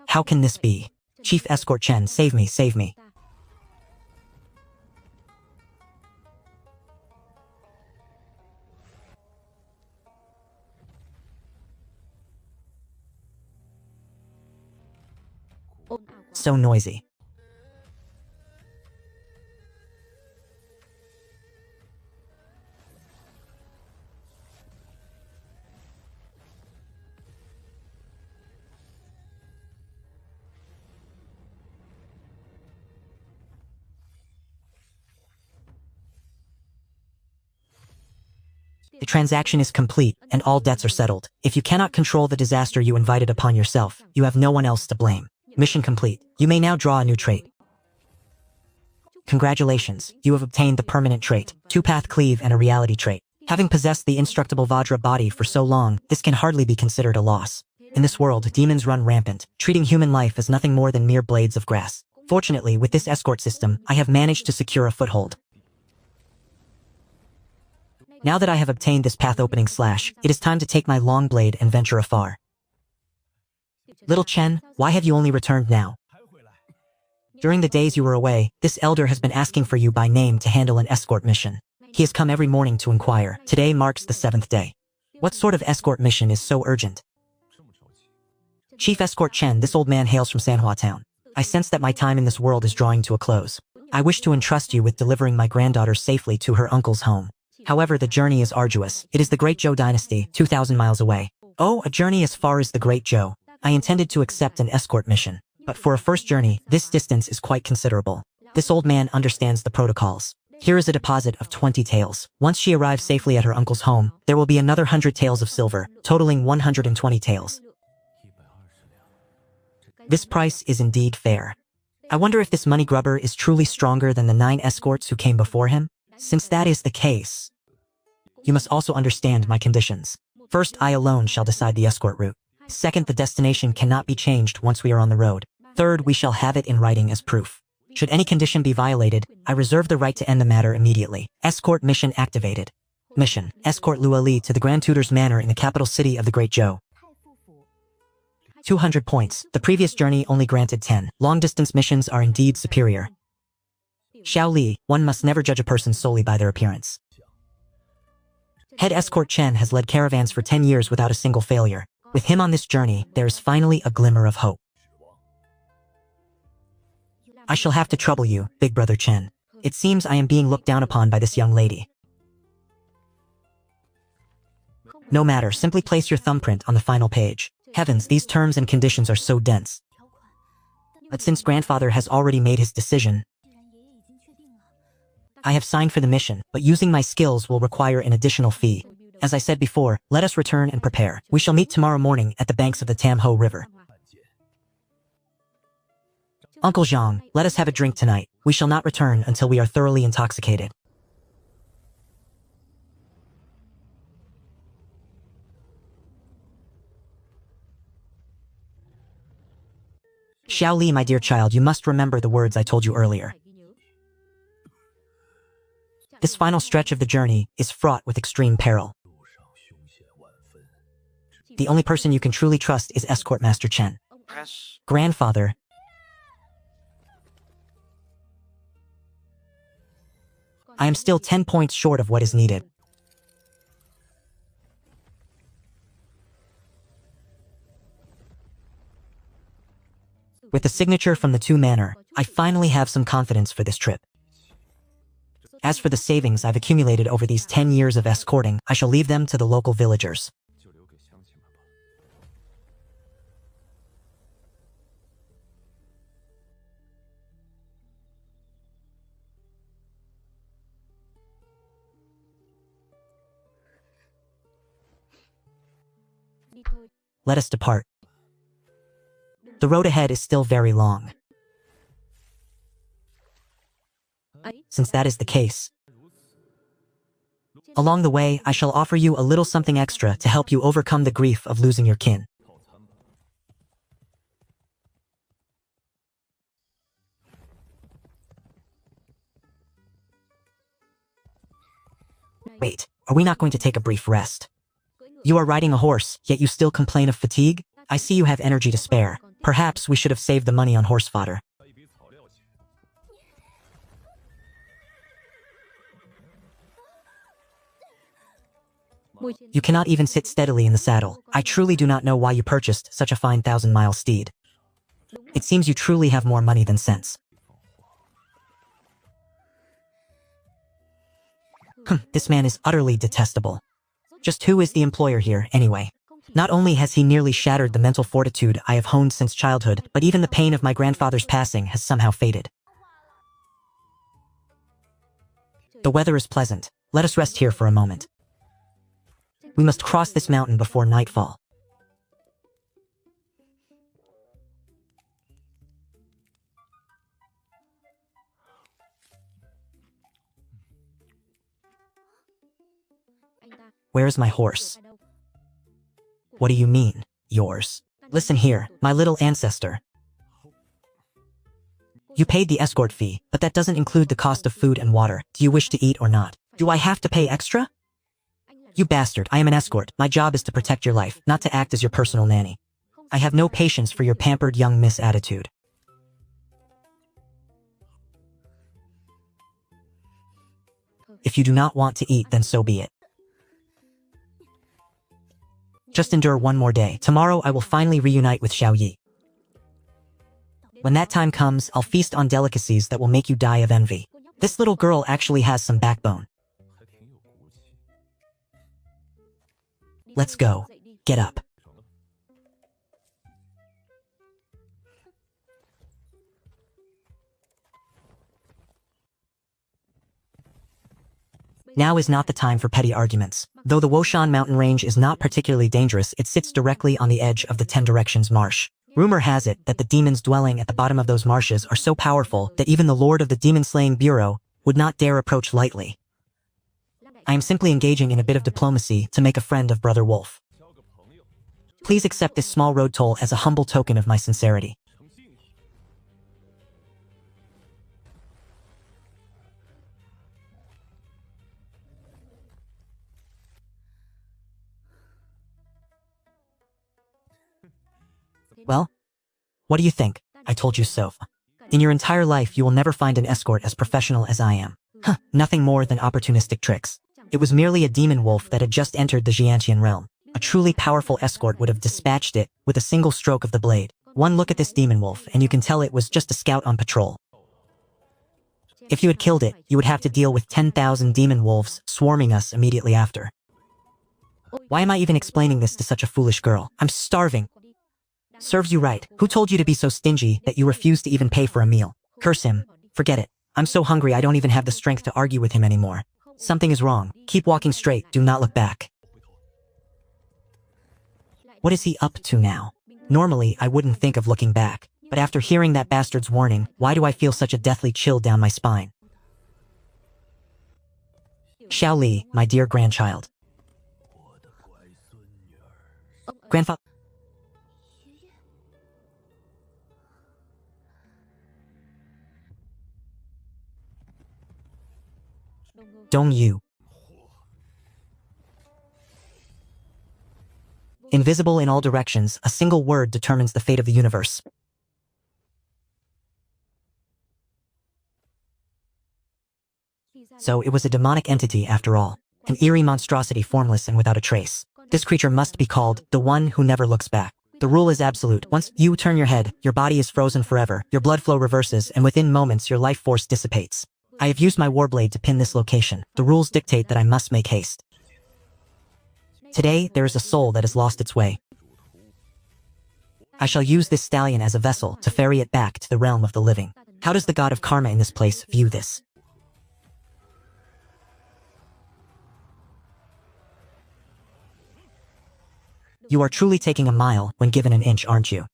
How can this be? Chief Escort Chen, save me, save me. So noisy. The transaction is complete, and all debts are settled. If you cannot control the disaster you invited upon yourself, you have no one else to blame. Mission complete. You may now draw a new trait. Congratulations, you have obtained the permanent trait, two-path cleave and a reality trait. Having possessed the indestructible Vajra body for so long, this can hardly be considered a loss. In this world, demons run rampant, treating human life as nothing more than mere blades of grass. Fortunately, with this escort system, I have managed to secure a foothold. Now that I have obtained this path-opening slash, it is time to take my long blade and venture afar. Little Chen, why have you only returned now? During the days you were away, this elder has been asking for you by name to handle an escort mission. He has come every morning to inquire. Today marks the 7th day. What sort of escort mission is so urgent? Chief Escort Chen, this old man hails from Manhwa town. I sense that my time in this world is drawing to a close. I wish to entrust you with delivering my granddaughter safely to her uncle's home. However, the journey is arduous. It is the Great Zhou dynasty, 2,000 miles away. Oh, a journey as far as the Great Zhou. I intended to accept an escort mission. But for a first journey, this distance is quite considerable. This old man understands the protocols. Here is a deposit of 20 taels. Once she arrives safely at her uncle's home, there will be another 100 taels of silver, totaling 120 taels. This price is indeed fair. I wonder if this money grubber is truly stronger than the 9 escorts who came before him? Since that is the case, you must also understand my conditions. First, I alone shall decide the escort route. Second, the destination cannot be changed once we are on the road. Third, we shall have it in writing as proof. Should any condition be violated, I reserve the right to end the matter immediately. Escort mission activated. Mission: escort Lua Li to the Grand Tutor's manor in the capital city of the Great Zhou. 200 points. The previous journey only granted 10. Long-distance missions are indeed superior. Xiao Li, one must never judge a person solely by their appearance. Head Escort Chen has led caravans for 10 years without a single failure. With him on this journey, there is finally a glimmer of hope. I shall have to trouble you, Big Brother Chen. It seems I am being looked down upon by this young lady. No matter, simply place your thumbprint on the final page. Heavens, these terms and conditions are so dense. But since grandfather has already made his decision, I have signed for the mission, but using my skills will require an additional fee. As I said before, let us return and prepare. We shall meet tomorrow morning at the banks of the Tamho River. Uncle Zhang, let us have a drink tonight. We shall not return until we are thoroughly intoxicated. Xiao Li, my dear child, you must remember the words I told you earlier. This final stretch of the journey is fraught with extreme peril. The only person you can truly trust is Escort Master Chen. Grandfather. I am still 10 points short of what is needed. With the signature from the two manor, I finally have some confidence for this trip. As for the savings I've accumulated over these 10 years of escorting, I shall leave them to the local villagers. Let us depart. The road ahead is still very long. Since that is the case, along the way, I shall offer you a little something extra to help you overcome the grief of losing your kin. Wait, are we not going to take a brief rest? You are riding a horse, yet you still complain of fatigue? I see you have energy to spare. Perhaps we should have saved the money on horse fodder. You cannot even sit steadily in the saddle. I truly do not know why you purchased such a fine 1,000-mile steed. It seems you truly have more money than sense. This man is utterly detestable. Just who is the employer here, anyway? Not only has he nearly shattered the mental fortitude I have honed since childhood, but even the pain of my grandfather's passing has somehow faded. The weather is pleasant. Let us rest here for a moment. We must cross this mountain before nightfall. Where is my horse? What do you mean, yours? Listen here, my little ancestor. You paid the escort fee, but that doesn't include the cost of food and water. Do you wish to eat or not? Do I have to pay extra? You bastard, I am an escort. My job is to protect your life, not to act as your personal nanny. I have no patience for your pampered young miss attitude. If you do not want to eat, then so be it. Just endure one more day. Tomorrow I will finally reunite with Xiao Yi. When that time comes, I'll feast on delicacies that will make you die of envy. This little girl actually has some backbone. Let's go. Get up. Now is not the time for petty arguments. Though the Woshan mountain range is not particularly dangerous, it sits directly on the edge of the 10 Directions marsh. Rumor has it that the demons dwelling at the bottom of those marshes are so powerful that even the Lord of the Demon-Slaying Bureau would not dare approach lightly. I am simply engaging in a bit of diplomacy to make a friend of Brother Wolf. Please accept this small road toll as a humble token of my sincerity. Well, what do you think? I told you so. In your entire life, you will never find an escort as professional as I am. Nothing more than opportunistic tricks. It was merely a demon wolf that had just entered the Jiantian realm. A truly powerful escort would have dispatched it with a single stroke of the blade. One look at this demon wolf, and you can tell it was just a scout on patrol. If you had killed it, you would have to deal with 10,000 demon wolves swarming us immediately after. Why am I even explaining this to such a foolish girl? I'm starving. Serves you right. Who told you to be so stingy that you refuse to even pay for a meal? Curse him. Forget it. I'm so hungry I don't even have the strength to argue with him anymore. Something is wrong. Keep walking straight. Do not look back. What is he up to now? Normally, I wouldn't think of looking back. But after hearing that bastard's warning, why do I feel such a deathly chill down my spine? Xiao Li, my dear grandchild. Grandfather. Dong Yu. Invisible in all directions, a single word determines the fate of the universe. So it was a demonic entity after all. An eerie monstrosity formless and without a trace. This creature must be called the one who never looks back. The rule is absolute. Once you turn your head, your body is frozen forever, your blood flow reverses, and within moments your life force dissipates. I have used my warblade to pin this location. The rules dictate that I must make haste. Today, there is a soul that has lost its way. I shall use this stallion as a vessel to ferry it back to the realm of the living. How does the god of karma in this place view this? You are truly taking a mile when given an inch, aren't you?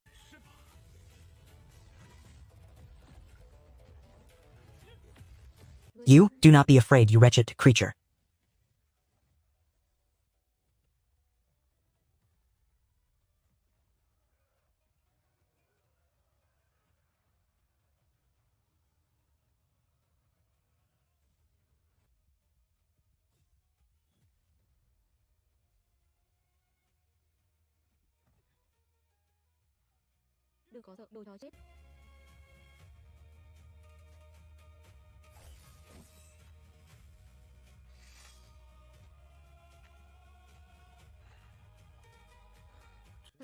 You, do not be afraid, you wretched creature.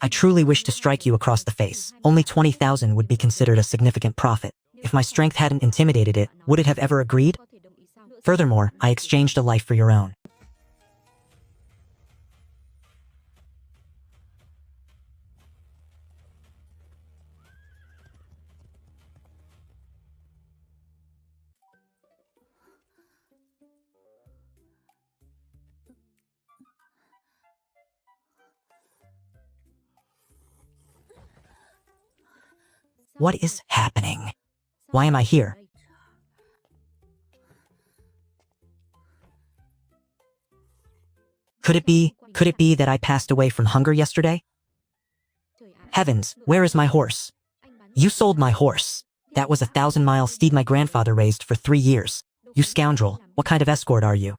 I truly wish to strike you across the face. Only 20,000 would be considered a significant profit. If my strength hadn't intimidated it, would it have ever agreed? Furthermore, I exchanged a life for your own. What is happening? Why am I here? Could it be that I passed away from hunger yesterday? Heavens, where is my horse? You sold my horse. That was a 1,000-mile steed my grandfather raised for 3 years. You scoundrel, what kind of escort are you?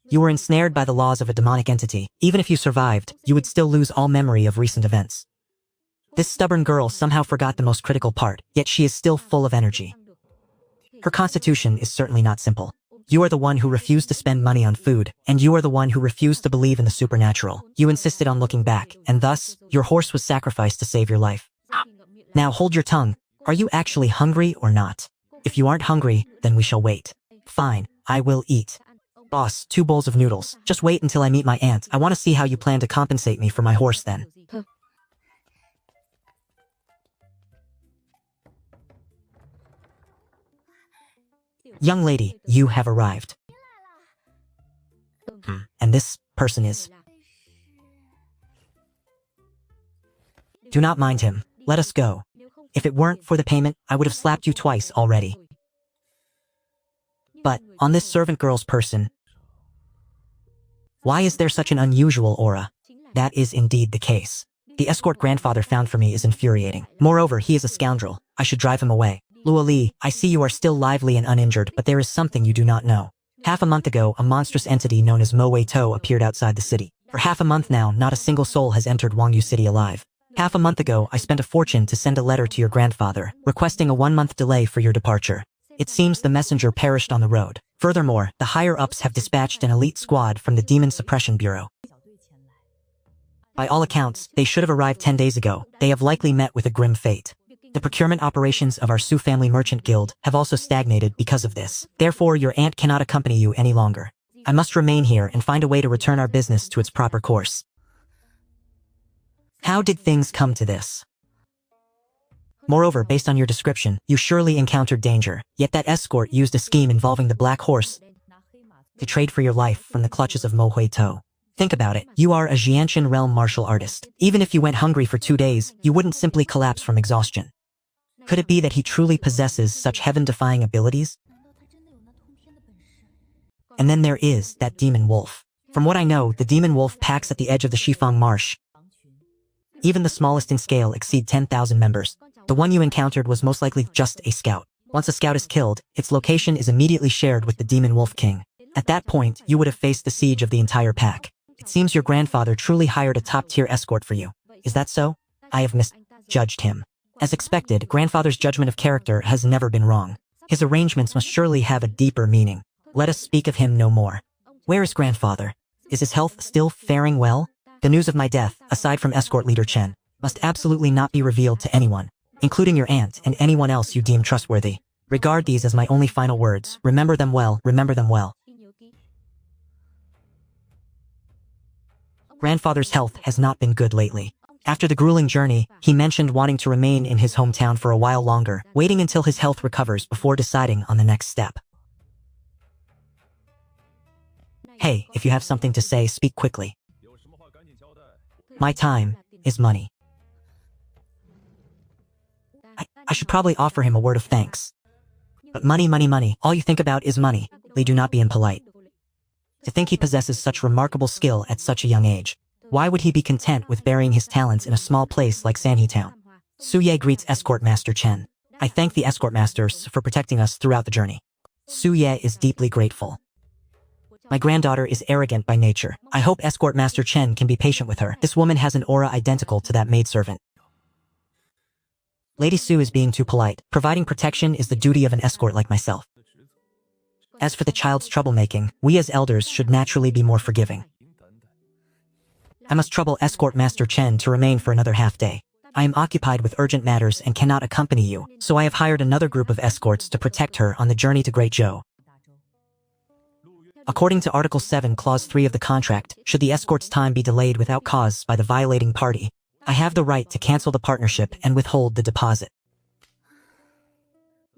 You were ensnared by the laws of a demonic entity. Even if you survived, you would still lose all memory of recent events. This stubborn girl somehow forgot the most critical part, yet she is still full of energy. Her constitution is certainly not simple. You are the one who refused to spend money on food, and you are the one who refused to believe in the supernatural. You insisted on looking back, and thus, your horse was sacrificed to save your life. Now hold your tongue. Are you actually hungry or not? If you aren't hungry, then we shall wait. Fine, I will eat. Boss, 2 bowls of noodles. Just wait until I meet my aunt. I want to see how you plan to compensate me for my horse then. Young lady, you have arrived. And this person is... Do not mind him. Let us go. If it weren't for the payment, I would have slapped you twice already. But, on this servant girl's person, why is there such an unusual aura? That is indeed the case. The escort grandfather found for me is infuriating. Moreover, he is a scoundrel. I should drive him away. Luo Li, I see you are still lively and uninjured, but there is something you do not know. Half a month ago, a monstrous entity known as Mo Wei To appeared outside the city. For half a month now, not a single soul has entered Wangyu City alive. Half a month ago, I spent a fortune to send a letter to your grandfather, requesting a 1-month delay for your departure. It seems the messenger perished on the road. Furthermore, the higher-ups have dispatched an elite squad from the Demon Suppression Bureau. By all accounts, they should have arrived 10 days ago. They have likely met with a grim fate. The procurement operations of our Su Family Merchant Guild have also stagnated because of this. Therefore, your aunt cannot accompany you any longer. I must remain here and find a way to return our business to its proper course. How did things come to this? Moreover, based on your description, you surely encountered danger, yet that escort used a scheme involving the Black Horse to trade for your life from the clutches of Mo Hui To. Think about it, you are a Jianshan realm martial artist. Even if you went hungry for 2 days, you wouldn't simply collapse from exhaustion. Could it be that he truly possesses such heaven-defying abilities? And then there is that demon wolf. From what I know, the demon wolf packs at the edge of the Shifang Marsh. Even the smallest in scale exceed 10,000 members. The one you encountered was most likely just a scout. Once a scout is killed, its location is immediately shared with the demon wolf king. At that point, you would have faced the siege of the entire pack. It seems your grandfather truly hired a top-tier escort for you. Is that so? I have misjudged him. As expected, grandfather's judgment of character has never been wrong. His arrangements must surely have a deeper meaning. Let us speak of him no more. Where is grandfather? Is his health still faring well? The news of my death, aside from escort leader Chen, must absolutely not be revealed to anyone, including your aunt and anyone else you deem trustworthy. Regard these as my only final words. Remember them well, remember them well. Grandfather's health has not been good lately. After the grueling journey, he mentioned wanting to remain in his hometown for a while longer, waiting until his health recovers before deciding on the next step. Hey, if you have something to say, speak quickly. My time is money. I should probably offer him a word of thanks. But money, money, money, all you think about is money. Lee, do not be impolite. To think he possesses such remarkable skill at such a young age. Why would he be content with burying his talents in a small place like Sanhe Town? Su Ye greets Escort Master Chen. I thank the Escort Masters for protecting us throughout the journey. Su Ye is deeply grateful. My granddaughter is arrogant by nature. I hope Escort Master Chen can be patient with her. This woman has an aura identical to that maidservant. Lady Su is being too polite. Providing protection is the duty of an escort like myself. As for the child's troublemaking, we as elders should naturally be more forgiving. I must trouble Escort Master Chen to remain for another half day. I am occupied with urgent matters and cannot accompany you, so I have hired another group of escorts to protect her on the journey to Great Zhou. According to Article 7, Clause 3 of the contract, should the escort's time be delayed without cause by the violating party, I have the right to cancel the partnership and withhold the deposit.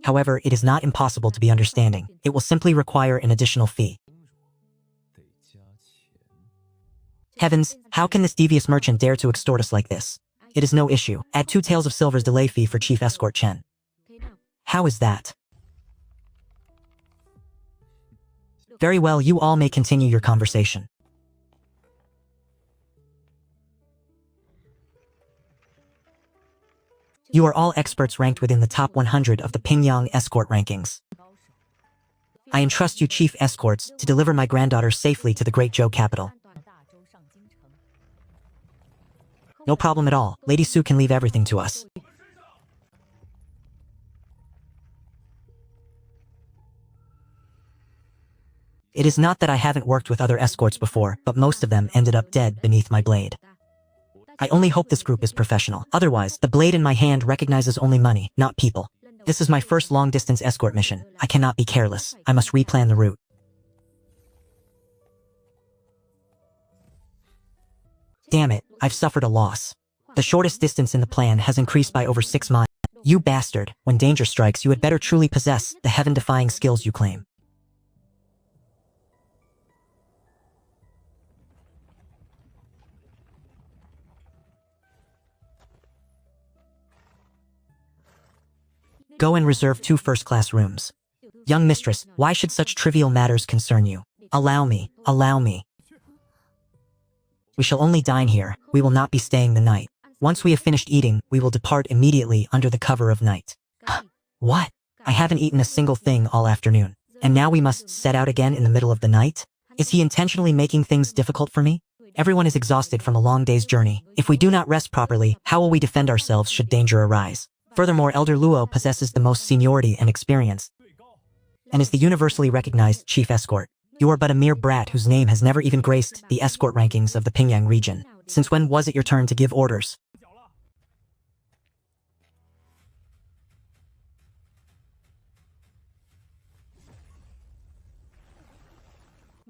However, it is not impossible to be understanding. It will simply require an additional fee. Heavens, how can this devious merchant dare to extort us like this? It is no issue. Add 2 taels of silver's delay fee for Chief Escort Chen. How is that? Very well, you all may continue your conversation. You are all experts ranked within the top 100 of the Pingyang escort rankings. I entrust you, Chief Escorts, to deliver my granddaughter safely to the Great Zhou capital. No problem at all. Lady Su can leave everything to us. It is not that I haven't worked with other escorts before, but most of them ended up dead beneath my blade. I only hope this group is professional. Otherwise, the blade in my hand recognizes only money, not people. This is my first long-distance escort mission. I cannot be careless. I must replan the route. Damn it, I've suffered a loss. The shortest distance in the plan has increased by over 6 miles. You bastard, when danger strikes, you had better truly possess the heaven-defying skills you claim. Go and reserve 2 first-class rooms. Young mistress, why should such trivial matters concern you? Allow me, allow me. We shall only dine here. We will not be staying the night. Once we have finished eating, we will depart immediately under the cover of night. What? I haven't eaten a single thing all afternoon. And now we must set out again in the middle of the night? Is he intentionally making things difficult for me? Everyone is exhausted from a long day's journey. If we do not rest properly, how will we defend ourselves should danger arise? Furthermore, Elder Luo possesses the most seniority and experience, and is the universally recognized chief escort. You are but a mere brat whose name has never even graced the escort rankings of the Pingyang region. Since when was it your turn to give orders?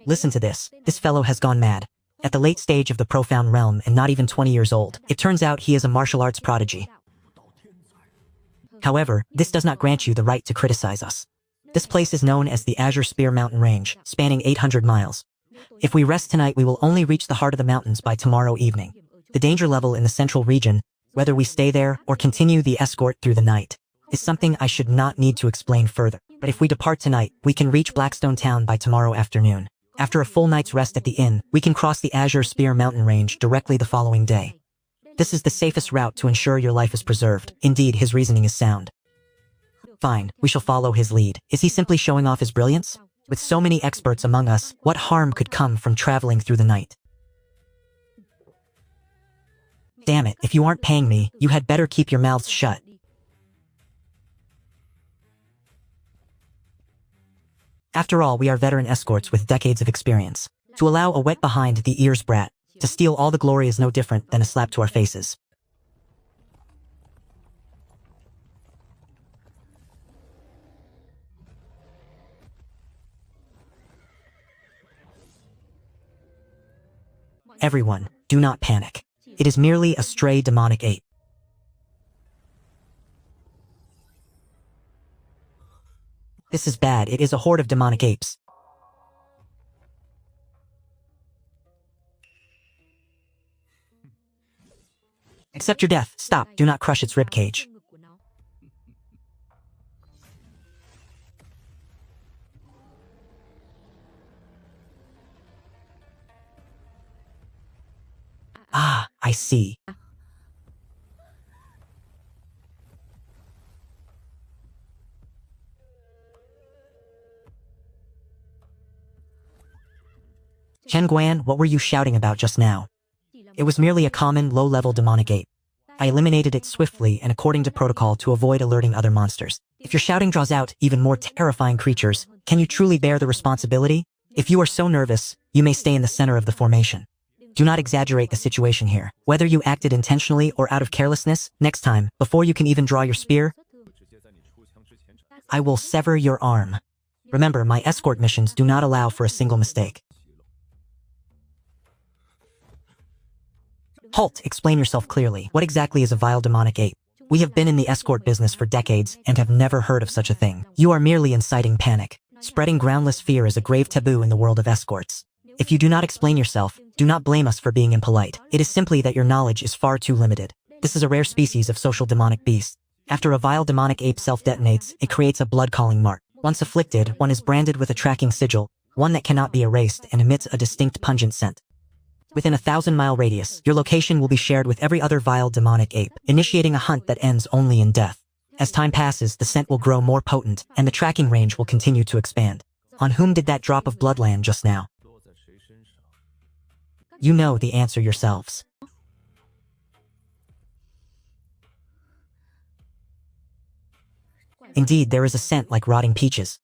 Listen to this. This fellow has gone mad. At the late stage of the profound realm and not even 20 years old, it turns out he is a martial arts prodigy. However, this does not grant you the right to criticize us. This place is known as the Azure Spear Mountain Range, spanning 800 miles. If we rest tonight, we will only reach the heart of the mountains by tomorrow evening. The danger level in the central region, whether we stay there or continue the escort through the night, is something I should not need to explain further. But if we depart tonight, we can reach Blackstone Town by tomorrow afternoon. After a full night's rest at the inn, we can cross the Azure Spear Mountain Range directly the following day. This is the safest route to ensure your life is preserved. Indeed, his reasoning is sound. Fine, we shall follow his lead. Is he simply showing off his brilliance? With so many experts among us, what harm could come from traveling through the night? Damn it, if you aren't paying me, you had better keep your mouths shut. After all, we are veteran escorts with decades of experience. To allow a wet behind the ears brat to steal all the glory is no different than a slap to our faces. Everyone, do not panic. It is merely a stray demonic ape. This is bad. It is a horde of demonic apes. Accept your death. Stop. Do not crush its ribcage. Ah, I see. Chen Guan, what were you shouting about just now? It was merely a common, low-level demonic ape. I eliminated it swiftly and according to protocol to avoid alerting other monsters. If your shouting draws out even more terrifying creatures, can you truly bear the responsibility? If you are so nervous, you may stay in the center of the formation. Do not exaggerate the situation here. Whether you acted intentionally or out of carelessness, next time, before you can even draw your spear, I will sever your arm. Remember, my escort missions do not allow for a single mistake. Halt! Explain yourself clearly. What exactly is a vile demonic ape? We have been in the escort business for decades and have never heard of such a thing. You are merely inciting panic. Spreading groundless fear is a grave taboo in the world of escorts. If you do not explain yourself, do not blame us for being impolite. It is simply that your knowledge is far too limited. This is a rare species of social demonic beast. After a vile demonic ape self-detonates, it creates a blood-calling mark. Once afflicted, one is branded with a tracking sigil, one that cannot be erased and emits a distinct pungent scent. Within a 1,000-mile radius, your location will be shared with every other vile demonic ape, initiating a hunt that ends only in death. As time passes, the scent will grow more potent, and the tracking range will continue to expand. On whom did that drop of blood land just now? You know the answer yourselves. Indeed, there is a scent like rotting peaches.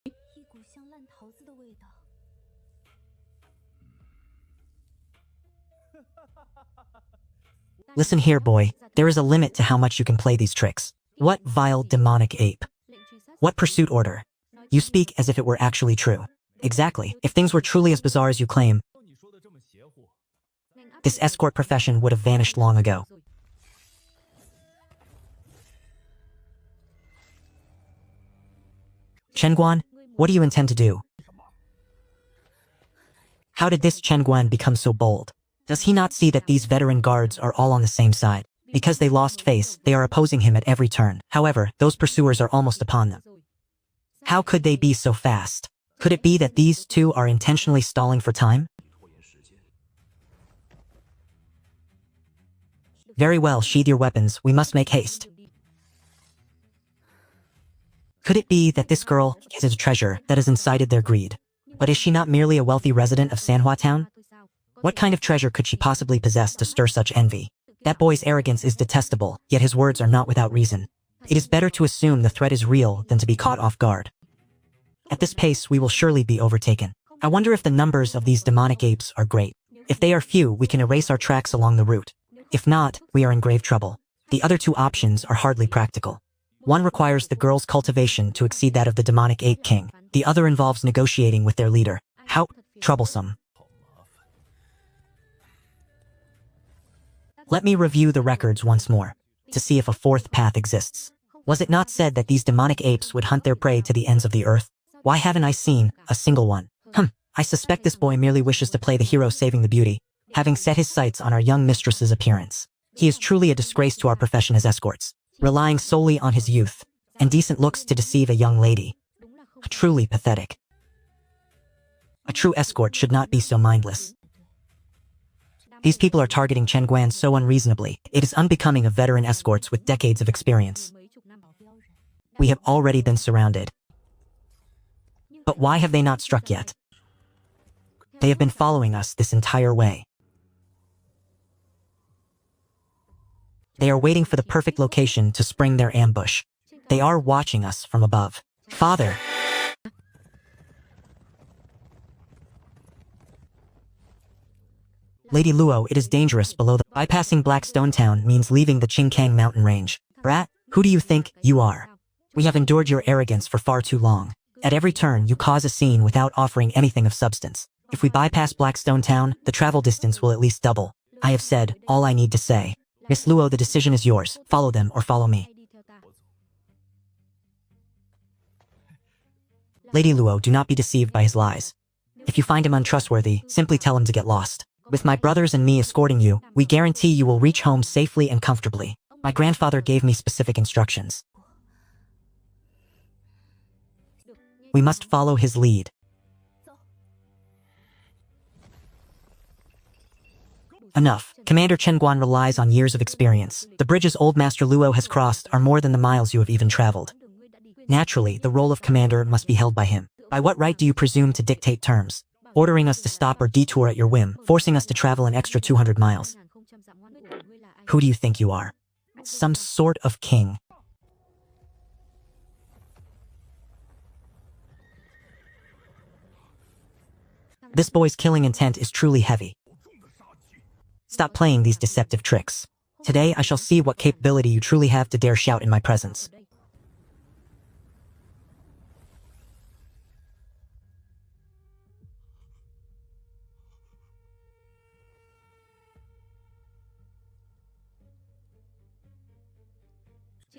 Listen here, boy. There is a limit to how much you can play these tricks. What vile demonic ape? What pursuit order? You speak as if it were actually true. Exactly. If things were truly as bizarre as you claim, this escort profession would have vanished long ago. Chen Guan, what do you intend to do? How did this Chen Guan become so bold? Does he not see that these veteran guards are all on the same side? Because they lost face, they are opposing him at every turn. However, those pursuers are almost upon them. How could they be so fast? Could it be that these two are intentionally stalling for time? Very well, sheathe your weapons, we must make haste. Could it be that this girl is a treasure that has incited their greed? But is she not merely a wealthy resident of Sanhua Town? What kind of treasure could she possibly possess to stir such envy? That boy's arrogance is detestable, yet his words are not without reason. It is better to assume the threat is real than to be caught off guard. At this pace, we will surely be overtaken. I wonder if the numbers of these demonic apes are great. If they are few, we can erase our tracks along the route. If not, we are in grave trouble. The other two options are hardly practical. One requires the girl's cultivation to exceed that of the demonic ape king. The other involves negotiating with their leader. How troublesome. Let me review the records once more, to see if a fourth path exists. Was it not said that these demonic apes would hunt their prey to the ends of the earth? Why haven't I seen a single one? I suspect this boy merely wishes to play the hero saving the beauty, having set his sights on our young mistress's appearance. He is truly a disgrace to our profession as escorts, relying solely on his youth and decent looks to deceive a young lady. Truly pathetic. A true escort should not be so mindless. These people are targeting Chen Guan so unreasonably. It is unbecoming of veteran escorts with decades of experience. We have already been surrounded. But why have they not struck yet? They have been following us this entire way. They are waiting for the perfect location to spring their ambush. They are watching us from above. Father! Lady Luo, it is dangerous below the— Bypassing Blackstone Town means leaving the Qingkang mountain range. Brat, who do you think you are? We have endured your arrogance for far too long. At every turn, you cause a scene without offering anything of substance. If we bypass Blackstone Town, the travel distance will at least double. I have said all I need to say. Miss Luo, the decision is yours. Follow them or follow me. Lady Luo, do not be deceived by his lies. If you find him untrustworthy, simply tell him to get lost. With my brothers and me escorting you, we guarantee you will reach home safely and comfortably. My grandfather gave me specific instructions. We must follow his lead. Enough. Commander Chen Guan relies on years of experience. The bridges old Master Luo has crossed are more than the miles you have even traveled. Naturally, the role of commander must be held by him. By what right do you presume to dictate terms? ordering us to stop or detour at your whim, forcing us to travel an extra 200 miles. Who do you think you are? Some sort of king. This boy's killing intent is truly heavy. Stop playing these deceptive tricks. Today I shall see what capability you truly have to dare shout in my presence.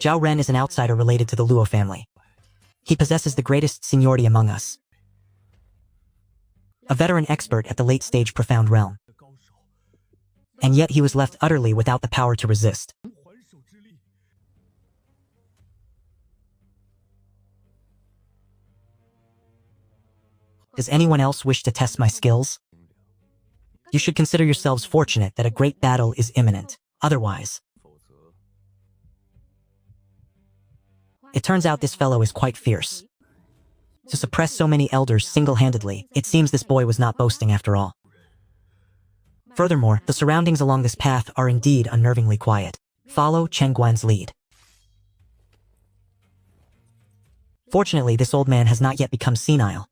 Zhao Ren is an outsider related to the Luo family. He possesses the greatest seniority among us. A veteran expert at the late-stage profound realm. And yet he was left utterly without the power to resist. Does anyone else wish to test my skills? You should consider yourselves fortunate that a great battle is imminent. Otherwise, it turns out this fellow is quite fierce. To suppress so many elders single-handedly, it seems this boy was not boasting after all. Furthermore, the surroundings along this path are indeed unnervingly quiet. Follow Chen Guan's lead. Fortunately, this old man has not yet become senile.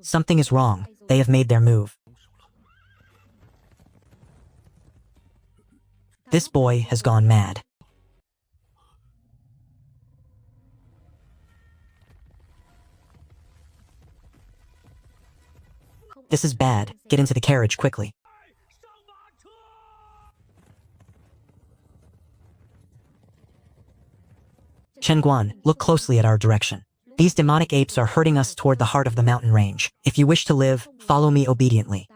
Something is wrong. They have made their move. This boy has gone mad. This is bad. Get into the carriage quickly. Chen Guan, look closely at our direction. These demonic apes are herding us toward the heart of the mountain range. If you wish to live, follow me obediently.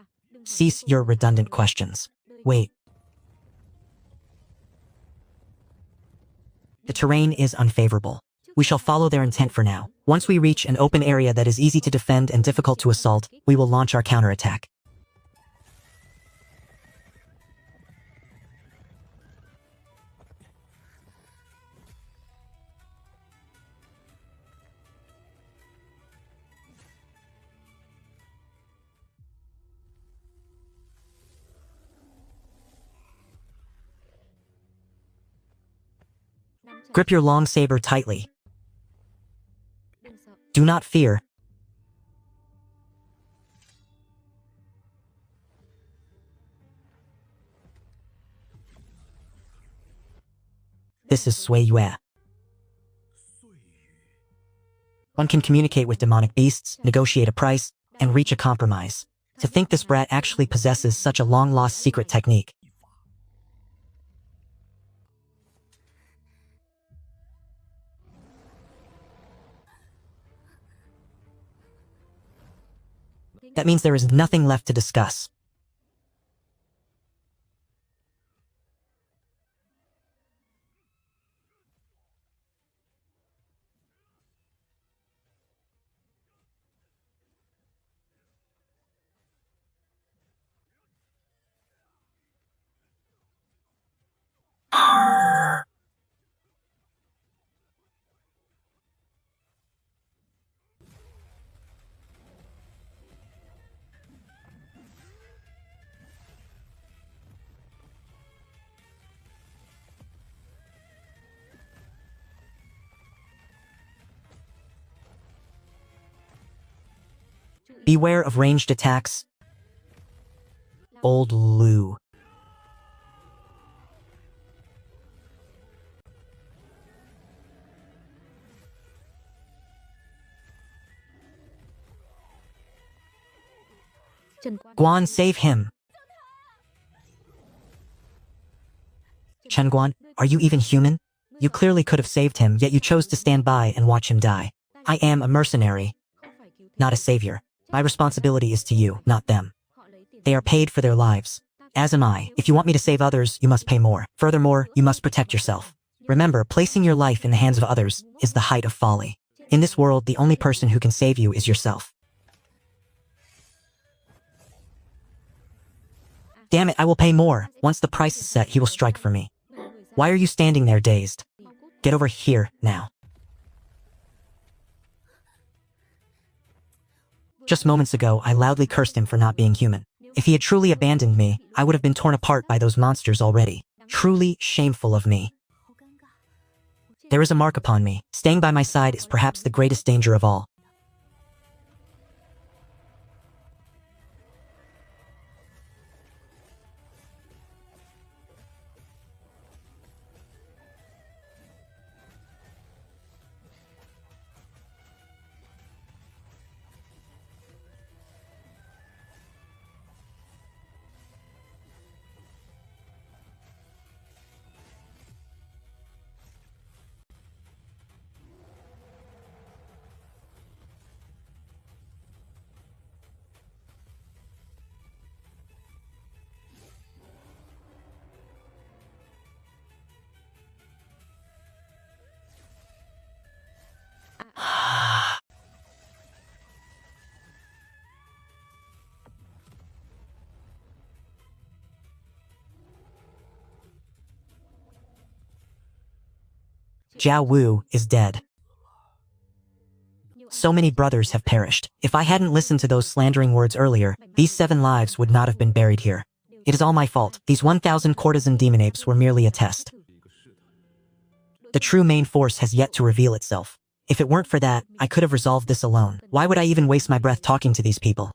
Cease your redundant questions. Wait. The terrain is unfavorable. We shall follow their intent for now. Once we reach an open area that is easy to defend and difficult to assault, we will launch our counterattack. Grip your long saber tightly. Do not fear. This is Sui Yue. One can communicate with demonic beasts, negotiate a price, and reach a compromise. To think this brat actually possesses such a long-lost secret technique. That means there is nothing left to discuss. Beware of ranged attacks. Old Lu. Guan, save him. Chen Guan, are you even human? You clearly could have saved him, yet you chose to stand by and watch him die. I am a mercenary, not a savior. My responsibility is to you, not them. They are paid for their lives. As am I. If you want me to save others, you must pay more. Furthermore, you must protect yourself. Remember, placing your life in the hands of others is the height of folly. In this world, the only person who can save you is yourself. Damn it, I will pay more. Once the price is set, he will strike for me. Why are you standing there dazed? Get over here, now. Just moments ago, I loudly cursed him for not being human. If he had truly abandoned me, I would have been torn apart by those monsters already. Truly shameful of me. There is a mark upon me. Staying by my side is perhaps the greatest danger of all. Jiao Wu is dead. So many brothers have perished. If I hadn't listened to those slandering words earlier, these 7 lives would not have been buried here. It is all my fault. These 1,000 courtesan demon apes were merely a test. The true main force has yet to reveal itself. If it weren't for that, I could have resolved this alone. Why would I even waste my breath talking to these people?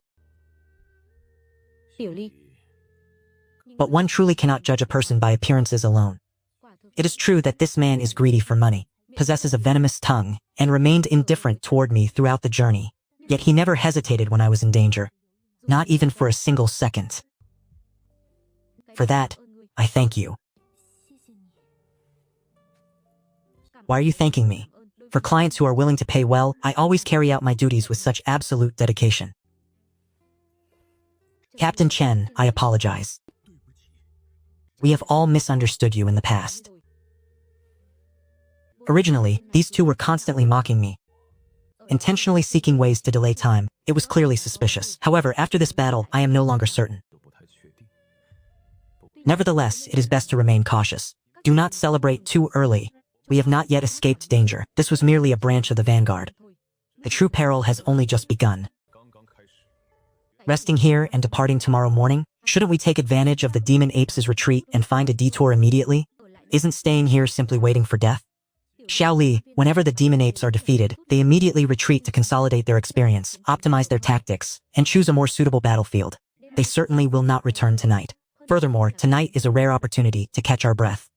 But one truly cannot judge a person by appearances alone. It is true that this man is greedy for money, possesses a venomous tongue, and remained indifferent toward me throughout the journey. Yet he never hesitated when I was in danger. Not even for a single second. For that, I thank you. Why are you thanking me? For clients who are willing to pay well, I always carry out my duties with such absolute dedication. Captain Chen, I apologize. We have all misunderstood you in the past. Originally, these two were constantly mocking me, intentionally seeking ways to delay time. It was clearly suspicious. However, after this battle, I am no longer certain. Nevertheless, it is best to remain cautious. Do not celebrate too early. We have not yet escaped danger. This was merely a branch of the vanguard. The true peril has only just begun. Resting here and departing tomorrow morning? Shouldn't we take advantage of the demon apes' retreat and find a detour immediately? Isn't staying here simply waiting for death? Xiao Li, whenever the demon apes are defeated, they immediately retreat to consolidate their experience, optimize their tactics, and choose a more suitable battlefield. They certainly will not return tonight. Furthermore, tonight is a rare opportunity to catch our breath.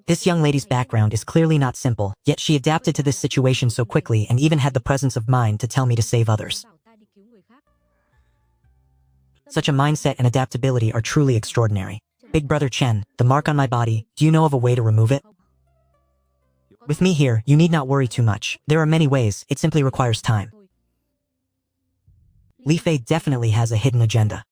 This young lady's background is clearly not simple, yet she adapted to this situation so quickly and even had the presence of mind to tell me to save others. Such a mindset and adaptability are truly extraordinary. Big Brother Chen, the mark on my body, do you know of a way to remove it? With me here, you need not worry too much. There are many ways, it simply requires time. Li Fei definitely has a hidden agenda.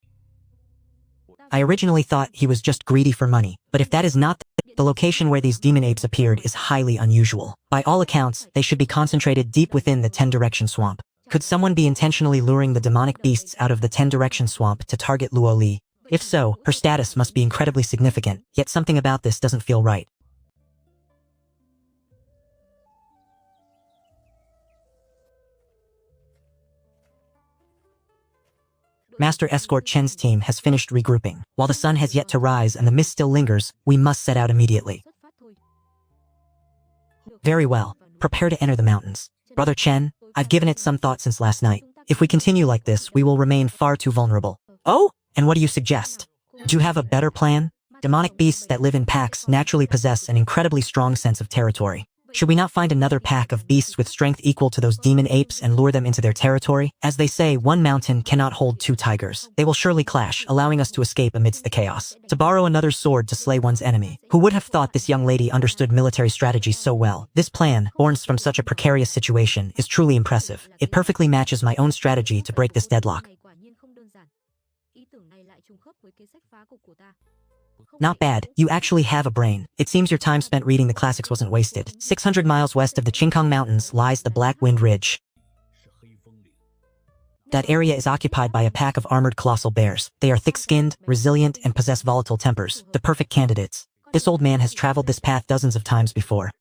I originally thought he was just greedy for money, but if that is not the location where these demon apes appeared is highly unusual. By all accounts, they should be concentrated deep within the 10-direction swamp. Could someone be intentionally luring the demonic beasts out of the 10-direction swamp to target Luo Li? If so, her status must be incredibly significant, yet something about this doesn't feel right. Master Escort Chen's team has finished regrouping. While the sun has yet to rise and the mist still lingers, we must set out immediately. Very well. Prepare to enter the mountains. Brother Chen, I've given it some thought since last night. If we continue like this, we will remain far too vulnerable. Oh? And what do you suggest? Do you have a better plan? Demonic beasts that live in packs naturally possess an incredibly strong sense of territory. Should we not find another pack of beasts with strength equal to those demon apes and lure them into their territory? As they say, one mountain cannot hold 2 tigers. They will surely clash, allowing us to escape amidst the chaos. To borrow another sword to slay one's enemy. Who would have thought this young lady understood military strategy so well? This plan, born from such a precarious situation, is truly impressive. It perfectly matches my own strategy to break this deadlock. Not bad, you actually have a brain. It seems your time spent reading the classics wasn't wasted. 600 miles west of the Qingkong Mountains lies the Black Wind Ridge. That area is occupied by a pack of armored colossal bears. They are thick-skinned, resilient, and possess volatile tempers. The perfect candidates. This old man has traveled this path dozens of times before.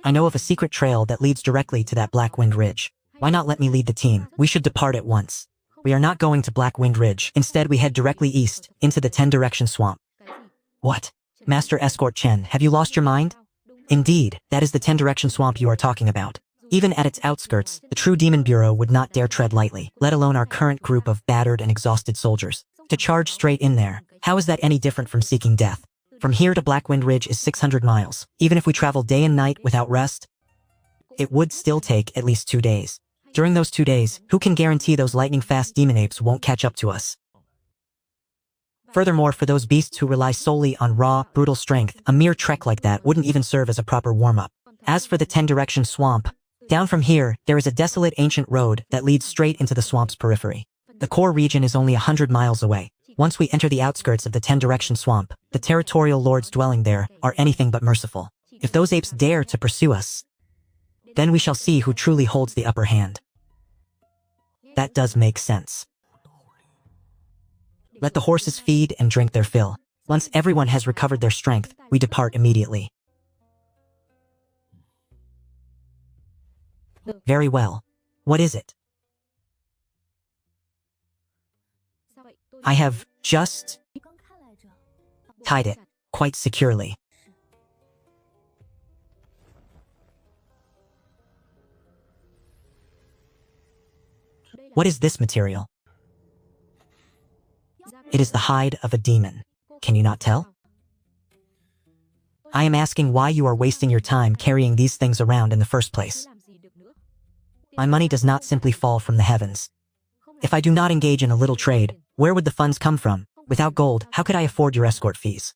I know of a secret trail that leads directly to that Black Wind Ridge. Why not let me lead the team? We should depart at once. We are not going to Black Wind Ridge. Instead, we head directly east, into the 10-direction swamp. What? Master Escort Chen, have you lost your mind? Indeed, that is the 10-direction swamp you are talking about. Even at its outskirts, the true Demon Bureau would not dare tread lightly, let alone our current group of battered and exhausted soldiers. To charge straight in there, how is that any different from seeking death? From here to Black Wind Ridge is 600 miles. Even if we travel day and night without rest, it would still take at least 2 days. During those 2 days, who can guarantee those lightning-fast demon apes won't catch up to us? Furthermore, for those beasts who rely solely on raw, brutal strength, a mere trek like that wouldn't even serve as a proper warm-up. As for the 10-direction swamp, down from here, there is a desolate ancient road that leads straight into the swamp's periphery. The core region is only 100 miles away. Once we enter the outskirts of the 10-direction swamp, the territorial lords dwelling there are anything but merciful. If those apes dare to pursue us, then we shall see who truly holds the upper hand. That does make sense. Let the horses feed and drink their fill. Once everyone has recovered their strength, we depart immediately. Very well. What is it? I have just tied it quite securely. What is this material? It is the hide of a demon. Can you not tell? I am asking why you are wasting your time carrying these things around in the first place. My money does not simply fall from the heavens. If I do not engage in a little trade, where would the funds come from? Without gold, how could I afford your escort fees?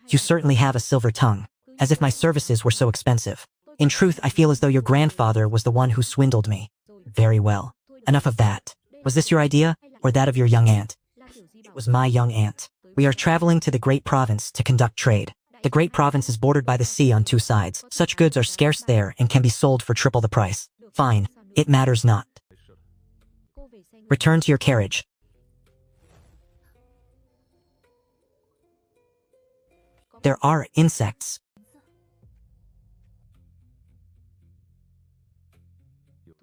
You certainly have a silver tongue, as if my services were so expensive. In truth, I feel as though your grandfather was the one who swindled me. Very well. Enough of that. Was this your idea, or that of your young aunt? It was my young aunt. We are traveling to the Great Province to conduct trade. The Great Province is bordered by the sea on 2 sides. Such goods are scarce there and can be sold for triple the price. Fine. It matters not. Return to your carriage. There are insects.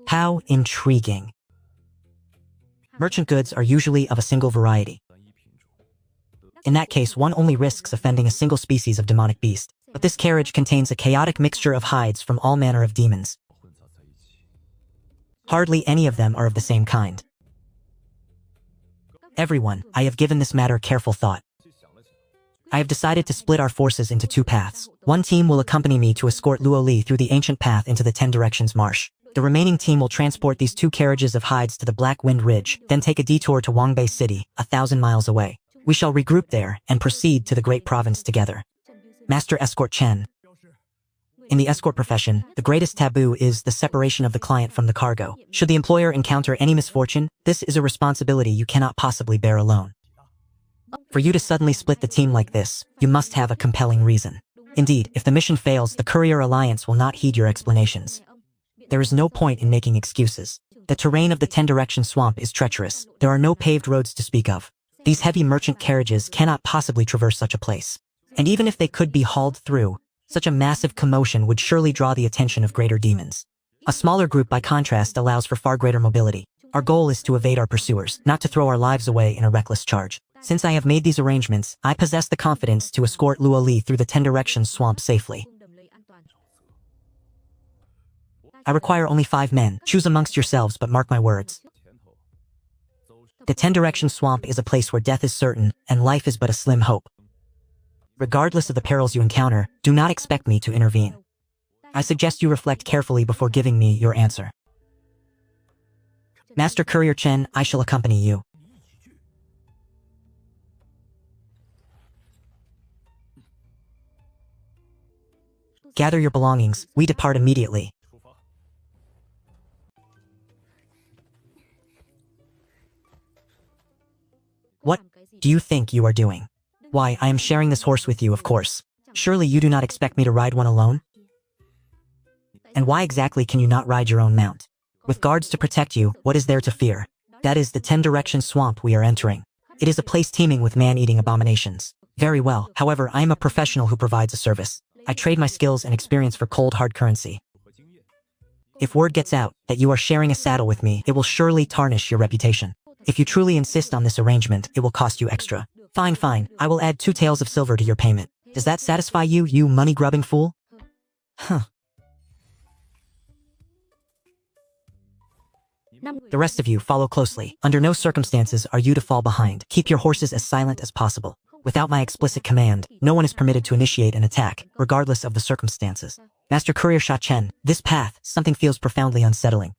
How intriguing. Merchant goods are usually of a single variety. In that case, one only risks offending a single species of demonic beast. But this carriage contains a chaotic mixture of hides from all manner of demons. Hardly any of them are of the same kind. Everyone, I have given this matter careful thought. I have decided to split our forces into 2 paths. One team will accompany me to escort Luo Li through the ancient path into the 10 Directions Marsh. The remaining team will transport these 2 carriages of hides to the Black Wind Ridge, then take a detour to Wangbei City, 1,000 miles away. We shall regroup there and proceed to the Great Province together. Master Escort Chen. In the escort profession, the greatest taboo is the separation of the client from the cargo. Should the employer encounter any misfortune, this is a responsibility you cannot possibly bear alone. For you to suddenly split the team like this, you must have a compelling reason. Indeed, if the mission fails, the Courier Alliance will not heed your explanations. There is no point in making excuses. The terrain of the 10 Direction Swamp is treacherous. There are no paved roads to speak of. These heavy merchant carriages cannot possibly traverse such a place. And even if they could be hauled through, such a massive commotion would surely draw the attention of greater demons. A smaller group, by contrast, allows for far greater mobility. Our goal is to evade our pursuers, not to throw our lives away in a reckless charge. Since I have made these arrangements, I possess the confidence to escort Luo Li through the 10 Directions Swamp safely. I require only 5 men. Choose amongst yourselves, but mark my words. The 10 Directions Swamp is a place where death is certain, and life is but a slim hope. Regardless of the perils you encounter, do not expect me to intervene. I suggest you reflect carefully before giving me your answer. Master Courier Chen, I shall accompany you. Gather your belongings, we depart immediately. What do you think you are doing? Why, I am sharing this horse with you, of course. Surely you do not expect me to ride one alone? And why exactly can you not ride your own mount? With guards to protect you, what is there to fear? That is the 10 Directions Swamp we are entering. It is a place teeming with man-eating abominations. Very well, however, I am a professional who provides a service. I trade my skills and experience for cold, hard currency. If word gets out that you are sharing a saddle with me, it will surely tarnish your reputation. If you truly insist on this arrangement, it will cost you extra. Fine, fine, I will add 2 taels of silver to your payment. Does that satisfy you, you money-grubbing fool? Huh. The rest of you follow closely. Under no circumstances are you to fall behind. Keep your horses as silent as possible. Without my explicit command, no one is permitted to initiate an attack, regardless of the circumstances. Master Courier Sha Chen, this path, something feels profoundly unsettling.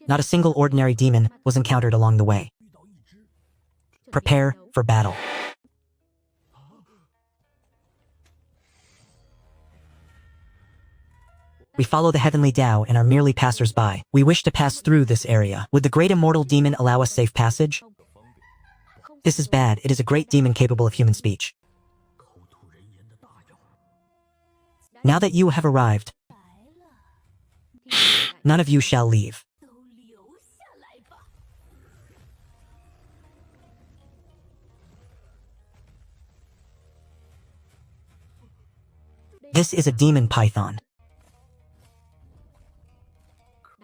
Not a single ordinary demon was encountered along the way. Prepare for battle. We follow the heavenly Tao and are merely passers-by. We wish to pass through this area. Would the great immortal demon allow us safe passage? This is bad. It is a great demon capable of human speech. Now that you have arrived, none of you shall leave. This is a demon python.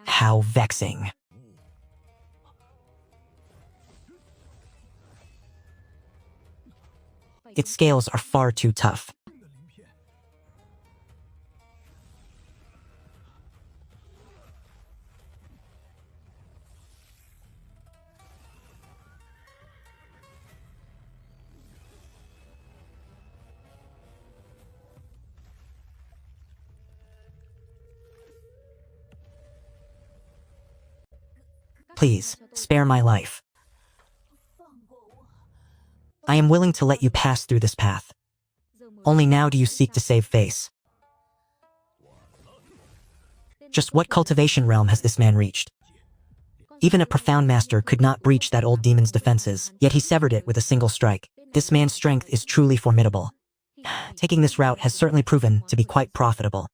How vexing. Its scales are far too tough. Please, spare my life. I am willing to let you pass through this path. Only now do you seek to save face. Just what cultivation realm has this man reached? Even a profound master could not breach that old demon's defenses, yet he severed it with a single strike. This man's strength is truly formidable. Taking this route has certainly proven to be quite profitable.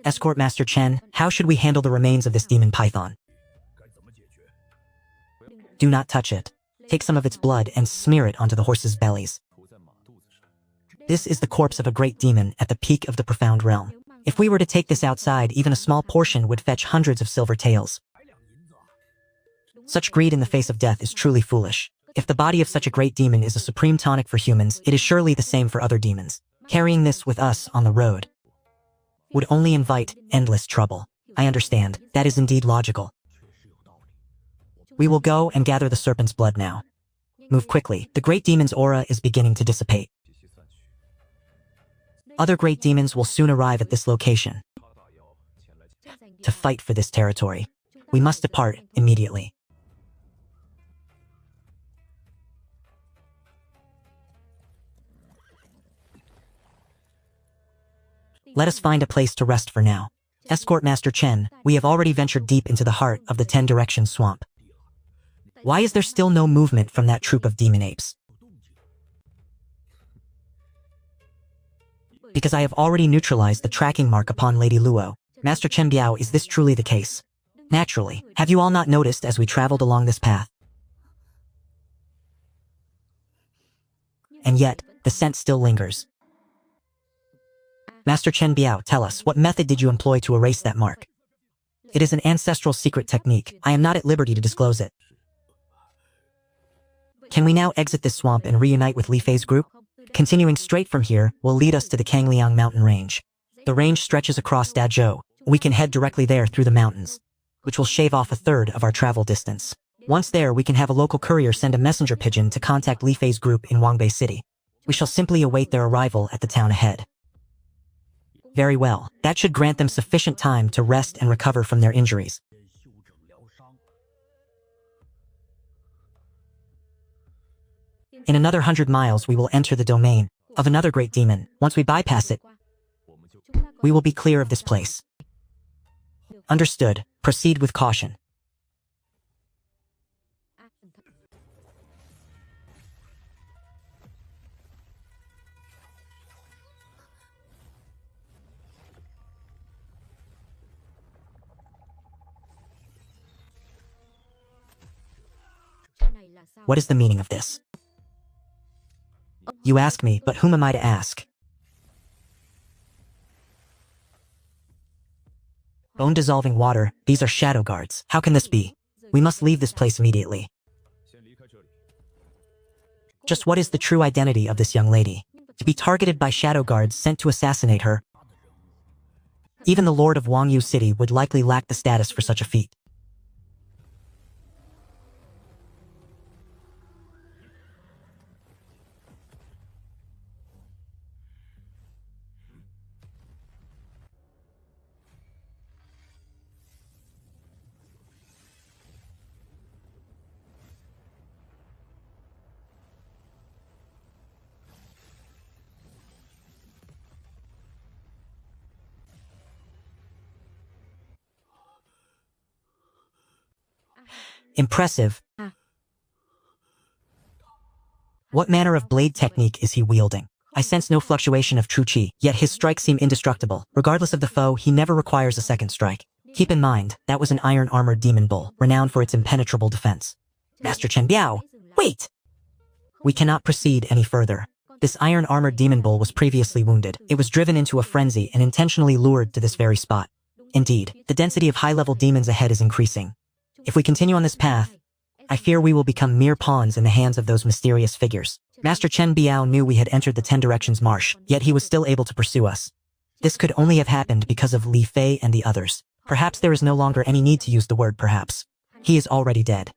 Escort Master Chen, how should we handle the remains of this demon python? Do not touch it. Take some of its blood and smear it onto the horses' bellies. This is the corpse of a great demon at the peak of the profound realm. If we were to take this outside, even a small portion would fetch hundreds of silver taels. Such greed in the face of death is truly foolish. If the body of such a great demon is a supreme tonic for humans, it is surely the same for other demons. Carrying this with us on the road would only invite endless trouble. I understand. That is indeed logical. We will go and gather the serpent's blood now. Move quickly. The great demon's aura is beginning to dissipate. Other great demons will soon arrive at this location to fight for this territory. We must depart immediately. Let us find a place to rest for now. Escort Master Chen, we have already ventured deep into the heart of the 10 Direction swamp. Why is there still no movement from that troop of demon apes? Because I have already neutralized the tracking mark upon Lady Luo. Master Chen Biao, is this truly the case? Naturally. Have you all not noticed as we traveled along this path? And yet, the scent still lingers. Master Chen Biao, tell us, what method did you employ to erase that mark? It is an ancestral secret technique. I am not at liberty to disclose it. Can we now exit this swamp and reunite with Li Fei's group? Continuing straight from here will lead us to the Kangliang mountain range. The range stretches across Dazhou. We can head directly there through the mountains, which will shave off a third of our travel distance. Once there, we can have a local courier send a messenger pigeon to contact Li Fei's group in Wangbei City. We shall simply await their arrival at the town ahead. Very well. That should grant them sufficient time to rest and recover from their injuries. In another 100 miles, we will enter the domain of another great demon. Once we bypass it, we will be clear of this place. Understood. Proceed with caution. What is the meaning of this? You ask me, but whom am I to ask? Bone-dissolving water, these are shadow guards. How can this be? We must leave this place immediately. Just what is the true identity of this young lady? To be targeted by shadow guards sent to assassinate her? Even the Lord of Wangyu City would likely lack the status for such a feat. Impressive. What manner of blade technique is he wielding? I sense no fluctuation of true chi, yet his strikes seem indestructible. Regardless of the foe, he never requires a second strike. Keep in mind, that was an iron-armored demon bull, renowned for its impenetrable defense. Master Chen Biao, wait! We cannot proceed any further. This iron-armored demon bull was previously wounded. It was driven into a frenzy and intentionally lured to this very spot. Indeed, the density of high-level demons ahead is increasing. If we continue on this path, I fear we will become mere pawns in the hands of those mysterious figures. Master Chen Biao knew we had entered the Ten Directions Marsh, yet he was still able to pursue us. This could only have happened because of Li Fei and the others. Perhaps there is no longer any need to use the word perhaps. He is already dead.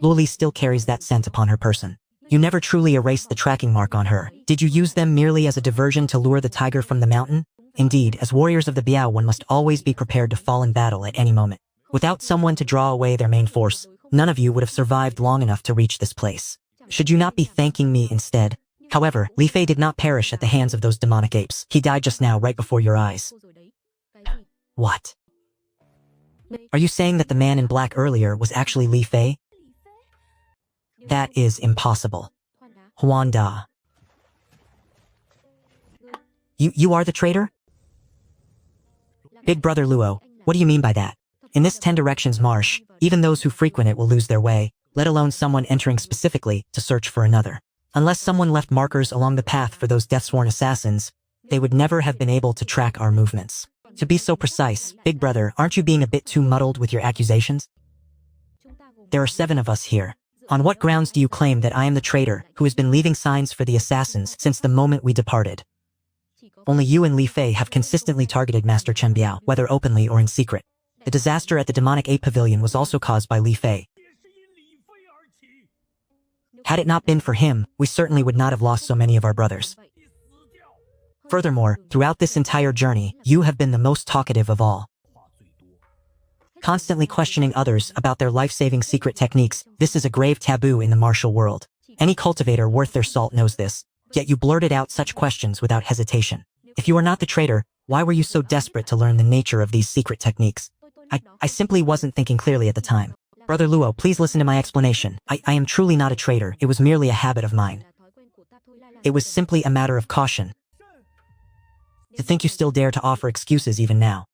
Luli still carries that scent upon her person. You never truly erased the tracking mark on her. Did you use them merely as a diversion to lure the tiger from the mountain? Indeed, as warriors of the Biao, one must always be prepared to fall in battle at any moment. Without someone to draw away their main force, none of you would have survived long enough to reach this place. Should you not be thanking me instead? However, Li Fei did not perish at the hands of those demonic apes. He died just now right before your eyes. What? Are you saying that the man in black earlier was actually Li Fei? That is impossible. Huan Da. You are the traitor? Big Brother Luo, what do you mean by that? In this Ten Directions Marsh, even those who frequent it will lose their way, let alone someone entering specifically to search for another. Unless someone left markers along the path for those death-sworn assassins, they would never have been able to track our movements. To be so precise, Big Brother, aren't you being a bit too muddled with your accusations? There are 7 of us here. On what grounds do you claim that I am the traitor who has been leaving signs for the assassins since the moment we departed? Only you and Li Fei have consistently targeted Master Chen Biao, whether openly or in secret. The disaster at the Demonic Ape Pavilion was also caused by Li Fei. Had it not been for him, we certainly would not have lost so many of our brothers. Furthermore, throughout this entire journey, you have been the most talkative of all. Constantly questioning others about their life-saving secret techniques, this is a grave taboo in the martial world. Any cultivator worth their salt knows this, yet you blurted out such questions without hesitation. If you are not the traitor, why were you so desperate to learn the nature of these secret techniques? I simply wasn't thinking clearly at the time. Brother Luo, please listen to my explanation. I am truly not a traitor, it was merely a habit of mine. It was simply a matter of caution. To think you still dare to offer excuses even now.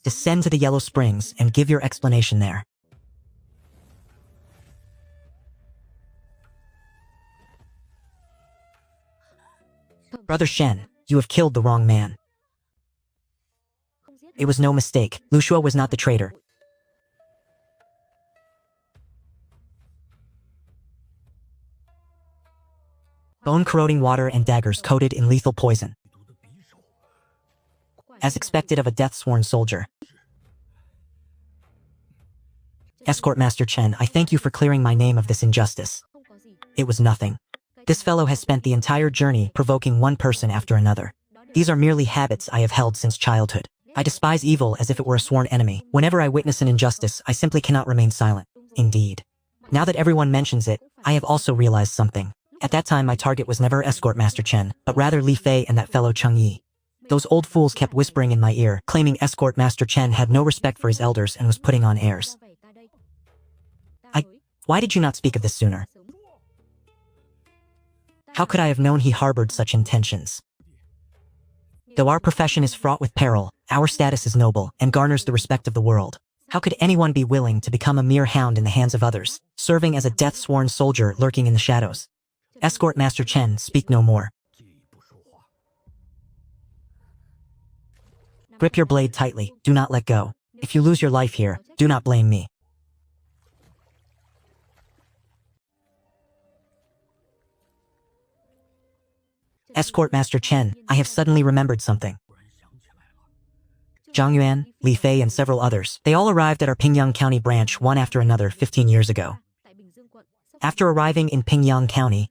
Descend to the Yellow Springs and give your explanation there. Brother Shen, you have killed the wrong man. It was no mistake. Lu Shuo was not the traitor. Bone-corroding water and daggers coated in lethal poison. As expected of a death-sworn soldier. Escort Master Chen, I thank you for clearing my name of this injustice. It was nothing. This fellow has spent the entire journey provoking one person after another. These are merely habits I have held since childhood. I despise evil as if it were a sworn enemy. Whenever I witness an injustice, I simply cannot remain silent. Indeed. Now that everyone mentions it, I have also realized something. At that time my target was never Escort Master Chen, but rather Li Fei and that fellow Cheng Yi. Those old fools kept whispering in my ear, claiming Escort Master Chen had no respect for his elders and was putting on airs. Why did you not speak of this sooner? How could I have known he harbored such intentions? Though our profession is fraught with peril, Our status is noble and garners the respect of the world. How could anyone be willing to become a mere hound in the hands of others, serving as a death-sworn soldier lurking in the shadows? Escort Master Chen, speak no more. Grip your blade tightly, do not let go. If you lose your life here, do not blame me. Escort Master Chen, I have suddenly remembered something. Zhang Yuan, Li Fei and several others, they all arrived at our Pingyang County branch one after another 15 years ago. After arriving in Pingyang County,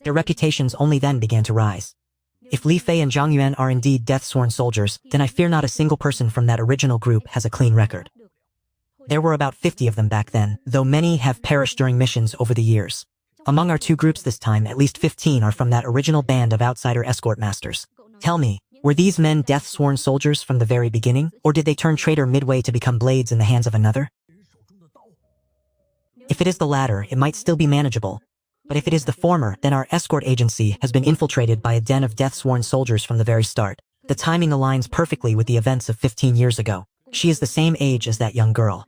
their reputations only then began to rise. If Li Fei and Zhang Yuan are indeed death-sworn soldiers, then I fear not a single person from that original group has a clean record. There were about 50 of them back then, though many have perished during missions over the years. Among our two groups this time, at least 15 are from that original band of outsider escort masters. Tell me, were these men death-sworn soldiers from the very beginning, or did they turn traitor midway to become blades in the hands of another? If it is the latter, it might still be manageable. But if it is the former, then our escort agency has been infiltrated by a den of death-sworn soldiers from the very start. The timing aligns perfectly with the events of 15 years ago. She is the same age as that young girl.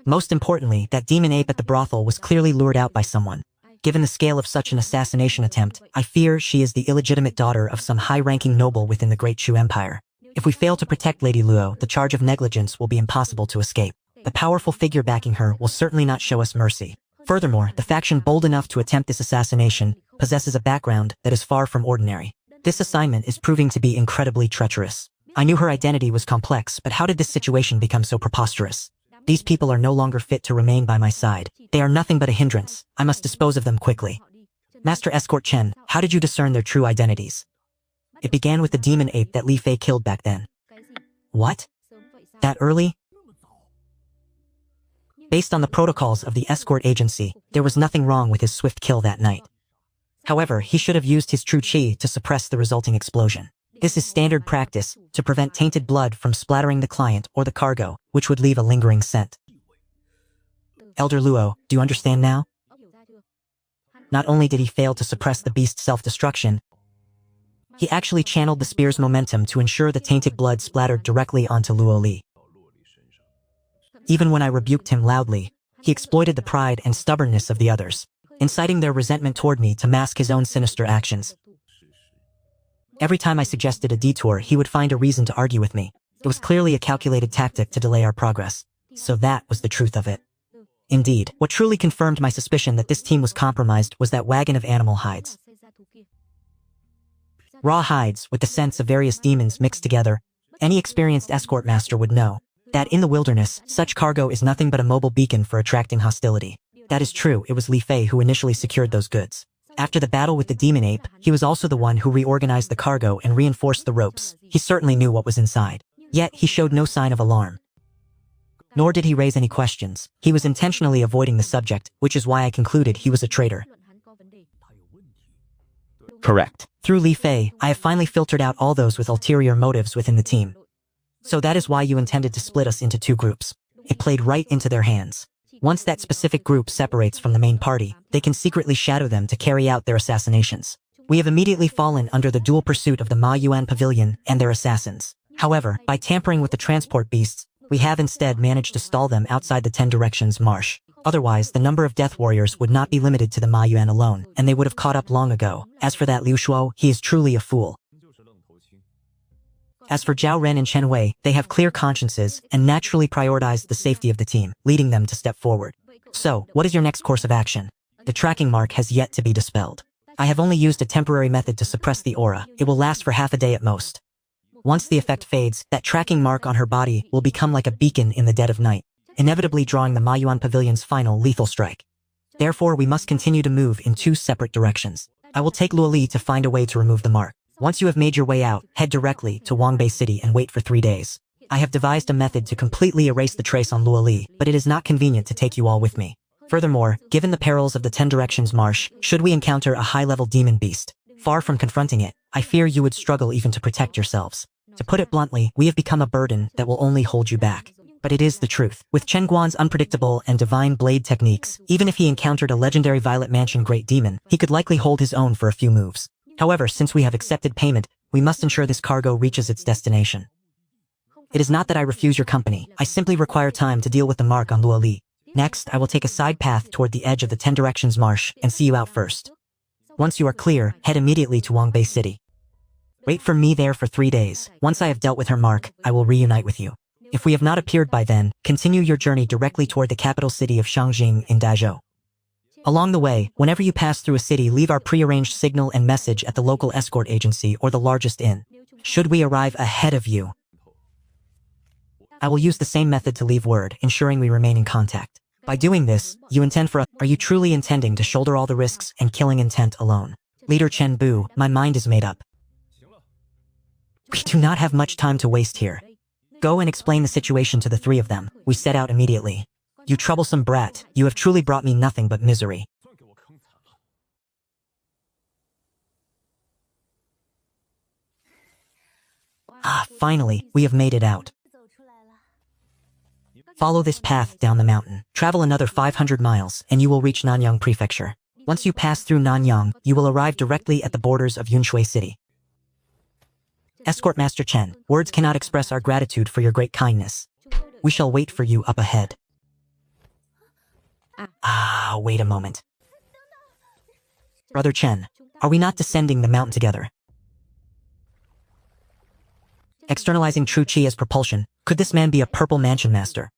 Most importantly, that demon ape at the brothel was clearly lured out by someone. Given the scale of such an assassination attempt, I fear she is the illegitimate daughter of some high-ranking noble within the Great Chu Empire. If we fail to protect Lady Luo, the charge of negligence will be impossible to escape. The powerful figure backing her will certainly not show us mercy. Furthermore, the faction bold enough to attempt this assassination possesses a background that is far from ordinary. This assignment is proving to be incredibly treacherous. I knew her identity was complex, but how did this situation become so preposterous? These people are no longer fit to remain by my side. They are nothing but a hindrance. I must dispose of them quickly. Master Escort Chen, how did you discern their true identities? It began with the demon ape that Li Fei killed back then. What? That early? Based on the protocols of the escort agency, there was nothing wrong with his swift kill that night. However, he should have used his true chi to suppress the resulting explosion. This is standard practice to prevent tainted blood from splattering the client or the cargo, which would leave a lingering scent. Elder Luo, do you understand now? Not only did he fail to suppress the beast's self-destruction, he actually channeled the spear's momentum to ensure the tainted blood splattered directly onto Luo Li. Even when I rebuked him loudly, he exploited the pride and stubbornness of the others, inciting their resentment toward me to mask his own sinister actions. Every time I suggested a detour, he would find a reason to argue with me. It was clearly a calculated tactic to delay our progress. So that was the truth of it. Indeed, what truly confirmed my suspicion that this team was compromised was that wagon of animal hides. Raw hides with the scents of various demons mixed together. Any experienced escort master would know that in the wilderness, such cargo is nothing but a mobile beacon for attracting hostility. That is true, it was Li Fei who initially secured those goods. After the battle with the demon ape, he was also the one who reorganized the cargo and reinforced the ropes. He certainly knew what was inside. Yet, he showed no sign of alarm. Nor did he raise any questions. He was intentionally avoiding the subject, which is why I concluded he was a traitor. Correct. Through Li Fei, I have finally filtered out all those with ulterior motives within the team. So that is why you intended to split us into two groups. It played right into their hands. Once that specific group separates from the main party, they can secretly shadow them to carry out their assassinations. We have immediately fallen under the dual pursuit of the Ma Yuan Pavilion and their assassins. However, by tampering with the transport beasts, we have instead managed to stall them outside the 10 Directions marsh. Otherwise, the number of death warriors would not be limited to the Ma Yuan alone, and they would have caught up long ago. As for that Liu Shuo, he is truly a fool. As for Zhao Ren and Chen Wei, they have clear consciences and naturally prioritized the safety of the team, leading them to step forward. So, what is your next course of action? The tracking mark has yet to be dispelled. I have only used a temporary method to suppress the aura. It will last for half a day at most. Once the effect fades, that tracking mark on her body will become like a beacon in the dead of night, inevitably drawing the Ma Yuan Pavilion's final lethal strike. Therefore, we must continue to move in two separate directions. I will take Luo Li to find a way to remove the mark. Once you have made your way out, head directly to Wangbei City and wait for 3 days. I have devised a method to completely erase the trace on Luo Li, but it is not convenient to take you all with me. Furthermore, given the perils of the 10 Directions marsh, should we encounter a high-level demon beast, far from confronting it, I fear you would struggle even to protect yourselves. To put it bluntly, we have become a burden that will only hold you back. But it is the truth. With Chen Guan's unpredictable and divine blade techniques, even if he encountered a legendary Violet Mansion Great Demon, he could likely hold his own for a few moves. However, since we have accepted payment, we must ensure this cargo reaches its destination. It is not that I refuse your company, I simply require time to deal with the mark on Luo Li. Next, I will take a side path toward the edge of the 10 Directions Marsh and see you out first. Once you are clear, head immediately to Wangbei City. Wait for me there for 3 days. Once I have dealt with her mark, I will reunite with you. If we have not appeared by then, continue your journey directly toward the capital city of Shangjing in Dazhou. Along the way, whenever you pass through a city, leave our pre-arranged signal and message at the local escort agency or the largest inn. Should we arrive ahead of you, I will use the same method to leave word, ensuring we remain in contact. By doing this, you intend for are you truly intending to shoulder all the risks and killing intent alone? Leader Chen Bu, my mind is made up. We do not have much time to waste here. Go and explain the situation to the 3 of them. We set out immediately. You troublesome brat, you have truly brought me nothing but misery. Ah, finally, we have made it out. Follow this path down the mountain. Travel another 500 miles, and you will reach Nanyang Prefecture. Once you pass through Nanyang, you will arrive directly at the borders of Yunshui City. Escort Master Chen, words cannot express our gratitude for your great kindness. We shall wait for you up ahead. Ah, wait a moment. Brother Chen, are we not descending the mountain together? Externalizing true chi as propulsion, could this man be a Purple Mansion master?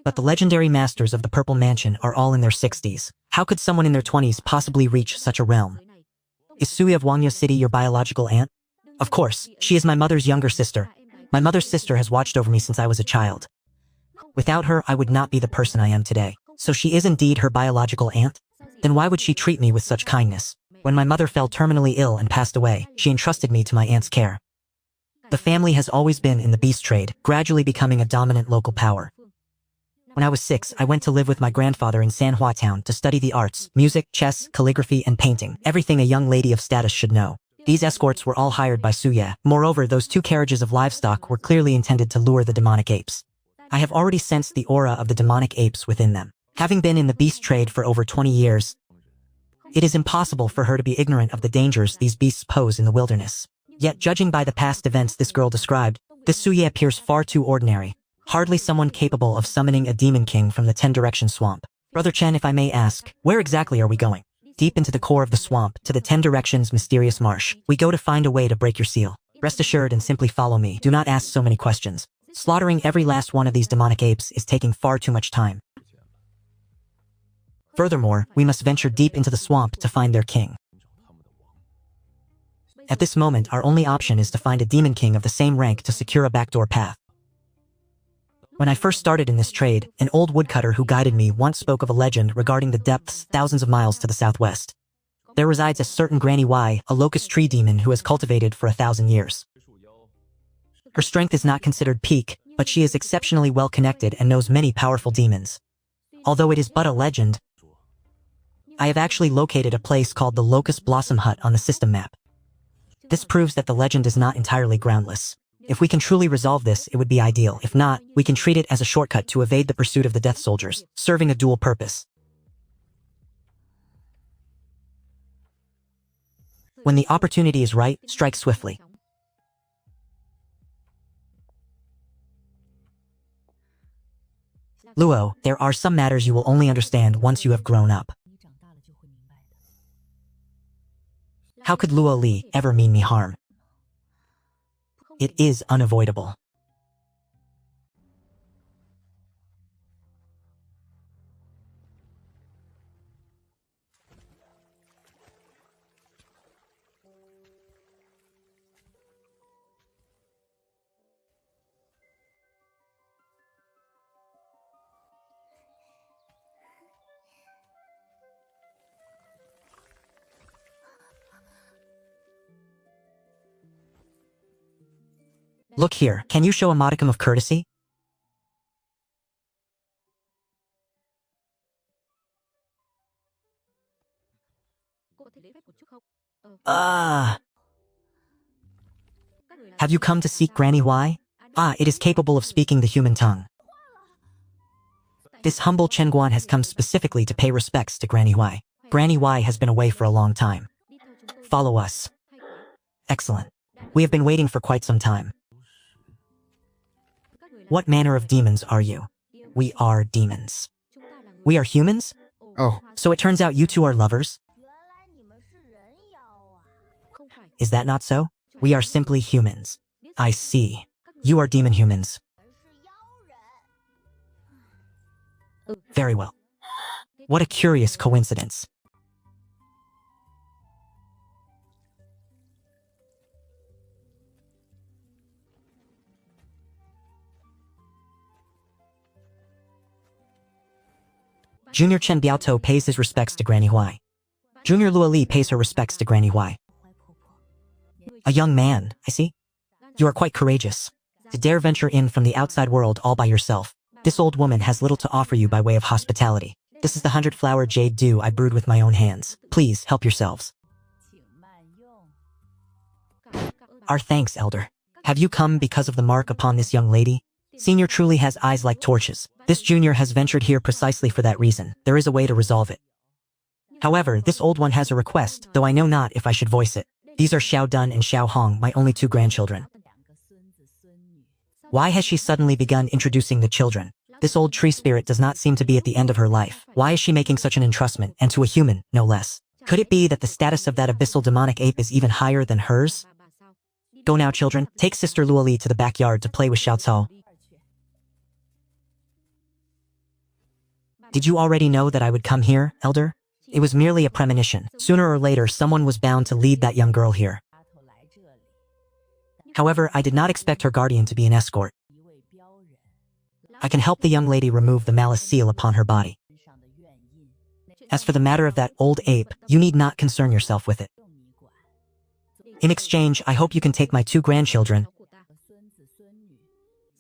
But the legendary masters of the Purple Mansion are all in their 60s. How could someone in their 20s possibly reach such a realm? Is Sui of Wangya City your biological aunt? Of course, she is my mother's younger sister. My mother's sister has watched over me since I was a child. Without her, I would not be the person I am today. So she is indeed her biological aunt? Then why would she treat me with such kindness? When my mother fell terminally ill and passed away, she entrusted me to my aunt's care. The family has always been in the beast trade, gradually becoming a dominant local power. When I was 6, I went to live with my grandfather in Sanhua Town to study the arts, music, chess, calligraphy, and painting, everything a young lady of status should know. These escorts were all hired by Suya. Moreover, those 2 carriages of livestock were clearly intended to lure the demonic apes. I have already sensed the aura of the demonic apes within them. Having been in the beast trade for over 20 years, it is impossible for her to be ignorant of the dangers these beasts pose in the wilderness. Yet, judging by the past events this girl described, this Suya appears far too ordinary. Hardly someone capable of summoning a demon king from the 10 Direction Swamp. Brother Chen, if I may ask, where exactly are we going? Deep into the core of the swamp, to the 10 Directions mysterious marsh. We go to find a way to break your seal. Rest assured and simply follow me. Do not ask so many questions. Slaughtering every last one of these demonic apes is taking far too much time. Furthermore, we must venture deep into the swamp to find their king. At this moment, our only option is to find a demon king of the same rank to secure a backdoor path. When I first started in this trade, an old woodcutter who guided me once spoke of a legend regarding the depths thousands of miles to the southwest. There resides a certain Granny Y, a locust tree demon who has cultivated for 1,000 years. Her strength is not considered peak, but she is exceptionally well connected and knows many powerful demons. Although it is but a legend, I have actually located a place called the Locust Blossom Hut on the system map. This proves that the legend is not entirely groundless. If we can truly resolve this, it would be ideal. If not, we can treat it as a shortcut to evade the pursuit of the Death Soldiers, serving a dual purpose. When the opportunity is right, strike swiftly. Luo, there are some matters you will only understand once you have grown up. How could Luo Li ever mean me harm? It is unavoidable. Look here, can you show a modicum of courtesy? Have you come to seek Granny Y? Ah, it is capable of speaking the human tongue. This humble Chenguan has come specifically to pay respects to Granny Y. Granny Y has been away for a long time. Follow us. Excellent. We have been waiting for quite some time. What manner of demons are you? We are demons. We are humans? Oh, So it turns out you two are lovers? Is that not so? We are simply humans. I see. You are demon humans. Very well. What a curious coincidence. Junior Chen Biaotou pays his respects to Granny Huai. Junior Lua Li pays her respects to Granny Huai. A young man, I see. You are quite courageous. To dare venture in from the outside world all by yourself. This old woman has little to offer you by way of hospitality. This is the 100-flower jade dew I brewed with my own hands. Please, help yourselves. Our thanks, Elder. Have you come because of the mark upon this young lady? Senior truly has eyes like torches. This junior has ventured here precisely for that reason. There is a way to resolve it. However, this old one has a request, though I know not if I should voice it. These are Xiao Dun and Xiao Hong, my only two grandchildren. Why has she suddenly begun introducing the children? This old tree spirit does not seem to be at the end of her life. Why is she making such an entrustment, and to a human, no less? Could it be that the status of that abyssal demonic ape is even higher than hers? Go now, children. Take Sister Lua Li to the backyard to play with Xiao Cao. Did you already know that I would come here, Elder? It was merely a premonition. Sooner or later, someone was bound to lead that young girl here. However, I did not expect her guardian to be an escort. I can help the young lady remove the malice seal upon her body. As for the matter of that old ape, you need not concern yourself with it. In exchange, I hope you can take my two grandchildren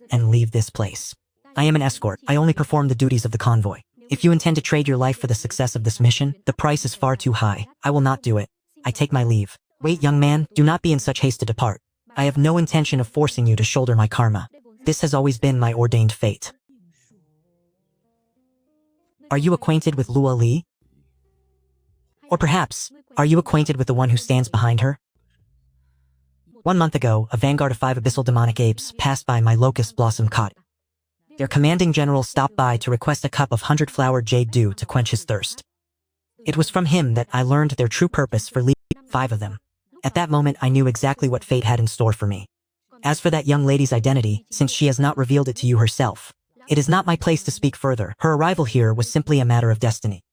and leave this place. I am an escort. I only perform the duties of the convoy. If you intend to trade your life for the success of this mission, the price is far too high. I will not do it. I take my leave. Wait, young man, do not be in such haste to depart. I have no intention of forcing you to shoulder my karma. This has always been my ordained fate. Are you acquainted with Lua Li? Or perhaps, are you acquainted with the one who stands behind her? 1 month ago, a vanguard of 5 abyssal demonic apes passed by my locust blossom cot. Their commanding general stopped by to request a cup of 100-flower jade dew to quench his thirst. It was from him that I learned their true purpose for leading 5 of them. At that moment, I knew exactly what fate had in store for me. As for that young lady's identity, since she has not revealed it to you herself, it is not my place to speak further. Her arrival here was simply a matter of destiny.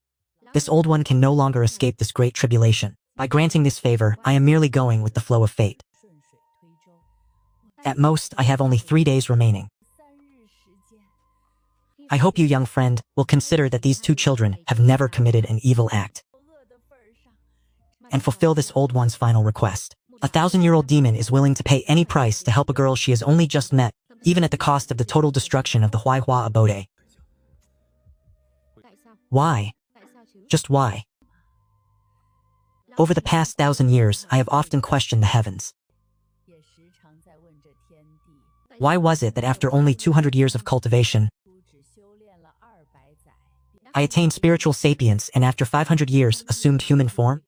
This old one can no longer escape this great tribulation. By granting this favor, I am merely going with the flow of fate. At most, I have only 3 days remaining. I hope you, young friend, will consider that these 2 children have never committed an evil act and fulfill this old one's final request. A 1,000-year-old demon is willing to pay any price to help a girl she has only just met, even at the cost of the total destruction of the Huaihua abode. Why? Just why? Over the past 1,000 years, I have often questioned the heavens. Why was it that after only 200 years of cultivation, I attained spiritual sapience and after 500 years assumed human form?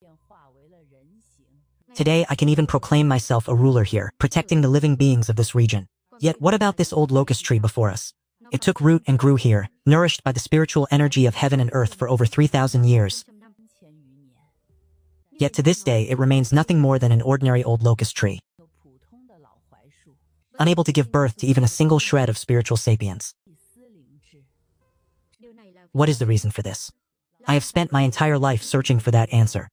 Today I can even proclaim myself a ruler here, protecting the living beings of this region. Yet what about this old locust tree before us? It took root and grew here, nourished by the spiritual energy of heaven and earth for over 3,000 years. Yet to this day it remains nothing more than an ordinary old locust tree, unable to give birth to even a single shred of spiritual sapience. What is the reason for this? I have spent my entire life searching for that answer,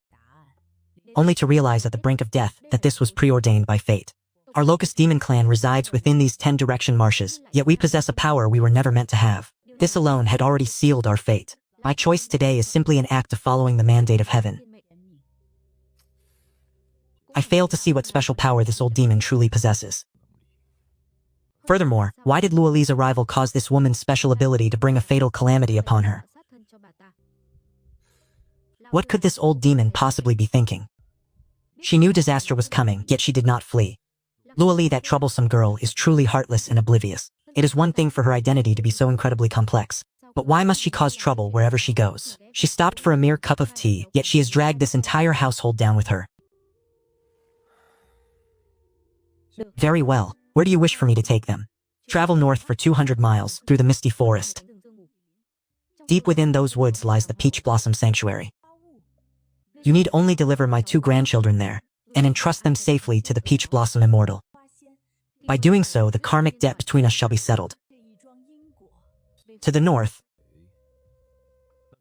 only to realize at the brink of death that this was preordained by fate. Our locust demon clan resides within these 10 direction marshes, yet we possess a power we were never meant to have. This alone had already sealed our fate. My choice today is simply an act of following the mandate of heaven. I fail to see what special power this old demon truly possesses. Furthermore, why did Lua Li's arrival cause this woman's special ability to bring a fatal calamity upon her? What could this old demon possibly be thinking? She knew disaster was coming, yet she did not flee. Lua Li, that troublesome girl, is truly heartless and oblivious. It is one thing for her identity to be so incredibly complex. But why must she cause trouble wherever she goes? She stopped for a mere cup of tea, yet she has dragged this entire household down with her. Very well. Where do you wish for me to take them? Travel north for 200 miles through the misty forest. Deep within those woods lies the Peach Blossom Sanctuary. You need only deliver my 2 grandchildren there, and entrust them safely to the Peach Blossom Immortal. By doing so, the karmic debt between us shall be settled. To the north,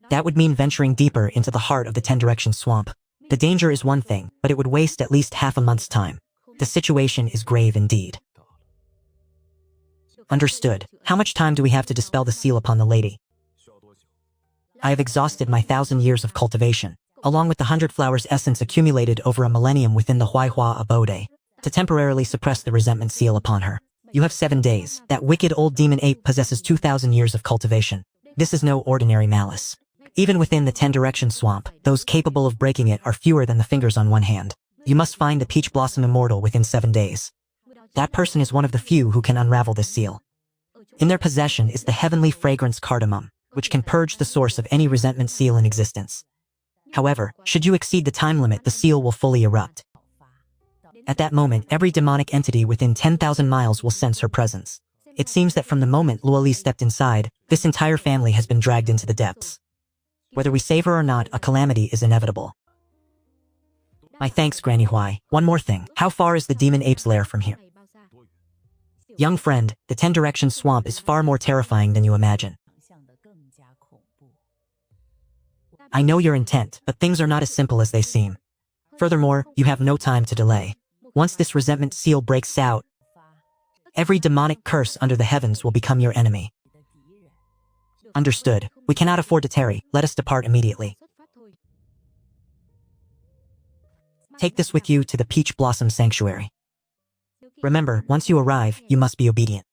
that would mean venturing deeper into the heart of the 10 Directions swamp. The danger is one thing, but it would waste at least half a month's time. The situation is grave indeed. Understood. How much time do we have to dispel the seal upon the lady? I have exhausted my 1,000 years of cultivation, along with the 100 flowers essence accumulated over a millennium within the Huaihua abode, to temporarily suppress the resentment seal upon her. You have 7 days. That wicked old demon ape possesses 2,000 years of cultivation. This is no ordinary malice. Even within the 10 Directions swamp, those capable of breaking it are fewer than the fingers on one hand. You must find the Peach Blossom Immortal within 7 days. That person is one of the few who can unravel this seal. In their possession is the heavenly fragrance cardamom, which can purge the source of any resentment seal in existence. However, should you exceed the time limit, the seal will fully erupt. At that moment, every demonic entity within 10,000 miles will sense her presence. It seems that from the moment Luoli stepped inside, this entire family has been dragged into the depths. Whether we save her or not, a calamity is inevitable. My thanks, Granny Huai. One more thing. How far is the demon ape's lair from here? Young friend, the 10 Directions swamp is far more terrifying than you imagine. I know your intent, but things are not as simple as they seem. Furthermore, you have no time to delay. Once this resentment seal breaks out, every demonic curse under the heavens will become your enemy. Understood. We cannot afford to tarry. Let us depart immediately. Take this with you to the Peach Blossom Sanctuary. Remember, once you arrive, you must be obedient.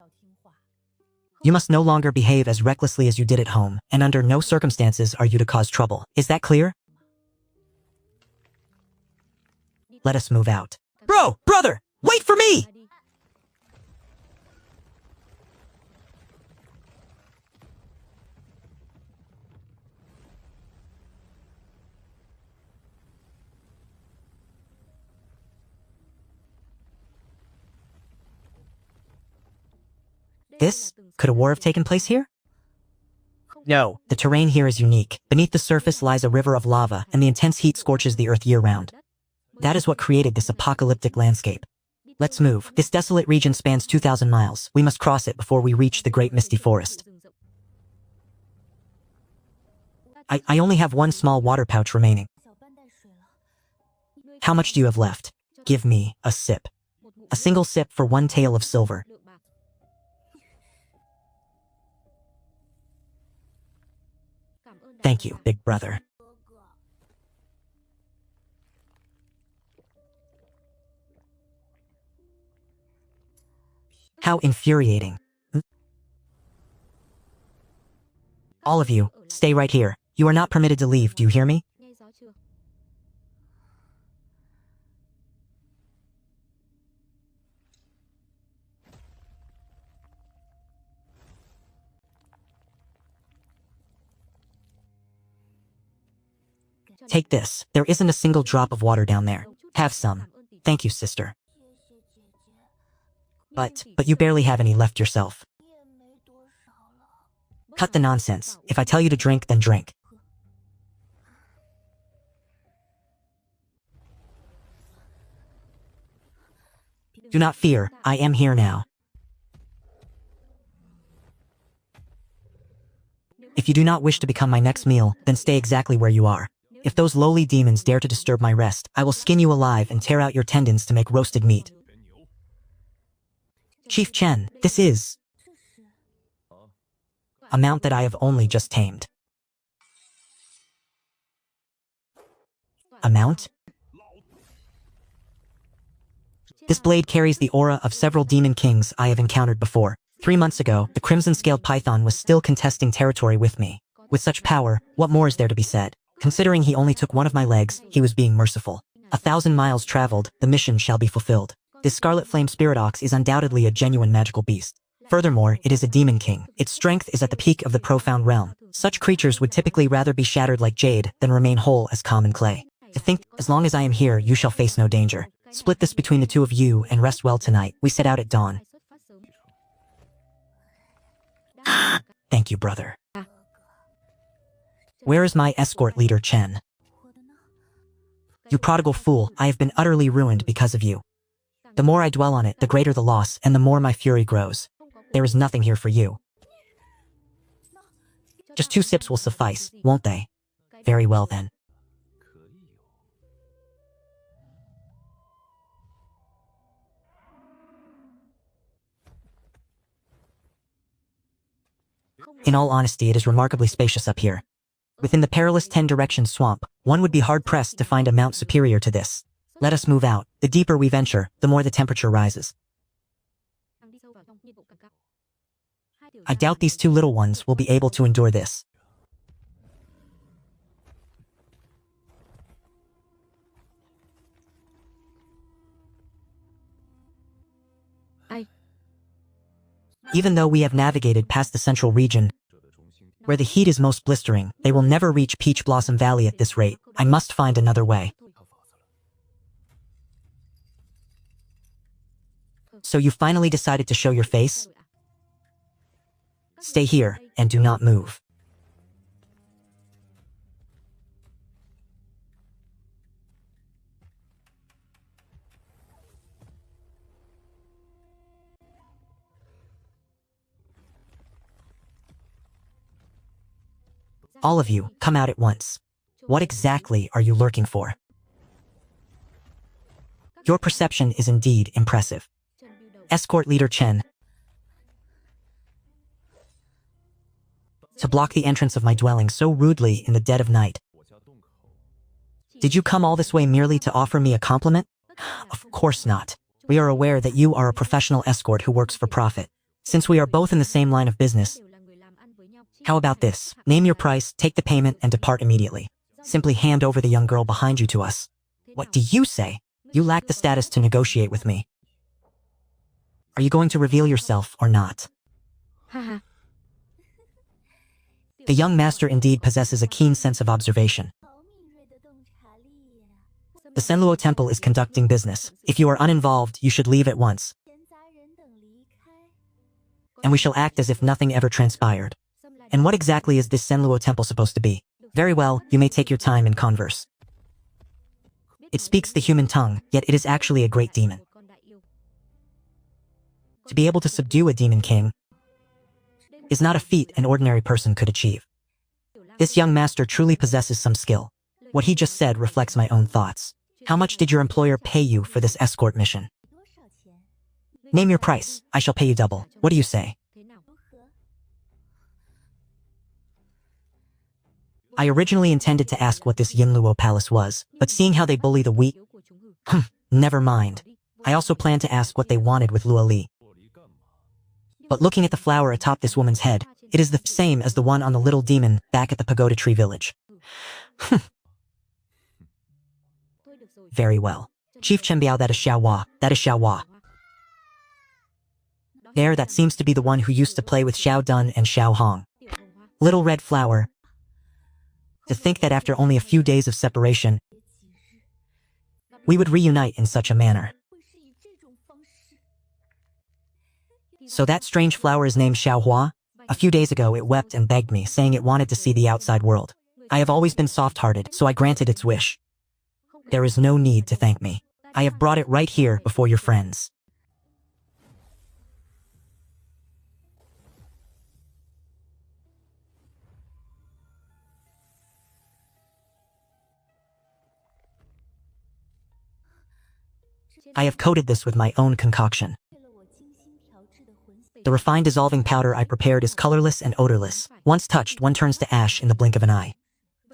You must no longer behave as recklessly as you did at home, and under no circumstances are you to cause trouble. Is that clear? Let us move out. Brother, wait for me! Could a war have taken place here? No. The terrain here is unique. Beneath the surface lies a river of lava, and the intense heat scorches the earth year-round. That is what created this apocalyptic landscape. Let's move. This desolate region spans 2,000 miles. We must cross it before we reach the great misty forest. I only have one small water pouch remaining. How much do you have left? Give me a sip. A single sip for 1 tael of silver. Thank you, big brother. How infuriating. All of you, stay right here. You are not permitted to leave, do you hear me? Take this. There isn't a single drop of water down there. Have some. Thank you, sister. But you barely have any left yourself. Cut the nonsense. If I tell you to drink, then drink. Do not fear. I am here now. If you do not wish to become my next meal, then stay exactly where you are. If those lowly demons dare to disturb my rest, I will skin you alive and tear out your tendons to make roasted meat. Chief Chen, this is a mount that I have only just tamed. A mount? This blade carries the aura of several demon kings I have encountered before. 3 months ago, the crimson-scaled python was still contesting territory with me. With such power, what more is there to be said? Considering he only took one of my legs, he was being merciful. 1,000 miles traveled, the mission shall be fulfilled. This Scarlet Flame Spirit Ox is undoubtedly a genuine magical beast. Furthermore, it is a demon king. Its strength is at the peak of the profound realm. Such creatures would typically rather be shattered like jade than remain whole as common clay. To think, as long as I am here, you shall face no danger. Split this between the two of you and rest well tonight. We set out at dawn. thank you, brother. Where is my escort leader, Chen? You prodigal fool, I have been utterly ruined because of you. The more I dwell on it, the greater the loss, and the more my fury grows. There is nothing here for you. Just 2 sips will suffice, won't they? Very well then. In all honesty, it is remarkably spacious up here. Within the perilous 10-direction swamp, one would be hard-pressed to find a mount superior to this. Let us move out. The deeper we venture, the more the temperature rises. I doubt these 2 little ones will be able to endure this. Even though we have navigated past the central region, where the heat is most blistering, they will never reach Peach Blossom Valley at this rate. I must find another way. So you finally decided to show your face? Stay here, and do not move. All of you, come out at once. What exactly are you lurking for? Your perception is indeed impressive. Escort leader Chen. To block the entrance of my dwelling so rudely in the dead of night. Did you come all this way merely to offer me a compliment? Of course not. We are aware that you are a professional escort who works for profit. Since we are both in the same line of business, how about this? Name your price, take the payment, and depart immediately. Simply hand over the young girl behind you to us. What do you say? You lack the status to negotiate with me. Are you going to reveal yourself or not? The young master indeed possesses a keen sense of observation. The Senluo Temple is conducting business. If you are uninvolved, you should leave at once. And we shall act as if nothing ever transpired. And what exactly is this Senluo Temple supposed to be? Very well, you may take your time and converse. It speaks the human tongue, yet it is actually a great demon. To be able to subdue a demon king is not a feat an ordinary person could achieve. This young master truly possesses some skill. What he just said reflects my own thoughts. How much did your employer pay you for this escort mission? Name your price. I shall pay you double. What do you say? I originally intended to ask what this Yinluo Palace was, but seeing how they bully the weak, never mind. I also planned to ask what they wanted with Luo Li. But looking at the flower atop this woman's head, it is the same as the one on the little demon back at the pagoda tree village. Very well. Chief Chenbiao, that is Xiaohua. That is Xiaohua. There, that seems to be the one who used to play with Xiao Dun and Xiao Hong. Little red flower. To think that after only a few days of separation, we would reunite in such a manner. So that strange flower is named Xiaohua? A few days ago it wept and begged me, saying it wanted to see the outside world. I have always been soft-hearted, so I granted its wish. There is no need to thank me. I have brought it right here before your friends. I have coated this with my own concoction. The refined dissolving powder I prepared is colorless and odorless. Once touched, one turns to ash in the blink of an eye.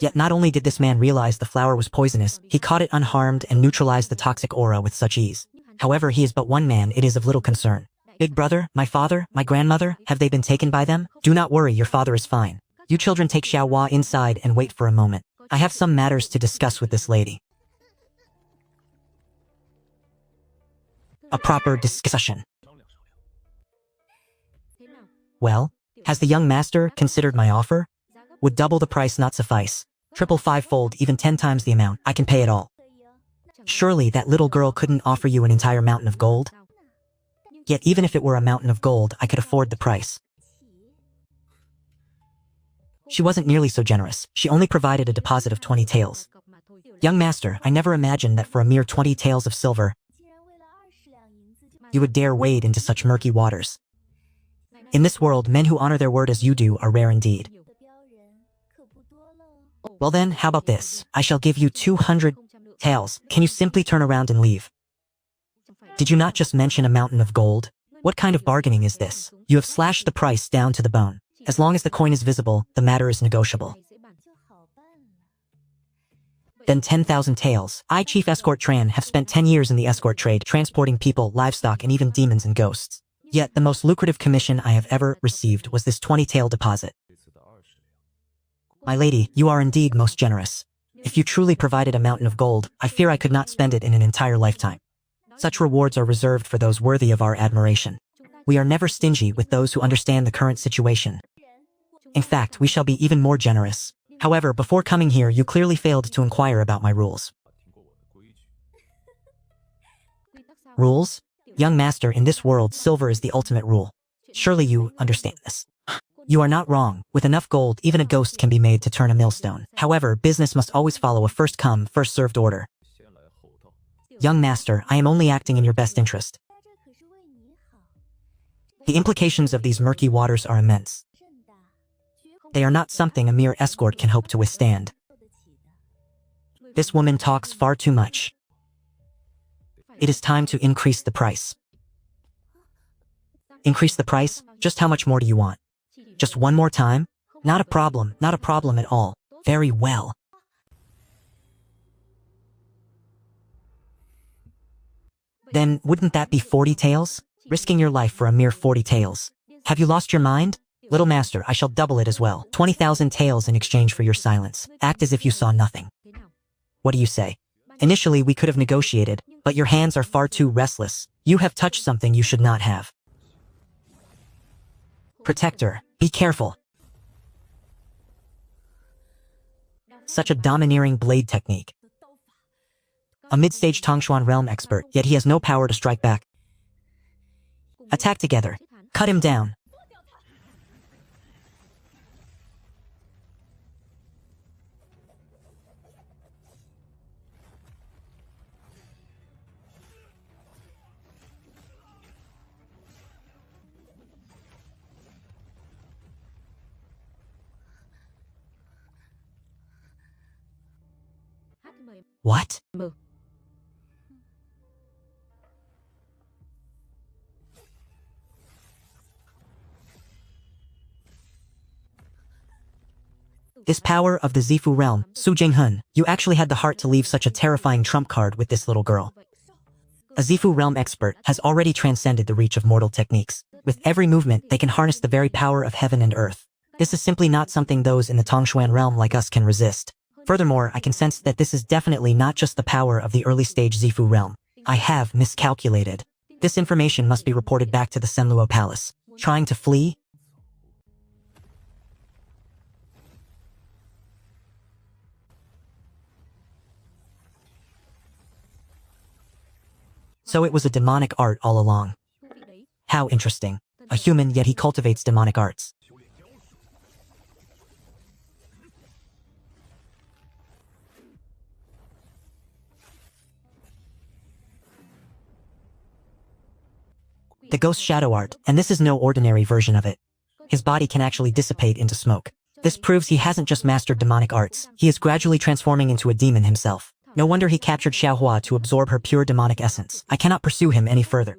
Yet not only did this man realize the flower was poisonous, he caught it unharmed and neutralized the toxic aura with such ease. However, he is but one man, it is of little concern. Big brother, my father, my grandmother, have they been taken by them? Do not worry, your father is fine. You children take Xiaohua inside and wait for a moment. I have some matters to discuss with this lady. A proper discussion. Well, has the young master considered my offer? Would double the price not suffice? Triple fivefold, even 10 times the amount, I can pay it all. Surely that little girl couldn't offer you an entire mountain of gold? Yet even if it were a mountain of gold, I could afford the price. She wasn't nearly so generous. She only provided a deposit of 20 taels. Young master, I never imagined that for a mere 20 taels of silver, you would dare wade into such murky waters. In this world, men who honor their word as you do are rare indeed. Well then, how about this? I shall give you 200 taels. Can you simply turn around and leave? Did you not just mention a mountain of gold? What kind of bargaining is this? You have slashed the price down to the bone. As long as the coin is visible, the matter is negotiable. Then 10,000 taels. I, Chief Escort Tran, have spent 10 years in the escort trade, transporting people, livestock, and even demons and ghosts. Yet, the most lucrative commission I have ever received was this 20 tael deposit. My lady, you are indeed most generous. If you truly provided a mountain of gold, I fear I could not spend it in an entire lifetime. Such rewards are reserved for those worthy of our admiration. We are never stingy with those who understand the current situation. In fact, we shall be even more generous. However, before coming here, you clearly failed to inquire about my rules. Rules? Young master, in this world, silver is the ultimate rule. Surely you understand this. You are not wrong. With enough gold, even a ghost can be made to turn a millstone. However, business must always follow a first-come, first-served order. Young master, I am only acting in your best interest. The implications of these murky waters are immense. They are not something a mere escort can hope to withstand. This woman talks far too much. It is time to increase the price. Increase the price? Just how much more do you want? Just one more time? Not a problem, not a problem at all. Very well. Then, wouldn't that be 40 taels? Risking your life for a mere 40 taels. Have you lost your mind? Little master, I shall double it as well. 20,000 taels in exchange for your silence. Act as if you saw nothing. What do you say? Initially, we could have negotiated, but your hands are far too restless. You have touched something you should not have. Protector, be careful. Such a domineering blade technique. A mid-stage Tongshuan realm expert, yet he has no power to strike back. Attack together. Cut him down. What? This power of the Zifu realm, Su Jinghun, you actually had the heart to leave such a terrifying trump card with this little girl. A Zifu realm expert has already transcended the reach of mortal techniques. With every movement, they can harness the very power of heaven and earth. This is simply not something those in the Tongshuan realm like us can resist. Furthermore, I can sense that this is definitely not just the power of the early stage Zifu realm. I have miscalculated. This information must be reported back to the Senluo Palace. Trying to flee? So it was a demonic art all along. How interesting. A human, yet he cultivates demonic arts. The ghost shadow art, and this is no ordinary version of it. His body can actually dissipate into smoke. This proves he hasn't just mastered demonic arts, he is gradually transforming into a demon himself. No wonder he captured Xiaohua to absorb her pure demonic essence. I cannot pursue him any further.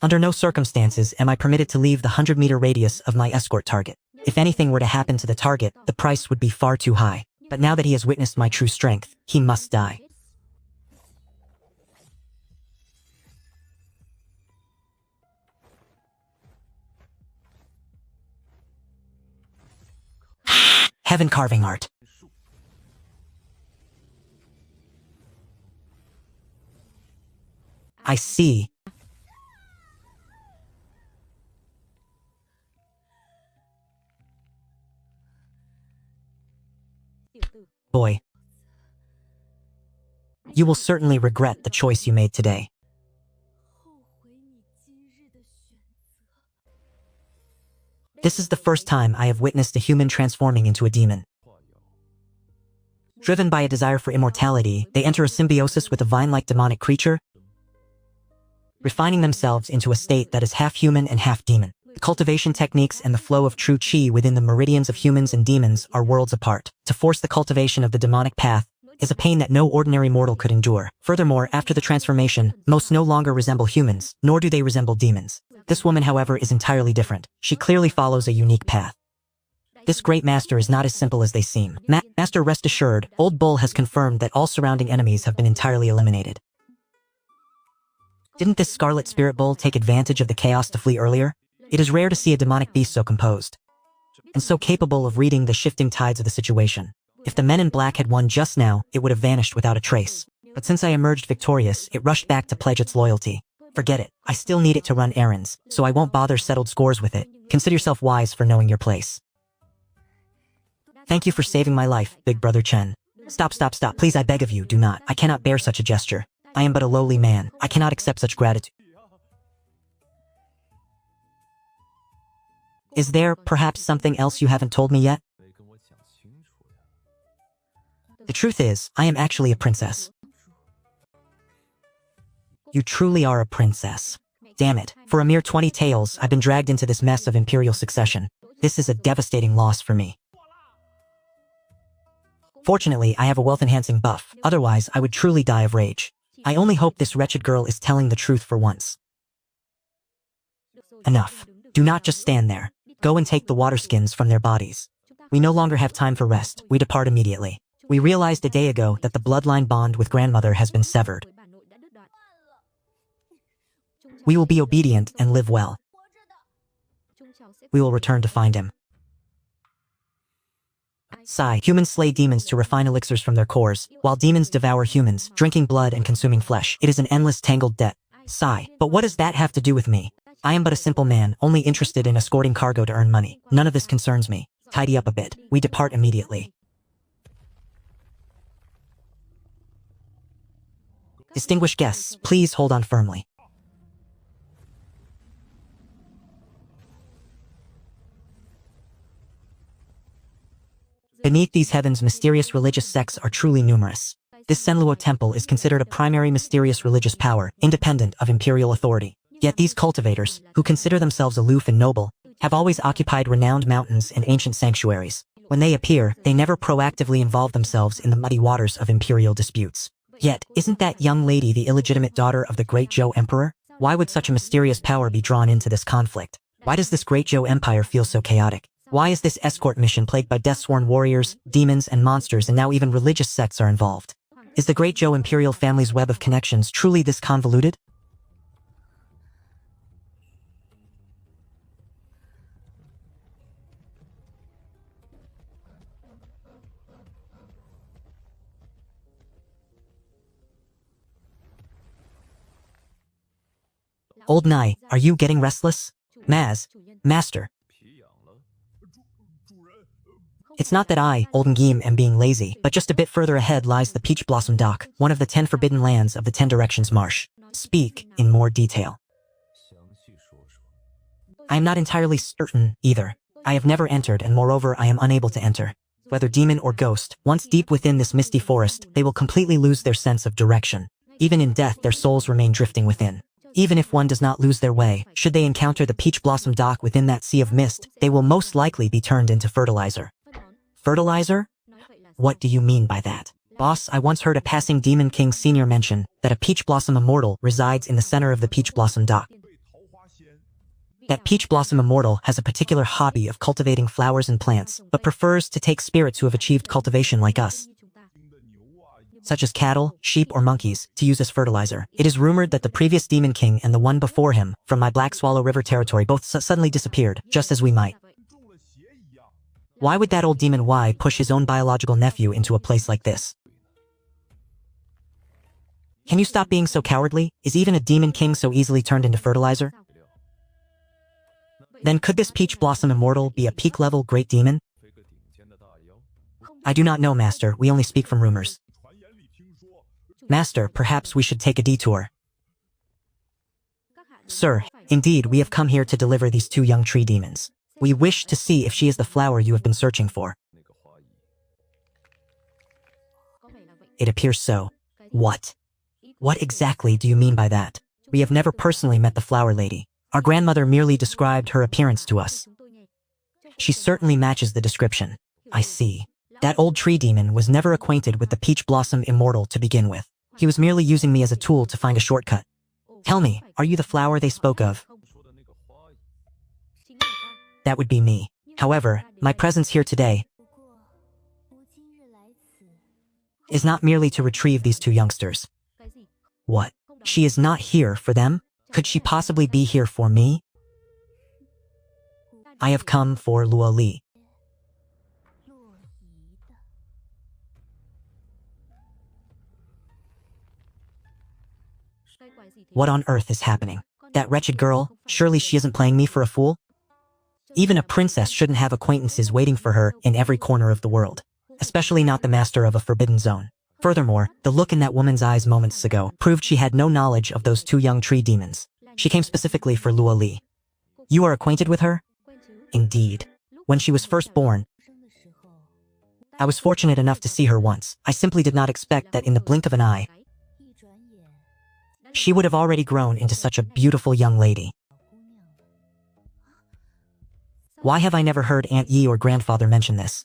Under no circumstances am I permitted to leave the 100-meter radius of my escort target. If anything were to happen to the target, the price would be far too high. But now that he has witnessed my true strength, he must die. Heaven carving art. I see. Boy. You will certainly regret the choice you made today. This is the first time I have witnessed a human transforming into a demon. Driven by a desire for immortality, they enter a symbiosis with a vine-like demonic creature, refining themselves into a state that is half human and half demon. The cultivation techniques and the flow of true chi within the meridians of humans and demons are worlds apart. To force the cultivation of the demonic path is a pain that no ordinary mortal could endure. Furthermore, after the transformation, most no longer resemble humans, nor do they resemble demons. This woman, however, is entirely different. She clearly follows a unique path. This great master is not as simple as they seem. Master, rest assured, Old Bull has confirmed that all surrounding enemies have been entirely eliminated. Didn't this Scarlet Spirit Bull take advantage of the chaos to flee earlier? It is rare to see a demonic beast so composed, and so capable of reading the shifting tides of the situation. If the men in black had won just now, it would have vanished without a trace. But since I emerged victorious, it rushed back to pledge its loyalty. Forget it. I still need it to run errands, so I won't bother settled scores with it. Consider yourself wise for knowing your place. Thank you for saving my life, Big Brother Chen. Stop. Please, I beg of you, do not. I cannot bear such a gesture. I am but a lowly man. I cannot accept such gratitude. Is there, perhaps, something else you haven't told me yet? The truth is, I am actually a princess. You truly are a princess. Damn it. For a mere 20 taels, I've been dragged into this mess of imperial succession. This is a devastating loss for me. Fortunately, I have a wealth-enhancing buff. Otherwise, I would truly die of rage. I only hope this wretched girl is telling the truth for once. Enough. Do not just stand there. Go and take the water skins from their bodies. We no longer have time for rest. We depart immediately. We realized a day ago that the bloodline bond with grandmother has been severed. We will be obedient and live well. We will return to find him. Sigh. Humans slay demons to refine elixirs from their cores, while demons devour humans, drinking blood and consuming flesh. It is an endless tangled debt. Sigh. But what does that have to do with me? I am but a simple man, only interested in escorting cargo to earn money. None of this concerns me. Tidy up a bit. We depart immediately. Distinguished guests, please hold on firmly. Beneath these heavens, mysterious religious sects are truly numerous. This Senluo temple is considered a primary mysterious religious power, independent of imperial authority. Yet these cultivators, who consider themselves aloof and noble, have always occupied renowned mountains and ancient sanctuaries. When they appear, they never proactively involve themselves in the muddy waters of imperial disputes. Yet, isn't that young lady the illegitimate daughter of the Great Zhou Emperor? Why would such a mysterious power be drawn into this conflict? Why does this Great Zhou Empire feel so chaotic? Why is this escort mission plagued by death-sworn warriors, demons, and monsters, and now even religious sects are involved? Is the Great Zhou imperial family's web of connections truly this convoluted? Old Nai, are you getting restless? Master. It's not that I, Old Ngim, am being lazy, but just a bit further ahead lies the Peach Blossom Dock, one of the 10 forbidden lands of the 10 Directions Marsh. Speak in more detail. I am not entirely certain, either. I have never entered, and moreover I am unable to enter. Whether demon or ghost, once deep within this misty forest, they will completely lose their sense of direction. Even in death, their souls remain drifting within. Even if one does not lose their way, should they encounter the Peach Blossom Dock within that sea of mist, they will most likely be turned into fertilizer. Fertilizer? What do you mean by that? Boss, I once heard a passing Demon King Senior mention that a Peach Blossom Immortal resides in the center of the Peach Blossom Dock. That Peach Blossom Immortal has a particular hobby of cultivating flowers and plants, but prefers to take spirits who have achieved cultivation like us, such as cattle, sheep, or monkeys, to use as fertilizer. It is rumored that the previous Demon King and the one before him, from my Black Swallow River territory, both suddenly disappeared, just as we might. Why would that old demon Y push his own biological nephew into a place like this? Can you stop being so cowardly? Is even a Demon King so easily turned into fertilizer? Then could this Peach Blossom Immortal be a peak-level great demon? I do not know, Master. We only speak from rumors. Master, perhaps we should take a detour. Sir, indeed, we have come here to deliver these 2 young tree demons. We wish to see if she is the flower you have been searching for. It appears so. What? What exactly do you mean by that? We have never personally met the flower lady. Our grandmother merely described her appearance to us. She certainly matches the description. I see. That old tree demon was never acquainted with the peach blossom immortal to begin with. He was merely using me as a tool to find a shortcut. Tell me, are you the flower they spoke of? That would be me. However, my presence here today is not merely to retrieve these two youngsters. What? She is not here for them? Could she possibly be here for me? I have come for Luo Li. What on earth is happening? That wretched girl, surely she isn't playing me for a fool? Even a princess shouldn't have acquaintances waiting for her in every corner of the world, especially not the master of a forbidden zone. Furthermore, the look in that woman's eyes moments ago proved she had no knowledge of those two young tree demons. She came specifically for Luo Li. You are acquainted with her? Indeed. When she was first born, I was fortunate enough to see her once. I simply did not expect that in the blink of an eye, she would have already grown into such a beautiful young lady. Why have I never heard Aunt Yi or grandfather mention this?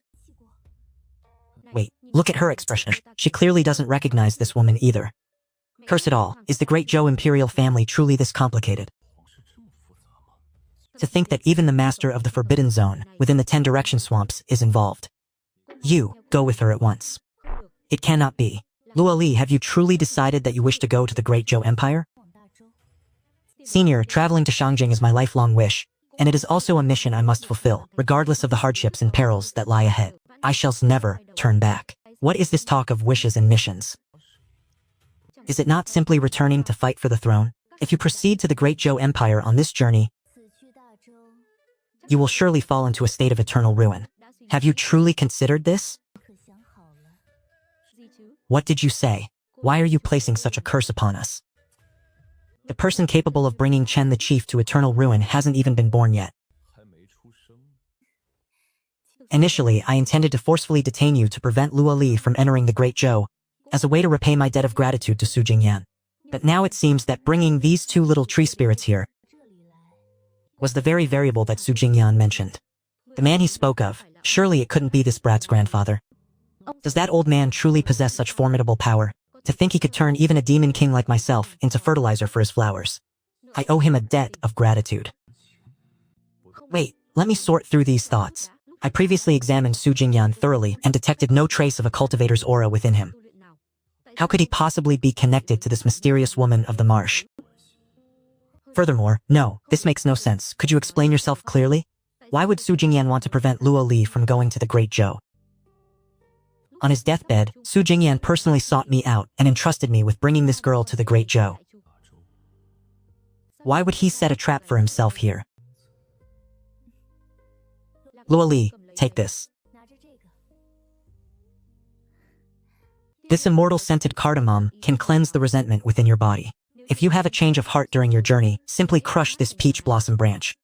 Wait, look at her expression. She clearly doesn't recognize this woman either. Curse it all, is the great Zhou imperial family truly this complicated? To think that even the master of the Forbidden Zone, within the 10 Direction Swamps, is involved. You, go with her at once. It cannot be. Luo Li, have you truly decided that you wish to go to the Great Zhou Empire? Senior, traveling to Shangjing is my lifelong wish, and it is also a mission I must fulfill, regardless of the hardships and perils that lie ahead. I shall never turn back. What is this talk of wishes and missions? Is it not simply returning to fight for the throne? If you proceed to the Great Zhou Empire on this journey, you will surely fall into a state of eternal ruin. Have you truly considered this? What did you say? Why are you placing such a curse upon us? The person capable of bringing Chen the Chief to eternal ruin hasn't even been born yet. Initially, I intended to forcefully detain you to prevent Luo Li from entering the Great Zhou, as a way to repay my debt of gratitude to Su Jingyan. But now it seems that bringing these two little tree spirits here was the very variable that Su Jingyan mentioned. The man he spoke of, surely it couldn't be this brat's grandfather. Does that old man truly possess such formidable power? To think he could turn even a demon king like myself into fertilizer for his flowers. I owe him a debt of gratitude. Wait, let me sort through these thoughts. I previously examined Su Jingyan thoroughly and detected no trace of a cultivator's aura within him. How could he possibly be connected to this mysterious woman of the marsh? Furthermore, no, this makes no sense. Could you explain yourself clearly? Why would Su Jingyan want to prevent Luo Li from going to the Great Zhou? On his deathbed, Su Jingyan personally sought me out and entrusted me with bringing this girl to the Great Zhou. Why would he set a trap for himself here? Luo Li, take this. This immortal scented cardamom can cleanse the resentment within your body. If you have a change of heart during your journey, simply crush this peach blossom branch.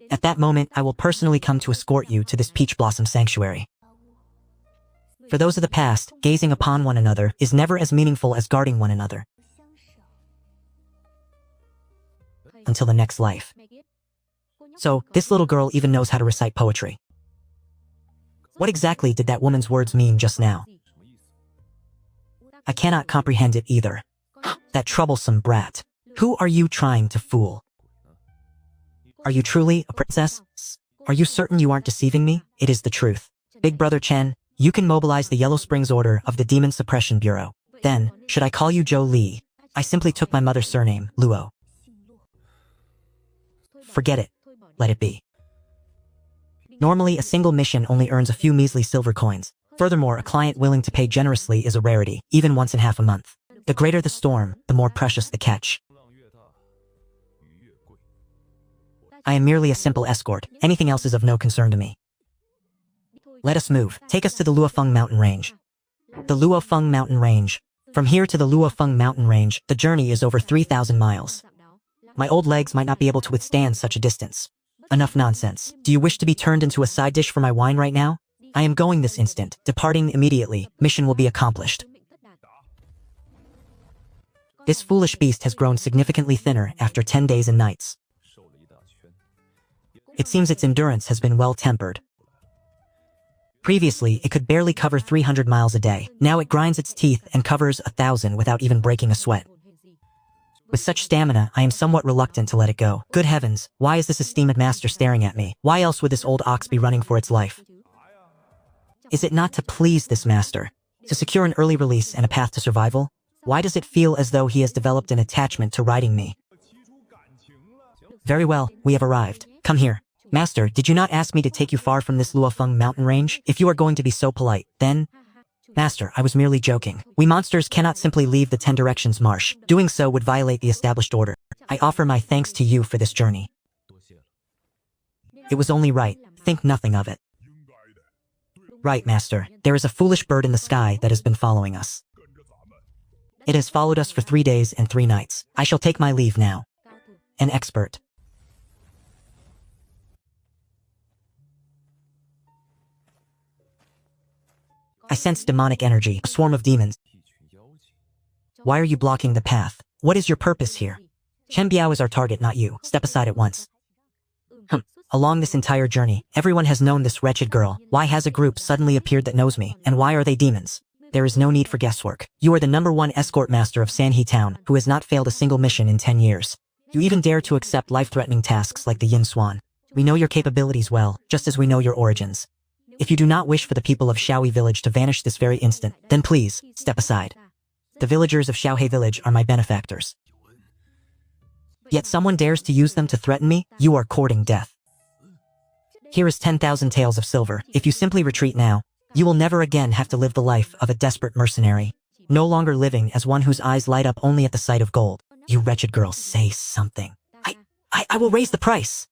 At that moment, I will personally come to escort you to this peach blossom sanctuary. For those of the past, gazing upon one another is never as meaningful as guarding one another. Until the next life. So, this little girl even knows how to recite poetry. What exactly did that woman's words mean just now? I cannot comprehend it either. That troublesome brat. Who are you trying to fool? Are you truly a princess? Are you certain you aren't deceiving me? It is the truth. Big Brother Chen, you can mobilize the Yellow Springs Order of the Demon Suppression Bureau. Then, should I call you Zhou Li? I simply took my mother's surname, Luo. Forget it. Let it be. Normally, a single mission only earns a few measly silver coins. Furthermore, a client willing to pay generously is a rarity, even once in half a month. The greater the storm, the more precious the catch. I am merely a simple escort. Anything else is of no concern to me. Let us move. Take us to the Luofeng mountain range. The Luofeng mountain range. From here to the Luofeng mountain range, the journey is over 3,000 miles. My old legs might not be able to withstand such a distance. Enough nonsense. Do you wish to be turned into a side dish for my wine right now? I am going this instant, departing immediately. Mission will be accomplished. This foolish beast has grown significantly thinner after 10 days and nights. It seems its endurance has been well tempered. Previously, it could barely cover 300 miles a day. Now it grinds its teeth and covers 1,000 without even breaking a sweat. With such stamina, I am somewhat reluctant to let it go. Good heavens, why is this esteemed master staring at me? Why else would this old ox be running for its life? Is it not to please this master? To secure an early release and a path to survival? Why does it feel as though he has developed an attachment to riding me? Very well, we have arrived. Come here. Master, did you not ask me to take you far from this Luofeng mountain range? If you are going to be so polite, then... Master, I was merely joking. We monsters cannot simply leave the 10 Directions marsh. Doing so would violate the established order. I offer my thanks to you for this journey. It was only right. Think nothing of it. Right, Master. There is a foolish bird in the sky that has been following us. It has followed us for 3 days and 3 nights. I shall take my leave now. An expert. I sense demonic energy, a swarm of demons. Why are you blocking the path? What is your purpose here? Chen Biao is our target, not you. Step aside at once. Along this entire journey, everyone has known this wretched girl. Why has a group suddenly appeared that knows me? And why are they demons? There is no need for guesswork. You are the #1 escort master of Sanhe Town, who has not failed a single mission in 10 years. You even dare to accept life-threatening tasks like the Yin Swan. We know your capabilities well, just as we know your origins. If you do not wish for the people of Xiaohe village to vanish this very instant, then please, step aside. The villagers of Xiaohe village are my benefactors. Yet someone dares to use them to threaten me? You are courting death. Here is 10,000 taels of silver. If you simply retreat now, you will never again have to live the life of a desperate mercenary. No longer living as one whose eyes light up only at the sight of gold. You wretched girl, say something. I will raise the price.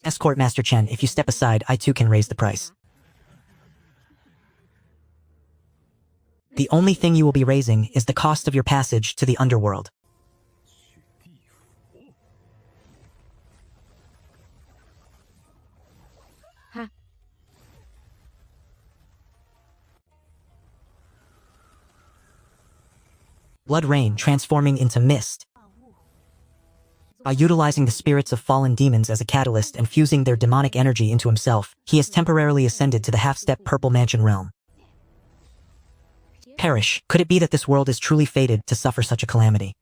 Escort Master Chen, if you step aside, I too can raise the price. The only thing you will be raising is the cost of your passage to the underworld. Blood rain transforming into mist. By utilizing the spirits of fallen demons as a catalyst and fusing their demonic energy into himself, he has temporarily ascended to the half-step Purple Mansion realm. Perish. Could it be that this world is truly fated to suffer such a calamity?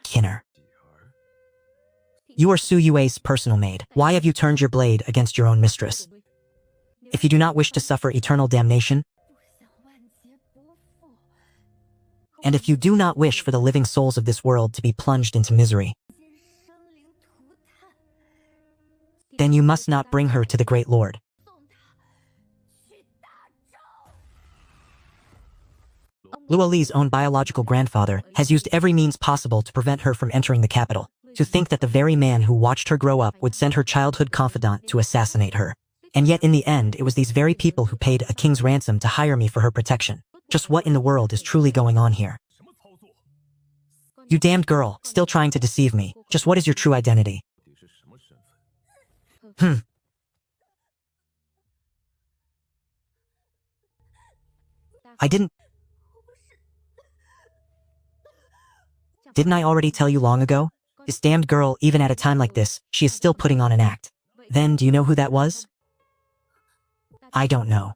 Kinner. You are Su Yue's personal maid. Why have you turned your blade against your own mistress? If you do not wish to suffer eternal damnation, and if you do not wish for the living souls of this world to be plunged into misery, then you must not bring her to the Great Lord. Luo Li's own biological grandfather has used every means possible to prevent her from entering the capital. To think that the very man who watched her grow up would send her childhood confidant to assassinate her. And yet in the end, it was these very people who paid a king's ransom to hire me for her protection. Just what in the world is truly going on here? You damned girl, still trying to deceive me. Just what is your true identity? Didn't I already tell you long ago? This damned girl, even at a time like this, she is still putting on an act. Then, do you know who that was? I don't know.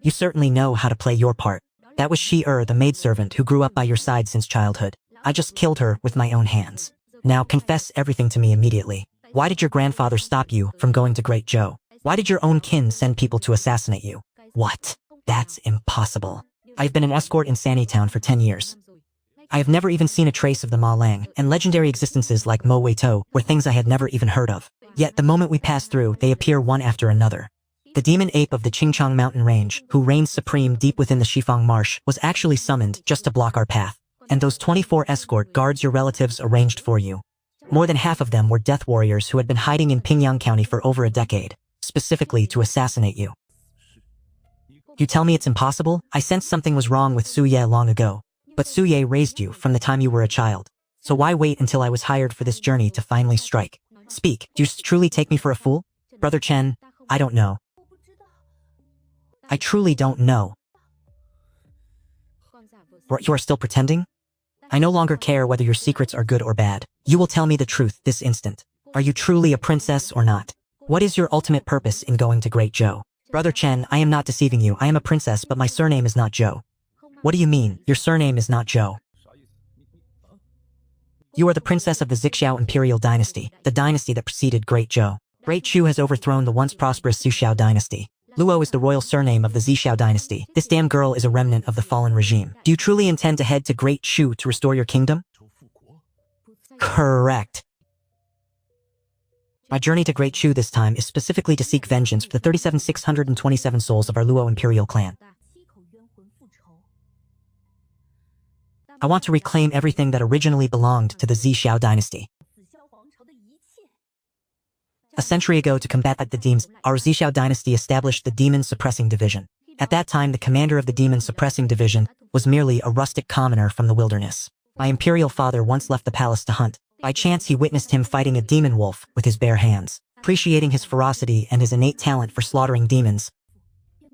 You certainly know how to play your part. That was Shi-Er, the maidservant who grew up by your side since childhood. I just killed her with my own hands. Now confess everything to me immediately. Why did your grandfather stop you from going to Great Zhou? Why did your own kin send people to assassinate you? What? That's impossible. I've been an escort in Sanitown for 10 years. I have never even seen a trace of the Ma Lang, and legendary existences like Mo Wei To were things I had never even heard of. Yet the moment we pass through, they appear one after another. The demon ape of the Qingchang mountain range, who reigns supreme deep within the Shifang marsh, was actually summoned just to block our path. And those 24 escort guards your relatives arranged for you. More than half of them were death warriors who had been hiding in Pingyang County for over a decade, specifically to assassinate you. You tell me it's impossible? I sensed something was wrong with Su Ye long ago. But Su Ye raised you from the time you were a child. So why wait until I was hired for this journey to finally strike? Speak, do you truly take me for a fool? Brother Chen, I don't know. I truly don't know. You are still pretending? I no longer care whether your secrets are good or bad. You will tell me the truth this instant. Are you truly a princess or not? What is your ultimate purpose in going to Great Zhou? Brother Chen, I am not deceiving you. I am a princess, but my surname is not Zhou. What do you mean, your surname is not Zhou? You are the princess of the Zixiao Imperial Dynasty, the dynasty that preceded Great Zhou. Great Zhou has overthrown the once prosperous Zuxiao Dynasty. Luo is the royal surname of the Zixiao Dynasty. This damn girl is a remnant of the fallen regime. Do you truly intend to head to Great Zhou to restore your kingdom? Correct. My journey to Great Zhou this time is specifically to seek vengeance for the 37,627 souls of our Luo Imperial clan. I want to reclaim everything that originally belonged to the Zixiao dynasty. A century ago, to combat the demons, our Zixiao dynasty established the Demon Suppressing Division. At that time, the commander of the Demon Suppressing Division was merely a rustic commoner from the wilderness. My imperial father once left the palace to hunt. By chance, he witnessed him fighting a demon wolf with his bare hands. Appreciating his ferocity and his innate talent for slaughtering demons,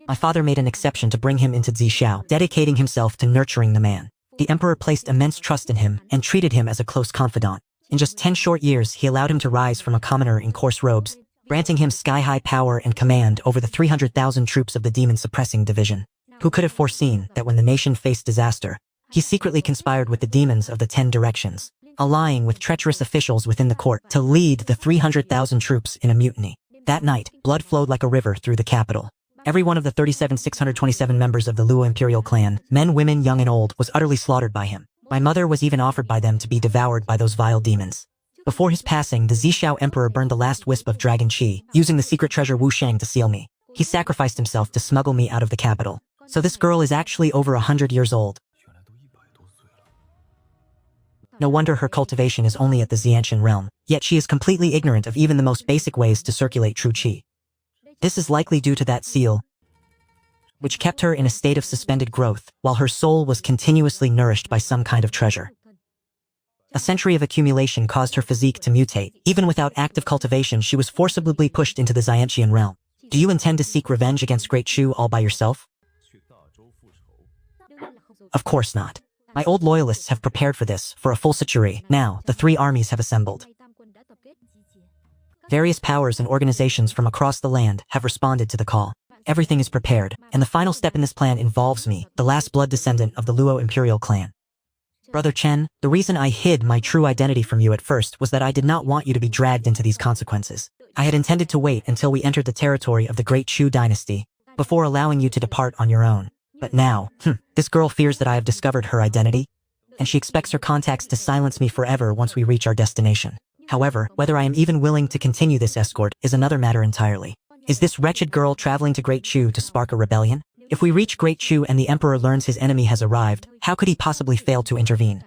my father made an exception to bring him into Zixiao, dedicating himself to nurturing the man. The emperor placed immense trust in him and treated him as a close confidant. In just 10 short years, he allowed him to rise from a commoner in coarse robes, granting him sky-high power and command over the 300,000 troops of the Demon Suppressing Division. Who could have foreseen that when the nation faced disaster, he secretly conspired with the demons of the 10 directions, allying with treacherous officials within the court to lead the 300,000 troops in a mutiny. That night, blood flowed like a river through the capital. Every one of the 37,627 members of the Luo Imperial clan, men, women, young and old, was utterly slaughtered by him. My mother was even offered by them to be devoured by those vile demons. Before his passing, the Zixiao emperor burned the last wisp of dragon qi, using the secret treasure Wu Shang to seal me. He sacrificed himself to smuggle me out of the capital. So this girl is actually over 100 years old. No wonder her cultivation is only at the Xiantian realm, yet she is completely ignorant of even the most basic ways to circulate true qi. This is likely due to that seal, which kept her in a state of suspended growth, while her soul was continuously nourished by some kind of treasure. A century of accumulation caused her physique to mutate. Even without active cultivation, she was forcibly pushed into the Xiantian realm. Do you intend to seek revenge against Great Zhou all by yourself? Of course not. My old loyalists have prepared for this for a full century. Now, the 3 armies have assembled. Various powers and organizations from across the land have responded to the call. Everything is prepared, and the final step in this plan involves me, the last blood descendant of the Luo Imperial clan. Brother Chen, the reason I hid my true identity from you at first was that I did not want you to be dragged into these consequences. I had intended to wait until we entered the territory of the Great Zhou dynasty, before allowing you to depart on your own. But now, this girl fears that I have discovered her identity, and she expects her contacts to silence me forever once we reach our destination. However, whether I am even willing to continue this escort is another matter entirely. Is this wretched girl traveling to Great Zhou to spark a rebellion? If we reach Great Zhou and the Emperor learns his enemy has arrived, how could he possibly fail to intervene?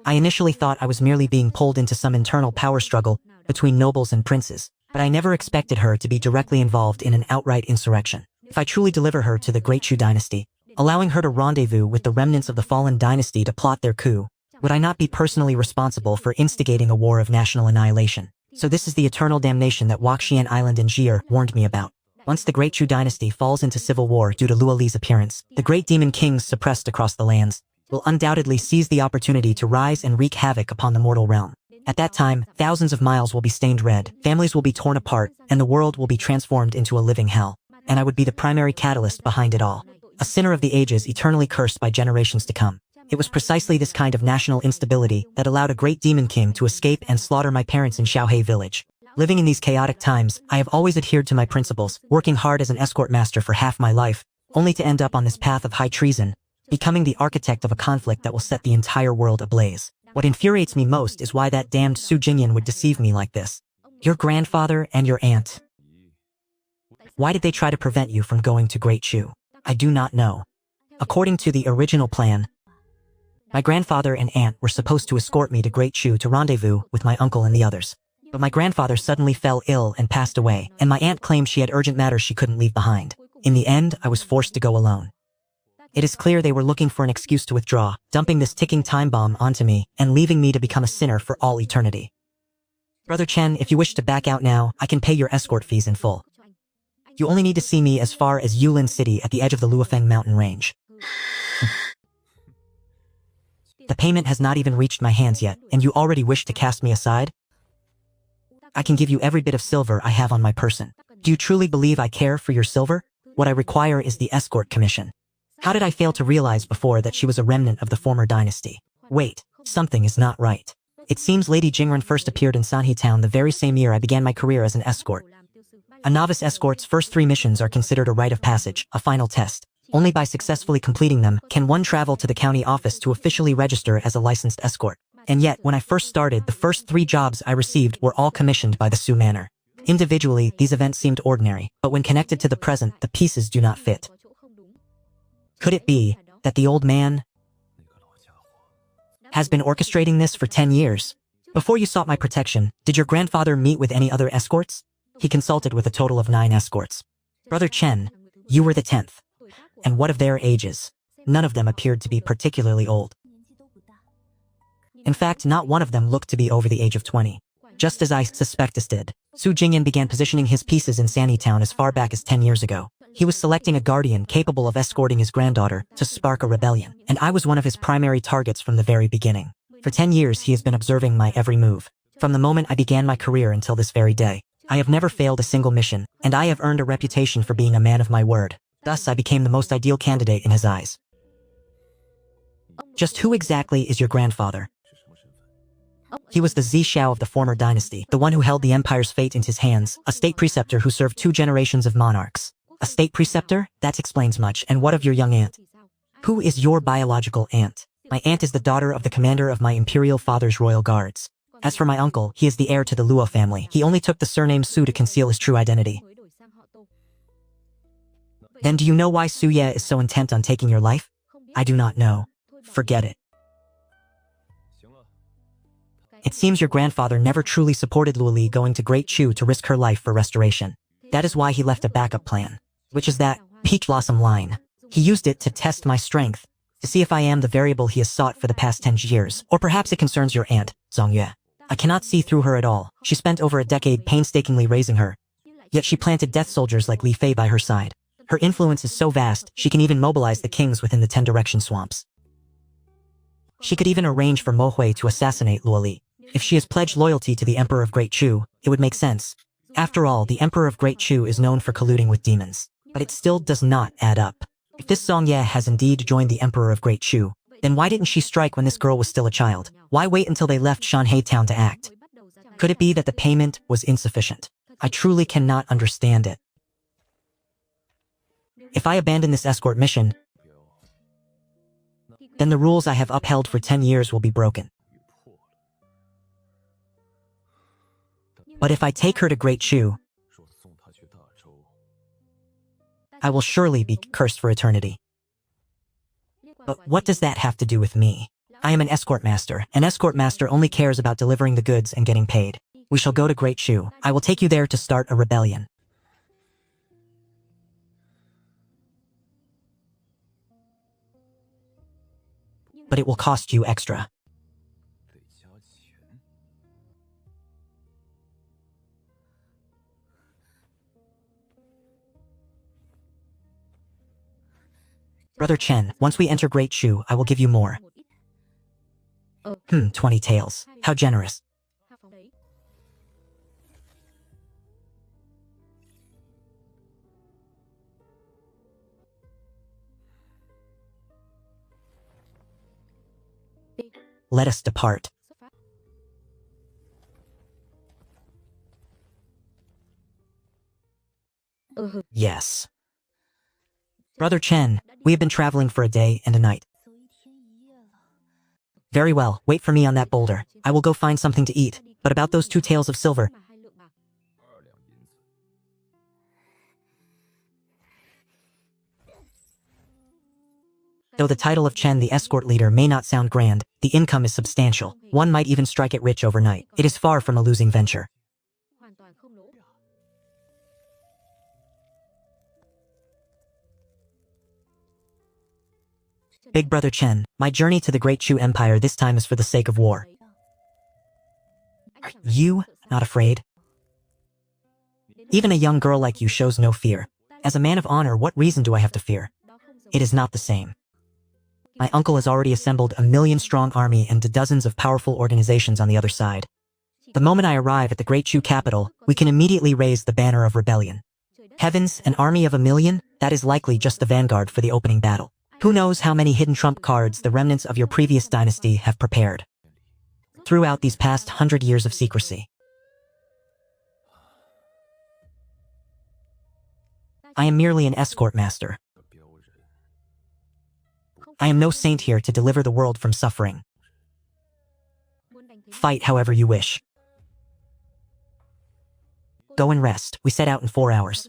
I initially thought I was merely being pulled into some internal power struggle between nobles and princes, but I never expected her to be directly involved in an outright insurrection. If I truly deliver her to the Great Zhou dynasty, allowing her to rendezvous with the remnants of the fallen dynasty to plot their coup, would I not be personally responsible for instigating a war of national annihilation? So this is the eternal damnation that Waxian Island and Jir warned me about. Once the Great Zhou dynasty falls into civil war due to Luo Li's appearance, the great demon kings suppressed across the lands will undoubtedly seize the opportunity to rise and wreak havoc upon the mortal realm. At that time, thousands of miles will be stained red, families will be torn apart, and the world will be transformed into a living hell. And I would be the primary catalyst behind it all. A sinner of the ages eternally cursed by generations to come. It was precisely this kind of national instability that allowed a great demon king to escape and slaughter my parents in Xiaohe village. Living in these chaotic times, I have always adhered to my principles, working hard as an escort master for half my life, only to end up on this path of high treason, becoming the architect of a conflict that will set the entire world ablaze. What infuriates me most is why that damned Su Jingyan would deceive me like this. Your grandfather and your aunt. Why did they try to prevent you from going to Great Chu? I do not know. According to the original plan, my grandfather and aunt were supposed to escort me to Great Chu to rendezvous with my uncle and the others. But my grandfather suddenly fell ill and passed away, and my aunt claimed she had urgent matters she couldn't leave behind. In the end, I was forced to go alone. It is clear they were looking for an excuse to withdraw, dumping this ticking time bomb onto me, and leaving me to become a sinner for all eternity. Brother Chen, if you wish to back out now, I can pay your escort fees in full. You only need to see me as far as Yulin City at the edge of the Luofeng mountain range. The payment has not even reached my hands yet, and you already wish to cast me aside? I can give you every bit of silver I have on my person. Do you truly believe I care for your silver? What I require is the escort commission. How did I fail to realize before that she was a remnant of the former dynasty? Wait, something is not right. It seems Lady Jingren first appeared in Sanhe Town the very same year I began my career as an escort. A novice escort's first 3 missions are considered a rite of passage, a final test. Only by successfully completing them can one travel to the county office to officially register as a licensed escort. And yet, when I first started, the first 3 jobs I received were all commissioned by the Su Manor. Individually, these events seemed ordinary, but when connected to the present, the pieces do not fit. Could it be that the old man has been orchestrating this for 10 years? Before you sought my protection, did your grandfather meet with any other escorts? He consulted with a total of 9 escorts. Brother Chen, you were the 10th. And what of their ages? None of them appeared to be particularly old. In fact, not one of them looked to be over the age of 20. Just as I suspected, Su Jingyan began positioning his pieces in Sanhe Town as far back as 10 years ago. He was selecting a guardian capable of escorting his granddaughter to spark a rebellion, and I was one of his primary targets from the very beginning. For 10 years he has been observing my every move. From the moment I began my career until this very day, I have never failed a single mission, and I have earned a reputation for being a man of my word. Thus, I became the most ideal candidate in his eyes. Just who exactly is your grandfather? He was the Zishao of the former dynasty, the one who held the empire's fate in his hands, a state preceptor who served 2 generations of monarchs. A state preceptor? That explains much. And what of your young aunt? Who is your biological aunt? My aunt is the daughter of the commander of my imperial father's royal guards. As for my uncle, he is the heir to the Luo family. He only took the surname Su to conceal his true identity. Then do you know why Su Ye is so intent on taking your life? I do not know. Forget it. It seems your grandfather never truly supported Luoli going to Great Chu to risk her life for restoration. That is why he left a backup plan, which is that peach blossom line. He used it to test my strength, to see if I am the variable he has sought for the past 10 years. Or perhaps it concerns your aunt, Zongyue. I cannot see through her at all. She spent over a decade painstakingly raising her, yet she planted death soldiers like Li Fei by her side. Her influence is so vast, she can even mobilize the kings within the 10 Direction swamps. She could even arrange for Mo Hui to assassinate Luoli. If she has pledged loyalty to the Emperor of Great Chu, it would make sense. After all, the Emperor of Great Chu is known for colluding with demons. But it still does not add up. If this Songye has indeed joined the Emperor of Great Chu, then why didn't she strike when this girl was still a child? Why wait until they left Shanhei Town to act? Could it be that the payment was insufficient? I truly cannot understand it. If I abandon this escort mission, then the rules I have upheld for 10 years will be broken. But if I take her to Great Chu, I will surely be cursed for eternity. But what does that have to do with me? I am an escort master. An escort master only cares about delivering the goods and getting paid. We shall go to Great Chu. I will take you there to start a rebellion. But it will cost you extra. Brother Chen, once we enter Great Chu, I will give you more. 20 taels. How generous. Let us depart. Yes. Brother Chen, we have been traveling for a day and a night. Very well, wait for me on that boulder. I will go find something to eat. But about those 2 taels of silver. Though the title of Chen the escort leader may not sound grand, the income is substantial. One might even strike it rich overnight. It is far from a losing venture. Big Brother Chen, my journey to the Great Chu Empire this time is for the sake of war. Are you not afraid? Even a young girl like you shows no fear. As a man of honor, what reason do I have to fear? It is not the same. My uncle has already assembled a 1,000,000-strong army and dozens of powerful organizations on the other side. The moment I arrive at the Great Chu capital, we can immediately raise the banner of rebellion. Heavens, an army of 1,000,000? That is likely just the vanguard for the opening battle. Who knows how many hidden trump cards the remnants of your previous dynasty have prepared throughout these past 100 years of secrecy. I am merely an escort master. I am no saint here to deliver the world from suffering. Fight however you wish. Go and rest. We set out in 4 hours.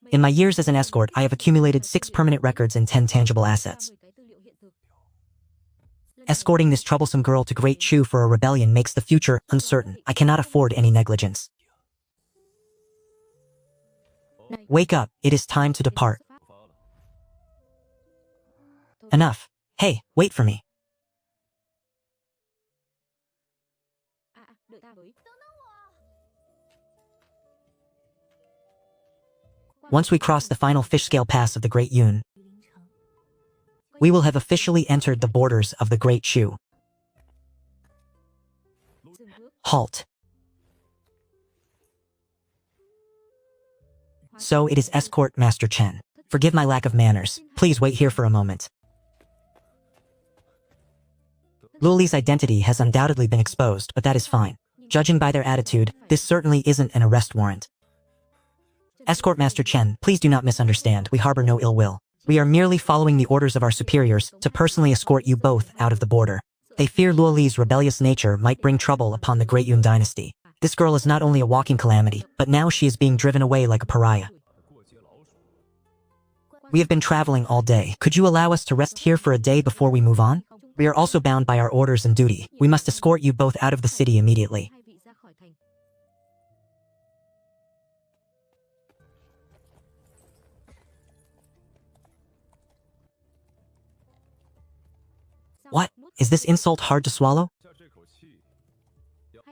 In my years as an escort, I have accumulated 6 permanent records and 10 tangible assets. Escorting this troublesome girl to Great Chu for a rebellion makes the future uncertain. I cannot afford any negligence. Wake up, it is time to depart. Enough. Hey, wait for me. Once we cross the final fish-scale pass of the Great Yun, we will have officially entered the borders of the Great Chu. Halt. So it is Escort Master Chen. Forgive my lack of manners. Please wait here for a moment. Luoli's identity has undoubtedly been exposed, but that is fine. Judging by their attitude, this certainly isn't an arrest warrant. Escort Master Chen, please do not misunderstand. We harbor no ill will. We are merely following the orders of our superiors to personally escort you both out of the border. They fear Luoli's rebellious nature might bring trouble upon the Great Yun dynasty. This girl is not only a walking calamity, but now she is being driven away like a pariah. We have been traveling all day. Could you allow us to rest here for a day before we move on? We are also bound by our orders and duty. We must escort you both out of the city immediately. What? Is this insult hard to swallow?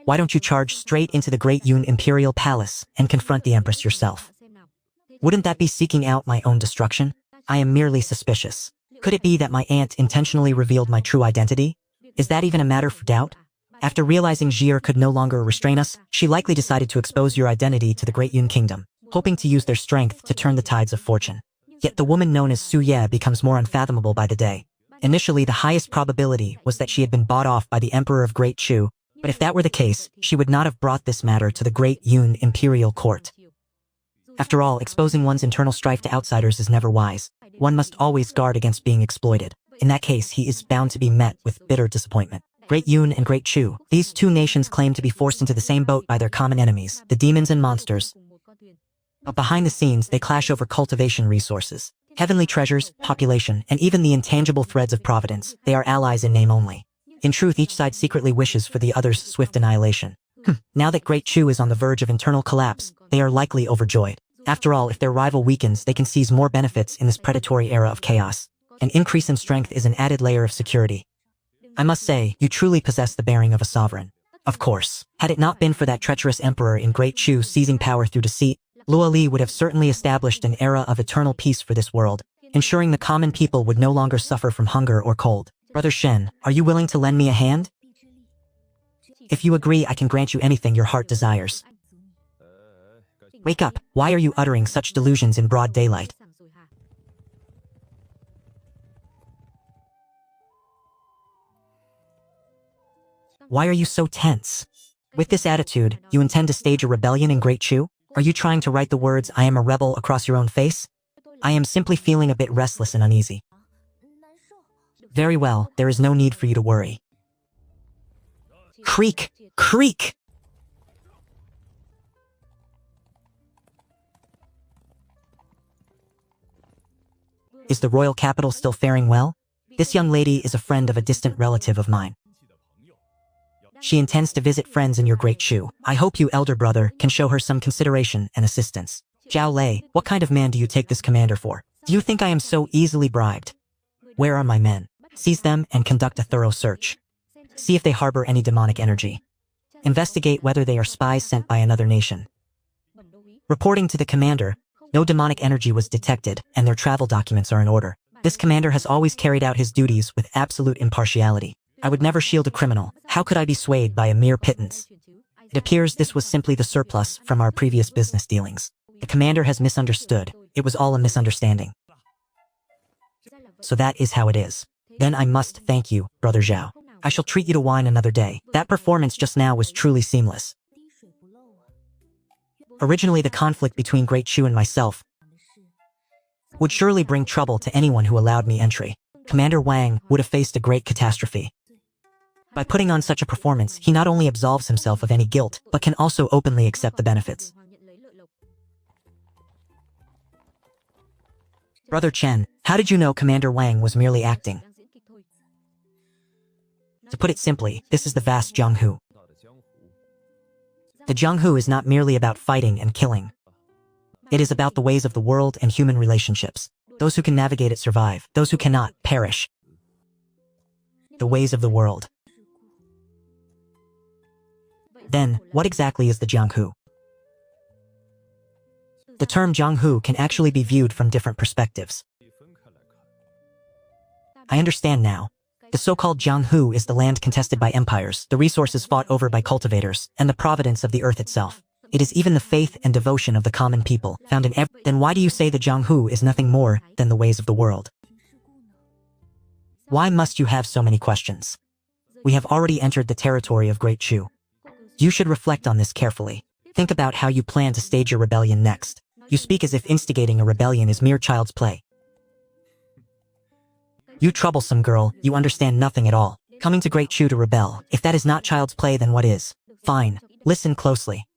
Why don't you charge straight into the Great Yun Imperial Palace and confront the Empress yourself? Wouldn't that be seeking out my own destruction? I am merely suspicious. Could it be that my aunt intentionally revealed my true identity? Is that even a matter for doubt? After realizing Jir could no longer restrain us, she likely decided to expose your identity to the Great Yun Kingdom, hoping to use their strength to turn the tides of fortune. Yet the woman known as Su Ye becomes more unfathomable by the day. Initially, the highest probability was that she had been bought off by the Emperor of Great Chu, but if that were the case, she would not have brought this matter to the Great Yun Imperial Court. After all, exposing one's internal strife to outsiders is never wise. One must always guard against being exploited. In that case, he is bound to be met with bitter disappointment. Great Yun and Great Chu, these two nations claim to be forced into the same boat by their common enemies, the demons and monsters. But behind the scenes, they clash over cultivation resources, heavenly treasures, population, and even the intangible threads of providence. They are allies in name only. In truth, each side secretly wishes for the other's swift annihilation. Now that Great Chu is on the verge of internal collapse, they are likely overjoyed. After all, if their rival weakens, they can seize more benefits in this predatory era of chaos. An increase in strength is an added layer of security. I must say, you truly possess the bearing of a sovereign. Of course, had it not been for that treacherous emperor in Great Chu seizing power through deceit, Luoli would have certainly established an era of eternal peace for this world, ensuring the common people would no longer suffer from hunger or cold. Brother Shen, are you willing to lend me a hand? If you agree, I can grant you anything your heart desires. Wake up, why are you uttering such delusions in broad daylight? Why are you so tense? With this attitude, you intend to stage a rebellion in Great Chu? Are you trying to write the words "I am a rebel" across your own face? I am simply feeling a bit restless and uneasy. Very well, there is no need for you to worry. Creak! Creak! Is the royal capital still faring well? This young lady is a friend of a distant relative of mine. She intends to visit friends in your Great Chu. I hope you, elder brother, can show her some consideration and assistance. Zhao Lei, what kind of man do you take this commander for? Do you think I am so easily bribed? Where are my men? Seize them and conduct a thorough search. See if they harbor any demonic energy. Investigate whether they are spies sent by another nation. Reporting to the commander, no demonic energy was detected and their travel documents are in order. This commander has always carried out his duties with absolute impartiality. I would never shield a criminal. How could I be swayed by a mere pittance? It appears this was simply the surplus from our previous business dealings. The commander has misunderstood. It was all a misunderstanding. So that is how it is. Then I must thank you, Brother Zhao. I shall treat you to wine another day. That performance just now was truly seamless. Originally, the conflict between Great Chu and myself would surely bring trouble to anyone who allowed me entry. Commander Wang would have faced a great catastrophe. By putting on such a performance, he not only absolves himself of any guilt, but can also openly accept the benefits. Brother Chen, how did you know Commander Wang was merely acting? To put it simply, this is the vast Jianghu. The Jianghu is not merely about fighting and killing. It is about the ways of the world and human relationships. Those who can navigate it survive. Those who cannot, perish. The ways of the world. Then, what exactly is the Jianghu? The term Jianghu can actually be viewed from different perspectives. I understand now. The so-called Jianghu is the land contested by empires, the resources fought over by cultivators, and the providence of the earth itself. It is even the faith and devotion of the common people, found in every— Then why do you say the Jianghu is nothing more than the ways of the world? Why must you have so many questions? We have already entered the territory of Great Chu. You should reflect on this carefully. Think about how you plan to stage your rebellion next. You speak as if instigating a rebellion is mere child's play. You troublesome girl, you understand nothing at all. Coming to Great Chu to rebel, if that is not child's play, then what is? Fine, listen closely.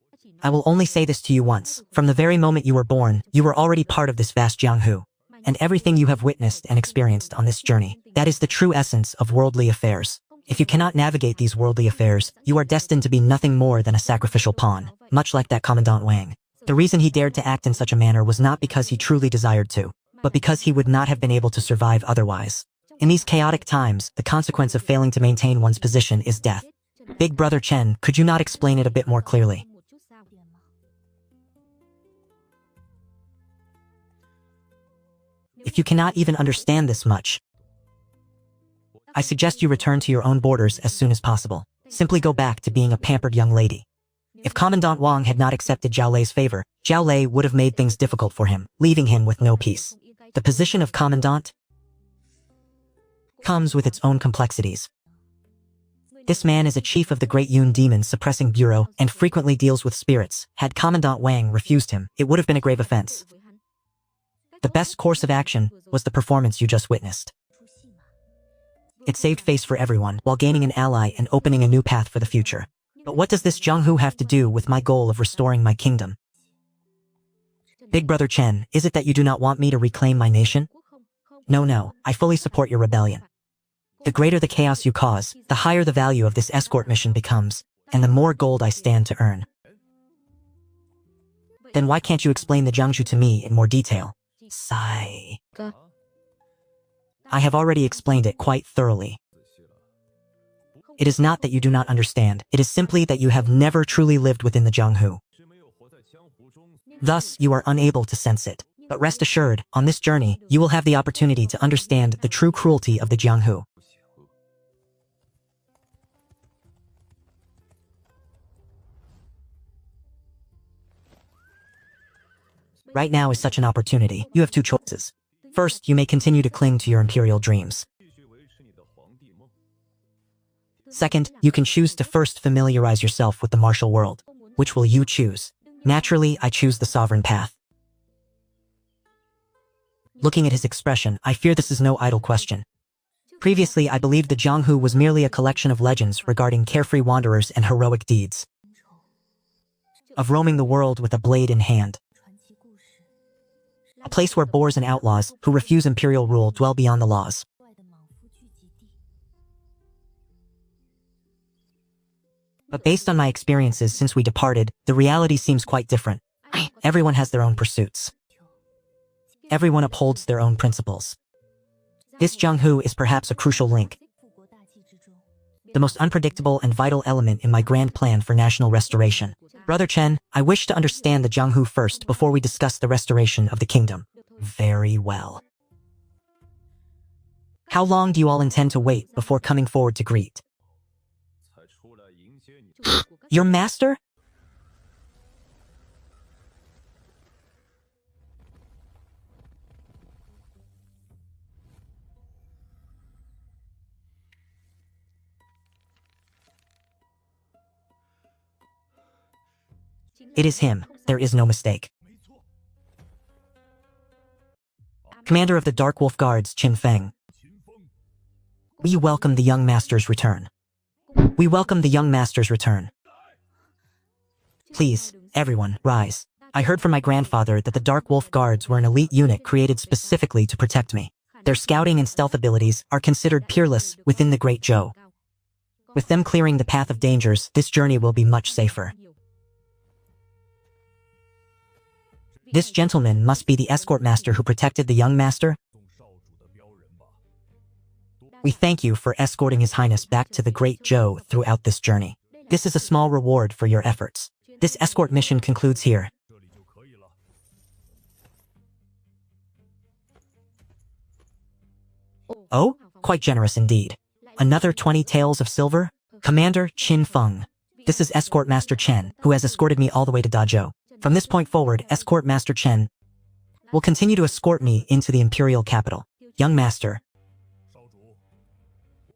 I will only say this to you once. From the very moment you were born, you were already part of this vast Jianghu. And everything you have witnessed and experienced on this journey, that is the true essence of worldly affairs. If you cannot navigate these worldly affairs, you are destined to be nothing more than a sacrificial pawn, much like that Commandant Wang. The reason he dared to act in such a manner was not because he truly desired to, but because he would not have been able to survive otherwise. In these chaotic times, the consequence of failing to maintain one's position is death. Big Brother Chen, could you not explain it a bit more clearly? If you cannot even understand this much, I suggest you return to your own borders as soon as possible. Simply go back to being a pampered young lady. If Commandant Wang had not accepted Zhao Lei's favor, Zhao Lei would have made things difficult for him, leaving him with no peace. The position of Commandant comes with its own complexities. This man is a chief of the Great Yun Demon Suppressing Bureau and frequently deals with spirits. Had Commandant Wang refused him, it would have been a grave offense. The best course of action was the performance you just witnessed. It saved face for everyone while gaining an ally and opening a new path for the future. But what does this Jianghu have to do with my goal of restoring my kingdom? Big Brother Chen, is it that you do not want me to reclaim my nation? No, I fully support your rebellion. The greater the chaos you cause, the higher the value of this escort mission becomes, and the more gold I stand to earn. Then why can't you explain the Jianghu to me in more detail? Sigh. I have already explained it quite thoroughly. It is not that you do not understand, it is simply that you have never truly lived within the Jianghu. Thus, you are unable to sense it. But rest assured, on this journey, you will have the opportunity to understand the true cruelty of the Jianghu. Right now is such an opportunity. You have two choices. First, you may continue to cling to your imperial dreams. Second, you can choose to first familiarize yourself with the martial world. Which will you choose? Naturally, I choose the sovereign path. Looking at his expression, I fear this is no idle question. Previously, I believed the Jianghu was merely a collection of legends regarding carefree wanderers and heroic deeds. Of roaming the world with a blade in hand. A place where boors and outlaws, who refuse imperial rule, dwell beyond the laws. But based on my experiences since we departed, the reality seems quite different. Everyone has their own pursuits. Everyone upholds their own principles. This Jianghu is perhaps a crucial link. The most unpredictable and vital element in my grand plan for national restoration. Brother Chen, I wish to understand the Jianghu first before we discuss the restoration of the kingdom. Very well. How long do you all intend to wait before coming forward to greet? Your master? It is him. There is no mistake. Commander of the Dark Wolf Guards, Qin Feng. We welcome the young master's return. We welcome the young master's return. Please, everyone, rise. I heard from my grandfather that the Dark Wolf Guards were an elite unit created specifically to protect me. Their scouting and stealth abilities are considered peerless within the Great Zhou. With them clearing the path of dangers, this journey will be much safer. This gentleman must be the escort master who protected the young master. We thank you for escorting His Highness back to the Great Zhou throughout this journey. This is a small reward for your efforts. This escort mission concludes here. Oh, quite generous indeed. Another 20 taels of silver? Commander Qin Feng. This is Escort Master Chen, who has escorted me all the way to Dazhou. From this point forward, Escort Master Chen will continue to escort me into the imperial capital. Young master.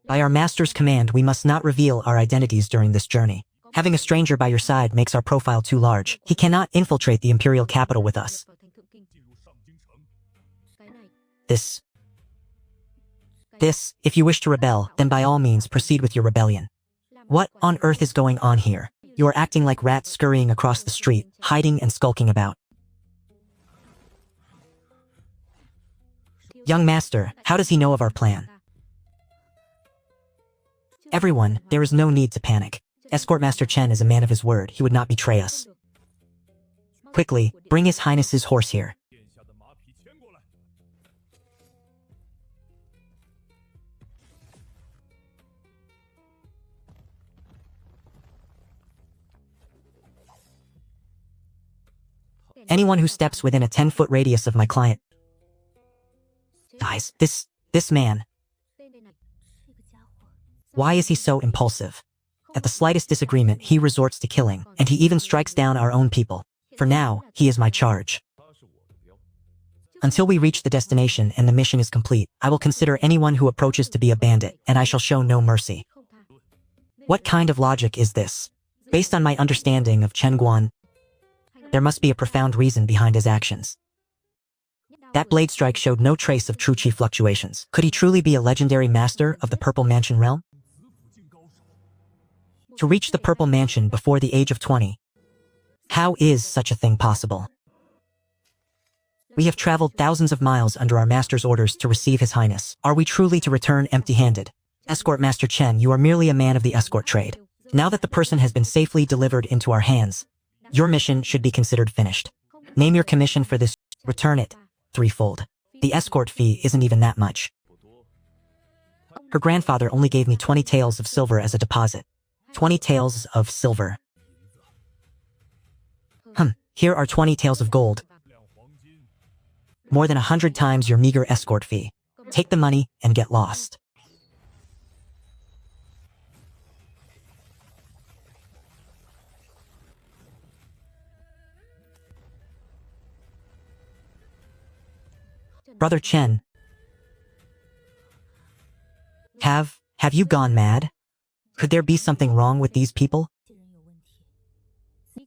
By our master's command, we must not reveal our identities during this journey. Having a stranger by your side makes our profile too large. He cannot infiltrate the imperial capital with us. This, if you wish to rebel, then by all means proceed with your rebellion. What on earth is going on here? You are acting like rats scurrying across the street, hiding and skulking about. Young master, how does he know of our plan? Everyone, there is no need to panic. Escort Master Chen is a man of his word. He would not betray us. Quickly, bring His Highness's horse here. Anyone who steps within a 10-foot radius of my client dies. This man. Why is he so impulsive? At the slightest disagreement, he resorts to killing, and he even strikes down our own people. For now, he is my charge. Until we reach the destination and the mission is complete, I will consider anyone who approaches to be a bandit, and I shall show no mercy. What kind of logic is this? Based on my understanding of Chen Guan, there must be a profound reason behind his actions. That blade strike showed no trace of true chi fluctuations. Could he truly be a legendary master of the Purple Mansion realm? To reach the Purple Mansion before the age of 20. How is such a thing possible? We have traveled thousands of miles under our master's orders to receive His Highness. Are we truly to return empty-handed? Escort Master Chen, you are merely a man of the escort trade. Now that the person has been safely delivered into our hands, your mission should be considered finished. Name your commission for this. Return it. Threefold. The escort fee isn't even that much. Her grandfather only gave me 20 taels of silver as a deposit. 20 taels of silver. Here are 20 taels of gold. More than 100 times your meager escort fee. Take the money and get lost. Brother Chen. Have you gone mad? Could there be something wrong with these people?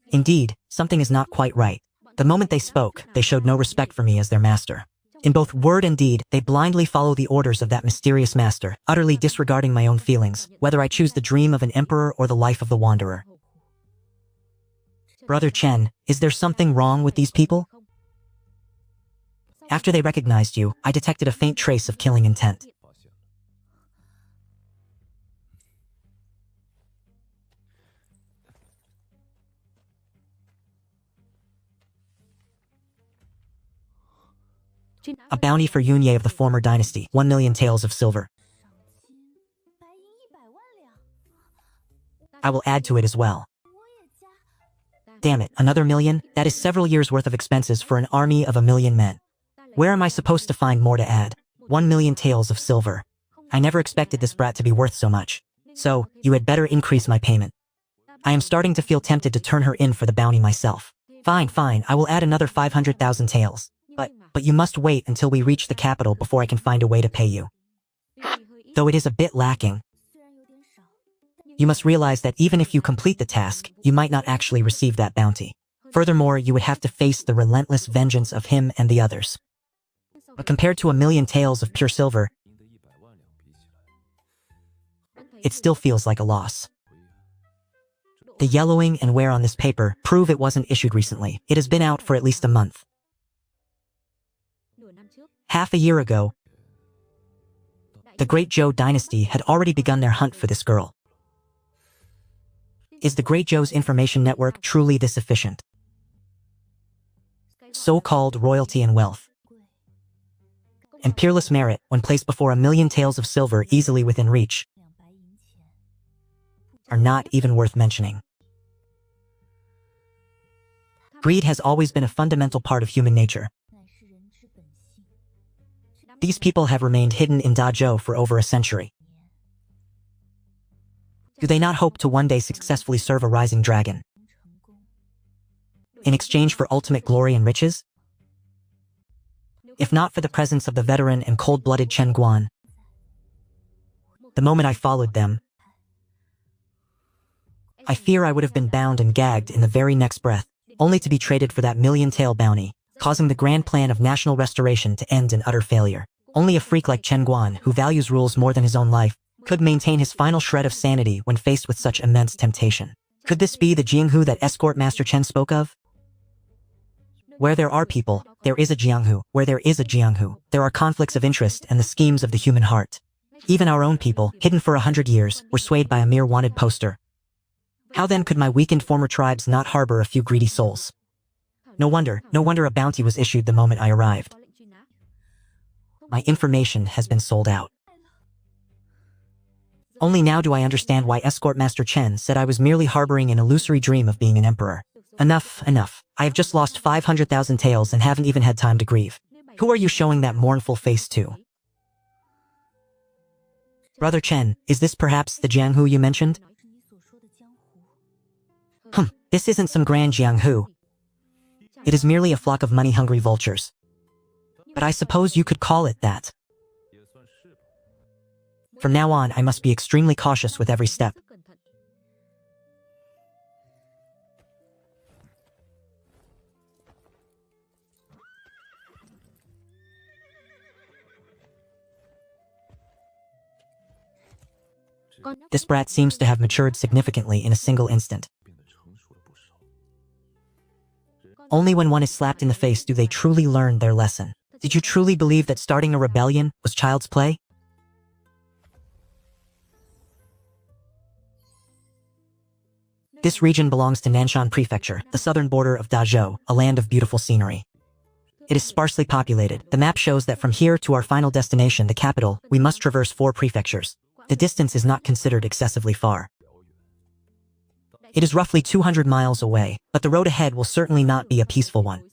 Indeed, something is not quite right. The moment they spoke, they showed no respect for me as their master. In both word and deed, they blindly follow the orders of that mysterious master, utterly disregarding my own feelings, whether I choose the dream of an emperor or the life of the wanderer. Brother Chen, is there something wrong with these people? After they recognized you, I detected a faint trace of killing intent. A bounty for Yunye of the former dynasty, 1 million taels of silver. I will add to it as well. Damn it, another million? That is several years' worth of expenses for an army of 1,000,000 men. Where am I supposed to find more to add? 1 million taels of silver. I never expected this brat to be worth so much. So, you had better increase my payment. I am starting to feel tempted to turn her in for the bounty myself. Fine, I will add another 500,000 taels. But you must wait until we reach the capital before I can find a way to pay you. Though it is a bit lacking. You must realize that even if you complete the task, you might not actually receive that bounty. Furthermore, you would have to face the relentless vengeance of him and the others. But compared to 1,000,000 taels of pure silver, it still feels like a loss. The yellowing and wear on this paper prove it wasn't issued recently. It has been out for at least a month. Half a year ago, the Great Zhou dynasty had already begun their hunt for this girl. Is the Great Zhou's information network truly this efficient? So-called royalty and wealth, and peerless merit, when placed before 1,000,000 taels of silver easily within reach, are not even worth mentioning. Greed has always been a fundamental part of human nature. These people have remained hidden in Dazhou for over a century. Do they not hope to one day successfully serve a rising dragon? In exchange for ultimate glory and riches? If not for the presence of the veteran and cold-blooded Chen Guan, the moment I followed them, I fear I would have been bound and gagged in the very next breath, only to be traded for that million-tael bounty, causing the grand plan of national restoration to end in utter failure. Only a freak like Chen Guan, who values rules more than his own life, could maintain his final shred of sanity when faced with such immense temptation. Could this be the Jianghu that Escort Master Chen spoke of? Where there are people, there is a Jianghu. Where there is a Jianghu, there are conflicts of interest and the schemes of the human heart. Even our own people, hidden for 100 years, were swayed by a mere wanted poster. How then could my weakened former tribes not harbor a few greedy souls? No wonder a bounty was issued the moment I arrived. My information has been sold out. Only now do I understand why Escort Master Chen said I was merely harboring an illusory dream of being an emperor. Enough. I have just lost 500,000 taels and haven't even had time to grieve. Who are you showing that mournful face to? Brother Chen, is this perhaps the Jianghu you mentioned? This isn't some grand Jianghu. It is merely a flock of money-hungry vultures. But I suppose you could call it that. From now on, I must be extremely cautious with every step. This brat seems to have matured significantly in a single instant. Only when one is slapped in the face do they truly learn their lesson. Did you truly believe that starting a rebellion was child's play? This region belongs to Nanshan Prefecture, the southern border of Dazhou, a land of beautiful scenery. It is sparsely populated. The map shows that from here to our final destination, the capital, we must traverse 4 prefectures. The distance is not considered excessively far. It is roughly 200 miles away, but the road ahead will certainly not be a peaceful one.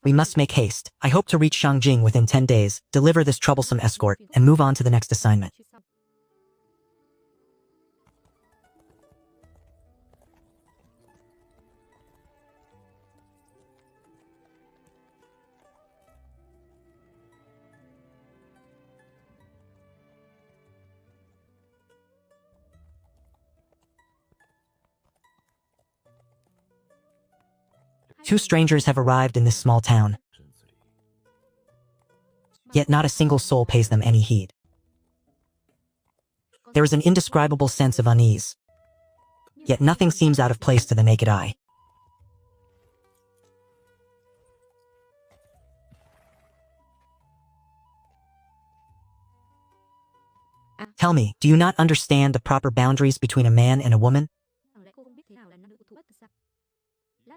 We must make haste. I hope to reach Shangjing within 10 days, deliver this troublesome escort, and move on to the next assignment. 2 strangers have arrived in this small town. Yet not a single soul pays them any heed. There is an indescribable sense of unease. Yet nothing seems out of place to the naked eye. Tell me, do you not understand the proper boundaries between a man and a woman?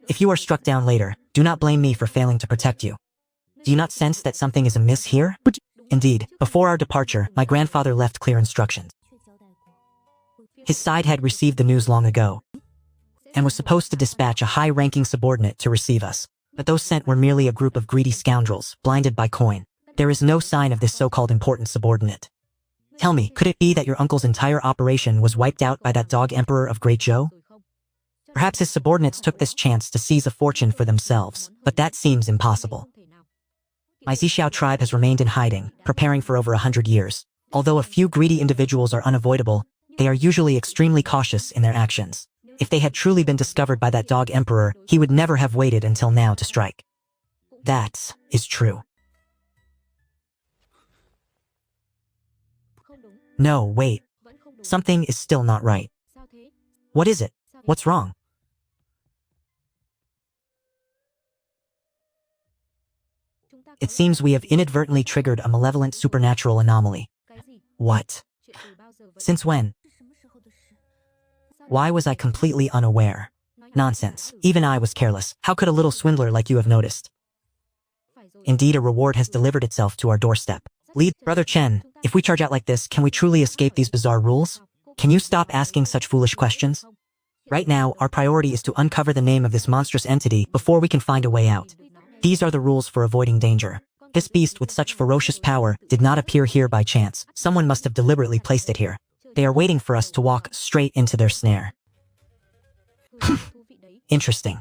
If you are struck down later, do not blame me for failing to protect you. Do you not sense that something is amiss here? Indeed, before our departure, my grandfather left clear instructions. His side had received the news long ago, and was supposed to dispatch a high-ranking subordinate to receive us. But those sent were merely a group of greedy scoundrels, blinded by coin. There is no sign of this so-called important subordinate. Tell me, could it be that your uncle's entire operation was wiped out by that dog emperor of Great Zhou? Perhaps his subordinates took this chance to seize a fortune for themselves, but that seems impossible. My Zixiao tribe has remained in hiding, preparing for over 100 years. Although a few greedy individuals are unavoidable, they are usually extremely cautious in their actions. If they had truly been discovered by that dog emperor, he would never have waited until now to strike. That is true. No, wait. Something is still not right. What is it? What's wrong? It seems we have inadvertently triggered a malevolent supernatural anomaly. What? Since when? Why was I completely unaware? Nonsense. Even I was careless. How could a little swindler like you have noticed? Indeed, a reward has delivered itself to our doorstep. Lead, Brother Chen, if we charge out like this, can we truly escape these bizarre rules? Can you stop asking such foolish questions? Right now, our priority is to uncover the name of this monstrous entity before we can find a way out. These are the rules for avoiding danger. This beast with such ferocious power did not appear here by chance. Someone must have deliberately placed it here. They are waiting for us to walk straight into their snare. Interesting.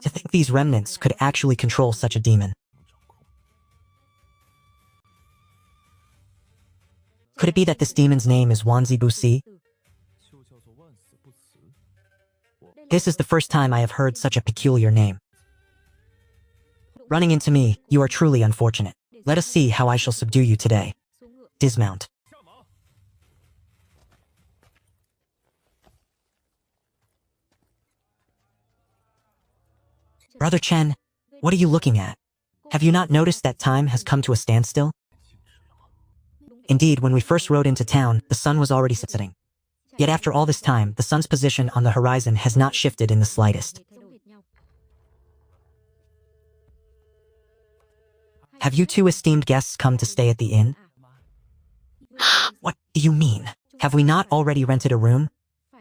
To think these remnants could actually control such a demon. Could it be that this demon's name is Wanzi Busi? This is the first time I have heard such a peculiar name. Running into me, you are truly unfortunate. Let us see how I shall subdue you today. Dismount. Brother Chen, what are you looking at? Have you not noticed that time has come to a standstill? Indeed, when we first rode into town, the sun was already setting. Yet after all this time, the sun's position on the horizon has not shifted in the slightest. Have you 2 esteemed guests come to stay at the inn? What do you mean? Have we not already rented a room?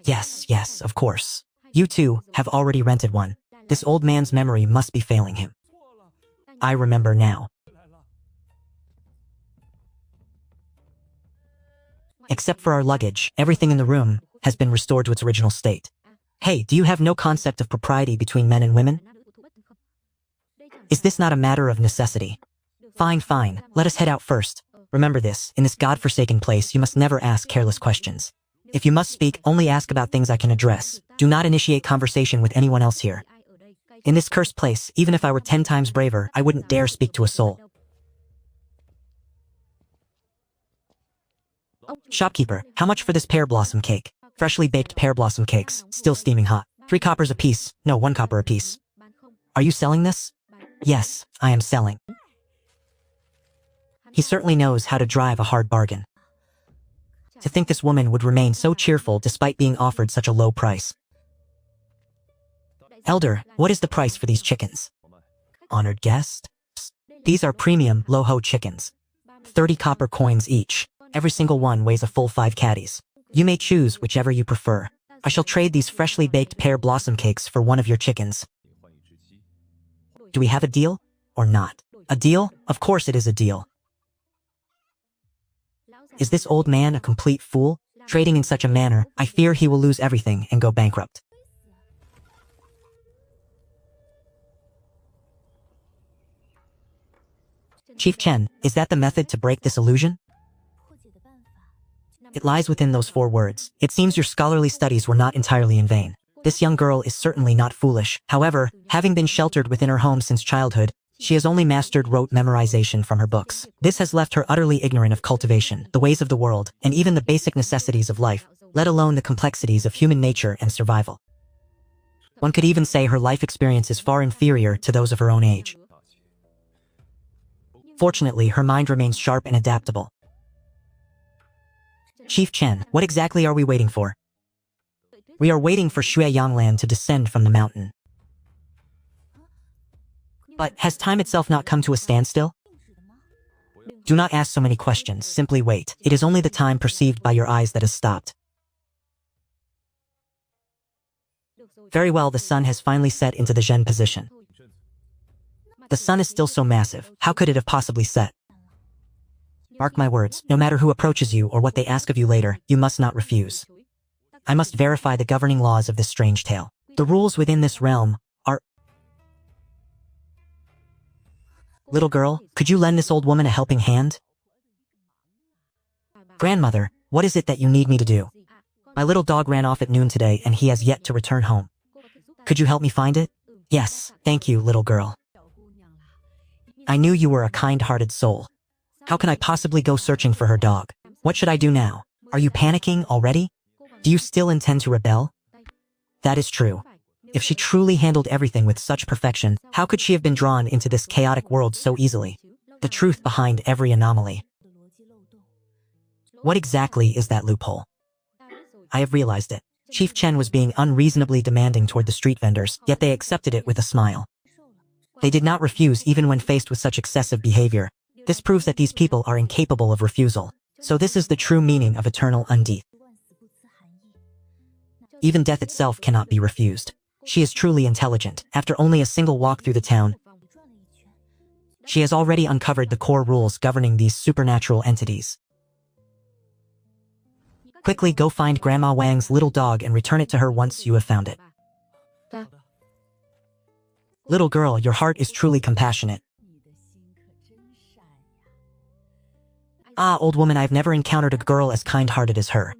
Yes, of course. You 2 have already rented one. This old man's memory must be failing him. I remember now. Except for our luggage, everything in the room has been restored to its original state. Hey, do you have no concept of propriety between men and women? Is this not a matter of necessity? Fine. Let us head out first. Remember this, in this godforsaken place, you must never ask careless questions. If you must speak, only ask about things I can address. Do not initiate conversation with anyone else here. In this cursed place, even if I were 10 times braver, I wouldn't dare speak to a soul. Shopkeeper, how much for this pear blossom cake? Freshly baked pear blossom cakes, still steaming hot. 3 coppers apiece. No, 1 copper apiece. Are you selling this? Yes, I am selling. He certainly knows how to drive a hard bargain. To think this woman would remain so cheerful despite being offered such a low price. Elder, what is the price for these chickens? Honored guest? These are premium, low-ho chickens. 30 copper coins each. Every single one weighs a full 5 caddies. You may choose whichever you prefer. I shall trade these freshly baked pear blossom cakes for one of your chickens. Do we have a deal? Or not? A deal? Of course it is a deal. Is this old man a complete fool? Trading in such a manner, I fear he will lose everything and go bankrupt. Chief Chen, is that the method to break this illusion? It lies within those 4 words. It seems your scholarly studies were not entirely in vain. This young girl is certainly not foolish. However, having been sheltered within her home since childhood, she has only mastered rote memorization from her books. This has left her utterly ignorant of cultivation, the ways of the world, and even the basic necessities of life, let alone the complexities of human nature and survival. One could even say her life experience is far inferior to those of her own age. Fortunately, her mind remains sharp and adaptable. Chief Chen, what exactly are we waiting for? We are waiting for Xue Yanglan to descend from the mountain. But has time itself not come to a standstill? Do not ask so many questions, simply wait. It is only the time perceived by your eyes that has stopped. Very well, the sun has finally set into the Zhen position. The sun is still so massive, how could it have possibly set? Mark my words, no matter who approaches you or what they ask of you later, you must not refuse. I must verify the governing laws of this strange tale. The rules within this realm are... Little girl, could you lend this old woman a helping hand? Grandmother, what is it that you need me to do? My little dog ran off at noon today and he has yet to return home. Could you help me find it? Yes, thank you, little girl. I knew you were a kind-hearted soul. How can I possibly go searching for her dog? What should I do now? Are you panicking already? Do you still intend to rebel? That is true. If she truly handled everything with such perfection, how could she have been drawn into this chaotic world so easily? The truth behind every anomaly. What exactly is that loophole? I have realized it. Chief Chen was being unreasonably demanding toward the street vendors, yet they accepted it with a smile. They did not refuse even when faced with such excessive behavior. This proves that these people are incapable of refusal. So this is the true meaning of eternal undeath. Even death itself cannot be refused. She is truly intelligent. After only a single walk through the town, she has already uncovered the core rules governing these supernatural entities. Quickly go find Grandma Wang's little dog and return it to her once you have found it. Little girl, your heart is truly compassionate. Ah, old woman, I've never encountered a girl as kind-hearted as her.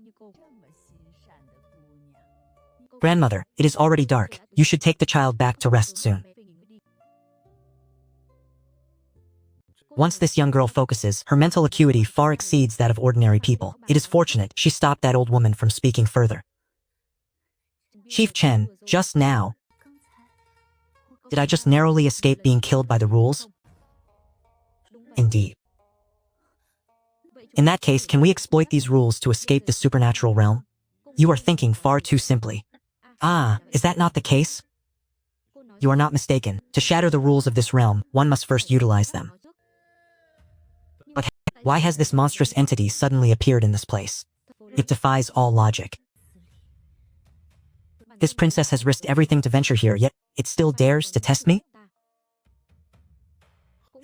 Grandmother, it is already dark. You should take the child back to rest soon. Once this young girl focuses, her mental acuity far exceeds that of ordinary people. It is fortunate she stopped that old woman from speaking further. Chief Chen, just now, did I just narrowly escape being killed by the rules? Indeed. In that case, can we exploit these rules to escape the supernatural realm? You are thinking far too simply. Ah, is that not the case? You are not mistaken. To shatter the rules of this realm, one must first utilize them. But why has this monstrous entity suddenly appeared in this place? It defies all logic. This princess has risked everything to venture here, yet it still dares to test me?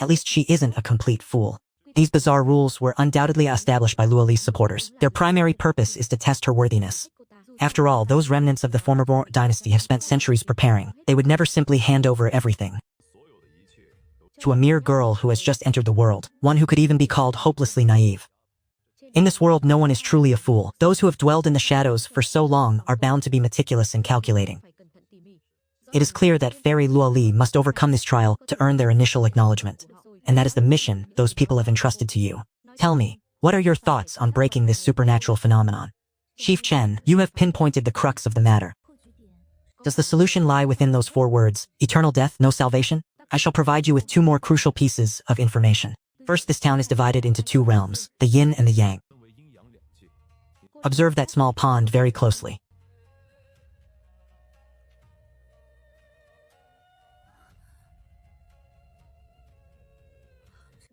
At least she isn't a complete fool. These bizarre rules were undoubtedly established by Luoli's supporters. Their primary purpose is to test her worthiness. After all, those remnants of the former dynasty have spent centuries preparing. They would never simply hand over everything to a mere girl who has just entered the world, one who could even be called hopelessly naive. In this world, no one is truly a fool. Those who have dwelled in the shadows for so long are bound to be meticulous and calculating. It is clear that Fairy Luoli must overcome this trial to earn their initial acknowledgement. And that is the mission those people have entrusted to you. Tell me, what are your thoughts on breaking this supernatural phenomenon? Chief Chen, you have pinpointed the crux of the matter. Does the solution lie within those 4 words, eternal death, no salvation? I shall provide you with 2 more crucial pieces of information. First, this town is divided into 2 realms, the yin and the yang. Observe that small pond very closely.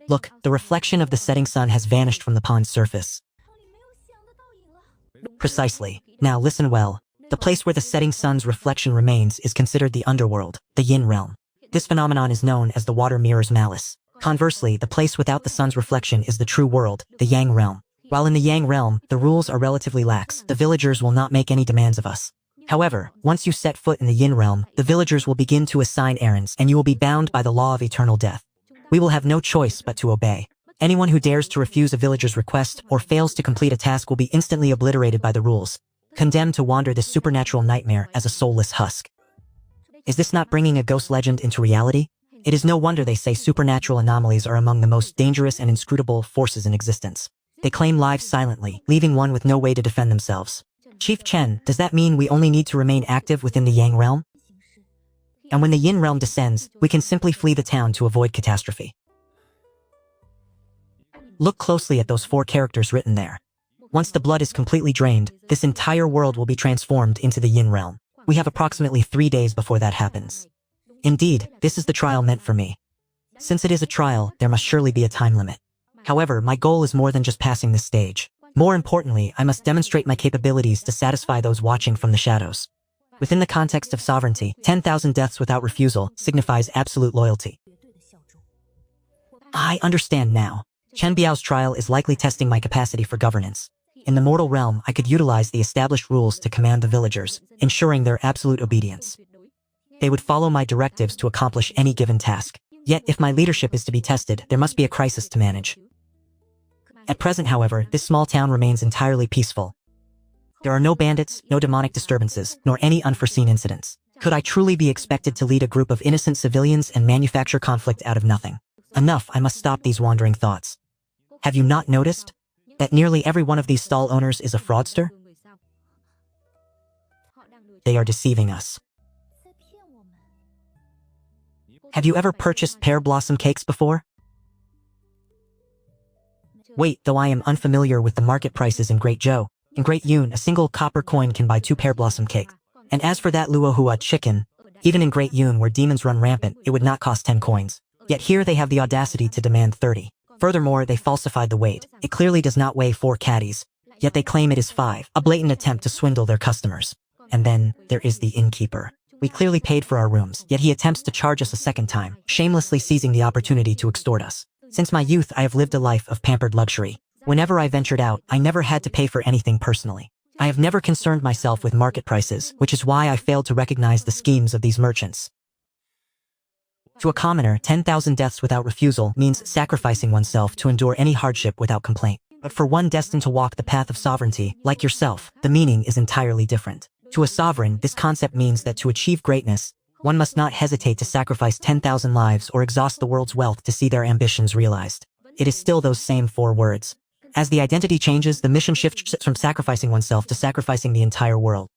Look, the reflection of the setting sun has vanished from the pond's surface. Precisely. Now listen well. The place where the setting sun's reflection remains is considered the underworld, the yin realm. This phenomenon is known as the water mirror's malice. Conversely, the place without the sun's reflection is the true world, the yang realm. While in the yang realm, the rules are relatively lax. The villagers will not make any demands of us. However, once you set foot in the yin realm, the villagers will begin to assign errands and you will be bound by the law of eternal death. We will have no choice but to obey. Anyone who dares to refuse a villager's request or fails to complete a task will be instantly obliterated by the rules. condemned to wander this supernatural nightmare as a soulless husk. Is this not bringing a ghost legend into reality? It is no wonder they say supernatural anomalies are among the most dangerous and inscrutable forces in existence. They claim lives silently, leaving one with no way to defend themselves. Chief Chen, does that mean we only need to remain active within the Yang realm? And when the Yin realm descends, we can simply flee the town to avoid catastrophe. Look closely at those 4 characters written there. Once the blood is completely drained, this entire world will be transformed into the Yin realm. We have approximately 3 days before that happens. Indeed, this is the trial meant for me. Since it is a trial, there must surely be a time limit. However, my goal is more than just passing this stage. More importantly, I must demonstrate my capabilities to satisfy those watching from the shadows. Within the context of sovereignty, 10,000 deaths without refusal signifies absolute loyalty. I understand now. Chen Biao's trial is likely testing my capacity for governance. In the mortal realm, I could utilize the established rules to command the villagers, ensuring their absolute obedience. They would follow my directives to accomplish any given task. Yet, if my leadership is to be tested, there must be a crisis to manage. At present, however, this small town remains entirely peaceful. There are no bandits, no demonic disturbances, nor any unforeseen incidents. Could I truly be expected to lead a group of innocent civilians and manufacture conflict out of nothing? Enough, I must stop these wandering thoughts. Have you not noticed that nearly every one of these stall owners is a fraudster? They are deceiving us. Have you ever purchased pear blossom cakes before? Wait, though I am unfamiliar with the market prices in Great Zhou. In Great Yun, a single copper coin can buy 2 pear blossom cakes. And as for that luohua chicken, even in Great Yun where demons run rampant, it would not cost 10 coins. Yet here they have the audacity to demand 30. Furthermore, they falsified the weight. It clearly does not weigh 4 caddies, yet they claim it is 5, a blatant attempt to swindle their customers. And then, there is the innkeeper. We clearly paid for our rooms, yet he attempts to charge us a second time, shamelessly seizing the opportunity to extort us. Since my youth, I have lived a life of pampered luxury. Whenever I ventured out, I never had to pay for anything personally. I have never concerned myself with market prices, which is why I failed to recognize the schemes of these merchants. To a commoner, 10,000 deaths without refusal means sacrificing oneself to endure any hardship without complaint. But for one destined to walk the path of sovereignty, like yourself, the meaning is entirely different. To a sovereign, this concept means that to achieve greatness, one must not hesitate to sacrifice 10,000 lives or exhaust the world's wealth to see their ambitions realized. It is still those same 4 words. As the identity changes, the mission shifts from sacrificing oneself to sacrificing the entire world.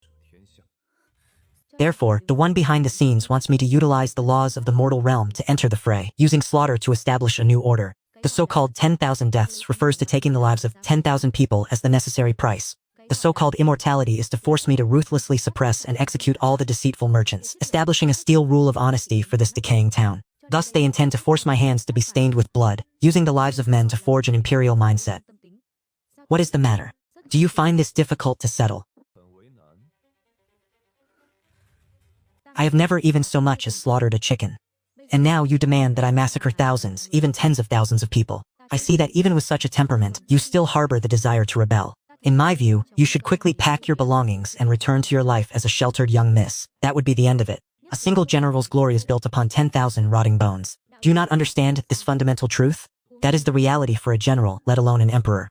Therefore, the one behind the scenes wants me to utilize the laws of the mortal realm to enter the fray, using slaughter to establish a new order. The so-called 10,000 deaths refers to taking the lives of 10,000 people as the necessary price. The so-called immortality is to force me to ruthlessly suppress and execute all the deceitful merchants, establishing a steel rule of honesty for this decaying town. Thus, they intend to force my hands to be stained with blood, using the lives of men to forge an imperial mindset. What is the matter? Do you find this difficult to settle? I have never even so much as slaughtered a chicken. And now you demand that I massacre thousands, even tens of thousands of people. I see that even with such a temperament, you still harbor the desire to rebel. In my view, you should quickly pack your belongings and return to your life as a sheltered young miss. That would be the end of it. A single general's glory is built upon 10,000 rotting bones. Do you not understand this fundamental truth? That is the reality for a general, let alone an emperor.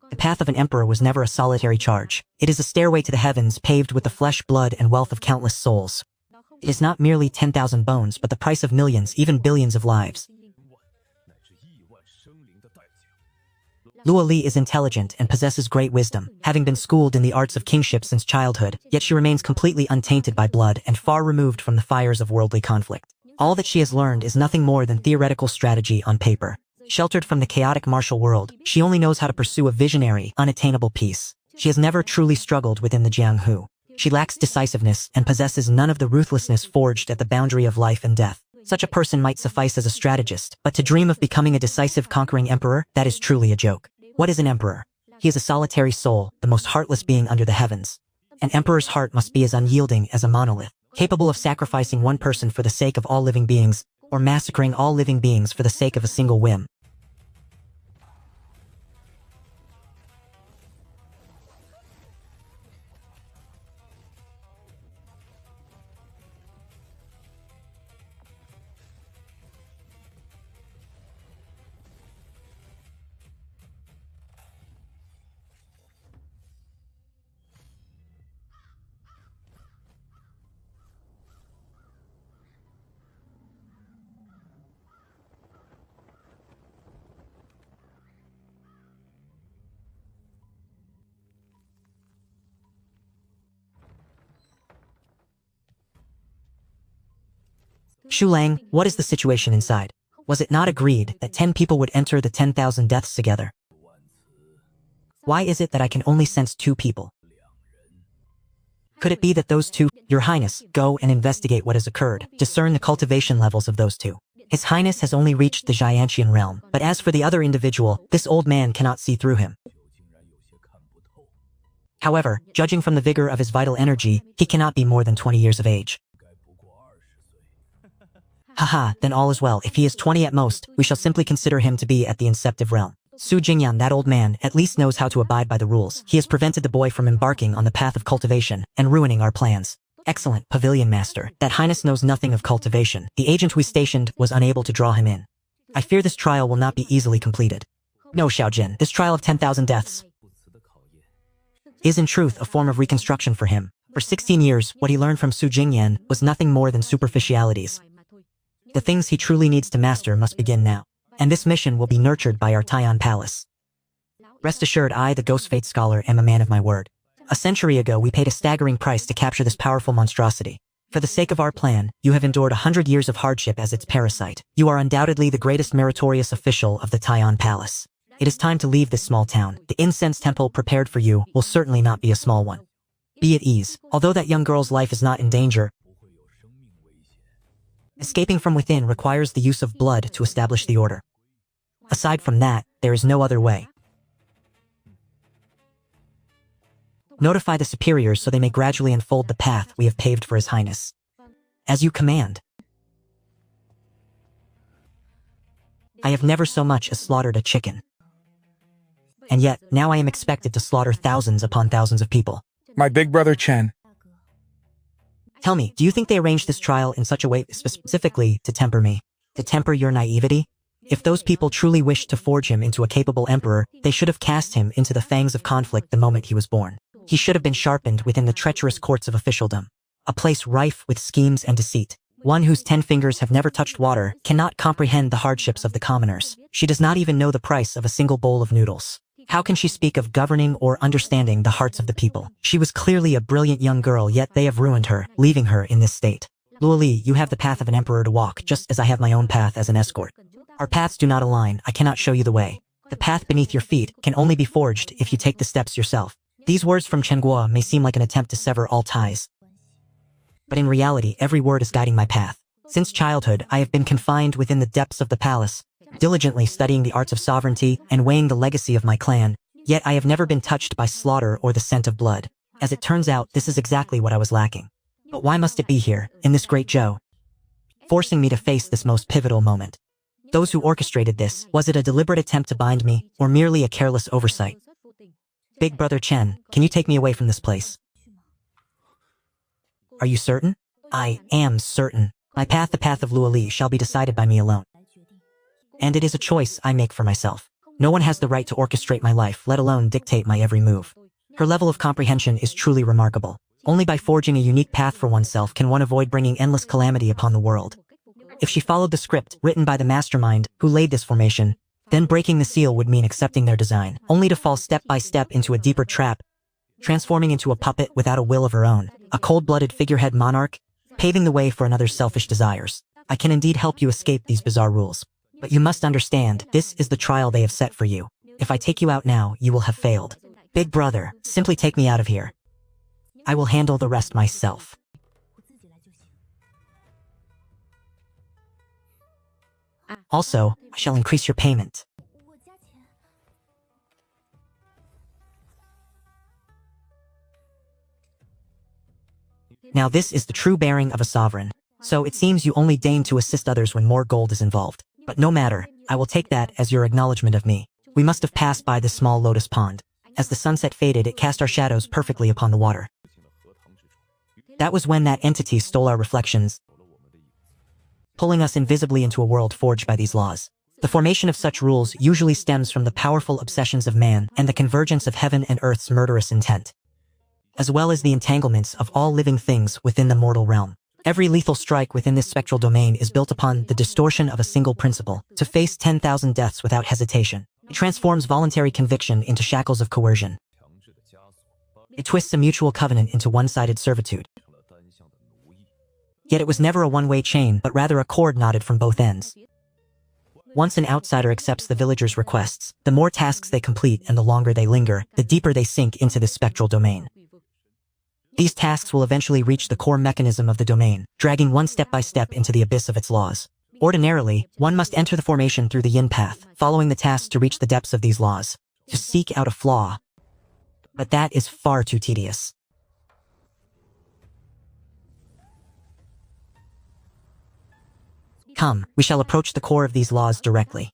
The path of an emperor was never a solitary charge. It is a stairway to the heavens paved with the flesh, blood, and wealth of countless souls. It is not merely 10,000 bones, but the price of millions, even billions of lives. Luo Li is intelligent and possesses great wisdom, having been schooled in the arts of kingship since childhood, yet she remains completely untainted by blood and far removed from the fires of worldly conflict. All that she has learned is nothing more than theoretical strategy on paper. Sheltered from the chaotic martial world, she only knows how to pursue a visionary, unattainable peace. She has never truly struggled within the Jianghu. She lacks decisiveness and possesses none of the ruthlessness forged at the boundary of life and death. Such a person might suffice as a strategist, but to dream of becoming a decisive conquering emperor, that is truly a joke. What is an emperor? He is a solitary soul, the most heartless being under the heavens. An emperor's heart must be as unyielding as a monolith, capable of sacrificing one person for the sake of all living beings, or massacring all living beings for the sake of a single whim. Shu Lang, what is the situation inside? Was it not agreed that 10 people would enter the 10,000 deaths together? Why is it that I can only sense 2 people? Could it be that those 2, Your Highness, go and investigate what has occurred, discern the cultivation levels of those 2. His Highness has only reached the Jiantian realm, but as for the other individual, this old man cannot see through him. However, judging from the vigor of his vital energy, he cannot be more than 20 years of age. Haha, then all is well. If he is 20 at most, we shall simply consider him to be at the inceptive realm. Su Jingyan, that old man, at least knows how to abide by the rules. He has prevented the boy from embarking on the path of cultivation and ruining our plans. Excellent, Pavilion Master. That Highness knows nothing of cultivation. The agent we stationed was unable to draw him in. I fear this trial will not be easily completed. No, Xiaojin, this trial of 10,000 deaths is in truth a form of reconstruction for him. For 16 years, what he learned from Su Jingyan was nothing more than superficialities. The things he truly needs to master must begin now. And this mission will be nurtured by our Taiyan Palace. Rest assured, I, the Ghost Fate Scholar, am a man of my word. A century ago, we paid a staggering price to capture this powerful monstrosity. For the sake of our plan, you have endured 100 years of hardship as its parasite. You are undoubtedly the greatest meritorious official of the Taiyan Palace. It is time to leave this small town. The incense temple prepared for you will certainly not be a small one. Be at ease. Although that young girl's life is not in danger, escaping from within requires the use of blood to establish the order. Aside from that, there is no other way. Notify the superiors so they may gradually unfold the path we have paved for His Highness. As you command. I have never so much as slaughtered a chicken. And yet, now I am expected to slaughter thousands upon thousands of people. My big brother Chen. Tell me, do you think they arranged this trial in such a way specifically to temper me? To temper your naivety? If those people truly wished to forge him into a capable emperor, they should have cast him into the fangs of conflict the moment he was born. He should have been sharpened within the treacherous courts of officialdom. A place rife with schemes and deceit. One whose 10 fingers have never touched water cannot comprehend the hardships of the commoners. She does not even know the price of a single bowl of noodles. How can she speak of governing or understanding the hearts of the people? She was clearly a brilliant young girl, yet they have ruined her, leaving her in this state. Luoli, you have the path of an emperor to walk, just as I have my own path as an escort. Our paths do not align. I cannot show you the way. The path beneath your feet can only be forged if you take the steps yourself. These words from Chen Guo may seem like an attempt to sever all ties. But in reality, every word is guiding my path. Since childhood, I have been confined within the depths of the palace, diligently studying the arts of sovereignty and weighing the legacy of my clan, yet I have never been touched by slaughter or the scent of blood. As it turns out, this is exactly what I was lacking. But why must it be here, in this great Zhou, forcing me to face this most pivotal moment? Those who orchestrated this, was it a deliberate attempt to bind me, or merely a careless oversight? Big brother Chen, can you take me away from this place? Are you certain? I am certain. My path, the path of Luoli, shall be decided by me alone. And it is a choice I make for myself. No one has the right to orchestrate my life, let alone dictate my every move. Her level of comprehension is truly remarkable. Only by forging a unique path for oneself can one avoid bringing endless calamity upon the world. If she followed the script written by the mastermind who laid this formation, then breaking the seal would mean accepting their design, only to fall step by step into a deeper trap, transforming into a puppet without a will of her own, a cold-blooded figurehead monarch, paving the way for another's selfish desires. I can indeed help you escape these bizarre rules. But you must understand, this is the trial they have set for you. If I take you out now, you will have failed. Big brother, simply take me out of here. I will handle the rest myself. Also, I shall increase your payment. Now this is the true bearing of a sovereign. So it seems you only deign to assist others when more gold is involved. But no matter, I will take that as your acknowledgement of me. We must have passed by this small lotus pond. As the sunset faded, it cast our shadows perfectly upon the water. That was when that entity stole our reflections, pulling us invisibly into a world forged by these laws. The formation of such rules usually stems from the powerful obsessions of man and the convergence of heaven and earth's murderous intent, as well as the entanglements of all living things within the mortal realm. Every lethal strike within this spectral domain is built upon the distortion of a single principle, to face 10,000 deaths without hesitation. It transforms voluntary conviction into shackles of coercion. It twists a mutual covenant into one-sided servitude. Yet it was never a one-way chain, but rather a cord knotted from both ends. Once an outsider accepts the villagers' requests, the more tasks they complete and the longer they linger, the deeper they sink into this spectral domain. These tasks will eventually reach the core mechanism of the domain, dragging one step by step into the abyss of its laws. Ordinarily, one must enter the formation through the yin path, following the tasks to reach the depths of these laws, to seek out a flaw. But that is far too tedious. Come, we shall approach the core of these laws directly.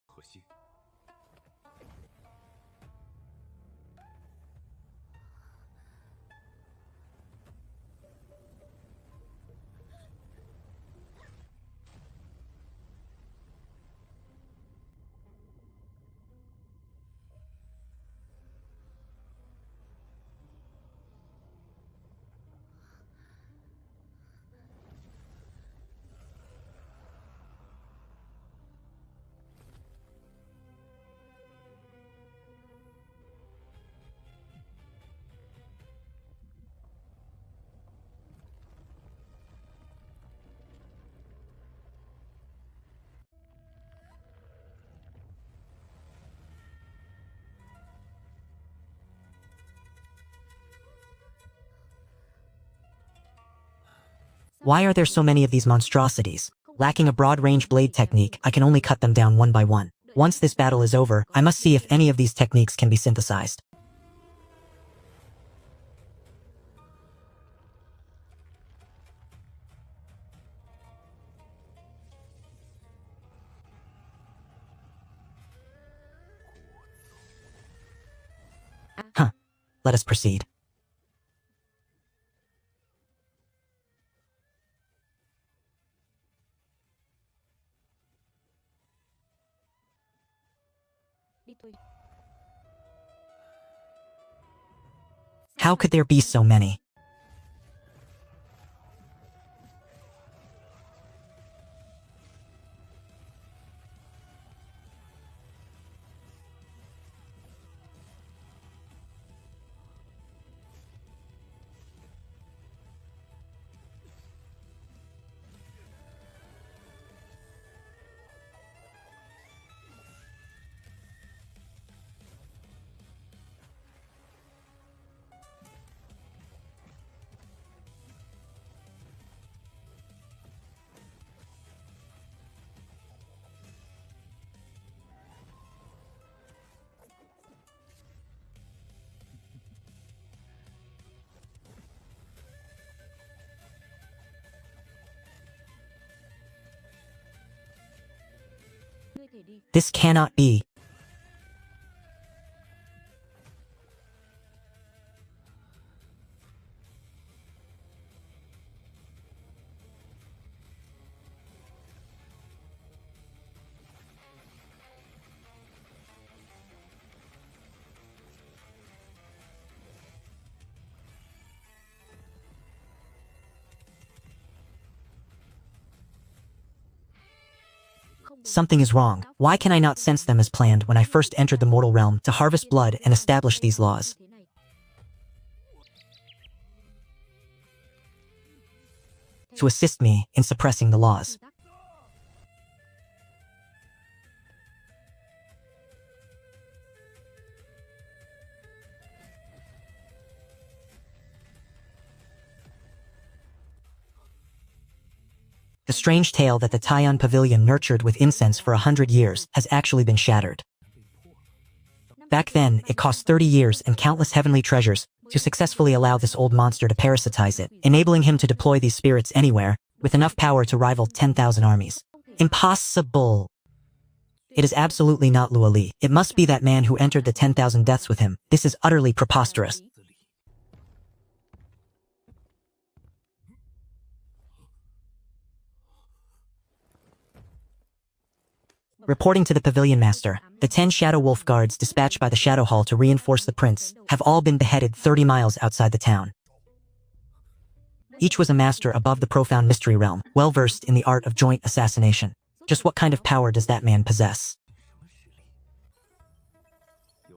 Why are there so many of these monstrosities? Lacking a broad-range blade technique, I can only cut them down one by one. Once this battle is over, I must see if any of these techniques can be synthesized. Let us proceed. How could there be so many? This cannot be. Something is wrong. Why can I not sense them as planned when I first entered the mortal realm to harvest blood and establish these laws? To assist me in suppressing the laws. The strange tale that the Taiyan Pavilion nurtured with incense for 100 years has actually been shattered. Back then, it cost 30 years and countless heavenly treasures to successfully allow this old monster to parasitize it, enabling him to deploy these spirits anywhere, with enough power to rival 10,000 armies. Impossible! It is absolutely not Luo Li. It must be that man who entered the 10,000 deaths with him. This is utterly preposterous. Reporting to the Pavilion Master, the 10 Shadow Wolf guards dispatched by the Shadow Hall to reinforce the prince have all been beheaded 30 miles outside the town. Each was a master above the profound mystery realm, well-versed in the art of joint assassination. Just what kind of power does that man possess?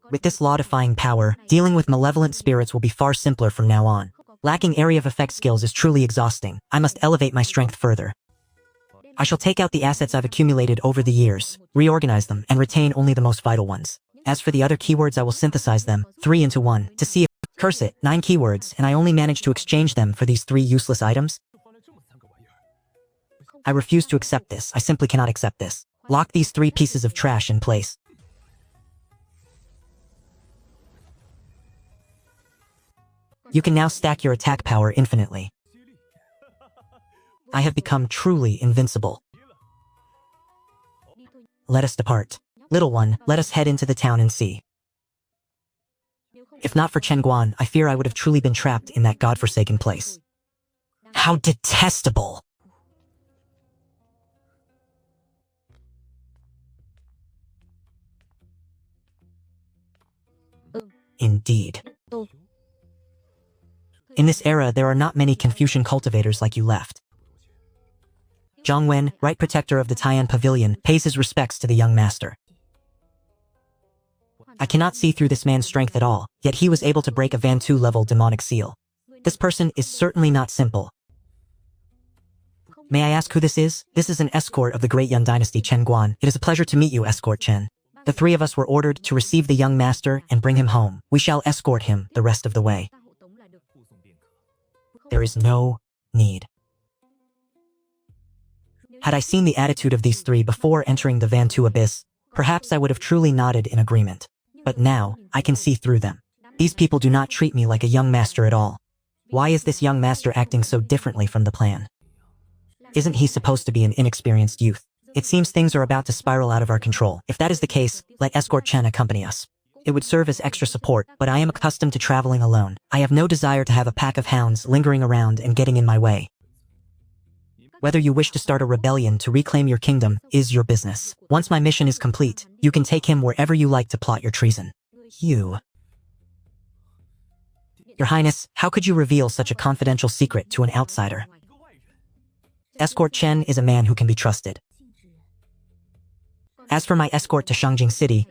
With this law-defying power, dealing with malevolent spirits will be far simpler from now on. Lacking area of effect skills is truly exhausting. I must elevate my strength further. I shall take out the assets I've accumulated over the years, reorganize them, and retain only the most vital ones. As for the other keywords, I will synthesize them, 3 into 1, to see if— Curse it, 9 keywords, and I only managed to exchange them for these 3 useless items? I refuse to accept this. I simply cannot accept this. Lock these 3 pieces of trash in place. You can now stack your attack power infinitely. I have become truly invincible. Let us depart. Little one, let us head into the town and see. If not for Chen Guan, I fear I would have truly been trapped in that godforsaken place. How detestable! Indeed. In this era, there are not many Confucian cultivators like you left. Zhang Wen, right protector of the Tai'an Pavilion, pays his respects to the young master. I cannot see through this man's strength at all, yet he was able to break a Van 2 level demonic seal. This person is certainly not simple. May I ask who this is? This is an escort of the great Yun dynasty, Chen Guan. It is a pleasure to meet you, Escort Chen. The 3 of us were ordered to receive the young master and bring him home. We shall escort him the rest of the way. There is no need. Had I seen the attitude of these 3 before entering the Van 2 abyss, perhaps I would have truly nodded in agreement. But now, I can see through them. These people do not treat me like a young master at all. Why is this young master acting so differently from the plan? Isn't he supposed to be an inexperienced youth? It seems things are about to spiral out of our control. If that is the case, let Escort Chen accompany us. It would serve as extra support, but I am accustomed to traveling alone. I have no desire to have a pack of hounds lingering around and getting in my way. Whether you wish to start a rebellion to reclaim your kingdom is your business. Once my mission is complete, you can take him wherever you like to plot your treason. Your Highness, how could you reveal such a confidential secret to an outsider? Escort Chen is a man who can be trusted. As for my escort to Shangjing City,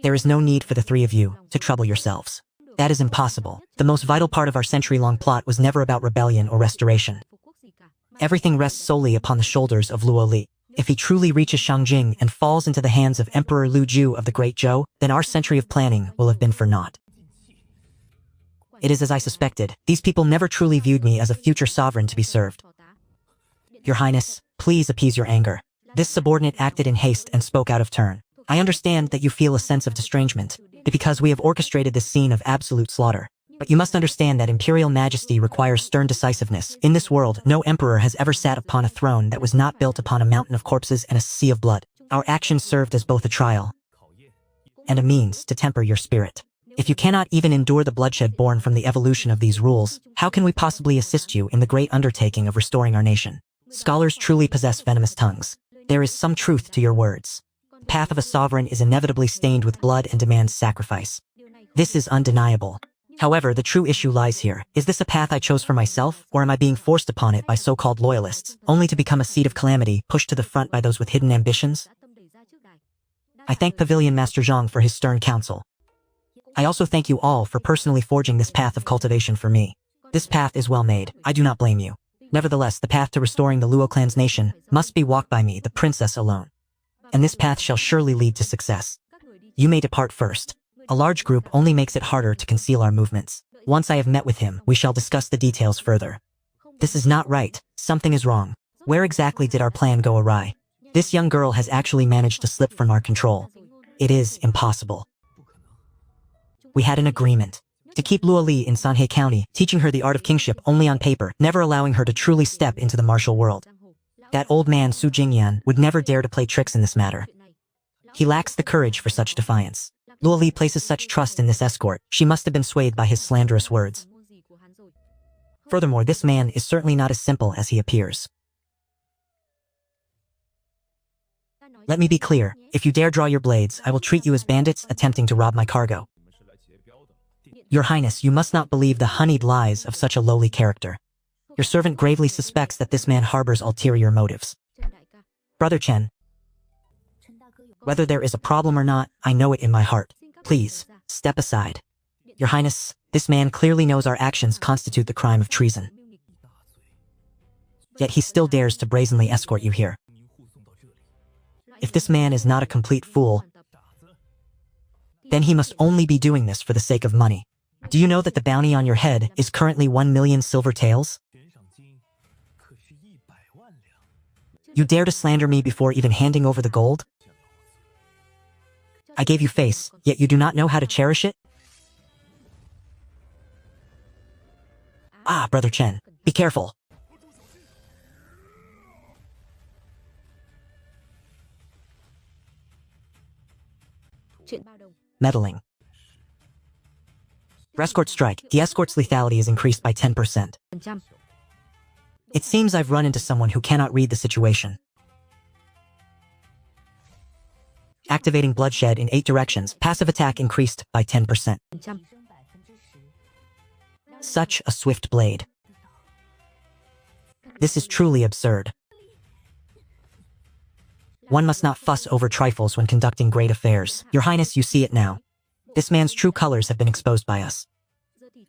there is no need for the 3 of you to trouble yourselves. That is impossible. The most vital part of our century-long plot was never about rebellion or restoration. Everything rests solely upon the shoulders of Luo Li. If he truly reaches Shangjing and falls into the hands of Emperor Lu Ju of the Great Zhou, then our century of planning will have been for naught. It is as I suspected. These people never truly viewed me as a future sovereign to be served. Your Highness, please appease your anger. This subordinate acted in haste and spoke out of turn. I understand that you feel a sense of estrangement, because we have orchestrated this scene of absolute slaughter. But you must understand that imperial majesty requires stern decisiveness. In this world, no emperor has ever sat upon a throne that was not built upon a mountain of corpses and a sea of blood. Our actions served as both a trial and a means to temper your spirit. If you cannot even endure the bloodshed born from the evolution of these rules, how can we possibly assist you in the great undertaking of restoring our nation? Scholars truly possess venomous tongues. There is some truth to your words. The path of a sovereign is inevitably stained with blood and demands sacrifice. This is undeniable. However, the true issue lies here. Is this a path I chose for myself, or am I being forced upon it by so-called loyalists, only to become a seed of calamity pushed to the front by those with hidden ambitions? I thank Pavilion Master Zhang for his stern counsel. I also thank you all for personally forging this path of cultivation for me. This path is well made. I do not blame you. Nevertheless, the path to restoring the Luo clan's nation must be walked by me, the princess alone. And this path shall surely lead to success. You may depart first. A large group only makes it harder to conceal our movements. Once I have met with him, we shall discuss the details further. This is not right. Something is wrong. Where exactly did our plan go awry? This young girl has actually managed to slip from our control. It is impossible. We had an agreement to keep Luo Li in Sanhe County, teaching her the art of kingship only on paper, never allowing her to truly step into the martial world. That old man Su Jingyan would never dare to play tricks in this matter. He lacks the courage for such defiance. Luo Li places such trust in this escort, she must have been swayed by his slanderous words. Furthermore, this man is certainly not as simple as he appears. Let me be clear, if you dare draw your blades, I will treat you as bandits attempting to rob my cargo. Your Highness, you must not believe the honeyed lies of such a lowly character. Your servant gravely suspects that this man harbors ulterior motives. Brother Chen, whether there is a problem or not, I know it in my heart. Please, step aside. Your Highness, this man clearly knows our actions constitute the crime of treason. Yet he still dares to brazenly escort you here. If this man is not a complete fool, then he must only be doing this for the sake of money. Do you know that the bounty on your head is currently 1,000,000 silver taels? You dare to slander me before even handing over the gold? I gave you face, yet you do not know how to cherish it? Ah, Brother Chen, be careful. Meddling. For escort strike, the escort's lethality is increased by 10%. It seems I've run into someone who cannot read the situation. Activating bloodshed in 8 directions, passive attack increased by 10%. Such a swift blade. This is truly absurd. One must not fuss over trifles when conducting great affairs. Your Highness, you see it now. This man's true colors have been exposed by us.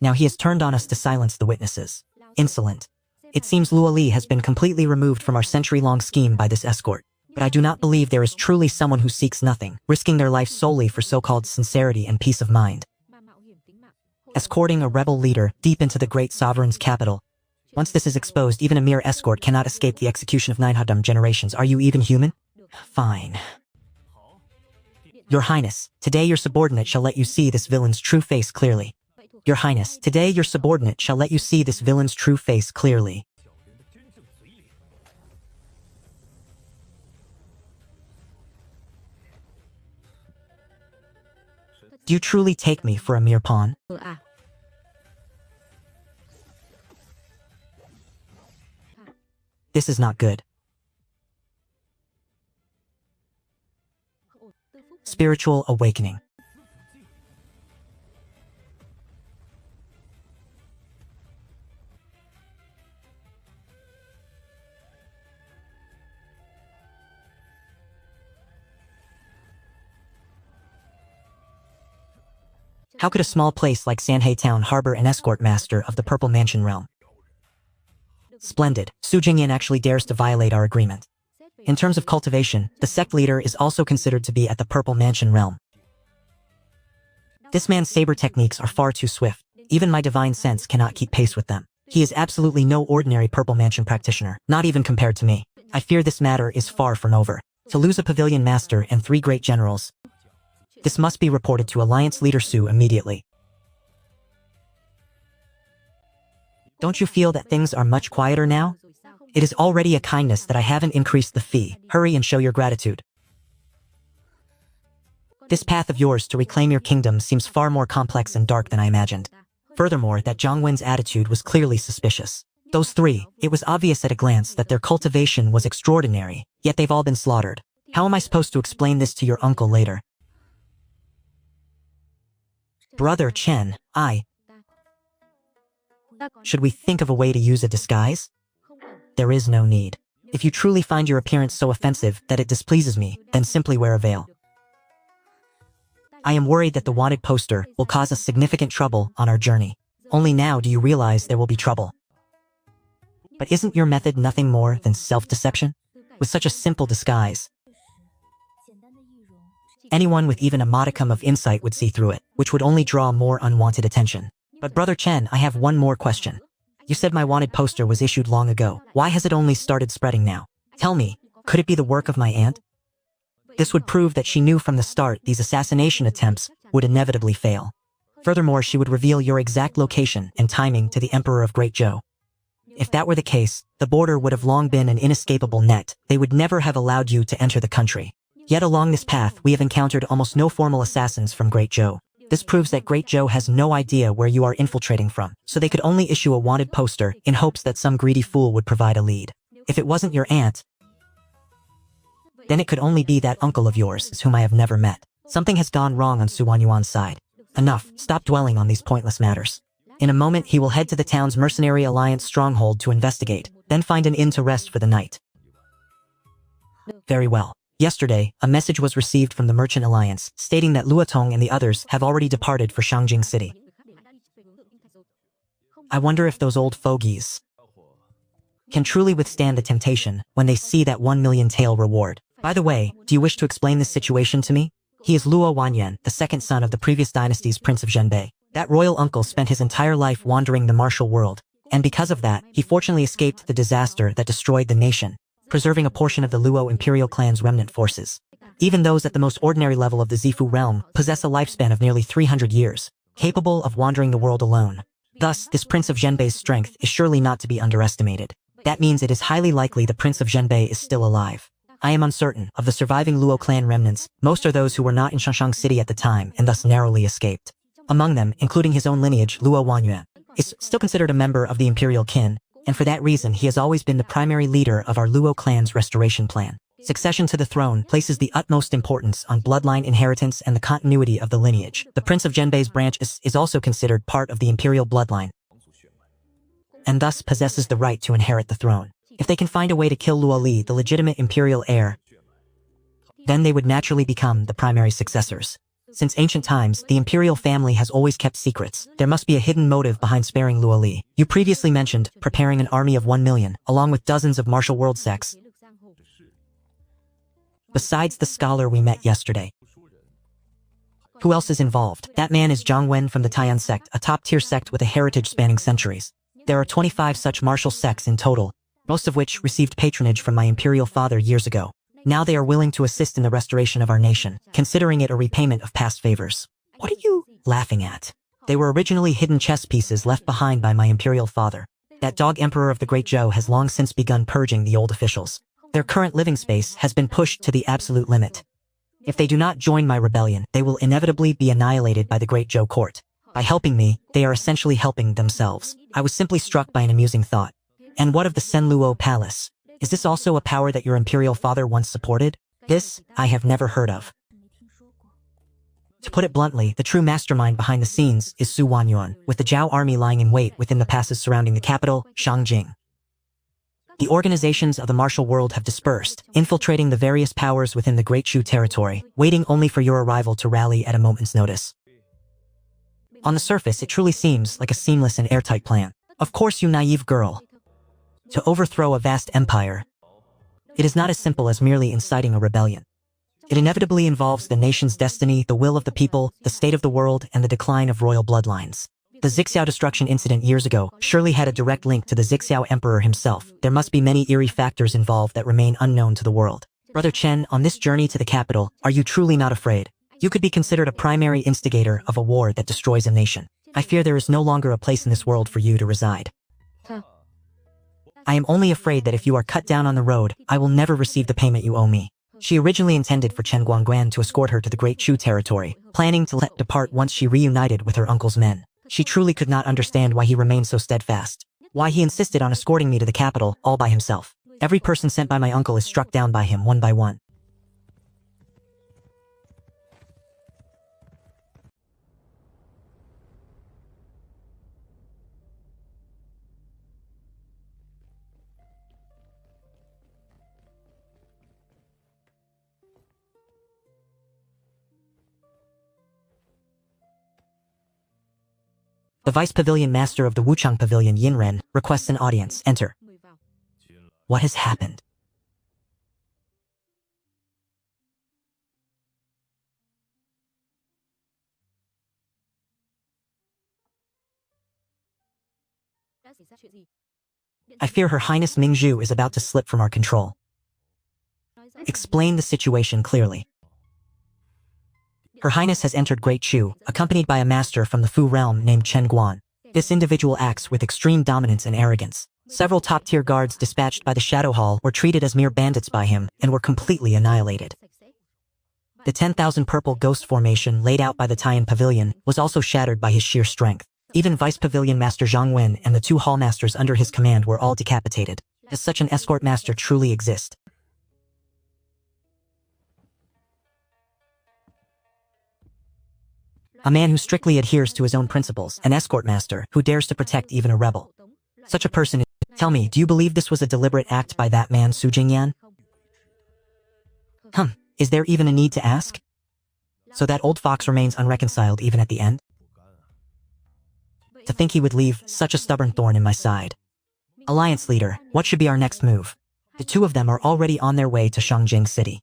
Now he has turned on us to silence the witnesses. Insolent. It seems Luo Li has been completely removed from our century-long scheme by this escort. But I do not believe there is truly someone who seeks nothing, risking their life solely for so-called sincerity and peace of mind. Escorting a rebel leader deep into the great sovereign's capital. Once this is exposed, even a mere escort cannot escape the execution of 9 Hadam generations. Are you even human? Fine. Your Highness, today your subordinate shall let you see this villain's true face clearly. Your Highness, today your subordinate shall let you see this villain's true face clearly. Do you truly take me for a mere pawn? This is not good. Spiritual awakening. How could a small place like Sanhei Town harbor an escort master of the Purple Mansion realm? Splendid. Su Jingyan actually dares to violate our agreement. In terms of cultivation, the sect leader is also considered to be at the Purple Mansion realm. This man's saber techniques are far too swift. Even my divine sense cannot keep pace with them. He is absolutely no ordinary Purple Mansion practitioner, not even compared to me. I fear this matter is far from over. To lose a pavilion master and 3 great generals. This must be reported to Alliance Leader Su immediately. Don't you feel that things are much quieter now? It is already a kindness that I haven't increased the fee. Hurry and show your gratitude. This path of yours to reclaim your kingdom seems far more complex and dark than I imagined. Furthermore, that Zhang Wen's attitude was clearly suspicious. Those 3, it was obvious at a glance that their cultivation was extraordinary, yet they've all been slaughtered. How am I supposed to explain this to your uncle later? Brother Chen, should we think of a way to use a disguise? There is no need. If you truly find your appearance so offensive that it displeases me, then simply wear a veil. I am worried that the wanted poster will cause us significant trouble on our journey. Only now do you realize there will be trouble. But isn't your method nothing more than self-deception? With such a simple disguise, anyone with even a modicum of insight would see through it, which would only draw more unwanted attention. But Brother Chen, I have one more question. You said my wanted poster was issued long ago. Why has it only started spreading now? Tell me, could it be the work of my aunt? This would prove that she knew from the start these assassination attempts would inevitably fail. Furthermore, she would reveal your exact location and timing to the Emperor of Great Zhou. If that were the case, the border would have long been an inescapable net. They would never have allowed you to enter the country. Yet along this path, we have encountered almost no formal assassins from Great Zhou. This proves that Great Zhou has no idea where you are infiltrating from, so they could only issue a wanted poster in hopes that some greedy fool would provide a lead. If it wasn't your aunt, then it could only be that uncle of yours whom I have never met. Something has gone wrong on Su Wanyuan's side. Enough, stop dwelling on these pointless matters. In a moment, he will head to the town's mercenary alliance stronghold to investigate, then find an inn to rest for the night. Very well. Yesterday, a message was received from the Merchant Alliance, stating that Luotong and the others have already departed for Shangjing City. I wonder if those old fogies can truly withstand the temptation when they see that 1 million tael reward. By the way, do you wish to explain this situation to me? He is Luo Wanyan, the second son of the previous dynasty's Prince of Zhenbei. That royal uncle spent his entire life wandering the martial world, and because of that, he fortunately escaped the disaster that destroyed the nation, preserving a portion of the Luo imperial clan's remnant forces. Even those at the most ordinary level of the Zifu realm possess a lifespan of nearly 300 years, capable of wandering the world alone. Thus, this Prince of Zhenbei's strength is surely not to be underestimated. That means it is highly likely the Prince of Zhenbei is still alive. I am uncertain. Of the surviving Luo clan remnants, most are those who were not in Shangshang City at the time and thus narrowly escaped. Among them, including his own lineage, Luo Wanyuan is still considered a member of the imperial kin, and for that reason he has always been the primary leader of our Luo clan's restoration plan. Succession to the throne places the utmost importance on bloodline inheritance and the continuity of the lineage. The Prince of Zhenbei's branch is also considered part of the imperial bloodline, and thus possesses the right to inherit the throne. If they can find a way to kill Luo Li, the legitimate imperial heir, then they would naturally become the primary successors. Since ancient times, the imperial family has always kept secrets. There must be a hidden motive behind sparing Luo Li. You previously mentioned preparing an army of 1 million, along with dozens of martial world sects, besides the scholar we met yesterday. Who else is involved? That man is Zhang Wen from the Taiyan sect, a top-tier sect with a heritage spanning centuries. There are 25 such martial sects in total, most of which received patronage from my imperial father years ago. Now they are willing to assist in the restoration of our nation, considering it a repayment of past favors. What are you laughing at? They were originally hidden chess pieces left behind by my imperial father. That dog emperor of the Great Zhou has long since begun purging the old officials. Their current living space has been pushed to the absolute limit. If they do not join my rebellion, they will inevitably be annihilated by the Great Zhou court. By helping me, they are essentially helping themselves. I was simply struck by an amusing thought. And what of the Senluo Palace? Is this also a power that your imperial father once supported? This, I have never heard of. To put it bluntly, the true mastermind behind the scenes is Su Wanyuan, with the Zhao army lying in wait within the passes surrounding the capital, Shangjing. The organizations of the martial world have dispersed, infiltrating the various powers within the Great Shu territory, waiting only for your arrival to rally at a moment's notice. On the surface, it truly seems like a seamless and airtight plan. Of course, you naive girl. To overthrow a vast empire, it is not as simple as merely inciting a rebellion. It inevitably involves the nation's destiny, the will of the people, the state of the world, and the decline of royal bloodlines. The Zixiao destruction incident years ago surely had a direct link to the Zixiao emperor himself. There must be many eerie factors involved that remain unknown to the world. Brother Chen, on this journey to the capital, are you truly not afraid? You could be considered a primary instigator of a war that destroys a nation. I fear there is no longer a place in this world for you to reside. I am only afraid that if you are cut down on the road, I will never receive the payment you owe me. She originally intended for Chen Guangguan to escort her to the Great Shu territory, planning to let depart once she reunited with her uncle's men. She truly could not understand why he remained so steadfast. Why he insisted on escorting me to the capital, all by himself. Every person sent by my uncle is struck down by him one by one. The Vice Pavilion Master of the Wuchang Pavilion Yinren requests an audience. Enter. What has happened? I fear Her Highness Mingzhu is about to slip from our control. Explain the situation clearly. Her Highness has entered Great Shu, accompanied by a master from the Fu realm named Chen Guan. This individual acts with extreme dominance and arrogance. Several top-tier guards dispatched by the Shadow Hall were treated as mere bandits by him and were completely annihilated. The 10,000 purple ghost formation laid out by the Taiyan Pavilion was also shattered by his sheer strength. Even Vice Pavilion Master Zhang Wen and the 2 hall masters under his command were all decapitated. Does such an escort master truly exist? A man who strictly adheres to his own principles, an escort master who dares to protect even a rebel. Such a person is... Tell me, do you believe this was a deliberate act by that man Su Jingyan? Is there even a need to ask? So that old fox remains unreconciled even at the end? To think he would leave such a stubborn thorn in my side. Alliance leader, what should be our next move? The two of them are already on their way to Shangjing City.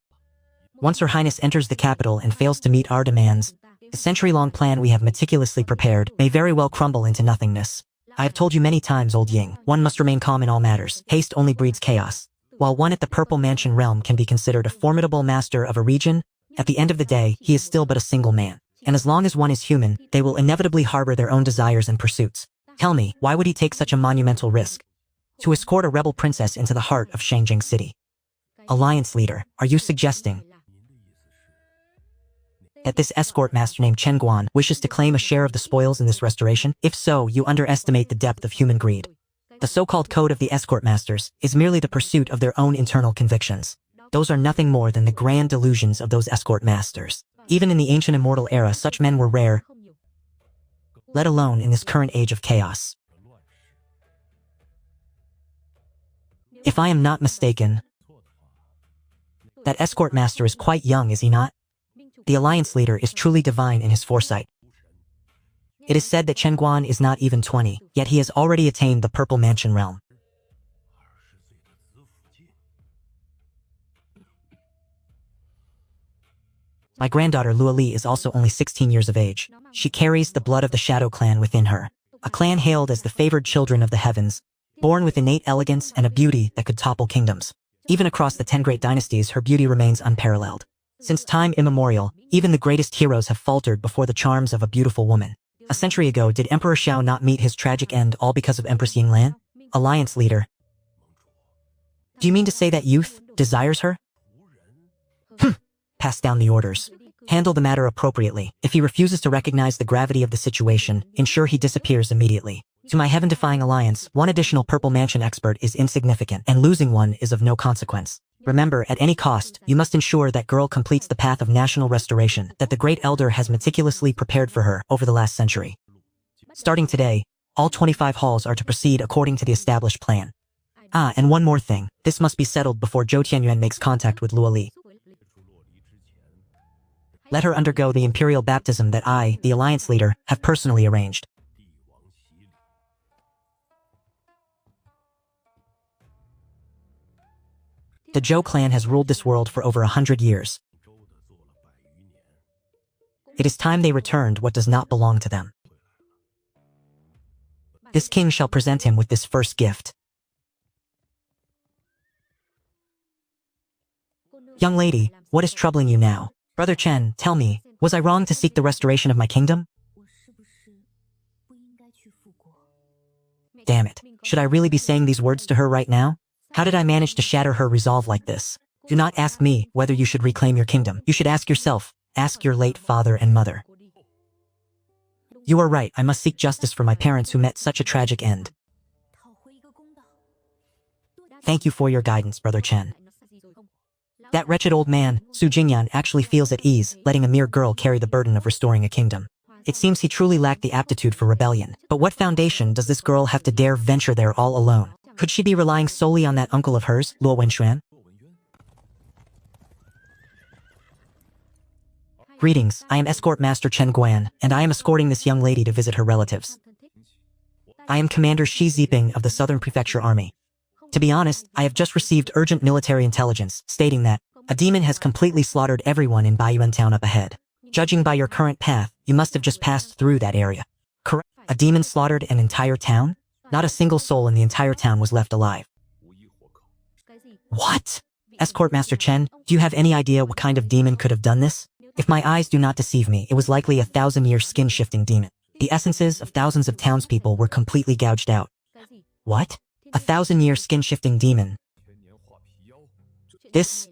Once Her Highness enters the capital and fails to meet our demands, the century-long plan we have meticulously prepared may very well crumble into nothingness. I have told you many times, Old Ying, one must remain calm in all matters. Haste only breeds chaos. While one at the Purple Mansion realm can be considered a formidable master of a region, at the end of the day, he is still but a single man. And as long as one is human, they will inevitably harbor their own desires and pursuits. Tell me, why would he take such a monumental risk? To escort a rebel princess into the heart of Shangjing City. Alliance leader, are you suggesting that this escort master named Chen Guan wishes to claim a share of the spoils in this restoration? If so, you underestimate the depth of human greed. The so-called code of the escort masters is merely the pursuit of their own internal convictions. Those are nothing more than the grand delusions of those escort masters. Even in the ancient immortal era, such men were rare, let alone in this current age of chaos. If I am not mistaken, that escort master is quite young, is he not? The alliance leader is truly divine in his foresight. It is said that Chen Guan is not even 20, yet he has already attained the Purple Mansion realm. My granddaughter Luo Li is also only 16 years of age. She carries the blood of the Shadow Clan within her, a clan hailed as the favored children of the heavens, born with innate elegance and a beauty that could topple kingdoms. Even across the 10 great dynasties, her beauty remains unparalleled. Since time immemorial, even the greatest heroes have faltered before the charms of a beautiful woman. A century ago, did Emperor Xiao not meet his tragic end all because of Empress Yinglan? Alliance leader. Do you mean to say that youth desires her? Pass down the orders. Handle the matter appropriately. If he refuses to recognize the gravity of the situation, ensure he disappears immediately. To my heaven-defying alliance, one additional Purple Mansion expert is insignificant, and losing one is of no consequence. Remember, at any cost, you must ensure that girl completes the path of national restoration that the Great Elder has meticulously prepared for her over the last century. Starting today, all 25 halls are to proceed according to the established plan. Ah, and one more thing. This must be settled before Zhou Tianyuan makes contact with Luo Li. Let her undergo the imperial baptism that I, the alliance leader, have personally arranged. The Zhou clan has ruled this world for over 100 years. It is time they returned what does not belong to them. This king shall present him with this first gift. Young lady, what is troubling you now? Brother Chen, tell me, was I wrong to seek the restoration of my kingdom? Damn it. Should I really be saying these words to her right now? How did I manage to shatter her resolve like this? Do not ask me whether you should reclaim your kingdom. You should ask yourself. Ask your late father and mother. You are right, I must seek justice for my parents who met such a tragic end. Thank you for your guidance, Brother Chen. That wretched old man, Su Jingyan, actually feels at ease, letting a mere girl carry the burden of restoring a kingdom. It seems he truly lacked the aptitude for rebellion. But what foundation does this girl have to dare venture there all alone? Could she be relying solely on that uncle of hers, Luo Wenxuan? Greetings, I am Escort Master Chen Guan, and I am escorting this young lady to visit her relatives. I am Commander Shi Ziping of the Southern Prefecture Army. To be honest, I have just received urgent military intelligence, stating that a demon has completely slaughtered everyone in Baiyuan town up ahead. Judging by your current path, you must have just passed through that area. Correct? A demon slaughtered an entire town? Not a single soul in the entire town was left alive. What? Escort Master Chen, do you have any idea what kind of demon could have done this? If my eyes do not deceive me, it was likely a 1,000-year skin-shifting demon. The essences of thousands of townspeople were completely gouged out. What? A 1,000-year skin-shifting demon?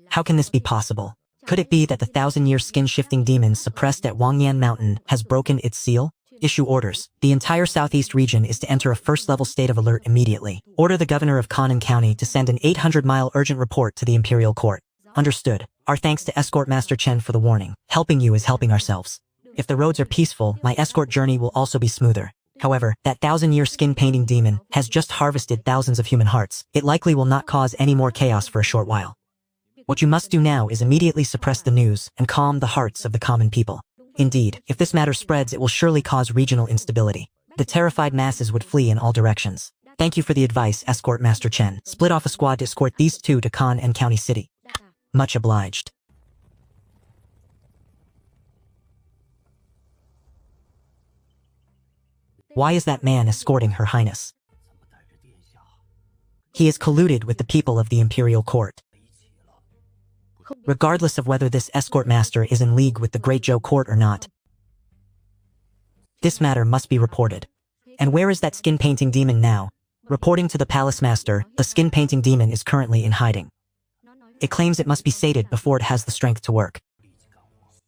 How can this be possible? Could it be that the 1,000-year skin-shifting demon suppressed at Wangyan Mountain has broken its seal? Issue orders. The entire southeast region is to enter a first-level state of alert immediately. Order the governor of Kannon County to send an 800-mile urgent report to the Imperial Court. Understood. Our thanks to Escort Master Chen for the warning. Helping you is helping ourselves. If the roads are peaceful, my escort journey will also be smoother. However, that 1,000-year skin-painting demon has just harvested thousands of human hearts. It likely will not cause any more chaos for a short while. What you must do now is immediately suppress the news and calm the hearts of the common people. Indeed, if this matter spreads, it will surely cause regional instability. The terrified masses would flee in all directions. Thank you for the advice, Escort Master Chen. Split off a squad to escort these two to Khan and County City. Much obliged. Why is that man escorting Her Highness? He is colluded with the people of the Imperial Court. Regardless of whether this escort master is in league with the Great Zhou Court or not, this matter must be reported. And where is that skin-painting demon now? Reporting to the palace master, the skin-painting demon is currently in hiding. It claims it must be sated before it has the strength to work.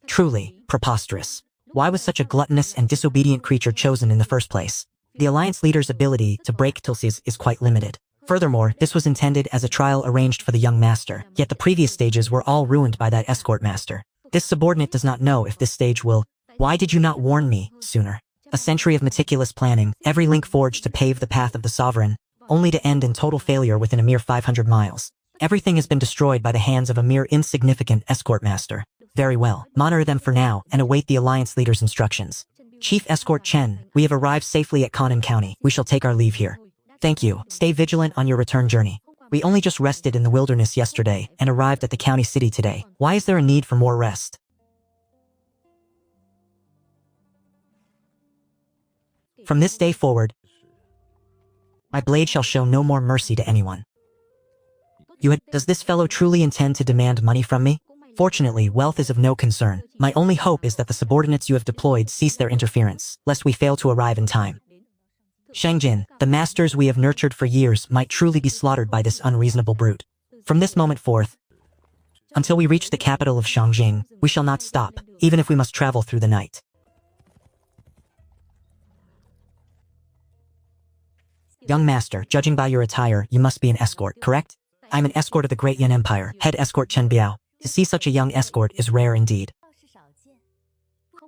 Truly, preposterous. Why was such a gluttonous and disobedient creature chosen in the first place? The Alliance leader's ability to break Tilsies is quite limited. Furthermore, this was intended as a trial arranged for the young master, yet the previous stages were all ruined by that escort master. This subordinate does not know if this stage will. Why did you not warn me sooner? A century of meticulous planning, every link forged to pave the path of the sovereign, only to end in total failure within a mere 500 miles. Everything has been destroyed by the hands of a mere insignificant escort master. Very well, monitor them for now and await the Alliance leader's instructions. Chief Escort Chen, we have arrived safely at Kanan County. We shall take our leave here. Thank you. Stay vigilant on your return journey. We only just rested in the wilderness yesterday and arrived at the county city today. Why is there a need for more rest? From this day forward, my blade shall show no more mercy to anyone. Does this fellow truly intend to demand money from me? Fortunately, wealth is of no concern. My only hope is that the subordinates you have deployed cease their interference, lest we fail to arrive in time. Shangjin, the masters we have nurtured for years might truly be slaughtered by this unreasonable brute. From this moment forth, until we reach the capital of Shangjing, we shall not stop, even if we must travel through the night. Young master, judging by your attire, you must be an escort, correct? I'm an escort of the Great Yan Empire, head escort Chen Biao. To see such a young escort is rare indeed.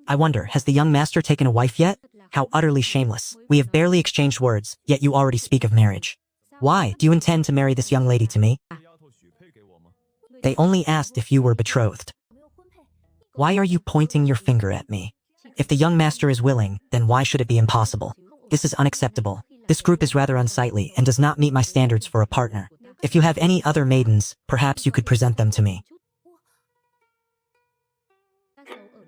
I wonder, has the young master taken a wife yet? How utterly shameless. We have barely exchanged words, yet you already speak of marriage. Why? Do you intend to marry this young lady to me? They only asked if you were betrothed. Why are you pointing your finger at me? If the young master is willing, then why should it be impossible? This is unacceptable. This group is rather unsightly and does not meet my standards for a partner. If you have any other maidens, perhaps you could present them to me.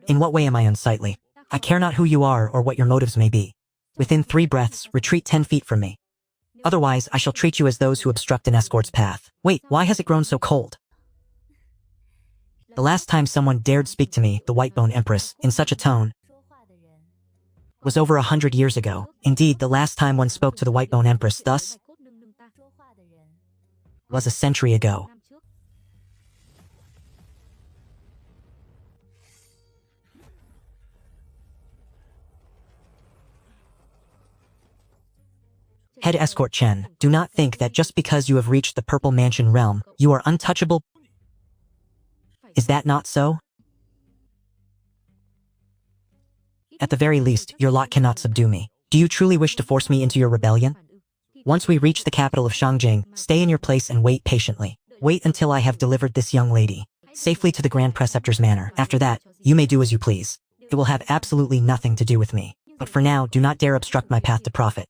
In what way am I unsightly? I care not who you are or what your motives may be. Within 3 breaths, retreat 10 feet from me. Otherwise, I shall treat you as those who obstruct an escort's path. Wait, why has it grown so cold? The last time someone dared speak to me, the Whitebone Empress, in such a tone, was over 100 years ago. Indeed, the last time one spoke to the Whitebone Empress thus was a century ago. Head Escort Chen, do not think that just because you have reached the Purple Mansion realm, you are untouchable. Is that not so? At the very least, your lot cannot subdue me. Do you truly wish to force me into your rebellion? Once we reach the capital of Shangjing, stay in your place and wait patiently. Wait until I have delivered this young lady safely to the Grand Preceptor's manor. After that, you may do as you please. It will have absolutely nothing to do with me. But for now, do not dare obstruct my path to profit.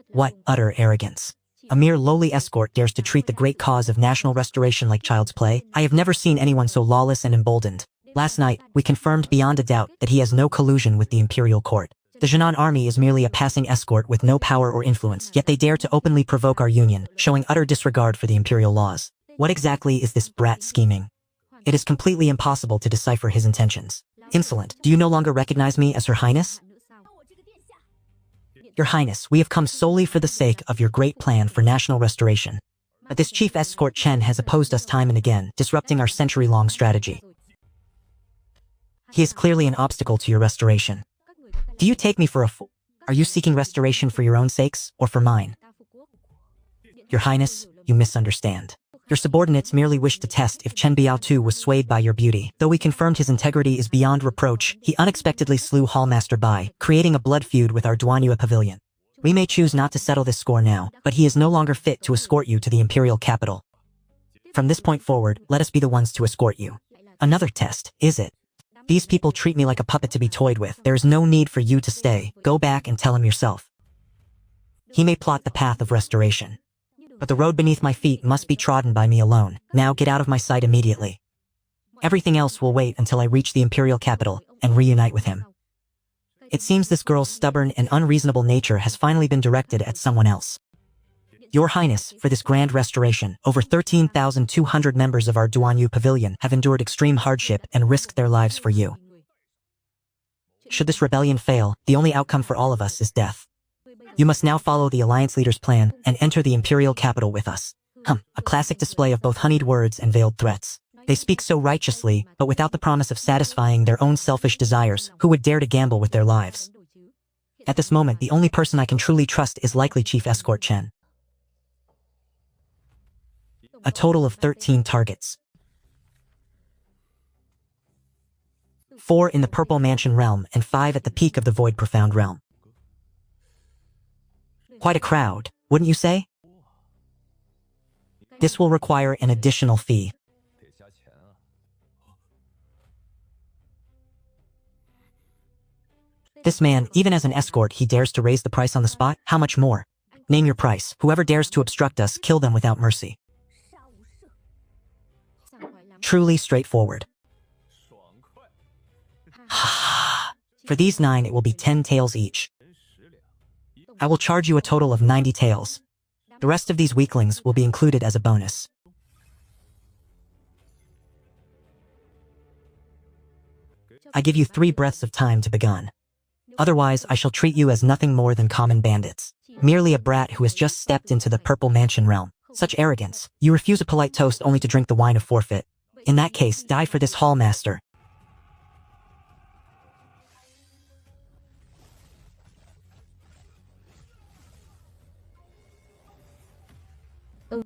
What utter arrogance. A mere lowly escort dares to treat the great cause of national restoration like child's play? I have never seen anyone so lawless and emboldened. Last night, we confirmed beyond a doubt that he has no collusion with the Imperial Court. The Jinan army is merely a passing escort with no power or influence, yet they dare to openly provoke our union, showing utter disregard for the Imperial laws. What exactly is this brat scheming? It is completely impossible to decipher his intentions. Insolent, do you no longer recognize me as Her Highness? Your Highness, we have come solely for the sake of your great plan for national restoration. But this Chief Escort Chen has opposed us time and again, disrupting our century-long strategy. He is clearly an obstacle to your restoration. Do you take me for a fool? Are you seeking restoration for your own sakes, or for mine? Your Highness, you misunderstand. Your subordinates merely wished to test if Chen Biao too was swayed by your beauty. Though we confirmed his integrity is beyond reproach, he unexpectedly slew Hallmaster Bai, creating a blood feud with our Duanyue pavilion. We may choose not to settle this score now, but he is no longer fit to escort you to the imperial capital. From this point forward, let us be the ones to escort you. Another test, is it? These people treat me like a puppet to be toyed with. There is no need for you to stay. Go back and tell him yourself. He may plot the path of restoration, but the road beneath my feet must be trodden by me alone. Now get out of my sight immediately. Everything else will wait until I reach the imperial capital and reunite with him. It seems this girl's stubborn and unreasonable nature has finally been directed at someone else. Your Highness, for this grand restoration, over 13,200 members of our Duanyu Pavilion have endured extreme hardship and risked their lives for you. Should this rebellion fail, the only outcome for all of us is death. You must now follow the Alliance leader's plan and enter the imperial capital with us. A classic display of both honeyed words and veiled threats. They speak so righteously, but without the promise of satisfying their own selfish desires. Who would dare to gamble with their lives? At this moment, the only person I can truly trust is likely Chief Escort Chen. A total of 13 targets. 4 in the Purple Mansion realm and 5 at the peak of the Void Profound realm. Quite a crowd, wouldn't you say? This will require an additional fee. This man, even as an escort, he dares to raise the price on the spot? How much more? Name your price. Whoever dares to obstruct us, kill them without mercy. Truly straightforward. For these 9, it will be 10 taels each. I will charge you a total of 90 taels. The rest of these weaklings will be included as a bonus. I give you 3 breaths of time to begone. Otherwise, I shall treat you as nothing more than common bandits. Merely a brat who has just stepped into the Purple Mansion realm. Such arrogance. You refuse a polite toast only to drink the wine of forfeit. In that case, die for this hall master.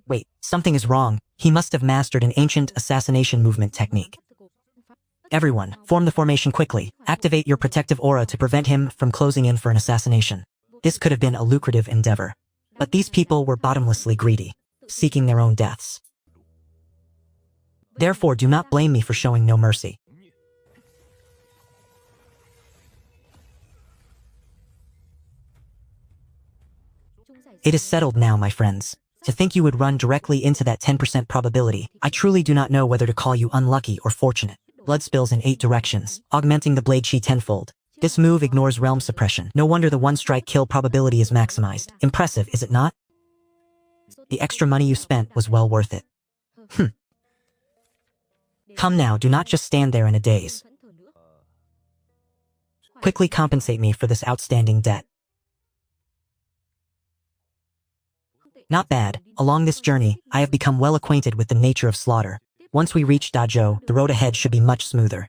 Wait, something is wrong. He must have mastered an ancient assassination movement technique. Everyone, form the formation quickly. Activate your protective aura to prevent him from closing in for an assassination. This could have been a lucrative endeavor. But these people were bottomlessly greedy, seeking their own deaths. Therefore, do not blame me for showing no mercy. It is settled now, my friends. To think you would run directly into that 10% probability, I truly do not know whether to call you unlucky or fortunate. Blood spills in 8 directions, augmenting the blade chi tenfold. This move ignores realm suppression. No wonder the one-strike kill probability is maximized. Impressive, is it not? The extra money you spent was well worth it. Come now, do not just stand there in a daze. Quickly compensate me for this outstanding debt. Not bad. Along this journey, I have become well acquainted with the nature of slaughter. Once we reach Dazhou, the road ahead should be much smoother.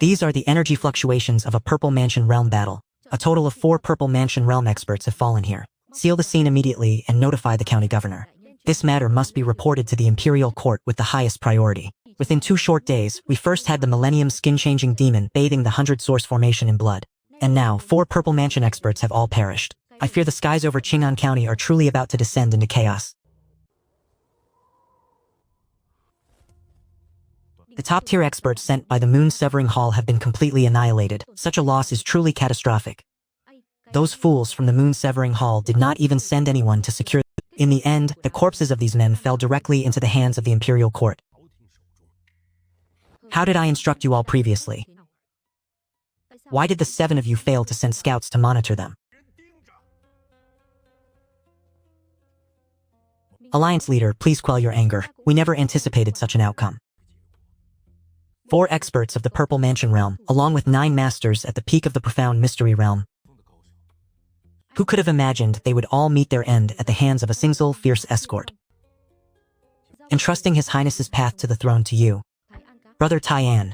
These are the energy fluctuations of a Purple Mansion realm battle. A total of 4 Purple Mansion realm experts have fallen here. Seal the scene immediately and notify the county governor. This matter must be reported to the imperial court with the highest priority. Within 2 short days, we first had the Millennium skin-changing demon bathing the 100 Source formation in blood. And now, 4 Purple Mansion experts have all perished. I fear the skies over Qing'an County are truly about to descend into chaos. The top-tier experts sent by the Moon-Severing Hall have been completely annihilated. Such a loss is truly catastrophic. Those fools from the Moon-Severing Hall did not even send anyone to secure them. In the end, the corpses of these men fell directly into the hands of the imperial court. How did I instruct you all previously? Why did the 7 of you fail to send scouts to monitor them? Alliance leader, please quell your anger. We never anticipated such an outcome. 4 experts of the Purple Mansion realm, along with 9 masters at the peak of the Profound Mystery realm. Who could have imagined they would all meet their end at the hands of a single fierce escort? Entrusting His Highness's path to the throne to you, Brother Tai'an.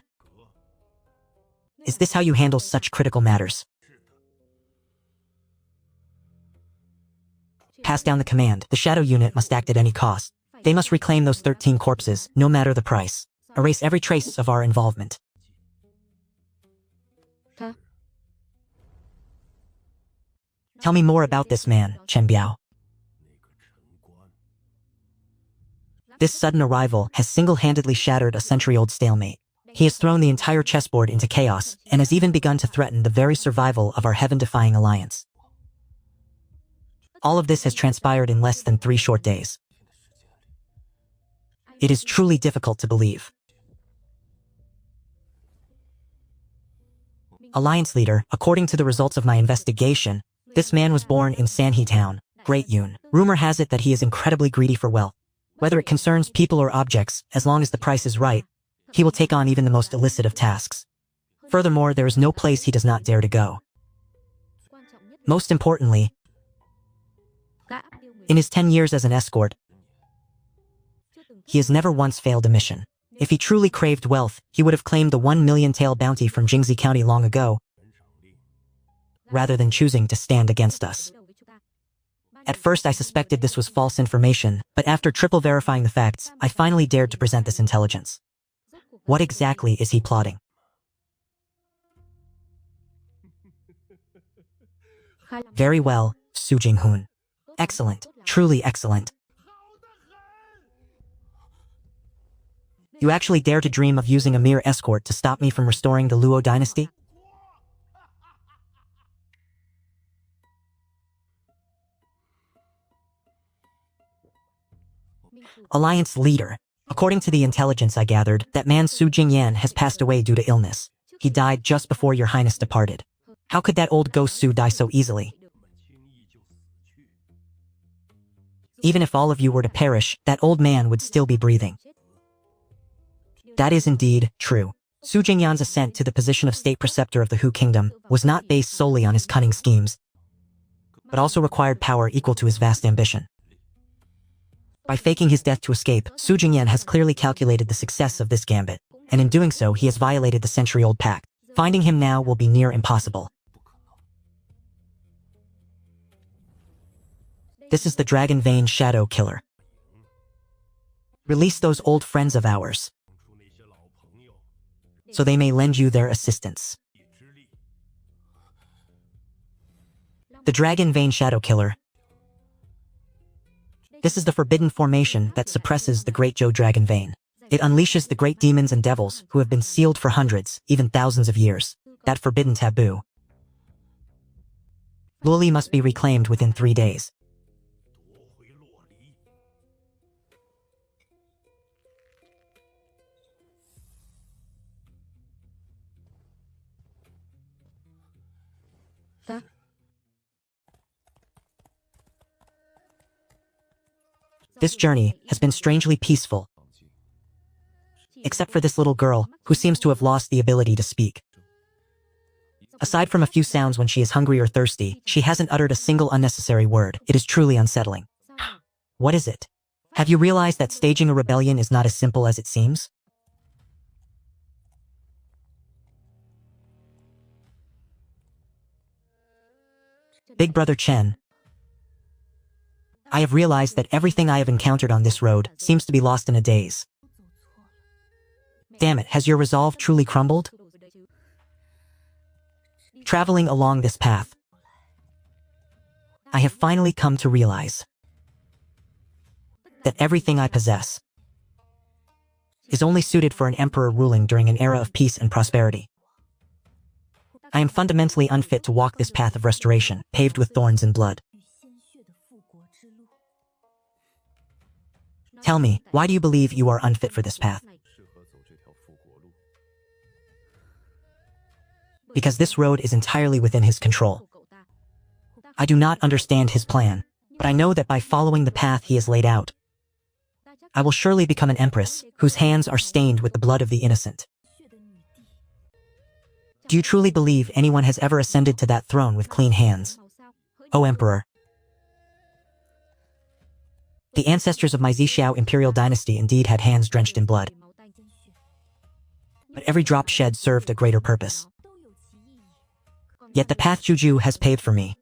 Is this how you handle such critical matters? Pass down the command. The shadow unit must act at any cost. They must reclaim those 13 corpses, no matter the price. Erase every trace of our involvement. Tell me more about this man, Chen Biao. This sudden arrival has single-handedly shattered a century-old stalemate. He has thrown the entire chessboard into chaos, and has even begun to threaten the very survival of our heaven-defying alliance. All of this has transpired in less than 3 short days. It is truly difficult to believe. Alliance leader, according to the results of my investigation, this man was born in Sanhe Town, Great Yun. Rumor has it that he is incredibly greedy for wealth. Whether it concerns people or objects, as long as the price is right, he will take on even the most illicit of tasks. Furthermore, there is no place he does not dare to go. Most importantly, in his 10 years as an escort, he has never once failed a mission. If he truly craved wealth, he would have claimed the 1 million tael bounty from Jingxi County long ago, rather than choosing to stand against us. At first I suspected this was false information, but after triple verifying the facts, I finally dared to present this intelligence. What exactly is he plotting? Very well, Su Jinghoon. Excellent, truly excellent. You actually dare to dream of using a mere escort to stop me from restoring the Luo dynasty? Alliance leader. According to the intelligence I gathered, that man Su Jingyan has passed away due to illness. He died just before your highness departed. How could that old ghost Su die so easily? Even if all of you were to perish, that old man would still be breathing. That is indeed true. Su Jingyan's ascent to the position of state preceptor of the Hu Kingdom was not based solely on his cunning schemes, but also required power equal to his vast ambition. By faking his death to escape, Su Jingyan has clearly calculated the success of this gambit, and in doing so he has violated the century-old pact. Finding him now will be near impossible. This is the Dragon Vein Shadow Killer. Release those old friends of ours, so they may lend you their assistance. The Dragon Vein Shadow Killer. This is the forbidden formation that suppresses the Great Zhou Dragon Vein. It unleashes the great demons and devils who have been sealed for hundreds, even thousands of years. That forbidden taboo. Luoli must be reclaimed within 3 days. This journey has been strangely peaceful, except for this little girl, who seems to have lost the ability to speak. Aside from a few sounds when she is hungry or thirsty, she hasn't uttered a single unnecessary word. It is truly unsettling. What is it? Have you realized that staging a rebellion is not as simple as it seems? Big Brother Chen, I have realized that everything I have encountered on this road seems to be lost in a daze. Damn it, has your resolve truly crumbled? Traveling along this path, I have finally come to realize that everything I possess is only suited for an emperor ruling during an era of peace and prosperity. I am fundamentally unfit to walk this path of restoration, paved with thorns and blood. Tell me, why do you believe you are unfit for this path? Because this road is entirely within his control. I do not understand his plan, but I know that by following the path he has laid out, I will surely become an empress whose hands are stained with the blood of the innocent. Do you truly believe anyone has ever ascended to that throne with clean hands? O Emperor. The ancestors of my Zixiao imperial dynasty indeed had hands drenched in blood. But every drop shed served a greater purpose. Yet the path Juju has paved for me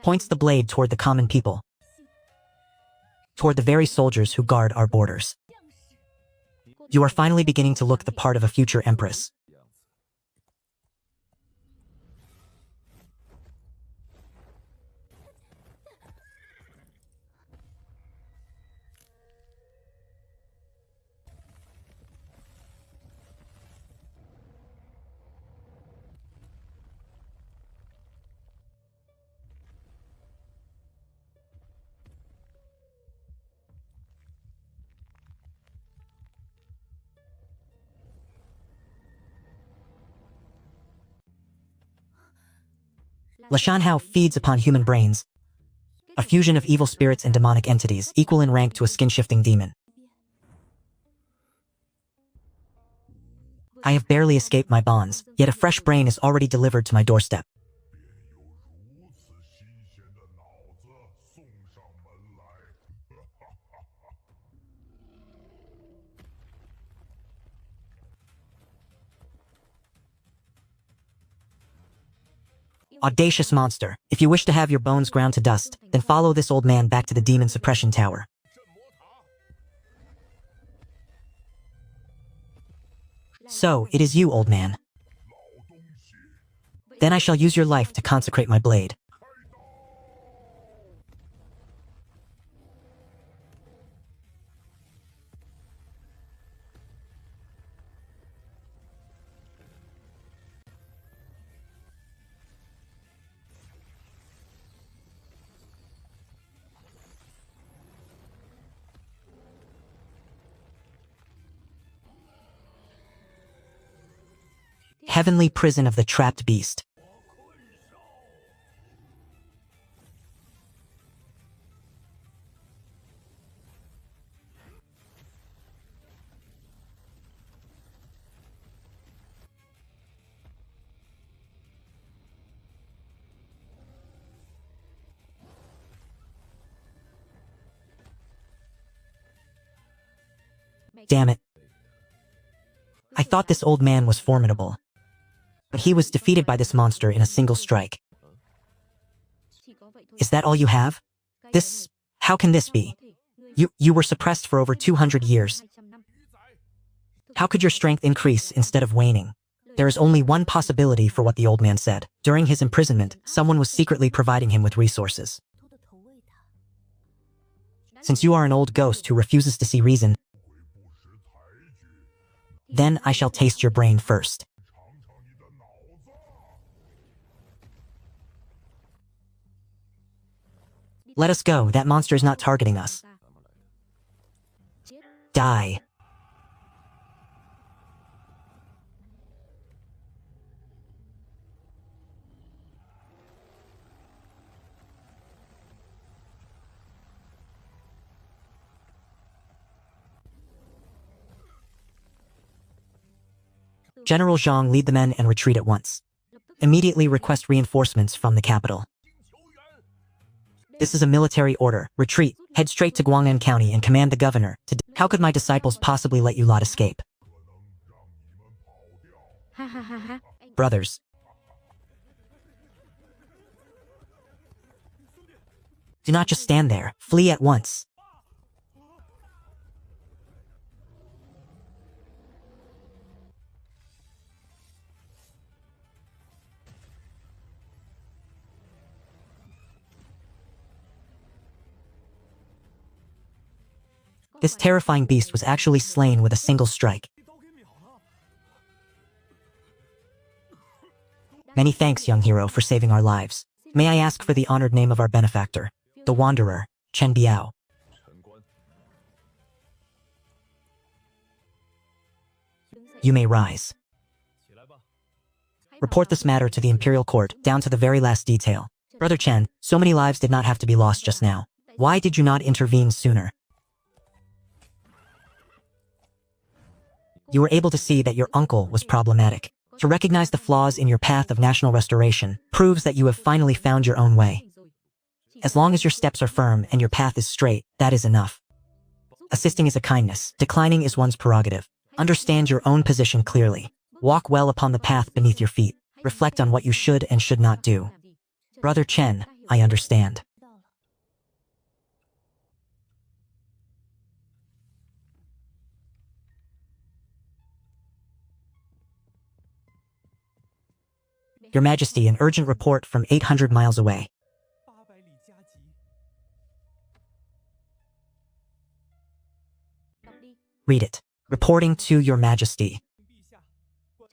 points the blade toward the common people. toward the very soldiers who guard our borders. You are finally beginning to look the part of a future empress. Lashanhao feeds upon human brains, a fusion of evil spirits and demonic entities, equal in rank to a skin-shifting demon. I have barely escaped my bonds, yet a fresh brain is already delivered to my doorstep. Audacious monster, if you wish to have your bones ground to dust, then follow this old man back to the demon suppression tower. So, it is you, old man. Then I shall use your life to consecrate my blade. Heavenly prison of the trapped beast. Damn it. I thought this old man was formidable, but he was defeated by this monster in a single strike. Is that all you have? How can this be? You were suppressed for over 200 years. How could your strength increase instead of waning? There is only one possibility for what the old man said. During his imprisonment, someone was secretly providing him with resources. Since you are an old ghost who refuses to see reason, then I shall taste your brain first. Let us go, that monster is not targeting us. Die. General Zhang, lead the men and retreat at once. Immediately request reinforcements from the capital. This is a military order. Retreat. Head straight to Guang'an County and command the governor to... How could my disciples possibly let you lot escape? Brothers. Do not just stand there. Flee at once. This terrifying beast was actually slain with a single strike. Many thanks, young hero, for saving our lives. May I ask for the honored name of our benefactor, the Wanderer, Chen Biao. You may rise. Report this matter to the Imperial Court, down to the very last detail. Brother Chen, so many lives did not have to be lost just now. Why did you not intervene sooner? You were able to see that your uncle was problematic. To recognize the flaws in your path of national restoration proves that you have finally found your own way. As long as your steps are firm and your path is straight, that is enough. Assisting is a kindness, declining is one's prerogative. Understand your own position clearly. Walk well upon the path beneath your feet. Reflect on what you should and should not do. Brother Chen, I understand. Your Majesty, an urgent report from 800 miles away. Read it. Reporting to Your Majesty.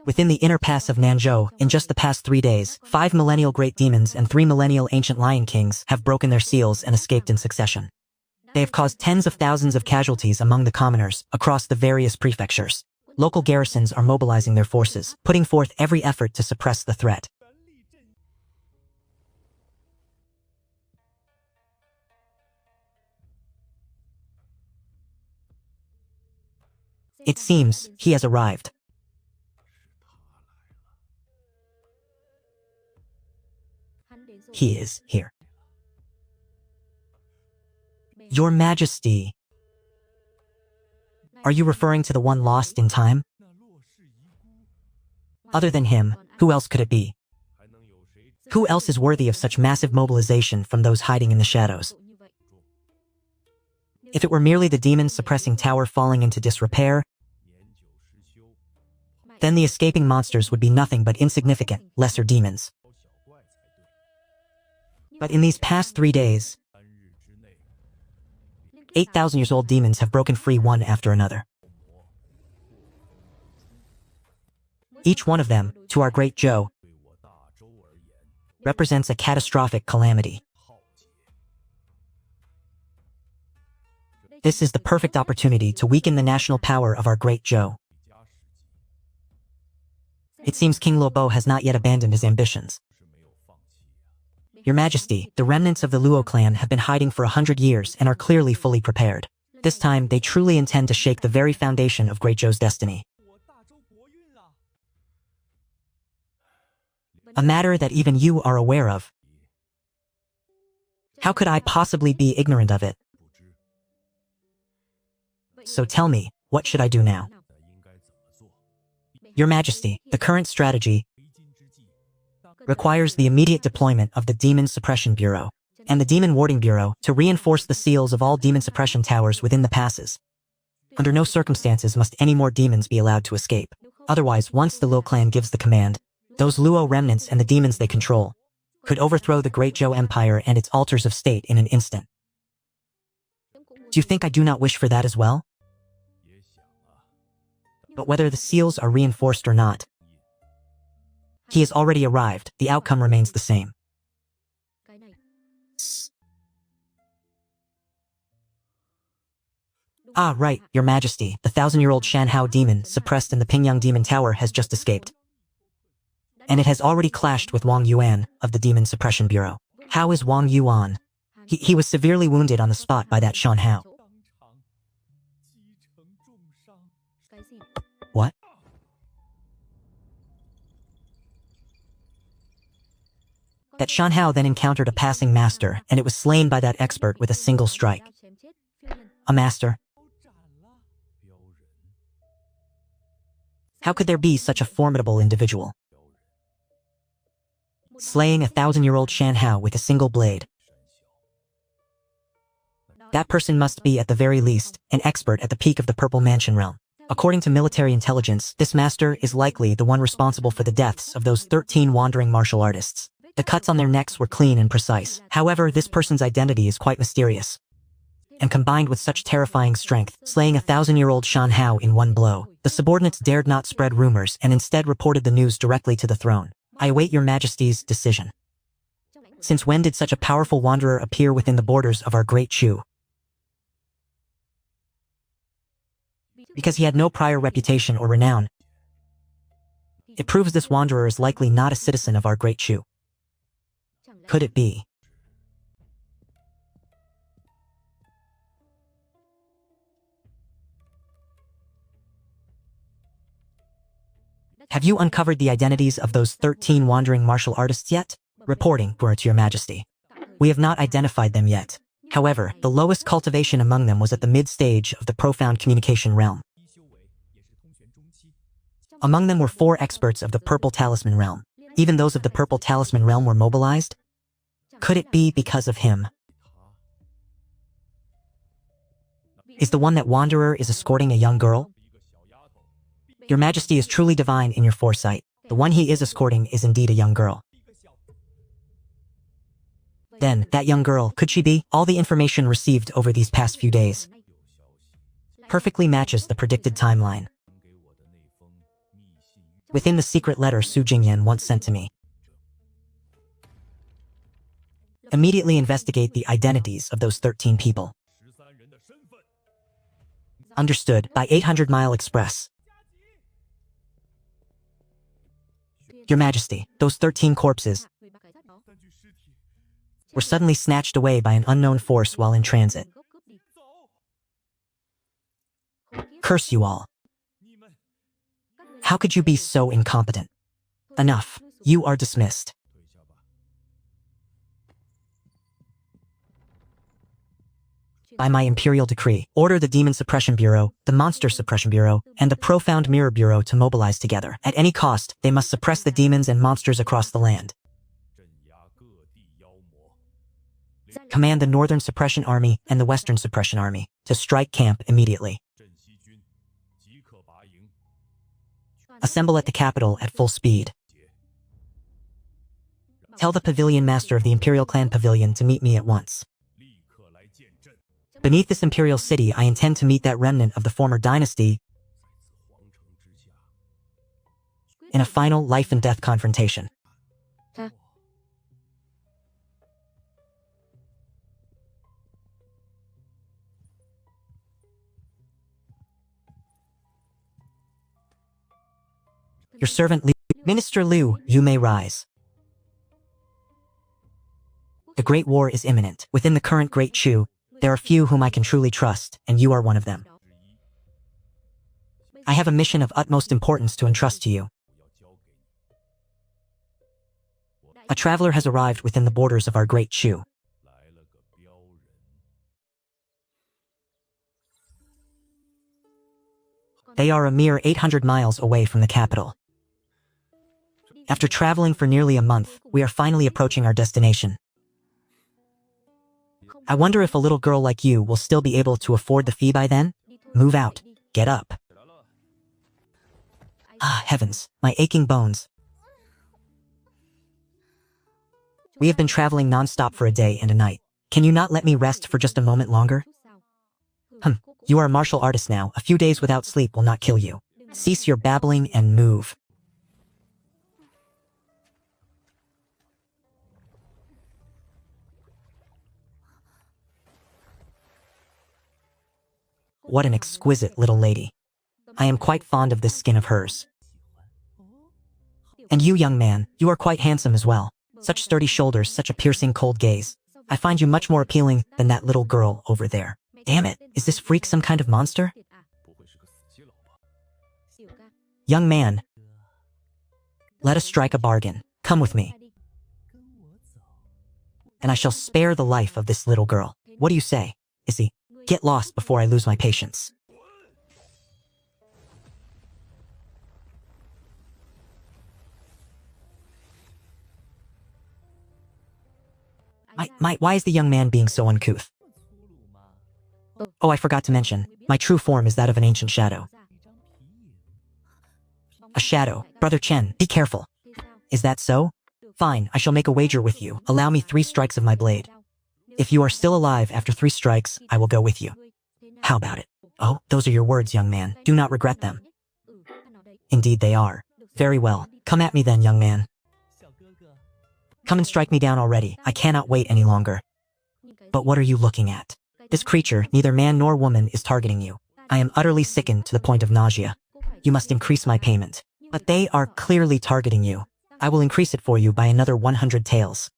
Within the inner pass of Nanzhou, in just the past 3 days, 5 millennial great demons and 3 millennial ancient lion kings have broken their seals and escaped in succession. They have caused tens of thousands of casualties among the commoners across the various prefectures. Local garrisons are mobilizing their forces, putting forth every effort to suppress the threat. It seems he has arrived. He is here. Your Majesty. Are you referring to the one lost in time? Other than him, who else could it be? Who else is worthy of such massive mobilization from those hiding in the shadows? If it were merely the demon-suppressing tower falling into disrepair, then the escaping monsters would be nothing but insignificant, lesser demons. But in these past 3 days, 8,000 years old demons have broken free one after another. Each one of them, to our great Zhou, represents a catastrophic calamity. This is the perfect opportunity to weaken the national power of our great Zhou. It seems King Luo has not yet abandoned his ambitions. Your Majesty, the remnants of the Luo clan have been hiding for 100 years and are clearly fully prepared. This time, they truly intend to shake the very foundation of Great Zhou's destiny. A matter that even you are aware of. How could I possibly be ignorant of it? So tell me, what should I do now? Your Majesty, the current strategy requires the immediate deployment of the Demon Suppression Bureau and the Demon Warding Bureau to reinforce the seals of all demon suppression towers within the passes. Under no circumstances must any more demons be allowed to escape. Otherwise, once the Luo clan gives the command, those Luo remnants and the demons they control could overthrow the Great Zhou Empire and its altars of state in an instant. Do you think I do not wish for that as well? But whether the seals are reinforced or not, he has already arrived. The outcome remains the same. Ah, right, Your Majesty. The 1,000-year-old Shanhao demon suppressed in the Pingyang Demon Tower has just escaped. And it has already clashed with Wang Yuan of the Demon Suppression Bureau. How is Wang Yuan? He was severely wounded on the spot by that Shanhao. What? That Shanhao then encountered a passing master, and it was slain by that expert with a single strike. A master? How could there be such a formidable individual? Slaying a 1,000-year-old Shanhao with a single blade. That person must be, at the very least, an expert at the peak of the Purple Mansion realm. According to military intelligence, this master is likely the one responsible for the deaths of those 13 wandering martial artists. The cuts on their necks were clean and precise. However, this person's identity is quite mysterious. And combined with such terrifying strength, slaying a 1,000-year-old Shanhao in one blow, the subordinates dared not spread rumors and instead reported the news directly to the throne. I await Your Majesty's decision. Since when did such a powerful wanderer appear within the borders of our great Chu? Because he had no prior reputation or renown. It proves this wanderer is likely not a citizen of our great Chu. Could it be? Have you uncovered the identities of those 13 wandering martial artists yet? Reporting, to Your Majesty. We have not identified them yet. However, the lowest cultivation among them was at the mid-stage of the profound communication realm. Among them were 4 experts of the Purple Talisman realm. Even those of the Purple Talisman realm were mobilized? Could it be because of him? Is the one that wanderer is escorting a young girl? Your Majesty is truly divine in your foresight. The one he is escorting is indeed a young girl. Then, that young girl, could she be? All the information received over these past few days perfectly matches the predicted timeline. Within the secret letter Su Jingyan once sent to me. Immediately investigate the identities of those 13 people. Understood, by 800-mile express. Your Majesty, those 13 corpses were suddenly snatched away by an unknown force while in transit. Curse you all. How could you be so incompetent? Enough. You are dismissed. By my imperial decree, order the Demon Suppression Bureau, the Monster Suppression Bureau, and the Profound Mirror Bureau to mobilize together. At any cost, they must suppress the demons and monsters across the land. Command the Northern Suppression Army and the Western Suppression Army to strike camp immediately. Assemble at the capital at full speed. Tell the Pavilion Master of the Imperial Clan Pavilion to meet me at once. Beneath this imperial city, I intend to meet that remnant of the former dynasty in a final life and death confrontation. Your servant Liu. Minister Liu, you may rise. The Great War is imminent. Within the current Great Chu, there are few whom I can truly trust, and you are one of them. I have a mission of utmost importance to entrust to you. A traveler has arrived within the borders of our Great Chu. They are a mere 800 miles away from the capital. After traveling for nearly a month, we are finally approaching our destination. I wonder if a little girl like you will still be able to afford the fee by then? Move out. Get up. Ah, heavens, my aching bones. We have been traveling non-stop for a day and a night. Can you not let me rest for just a moment longer? You are a martial artist now. A few days without sleep will not kill you. Cease your babbling and move. What an exquisite little lady. I am quite fond of this skin of hers. And you, young man, you are quite handsome as well. Such sturdy shoulders, such a piercing cold gaze. I find you much more appealing than that little girl over there. Damn it, is this freak some kind of monster? Young man, let us strike a bargain. Come with me. And I shall spare the life of this little girl. What do you say, Issy? Get lost before I lose my patience. Why is the young man being so uncouth? Oh, I forgot to mention, my true form is that of an ancient shadow. A shadow. Brother Chen, be careful. Is that so? Fine, I shall make a wager with you. Allow me 3 strikes of my blade. If you are still alive after 3 strikes, I will go with you. How about it? Oh, those are your words, young man. Do not regret them. Indeed they are. Very well. Come at me then, young man. Come and strike me down already. I cannot wait any longer. But what are you looking at? This creature, neither man nor woman, is targeting you. I am utterly sickened to the point of nausea. You must increase my payment. But they are clearly targeting you. I will increase it for you by another 100 taels.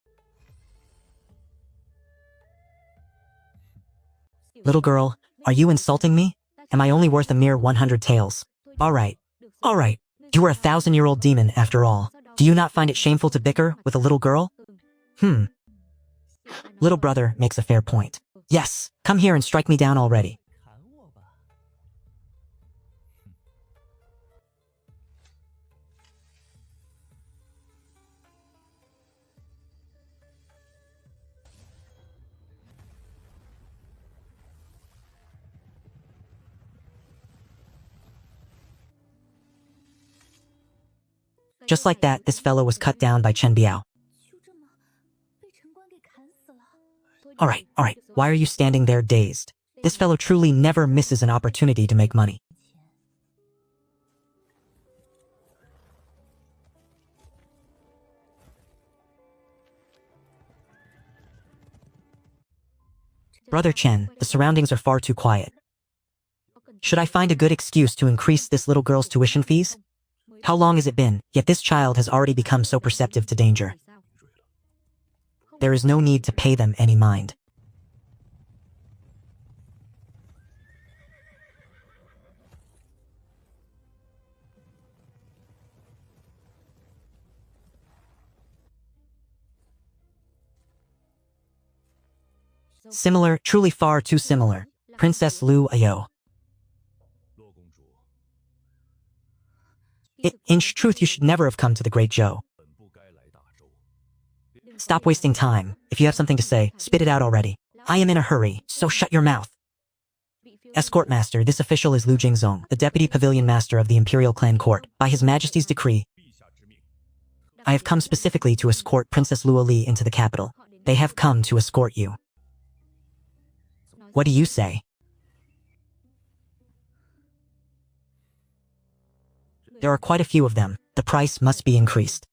Little girl, are you insulting me? Am I only worth a mere 100 taels? Alright. You are a 1,000-year-old demon after all. Do you not find it shameful to bicker with a little girl? Little brother makes a fair point. Yes, come here and strike me down already. Just like that, this fellow was cut down by Chen Biao. Alright, why are you standing there dazed? This fellow truly never misses an opportunity to make money. Brother Chen, the surroundings are far too quiet. Should I find a good excuse to increase this little girl's tuition fees? How long has it been, yet this child has already become so perceptive to danger. There is no need to pay them any mind. Similar, truly far too similar. Princess Lu Ayo. In truth, you should never have come to the Great Zhou. Stop wasting time. If you have something to say, spit it out already. I am in a hurry, so shut your mouth. Escort Master, this official is Lu Jingzong, the Deputy Pavilion Master of the Imperial Clan Court. By His Majesty's decree, I have come specifically to escort Princess Luo Li into the capital. They have come to escort you. What do you say? There are quite a few of them. The price must be increased.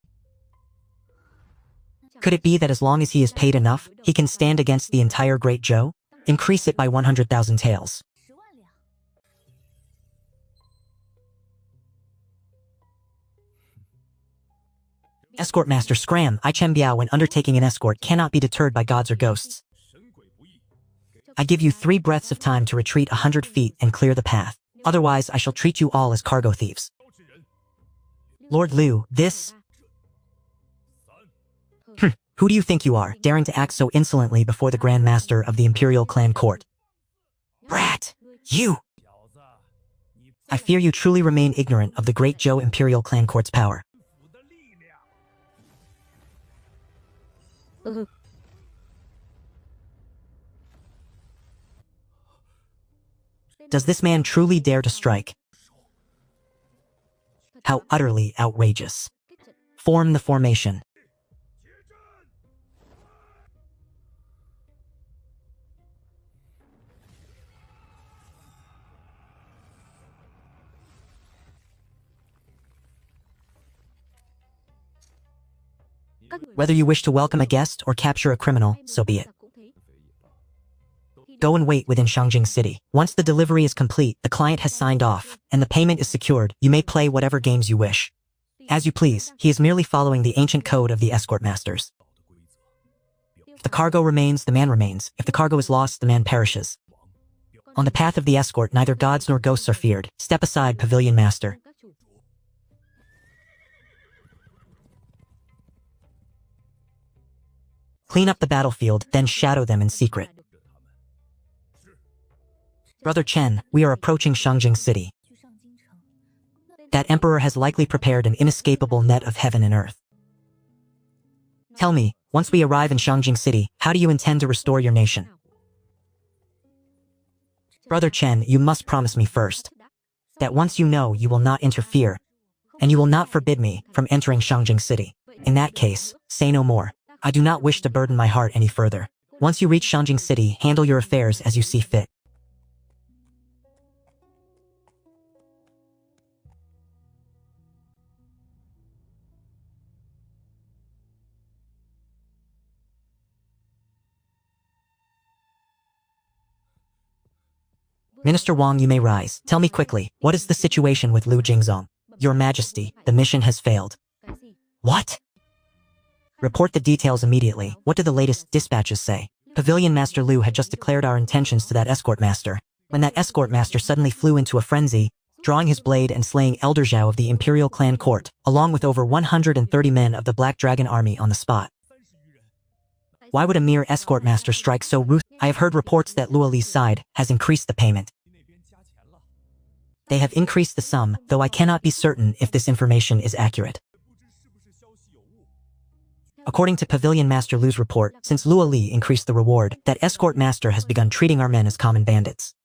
Could it be that as long as he is paid enough, he can stand against the entire Great Zhou? Increase it by 100,000 taels. Escort Master, scram! I Chen Biao, when undertaking an escort, cannot be deterred by gods or ghosts. I give you 3 breaths of time to retreat 100 feet and clear the path. Otherwise, I shall treat you all as cargo thieves. Lord Liu, this... Who do you think you are, daring to act so insolently before the Grand Master of the Imperial Clan Court? Brat! You! I fear you truly remain ignorant of the Great Zhou Imperial Clan Court's power. Does this man truly dare to strike? How utterly outrageous. Form the formation. Whether you wish to welcome a guest or capture a criminal, so be it. Go and wait within Shangjing City. Once the delivery is complete, the client has signed off, and the payment is secured, you may play whatever games you wish. As you please, he is merely following the ancient code of the escort masters. If the cargo remains, the man remains. If the cargo is lost, the man perishes. On the path of the escort, neither gods nor ghosts are feared. Step aside, Pavilion Master. Clean up the battlefield, then shadow them in secret. Brother Chen, we are approaching Shangjing City. That emperor has likely prepared an inescapable net of heaven and earth. Tell me, once we arrive in Shangjing City, how do you intend to restore your nation? Brother Chen, you must promise me first that once you know, you will not interfere, and you will not forbid me from entering Shangjing City. In that case, say no more. I do not wish to burden my heart any further. Once you reach Shangjing City, handle your affairs as you see fit. Minister Wang, you may rise. Tell me quickly, what is the situation with Lu Jingzong? Your Majesty, the mission has failed. What? Report the details immediately. What do the latest dispatches say? Pavilion Master Lu had just declared our intentions to that escort master, when that escort master suddenly flew into a frenzy, drawing his blade and slaying Elder Zhao of the Imperial Clan Court, along with over 130 men of the Black Dragon Army on the spot. Why would a mere escort master strike so ruthlessly? I have heard reports that Luo Li's side has increased the payment. They have increased the sum, though I cannot be certain if this information is accurate. According to Pavilion Master Lu's report, since Luo Li increased the reward, that escort master has begun treating our men as common bandits.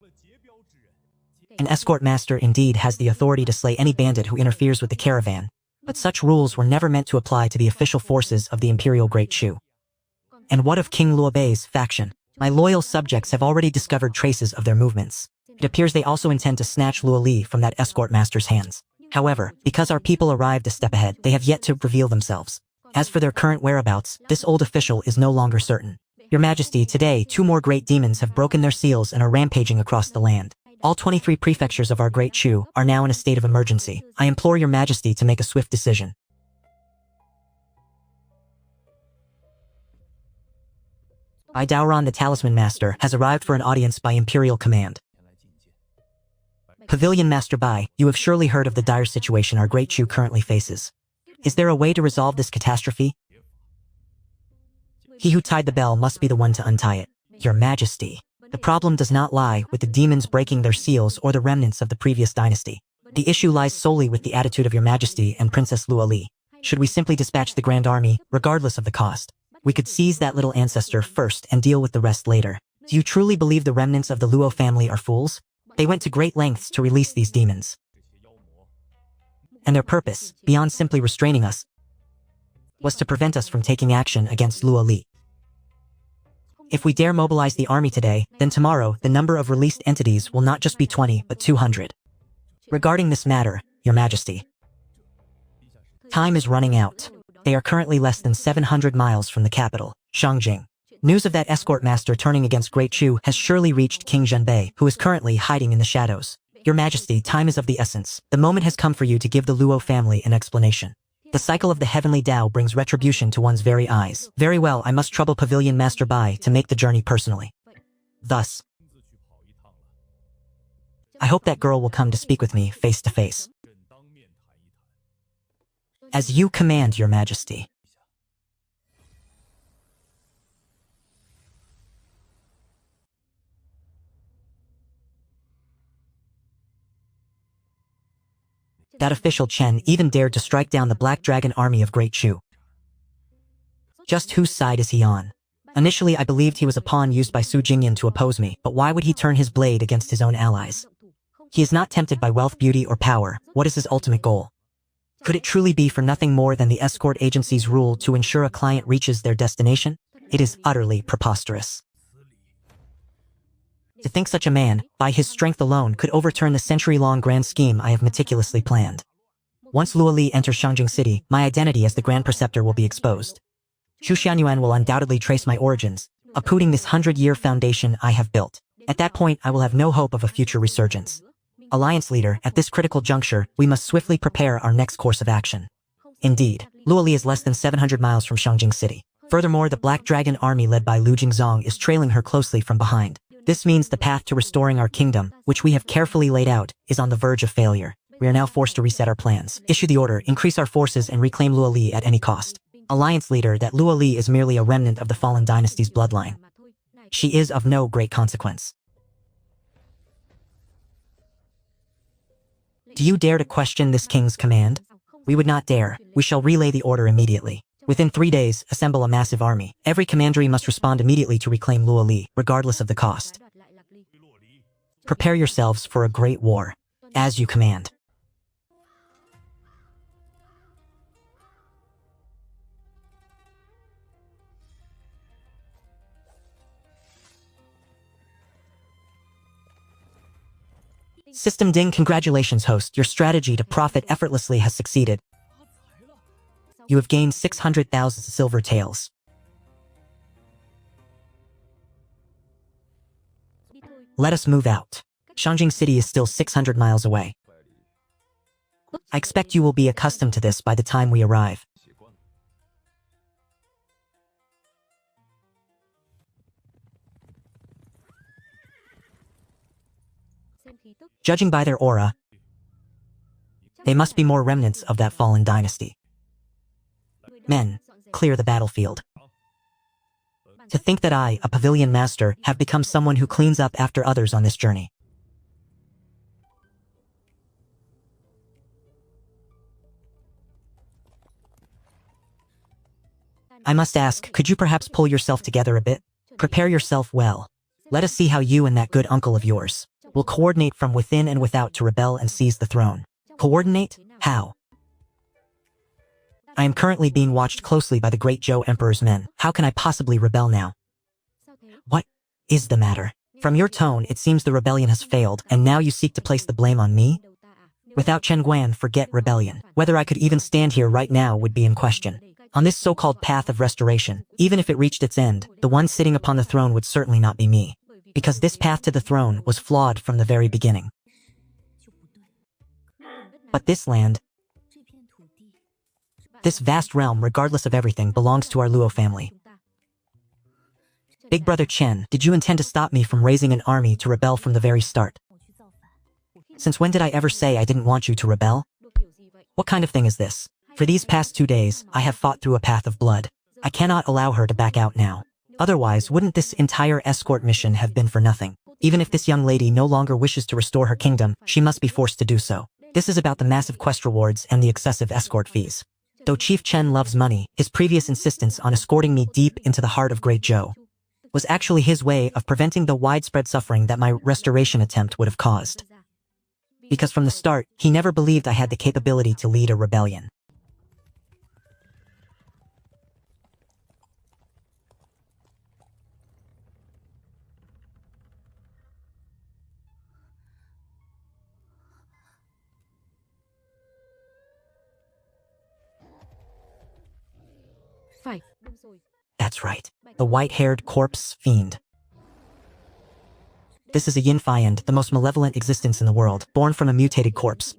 An escort master indeed has the authority to slay any bandit who interferes with the caravan, But such rules were never meant to apply to the official forces of the Imperial Great Shu. And what of King Luobei's faction? My loyal subjects have already discovered traces of their movements. It appears they also intend to snatch Luo Li from that escort master's hands. However, because our people arrived a step ahead, they have yet to reveal themselves. As for their current whereabouts, this old official is no longer certain. Your Majesty, today 2 more great demons have broken their seals and are rampaging across the land. All 23 prefectures of our Great Shu are now in a state of emergency. I implore your Majesty to make a swift decision. I Daoran, the Talisman Master, has arrived for an audience by Imperial command. Pavilion Master Bai, you have surely heard of the dire situation our Great Shu currently faces. Is there a way to resolve this catastrophe? He who tied the bell must be the one to untie it. Your Majesty. The problem does not lie with the demons breaking their seals or the remnants of the previous dynasty. The issue lies solely with the attitude of your Majesty and Princess Luo Li. Should we simply dispatch the Grand Army, regardless of the cost? We could seize that little ancestor first and deal with the rest later. Do you truly believe the remnants of the Luo family are fools? They went to great lengths to release these demons. And their purpose, beyond simply restraining us, was to prevent us from taking action against Luo Li. If we dare mobilize the army today, then tomorrow the number of released entities will not just be 20 but 200. Regarding this matter, Your Majesty, time is running out. They are currently less than 700 miles from the capital, Shangjing. News of that escort master turning against Great Shu has surely reached King Zhenbei, who is currently hiding in the shadows. Your Majesty, time is of the essence. The moment has come for you to give the Luo family an explanation. The cycle of the heavenly Tao brings retribution to one's very eyes. Very well, I must trouble Pavilion Master Bai to make the journey personally. Thus, I hope that girl will come to speak with me face to face. As you command, Your Majesty. That official Chen even dared to strike down the Black Dragon army of Great Shu. Just whose side is he on? Initially I believed he was a pawn used by Su Jingyan to oppose me, but why would he turn his blade against his own allies? He is not tempted by wealth, beauty, or power. What is his ultimate goal? Could it truly be for nothing more than the escort agency's rule to ensure a client reaches their destination? It is utterly preposterous. To think such a man, by his strength alone, could overturn the century-long grand scheme I have meticulously planned. Once Luo Li enters Shangjing City, my identity as the Grand Preceptor will be exposed. Xu Xianyuan will undoubtedly trace my origins, uprooting this 100-year foundation I have built. At that point, I will have no hope of a future resurgence. Alliance leader, at this critical juncture, we must swiftly prepare our next course of action. Indeed, Luo Li is less than 700 miles from Shangjing City. Furthermore, the Black Dragon army led by Lu Jingzong is trailing her closely from behind. This means the path to restoring our kingdom, which we have carefully laid out, is on the verge of failure. We are now forced to reset our plans. Issue the order, increase our forces and reclaim Luo Li at any cost. Alliance leader, that Luo Li is merely a remnant of the fallen dynasty's bloodline. She is of no great consequence. Do you dare to question this king's command? We would not dare. We shall relay the order immediately. Within 3 days, assemble a massive army. Every commandery must respond immediately to reclaim Luo Li, regardless of the cost. Prepare yourselves for a great war. As you command. System Ding, congratulations host, your strategy to profit effortlessly has succeeded. You have gained 600,000 silver taels. Let us move out. Shangjing City is still 600 miles away. I expect you will be accustomed to this by the time we arrive. Judging by their aura, they must be more remnants of that fallen dynasty. Men, clear the battlefield. To think that I, a pavilion master, have become someone who cleans up after others on this journey. I must ask, could you perhaps pull yourself together a bit? Prepare yourself well. Let us see how you and that good uncle of yours will coordinate from within and without to rebel and seize the throne. Coordinate? How? I am currently being watched closely by the great Zhou Emperor's men. How can I possibly rebel now? What is the matter? From your tone, it seems the rebellion has failed, and now you seek to place the blame on me? Without Chen Guan, forget rebellion. Whether I could even stand here right now would be in question. On this so-called path of restoration, even if it reached its end, the one sitting upon the throne would certainly not be me. Because this path to the throne was flawed from the very beginning. But this land, this vast realm, regardless of everything, belongs to our Luo family. Big Brother Chen, did you intend to stop me from raising an army to rebel from the very start? Since when did I ever say I didn't want you to rebel? What kind of thing is this? For these past 2 days, I have fought through a path of blood. I cannot allow her to back out now. Otherwise, wouldn't this entire escort mission have been for nothing? Even if this young lady no longer wishes to restore her kingdom, she must be forced to do so. This is about the massive quest rewards and the excessive escort fees. Though Chief Chen loves money, his previous insistence on escorting me deep into the heart of Great Zhou was actually his way of preventing the widespread suffering that my restoration attempt would have caused. Because from the start, he never believed I had the capability to lead a rebellion. That's right, the white-haired corpse fiend. This is a Yin Fiend, the most malevolent existence in the world, born from a mutated corpse.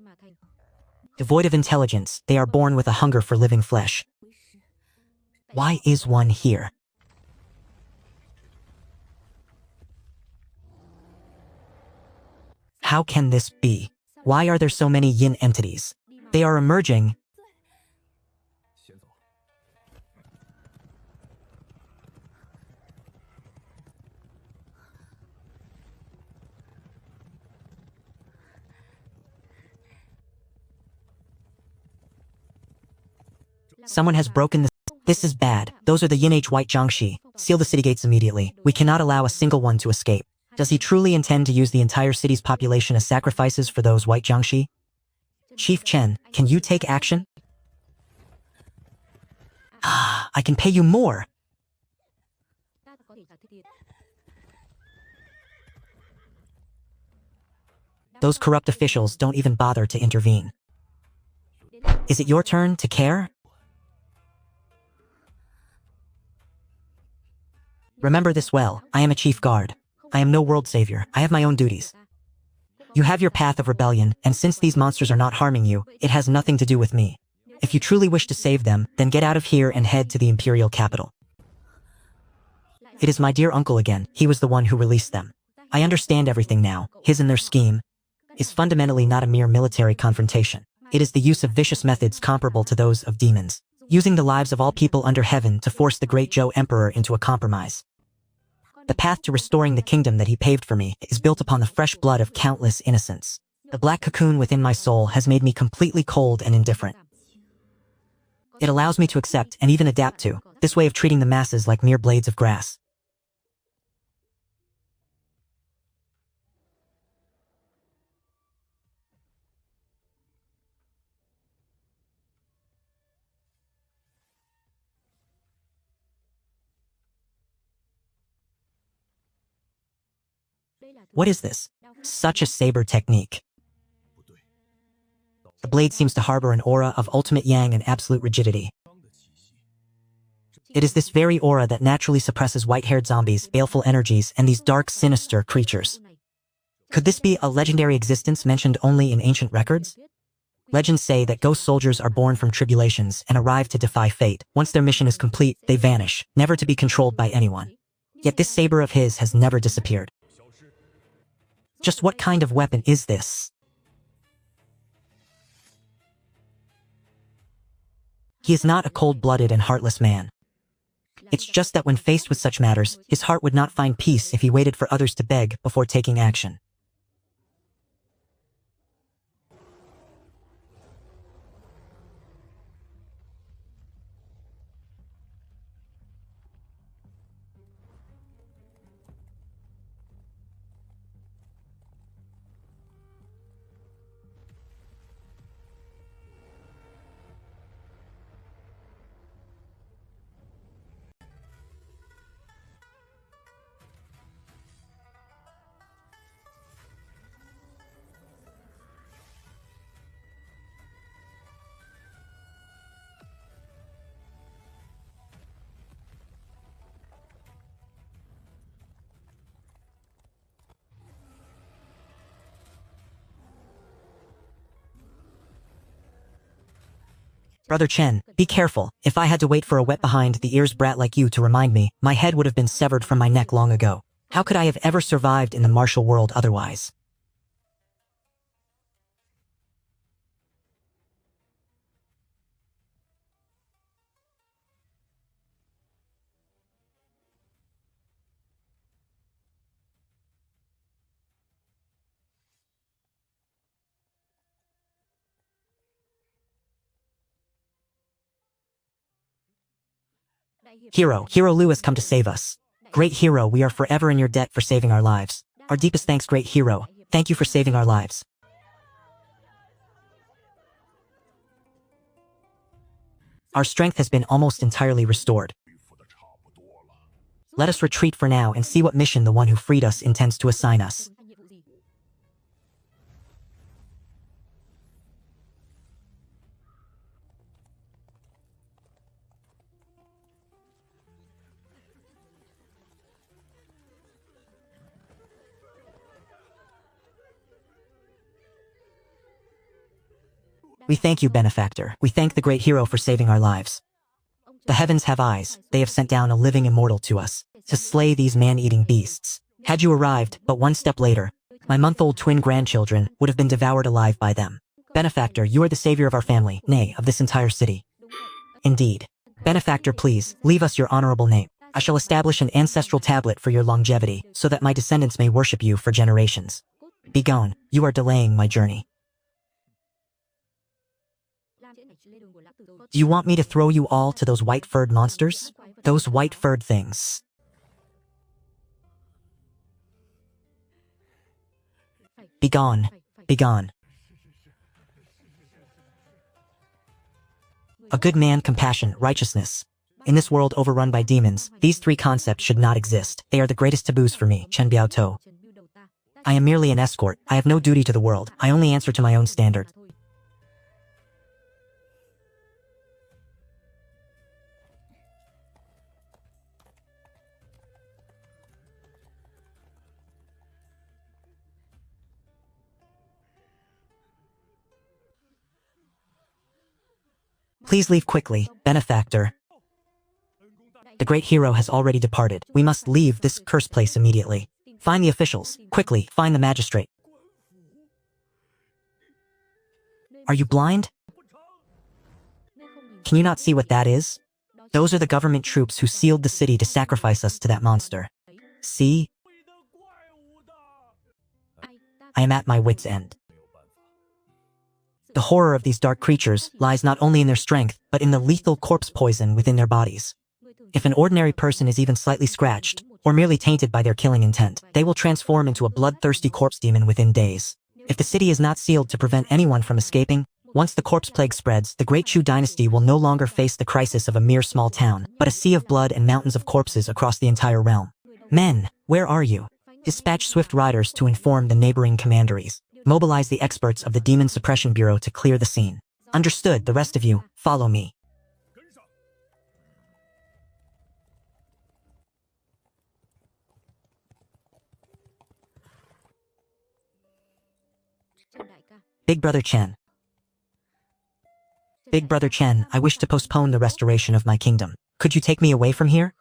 Devoid of intelligence, they are born with a hunger for living flesh. Why is one here? How can this be? Why are there so many Yin entities? They are emerging. Someone has broken this. This is bad. Those are the Yin H White Jiangxi. Seal the city gates immediately. We cannot allow a single one to escape. Does he truly intend to use the entire city's population as sacrifices for those White Jiangxi? Chief Chen, can you take action? I can pay you more. Those corrupt officials don't even bother to intervene. Is it your turn to care? Remember this well, I am a chief guard. I am no world savior, I have my own duties. You have your path of rebellion, and since these monsters are not harming you, it has nothing to do with me. If you truly wish to save them, then get out of here and head to the imperial capital. It is my dear uncle again, he was the one who released them. I understand everything now. His and their scheme is fundamentally not a mere military confrontation. It is the use of vicious methods comparable to those of demons, using the lives of all people under heaven to force the great Zhou Emperor into a compromise. The path to restoring the kingdom that he paved for me is built upon the fresh blood of countless innocents. The black cocoon within my soul has made me completely cold and indifferent. It allows me to accept and even adapt to this way of treating the masses like mere blades of grass. What is this? Such a saber technique. The blade seems to harbor an aura of ultimate yang and absolute rigidity. It is this very aura that naturally suppresses white-haired zombies, baleful energies, and these dark, sinister creatures. Could this be a legendary existence mentioned only in ancient records? Legends say that ghost soldiers are born from tribulations and arrive to defy fate. Once their mission is complete, they vanish, never to be controlled by anyone. Yet this saber of his has never disappeared. Just what kind of weapon is this? He is not a cold-blooded and heartless man. It's just that when faced with such matters, his heart would not find peace if he waited for others to beg before taking action. Brother Chen, be careful. If I had to wait for a wet behind the ears brat like you to remind me, my head would have been severed from my neck long ago. How could I have ever survived in the martial world otherwise? Hero Lu has come to save us. Great hero, we are forever in your debt for saving our lives. Our deepest thanks, great hero. Thank you for saving our lives. Our strength has been almost entirely restored. Let us retreat for now and see what mission the one who freed us intends to assign us. We thank you, benefactor. We thank the great hero for saving our lives. The heavens have eyes. They have sent down a living immortal to us, to slay these man-eating beasts. Had you arrived, but one step later, my month-old twin grandchildren would have been devoured alive by them. Benefactor, you are the savior of our family, nay, of this entire city. Indeed. Benefactor, please, leave us your honorable name. I shall establish an ancestral tablet for your longevity, so that my descendants may worship you for generations. Begone, you are delaying my journey. Do you want me to throw you all to those white-furred monsters? Those white-furred things. Begone, begone. A good man, compassion, righteousness. In this world overrun by demons, these three concepts should not exist. They are the greatest taboos for me, Chen Biaotou. I am merely an escort. I have no duty to the world. I only answer to my own standards. Please leave quickly, benefactor. The great hero has already departed. We must leave this cursed place immediately. Find the officials. Quickly, find the magistrate. Are you blind? Can you not see what that is? Those are the government troops who sealed the city to sacrifice us to that monster. See? I am at my wit's end. The horror of these dark creatures lies not only in their strength, but in the lethal corpse poison within their bodies. If an ordinary person is even slightly scratched, or merely tainted by their killing intent, they will transform into a bloodthirsty corpse demon within days. If the city is not sealed to prevent anyone from escaping, once the corpse plague spreads, the Great Chu dynasty will no longer face the crisis of a mere small town, but a sea of blood and mountains of corpses across the entire realm. Men, where are you? Dispatch swift riders to inform the neighboring commanderies. Mobilize the experts of the Demon Suppression Bureau to clear the scene. Understood, the rest of you, follow me. Big Brother Chen. Big Brother Chen, I wish to postpone the restoration of my kingdom. Could you take me away from here?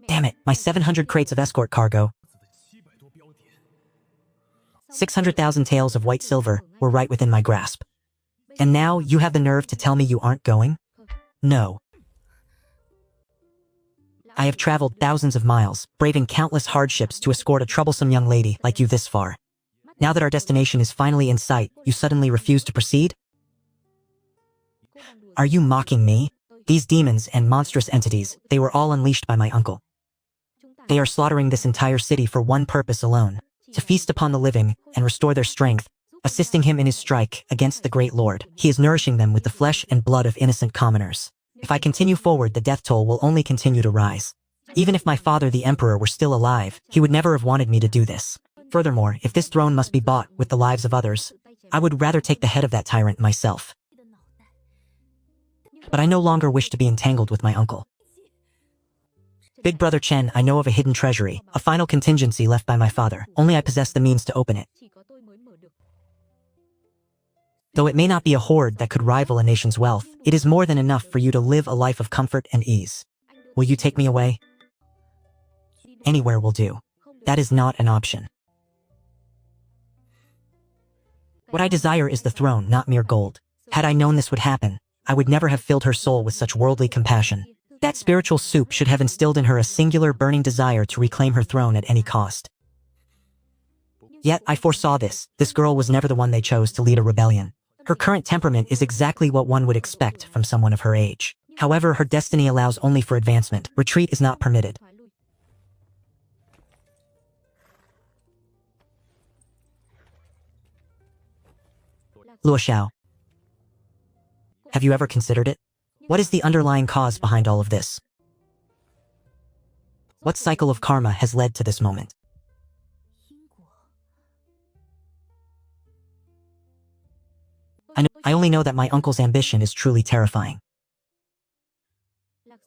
Damn it, my 700 crates of escort cargo. 600,000 taels of white silver were right within my grasp. And now you have the nerve to tell me you aren't going? No. I have traveled thousands of miles, braving countless hardships to escort a troublesome young lady like you this far. Now that our destination is finally in sight, you suddenly refuse to proceed? Are you mocking me? These demons and monstrous entities, they were all unleashed by my uncle. They are slaughtering this entire city for one purpose alone. To feast upon the living and restore their strength, assisting him in his strike against the great lord. He is nourishing them with the flesh and blood of innocent commoners. If I continue forward, the death toll will only continue to rise. Even if my father, the emperor, were still alive, he would never have wanted me to do this. Furthermore, if this throne must be bought with the lives of others, I would rather take the head of that tyrant myself. But I no longer wish to be entangled with my uncle. Big Brother Chen, I know of a hidden treasury, a final contingency left by my father. Only I possess the means to open it. Though it may not be a horde that could rival a nation's wealth, it is more than enough for you to live a life of comfort and ease. Will you take me away? Anywhere will do. That is not an option. What I desire is the throne, not mere gold. Had I known this would happen, I would never have filled her soul with such worldly compassion. That spiritual soup should have instilled in her a singular burning desire to reclaim her throne at any cost. Yet I foresaw this. This girl was never the one they chose to lead a rebellion. Her current temperament is exactly what one would expect from someone of her age. However, her destiny allows only for advancement. Retreat is not permitted. Luo Xiao. Have you ever considered it? What is the underlying cause behind all of this? What cycle of karma has led to this moment? I only know that my uncle's ambition is truly terrifying.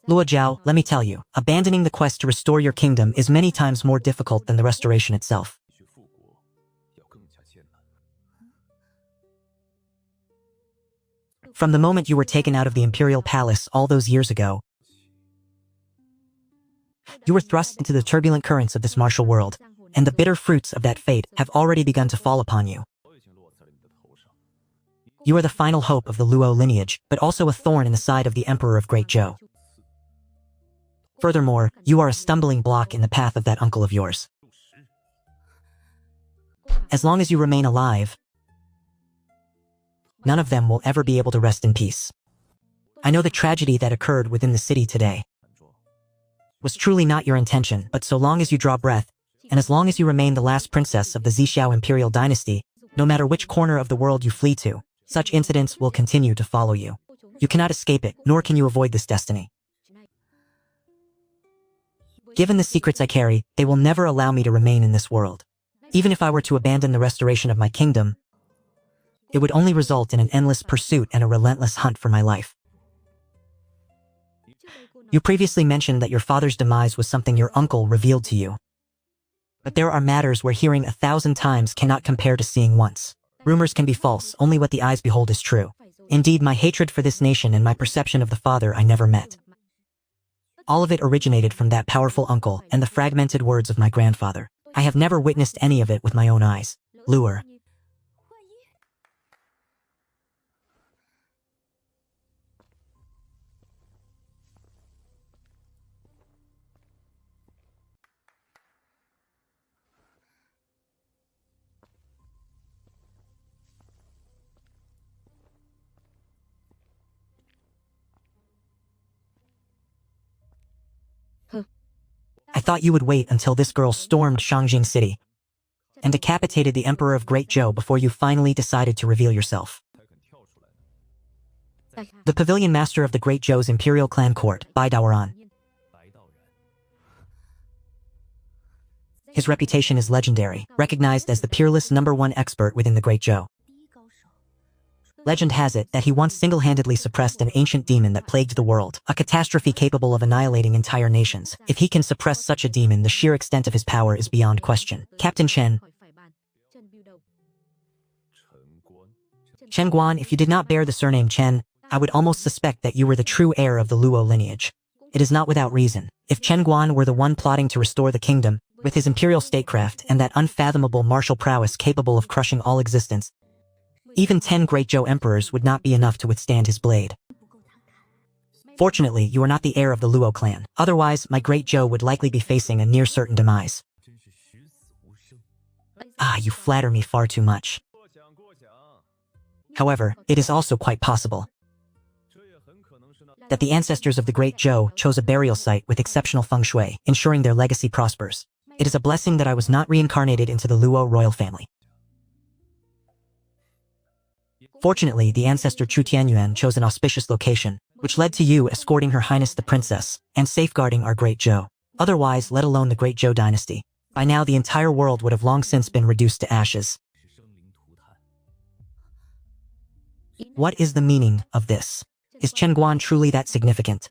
Luo Jiao, let me tell you, abandoning the quest to restore your kingdom is many times more difficult than the restoration itself. From the moment you were taken out of the imperial palace all those years ago, you were thrust into the turbulent currents of this martial world, and the bitter fruits of that fate have already begun to fall upon you. You are the final hope of the Luo lineage, but also a thorn in the side of the Emperor of Great Zhou. Furthermore, you are a stumbling block in the path of that uncle of yours. As long as you remain alive, none of them will ever be able to rest in peace. I know the tragedy that occurred within the city today was truly not your intention, but so long as you draw breath, and as long as you remain the last princess of the Zixiao imperial dynasty, no matter which corner of the world you flee to, such incidents will continue to follow you. You cannot escape it, nor can you avoid this destiny. Given the secrets I carry, they will never allow me to remain in this world. Even if I were to abandon the restoration of my kingdom, it would only result in an endless pursuit and a relentless hunt for my life. You previously mentioned that your father's demise was something your uncle revealed to you. But there are matters where hearing 1,000 times cannot compare to seeing once. Rumors can be false, only what the eyes behold is true. Indeed, my hatred for this nation and my perception of the father I never met. All of it originated from that powerful uncle and the fragmented words of my grandfather. I have never witnessed any of it with my own eyes. Lure. I thought you would wait until this girl stormed Shangjing City and decapitated the Emperor of Great Zhou before you finally decided to reveal yourself. The Pavilion Master of the Great Zhou's Imperial Clan Court, Bai Daoran. His reputation is legendary, recognized as the peerless #1 expert within the Great Zhou. Legend has it that he once single-handedly suppressed an ancient demon that plagued the world, a catastrophe capable of annihilating entire nations. If he can suppress such a demon, the sheer extent of his power is beyond question. Captain Chen. Chen Guan, if you did not bear the surname Chen, I would almost suspect that you were the true heir of the Luo lineage. It is not without reason. If Chen Guan were the one plotting to restore the kingdom, with his imperial statecraft and that unfathomable martial prowess capable of crushing all existence, even 10 Great Zhou emperors would not be enough to withstand his blade. Fortunately, you are not the heir of the Luo clan. Otherwise, my Great Zhou would likely be facing a near-certain demise. Ah, you flatter me far too much. However, it is also quite possible that the ancestors of the Great Zhou chose a burial site with exceptional feng shui, ensuring their legacy prospers. It is a blessing that I was not reincarnated into the Luo royal family. Fortunately, the ancestor Chu Tianyuan chose an auspicious location, which led to you escorting Her Highness the Princess and safeguarding our Great Zhou. Otherwise, let alone the Great Zhou dynasty, by now the entire world would have long since been reduced to ashes. What is the meaning of this? Is Chen Guan truly that significant?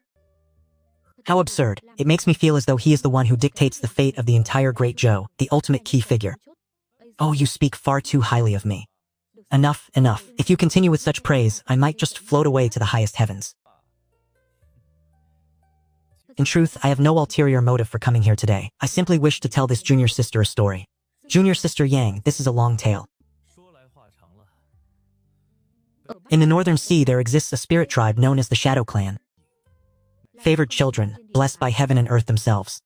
How absurd. It makes me feel as though he is the one who dictates the fate of the entire Great Zhou, the ultimate key figure. Oh, you speak far too highly of me. Enough, enough. If you continue with such praise, I might just float away to the highest heavens. In truth, I have no ulterior motive for coming here today. I simply wish to tell this junior sister a story. Junior sister Yang, this is a long tale. In the Northern Sea, there exists a spirit tribe known as the Shadow Clan. Favored children, blessed by heaven and earth themselves.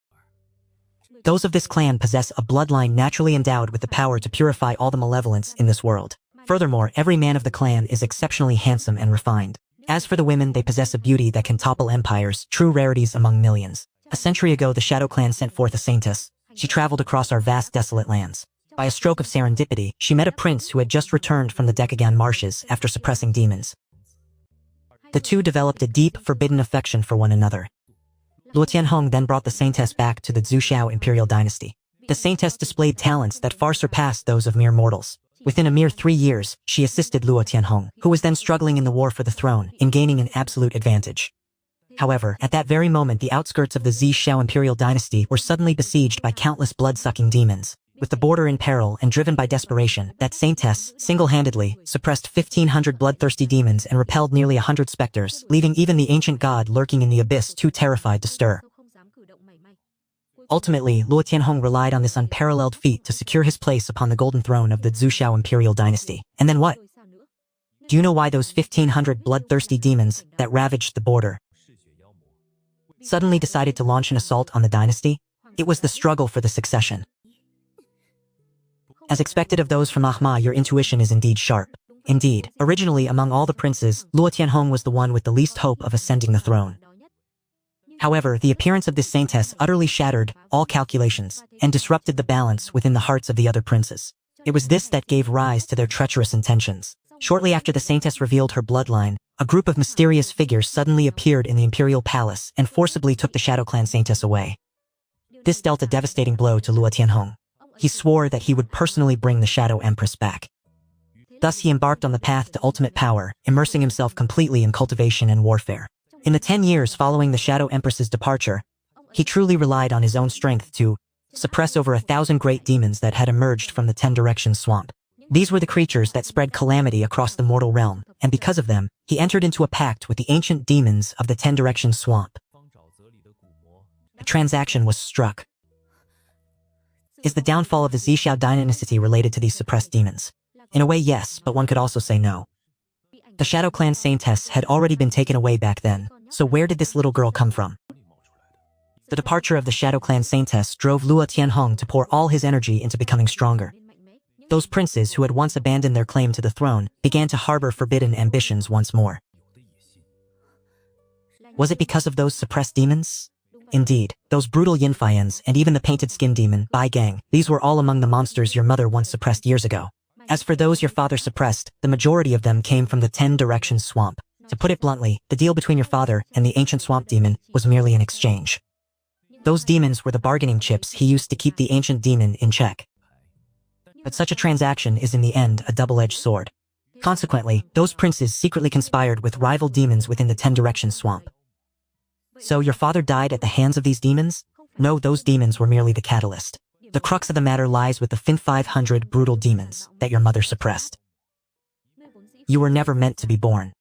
Those of this clan possess a bloodline naturally endowed with the power to purify all the malevolence in this world. Furthermore, every man of the clan is exceptionally handsome and refined. As for the women, they possess a beauty that can topple empires, true rarities among millions. A century ago, the Shadow Clan sent forth a saintess. She traveled across our vast desolate lands. By a stroke of serendipity, she met a prince who had just returned from the Decagan marshes after suppressing demons. The two developed a deep, forbidden affection for one another. Luo Tianhong then brought the saintess back to the Zhuxiao imperial dynasty. The saintess displayed talents that far surpassed those of mere mortals. Within a mere 3 years, she assisted Luo Tianhong, who was then struggling in the war for the throne, in gaining an absolute advantage. However, at that very moment, the outskirts of the Zhixiao imperial dynasty were suddenly besieged by countless blood-sucking demons. With the border in peril and driven by desperation, that saintess, single-handedly, suppressed 1,500 bloodthirsty demons and repelled nearly 100 specters, leaving even the ancient god lurking in the abyss too terrified to stir. Ultimately, Luo Tianhong relied on this unparalleled feat to secure his place upon the golden throne of the Zhuxiao imperial dynasty. And then what? Do you know why those 1,500 bloodthirsty demons that ravaged the border suddenly decided to launch an assault on the dynasty? It was the struggle for the succession. As expected of those from Ahma, your intuition is indeed sharp. Indeed, originally among all the princes, Luo Tianhong was the one with the least hope of ascending the throne. However, the appearance of this saintess utterly shattered all calculations and disrupted the balance within the hearts of the other princes. It was this that gave rise to their treacherous intentions. Shortly after the saintess revealed her bloodline, a group of mysterious figures suddenly appeared in the imperial palace and forcibly took the Shadow Clan saintess away. This dealt a devastating blow to Luo Tianhong. He swore that he would personally bring the Shadow Empress back. Thus he embarked on the path to ultimate power, immersing himself completely in cultivation and warfare. In the 10 years following the Shadow Empress's departure, he truly relied on his own strength to suppress over 1,000 great demons that had emerged from the 10 Directions swamp. These were the creatures that spread calamity across the mortal realm, and because of them, he entered into a pact with the ancient demons of the 10 Directions swamp. A transaction was struck. Is the downfall of the Zhixiao dynasty related to these suppressed demons? In a way, yes, but one could also say no. The Shadow Clan saintess had already been taken away back then, so where did this little girl come from? The departure of the Shadow Clan saintess drove Luo Tianhong to pour all his energy into becoming stronger. Those princes who had once abandoned their claim to the throne began to harbor forbidden ambitions once more. Was it because of those suppressed demons? Indeed, those brutal Yinfians and even the painted skin demon, Bai Gang, these were all among the monsters your mother once suppressed years ago. As for those your father suppressed, the majority of them came from the 10 Directions swamp. To put it bluntly, the deal between your father and the ancient swamp demon was merely an exchange. Those demons were the bargaining chips he used to keep the ancient demon in check. But such a transaction is in the end a double-edged sword. Consequently, those princes secretly conspired with rival demons within the 10 Directions swamp. So your father died at the hands of these demons? No, those demons were merely the catalyst. The crux of the matter lies with the 500 brutal demons that your mother suppressed. You were never meant to be born.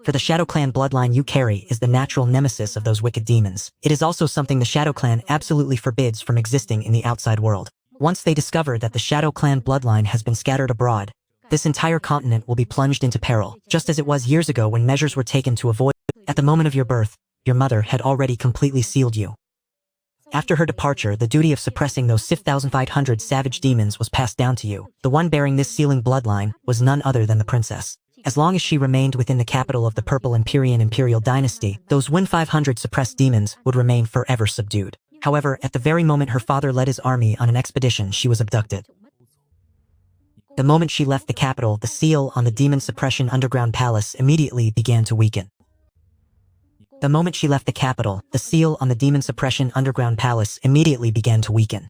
For the Shadow Clan bloodline you carry is the natural nemesis of those wicked demons. It is also something the Shadow Clan absolutely forbids from existing in the outside world. Once they discover that the Shadow Clan bloodline has been scattered abroad, this entire continent will be plunged into peril, just as it was years ago when measures were taken to avoid. At the moment of your birth, your mother had already completely sealed you. After her departure, the duty of suppressing those 6,500 savage demons was passed down to you. The one bearing this sealing bloodline was none other than the princess. As long as she remained within the capital of the Purple Empyrean imperial dynasty, those 1,500 suppressed demons would remain forever subdued. However, at the very moment her father led his army on an expedition, she was abducted. The moment she left the capital, the seal on the demon suppression underground palace immediately began to weaken. The moment she left the capital, the seal on the demon suppression underground palace immediately began to weaken.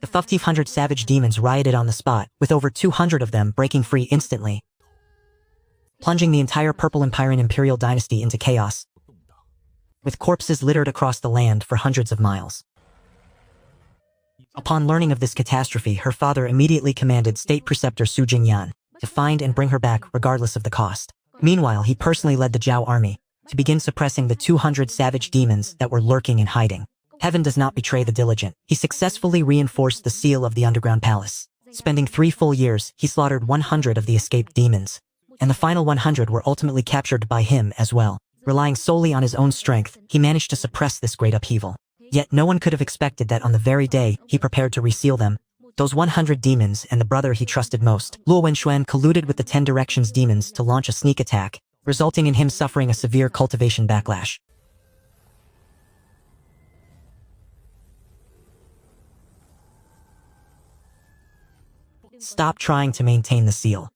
The 1,500 savage demons rioted on the spot, with over 200 of them breaking free instantly, plunging the entire Purple Empyrean imperial dynasty into chaos, with corpses littered across the land for hundreds of miles. Upon learning of this catastrophe, her father immediately commanded State Preceptor Su Jingyan to find and bring her back regardless of the cost. Meanwhile, he personally led the Zhao army to begin suppressing the 200 savage demons that were lurking and hiding. Heaven does not betray the diligent. He successfully reinforced the seal of the underground palace. Spending 3 full years, he slaughtered 100 of the escaped demons, and the final 100 were ultimately captured by him as well. Relying solely on his own strength, he managed to suppress this great upheaval. Yet no one could have expected that on the very day he prepared to reseal them, those 100 demons and the brother he trusted most, Luo Wenxuan, colluded with the 10 Directions demons to launch a sneak attack, resulting in him suffering a severe cultivation backlash. Stop trying to maintain the seal.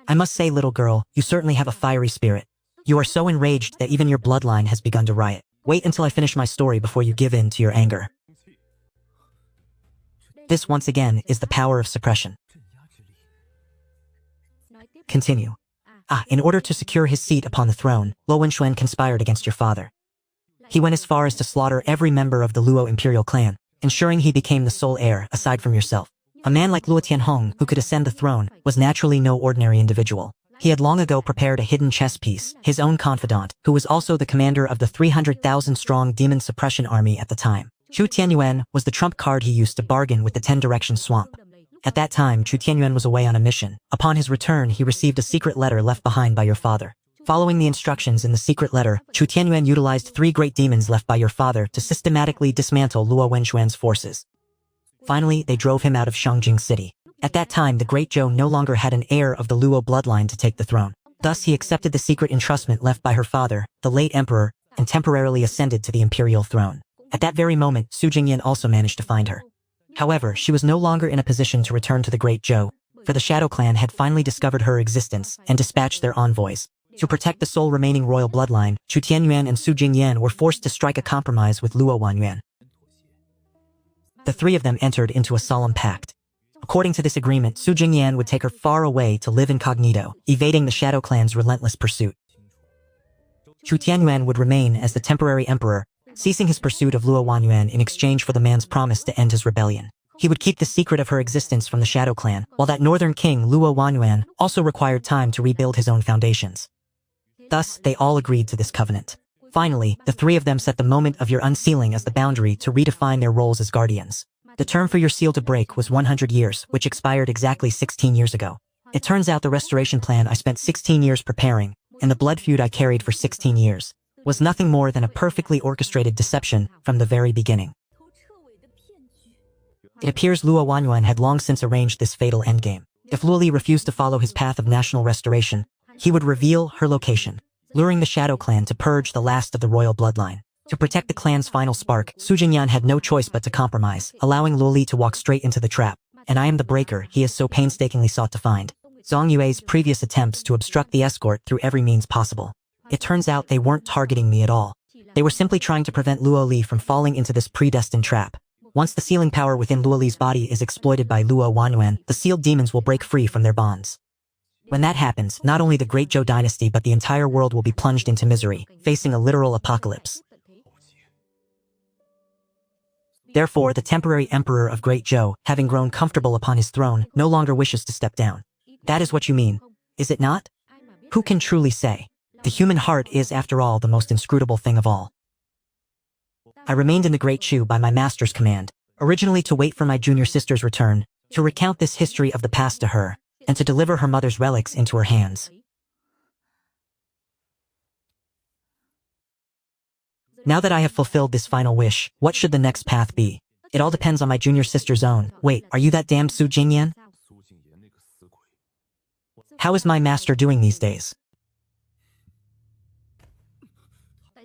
I must say, little girl, you certainly have a fiery spirit. You are so enraged that even your bloodline has begun to riot. Wait until I finish my story before you give in to your anger. This, once again, is the power of suppression. Continue. In order to secure his seat upon the throne, Luo Wenxuan conspired against your father. He went as far as to slaughter every member of the Luo imperial clan, ensuring he became the sole heir, aside from yourself. A man like Luo Tianhong, who could ascend the throne, was naturally no ordinary individual. He had long ago prepared a hidden chess piece, his own confidant, who was also the commander of the 300,000-strong demon suppression army at the time. Chu Tianyuan was the trump card he used to bargain with the 10 Directions swamp. At that time, Chu Tianyuan was away on a mission. Upon his return, he received a secret letter left behind by your father. Following the instructions in the secret letter, Chu Tianyuan utilized 3 great demons left by your father to systematically dismantle Luo Wenxuan's forces. Finally, they drove him out of Shangjing City. At that time, the Great Zhou no longer had an heir of the Luo bloodline to take the throne. Thus, he accepted the secret entrustment left by her father, the late emperor, and temporarily ascended to the imperial throne. At that very moment, Su Jingyan also managed to find her. However, she was no longer in a position to return to the Great Zhou, for the Shadow Clan had finally discovered her existence and dispatched their envoys. To protect the sole remaining royal bloodline, Chu Tianyuan and Su Jingyan were forced to strike a compromise with Luo Wanyuan. The 3 of them entered into a solemn pact. According to this agreement, Su Jingyan would take her far away to live incognito, evading the Shadow Clan's relentless pursuit. Chu Tianyuan would remain as the temporary emperor, ceasing his pursuit of Luo Wanyuan in exchange for the man's promise to end his rebellion. He would keep the secret of her existence from the Shadow Clan, while that northern king, Luo Wanyuan, also required time to rebuild his own foundations. Thus, they all agreed to this covenant. Finally, the 3 of them set the moment of your unsealing as the boundary to redefine their roles as guardians. The term for your seal to break was 100 years, which expired exactly 16 years ago. It turns out the restoration plan I spent 16 years preparing, and the blood feud I carried for 16 years, was nothing more than a perfectly orchestrated deception from the very beginning. It appears Luo Wanyuan had long since arranged this fatal endgame. If Luo Li refused to follow his path of national restoration, he would reveal her location, luring the Shadow Clan to purge the last of the royal bloodline. To protect the clan's final spark, Su Jingyan had no choice but to compromise, allowing Luo Li to walk straight into the trap. And I am the breaker he has so painstakingly sought to find. Zhang Yue's previous attempts to obstruct the escort through every means possible. It turns out they weren't targeting me at all. They were simply trying to prevent Luo Li from falling into this predestined trap. Once the sealing power within Luo Li's body is exploited by Luo Wanyuan, the sealed demons will break free from their bonds. When that happens, not only the Great Zhou dynasty but the entire world will be plunged into misery, facing a literal apocalypse. Therefore, the temporary emperor of Great Zhou, having grown comfortable upon his throne, no longer wishes to step down. That is what you mean, is it not? Who can truly say? The human heart is, after all, the most inscrutable thing of all. I remained in the Great Zhou by my master's command, originally to wait for my junior sister's return, to recount this history of the past to her, and to deliver her mother's relics into her hands. Now that I have fulfilled this final wish, what should the next path be? It all depends on my junior sister's own. Wait, are you that damned Su Jingyan? How is my master doing these days?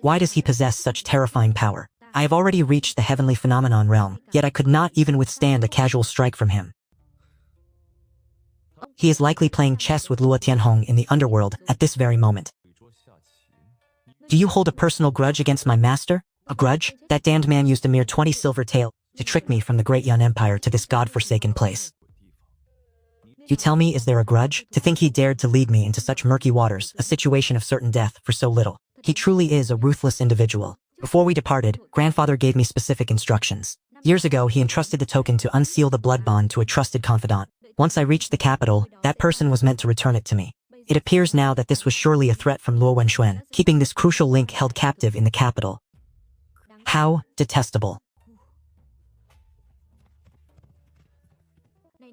Why does he possess such terrifying power? I have already reached the heavenly phenomenon realm, yet I could not even withstand a casual strike from him. He is likely playing chess with Luo Tianhong in the underworld at this very moment. Do you hold a personal grudge against my master? A grudge? That damned man used a mere 20 silver tael to trick me from the great Yan Empire to this god-forsaken place. You tell me, is there a grudge? To think he dared to lead me into such murky waters, a situation of certain death, for so little. He truly is a ruthless individual. Before we departed, grandfather gave me specific instructions. Years ago, he entrusted the token to unseal the blood bond to a trusted confidant. Once I reached the capital, that person was meant to return it to me. It appears now that this was surely a threat from Luo Wenxuan, keeping this crucial link held captive in the capital. How detestable.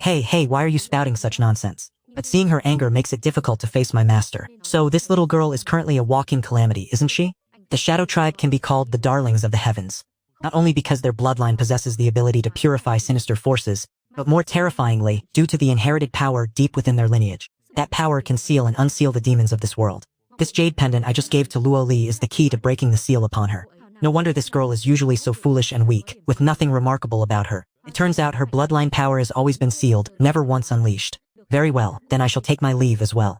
Hey, why are you spouting such nonsense? But seeing her anger makes it difficult to face my master. So this little girl is currently a walking calamity, isn't she? The Shadow Tribe can be called the darlings of the heavens. Not only because their bloodline possesses the ability to purify sinister forces, but more terrifyingly, due to the inherited power deep within their lineage. That power can seal and unseal the demons of this world. This jade pendant I just gave to Luo Li is the key to breaking the seal upon her. No wonder this girl is usually so foolish and weak, with nothing remarkable about her. It turns out her bloodline power has always been sealed, never once unleashed. Very well, then I shall take my leave as well.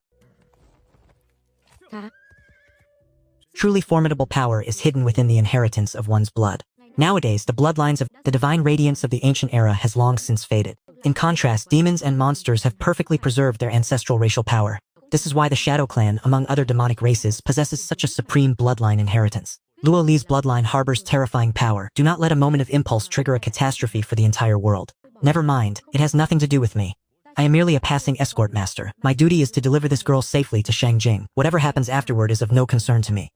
Truly formidable power is hidden within the inheritance of one's blood. Nowadays, the bloodlines of the divine radiance of the ancient era has long since faded. In contrast, demons and monsters have perfectly preserved their ancestral racial power. This is why the Shadow Clan, among other demonic races, possesses such a supreme bloodline inheritance. Luo Li's bloodline harbors terrifying power. Do not let a moment of impulse trigger a catastrophe for the entire world. Never mind, it has nothing to do with me. I am merely a passing escort master. My duty is to deliver this girl safely to Shangjing. Whatever happens afterward is of no concern to me.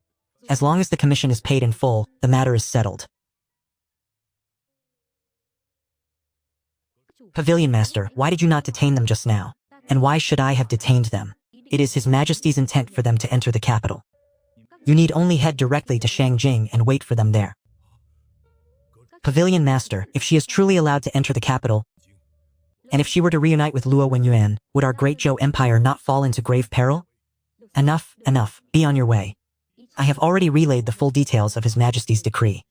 As long as the commission is paid in full, the matter is settled. Pavilion Master, why did you not detain them just now? And why should I have detained them? It is His Majesty's intent for them to enter the capital. You need only head directly to Shangjing and wait for them there. Pavilion Master, if she is truly allowed to enter the capital, and if she were to reunite with Luo Wenyuan, would our great Zhou Empire not fall into grave peril? Enough, be on your way. I have already relayed the full details of His Majesty's decree.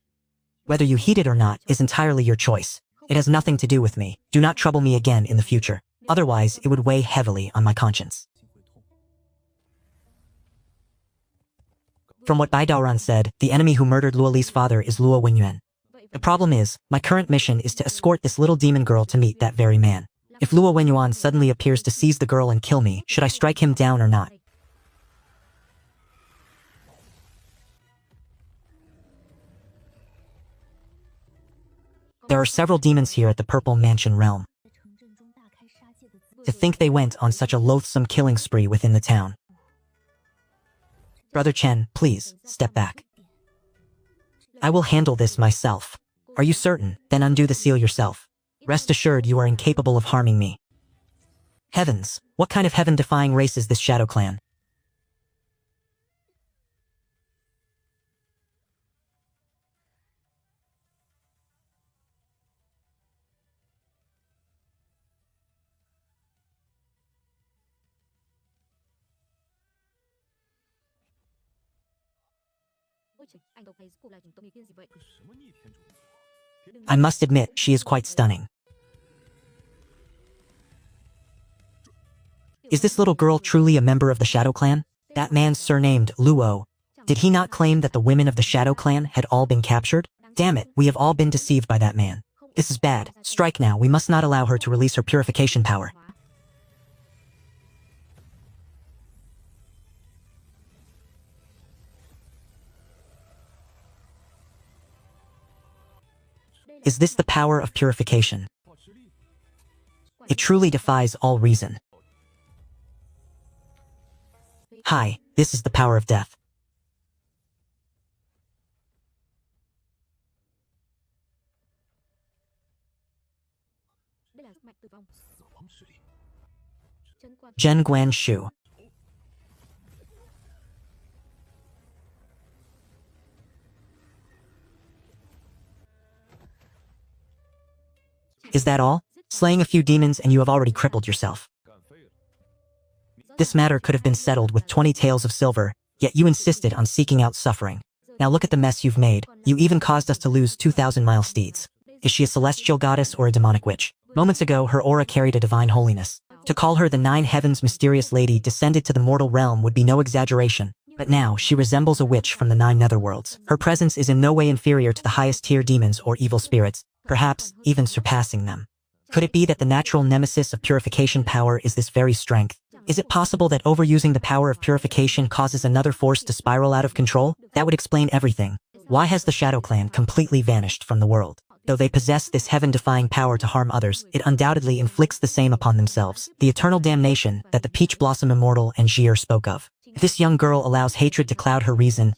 Whether you heed it or not is entirely your choice. It has nothing to do with me. Do not trouble me again in the future. Otherwise, it would weigh heavily on my conscience. From what Bai Daoran said, the enemy who murdered Luo Li's father is Luo Wenyuan. The problem is, my current mission is to escort this little demon girl to meet that very man. If Luo Wenyuan suddenly appears to seize the girl and kill me, should I strike him down or not? There are several demons here at the Purple Mansion realm. To think they went on such a loathsome killing spree within the town. Brother Chen, please, step back. I will handle this myself. Are you certain? Then undo the seal yourself. Rest assured you are incapable of harming me. Heavens, what kind of heaven-defying race is this Shadow Clan? I must admit, she is quite stunning. Is this little girl truly a member of the Shadow Clan? That man surnamed Luo. Did he not claim that the women of the Shadow Clan had all been captured? Damn it, we have all been deceived by that man. This is bad. Strike now, we must not allow her to release her purification power. Is this the power of purification? It truly defies all reason. Hi, this is the power of death. Zhen Guan Shu. Is that all? Slaying a few demons and you have already crippled yourself. This matter could have been settled with 20 taels of silver, yet you insisted on seeking out suffering. Now look at the mess you've made. You even caused us to lose 2,000 mile steeds. Is she a celestial goddess or a demonic witch? Moments ago, her aura carried a divine holiness. To call her the Nine Heavens mysterious lady descended to the mortal realm would be no exaggeration. But now, she resembles a witch from the Nine Netherworlds. Her presence is in no way inferior to the highest tier demons or evil spirits, perhaps even surpassing them. Could it be that the natural nemesis of purification power is this very strength? Is it possible that overusing the power of purification causes another force to spiral out of control? That would explain everything. Why has the Shadow Clan completely vanished from the world? Though they possess this heaven-defying power to harm others, it undoubtedly inflicts the same upon themselves, the eternal damnation that the Peach Blossom Immortal and Jir spoke of. If this young girl allows hatred to cloud her reason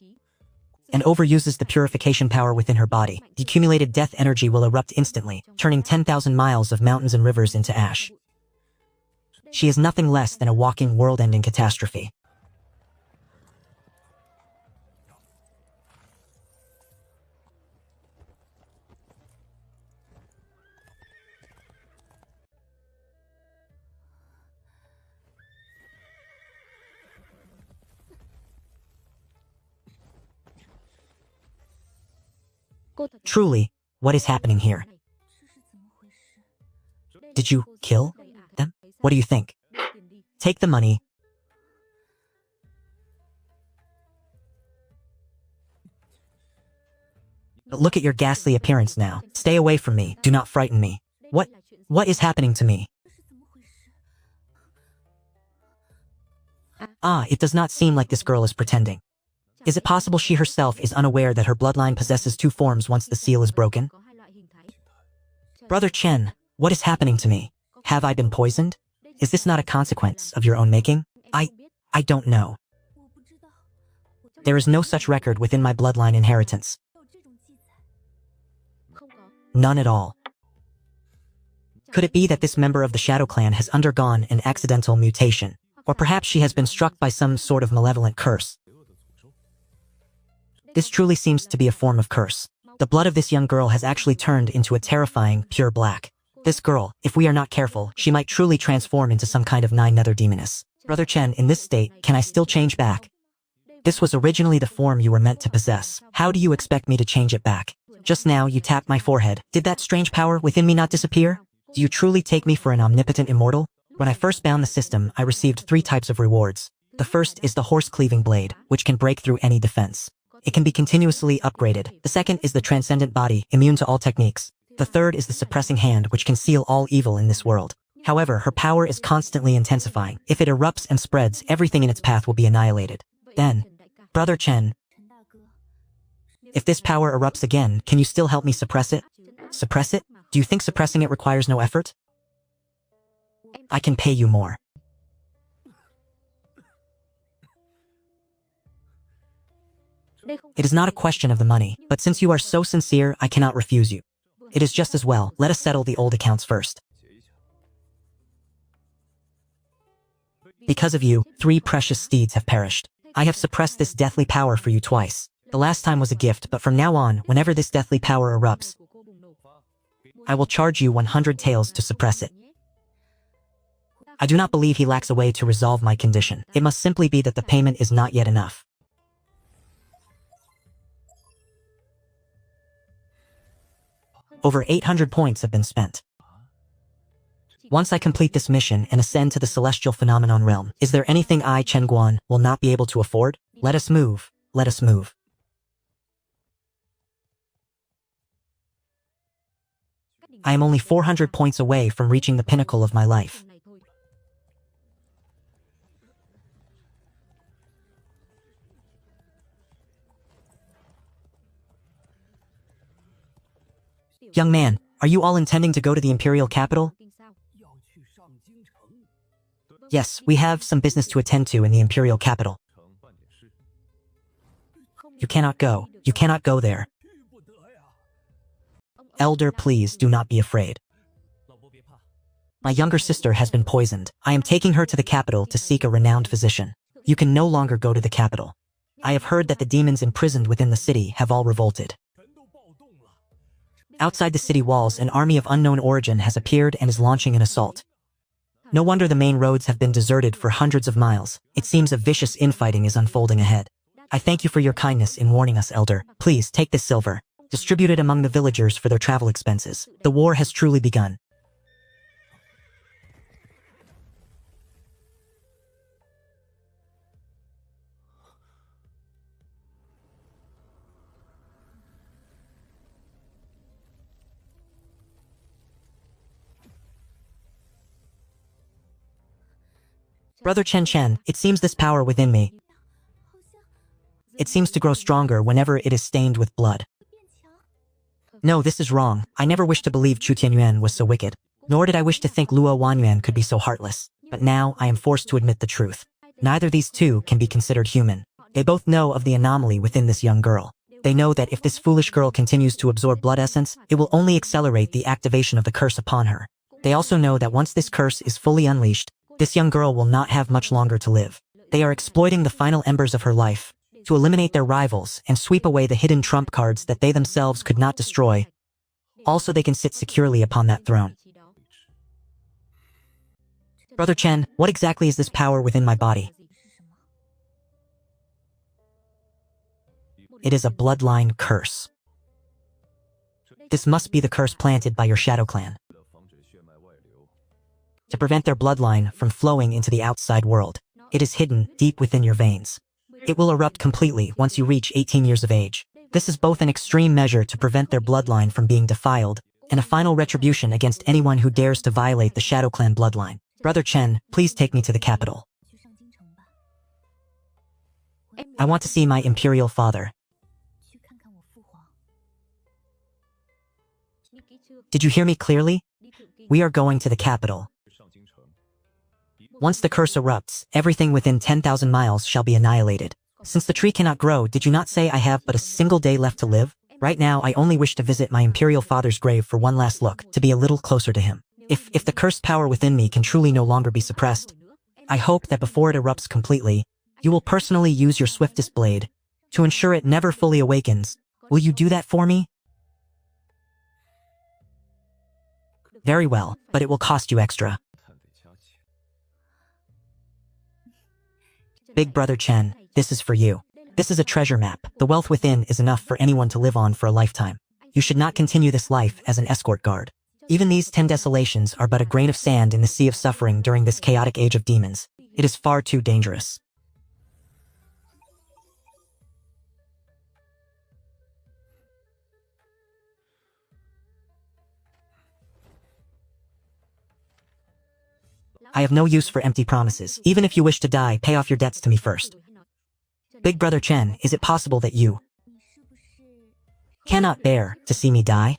and overuses the purification power within her body, the accumulated death energy will erupt instantly, turning 10,000 miles of mountains and rivers into ash. She is nothing less than a walking world-ending catastrophe. Truly, what is happening here? Did you kill them? What do you think? Take the money. But look at your ghastly appearance now. Stay away from me. Do not frighten me. What is happening to me? It does not seem like this girl is pretending. Is it possible she herself is unaware that her bloodline possesses two forms once the seal is broken? Brother Chen, what is happening to me? Have I been poisoned? Is this not a consequence of your own making? I don't know. There is no such record within my bloodline inheritance. None at all. Could it be that this member of the Shadow Clan has undergone an accidental mutation? Or perhaps she has been struck by some sort of malevolent curse? This truly seems to be a form of curse. The blood of this young girl has actually turned into a terrifying, pure black. This girl, if we are not careful, she might truly transform into some kind of nine-nether demoness. Brother Chen, in this state, can I still change back? This was originally the form you were meant to possess. How do you expect me to change it back? Just now you tapped my forehead. Did that strange power within me not disappear? Do you truly take me for an omnipotent immortal? When I first bound the system, I received 3 types of rewards. The first is the horse-cleaving blade, which can break through any defense. It can be continuously upgraded. The second is the transcendent body, immune to all techniques. The third is the suppressing hand, which can seal all evil in this world. However, her power is constantly intensifying. If it erupts and spreads, everything in its path will be annihilated. Then, Brother Chen, if this power erupts again, can you still help me suppress it? Suppress it? Do you think suppressing it requires no effort? I can pay you more. It is not a question of the money, but since you are so sincere, I cannot refuse you. It is just as well. Let us settle the old accounts first. Because of you, 3 precious steeds have perished. I have suppressed this deathly power for you twice. The last time was a gift, but from now on, whenever this deathly power erupts, I will charge you 100 taels to suppress it. I do not believe he lacks a way to resolve my condition. It must simply be that the payment is not yet enough. Over 800 points have been spent. Once I complete this mission and ascend to the Celestial Phenomenon Realm, is there anything I, Chen Guan, will not be able to afford? Let us move. Let us move. I am only 400 points away from reaching the pinnacle of my life. Young man, are you all intending to go to the Imperial capital? Yes, we have some business to attend to in the Imperial capital. You cannot go. You cannot go there. Elder, please do not be afraid. My younger sister has been poisoned. I am taking her to the capital to seek a renowned physician. You can no longer go to the capital. I have heard that the demons imprisoned within the city have all revolted. Outside the city walls, an army of unknown origin has appeared and is launching an assault. No wonder the main roads have been deserted for hundreds of miles. It seems a vicious infighting is unfolding ahead. I thank you for your kindness in warning us, Elder. Please, take this silver. Distribute it among the villagers for their travel expenses. The war has truly begun. Brother Chen Chen, it seems this power within me It seems to grow stronger whenever it is stained with blood. No, this is wrong. I never wished to believe Chu Tianyuan was so wicked. Nor did I wish to think Luo Wanyuan could be so heartless. But now I am forced to admit the truth. Neither these two can be considered human. They both know of the anomaly within this young girl. They know that if this foolish girl continues to absorb blood essence, it will only accelerate the activation of the curse upon her. They also know that once this curse is fully unleashed, this young girl will not have much longer to live. They are exploiting the final embers of her life to eliminate their rivals and sweep away the hidden trump cards that they themselves could not destroy. Also, they can sit securely upon that throne. Brother Chen, what exactly is this power within my body? It is a bloodline curse. This must be the curse planted by your shadow clan to prevent their bloodline from flowing into the outside world. It is hidden deep within your veins. It will erupt completely once you reach 18 years of age. This is both an extreme measure to prevent their bloodline from being defiled and a final retribution against anyone who dares to violate the Shadow Clan bloodline. Brother Chen, please take me to the capital. I want to see my imperial father. Did you hear me clearly? We are going to the capital. Once the curse erupts, everything within 10,000 miles shall be annihilated. Since the tree cannot grow, did you not say I have but a single day left to live? Right now, I only wish to visit my imperial father's grave for one last look, to be a little closer to him. If the cursed power within me can truly no longer be suppressed, I hope that before it erupts completely, you will personally use your swiftest blade to ensure it never fully awakens. Will you do that for me? Very well, but it will cost you extra. Big Brother Chen, this is for you. This is a treasure map. The wealth within is enough for anyone to live on for a lifetime. You should not continue this life as an escort guard. Even these 10 desolations are but a grain of sand in the sea of suffering during this chaotic age of demons. It is far too dangerous. I have no use for empty promises. Even if you wish to die, pay off your debts to me first. Big Brother Chen, is it possible that you cannot bear to see me die?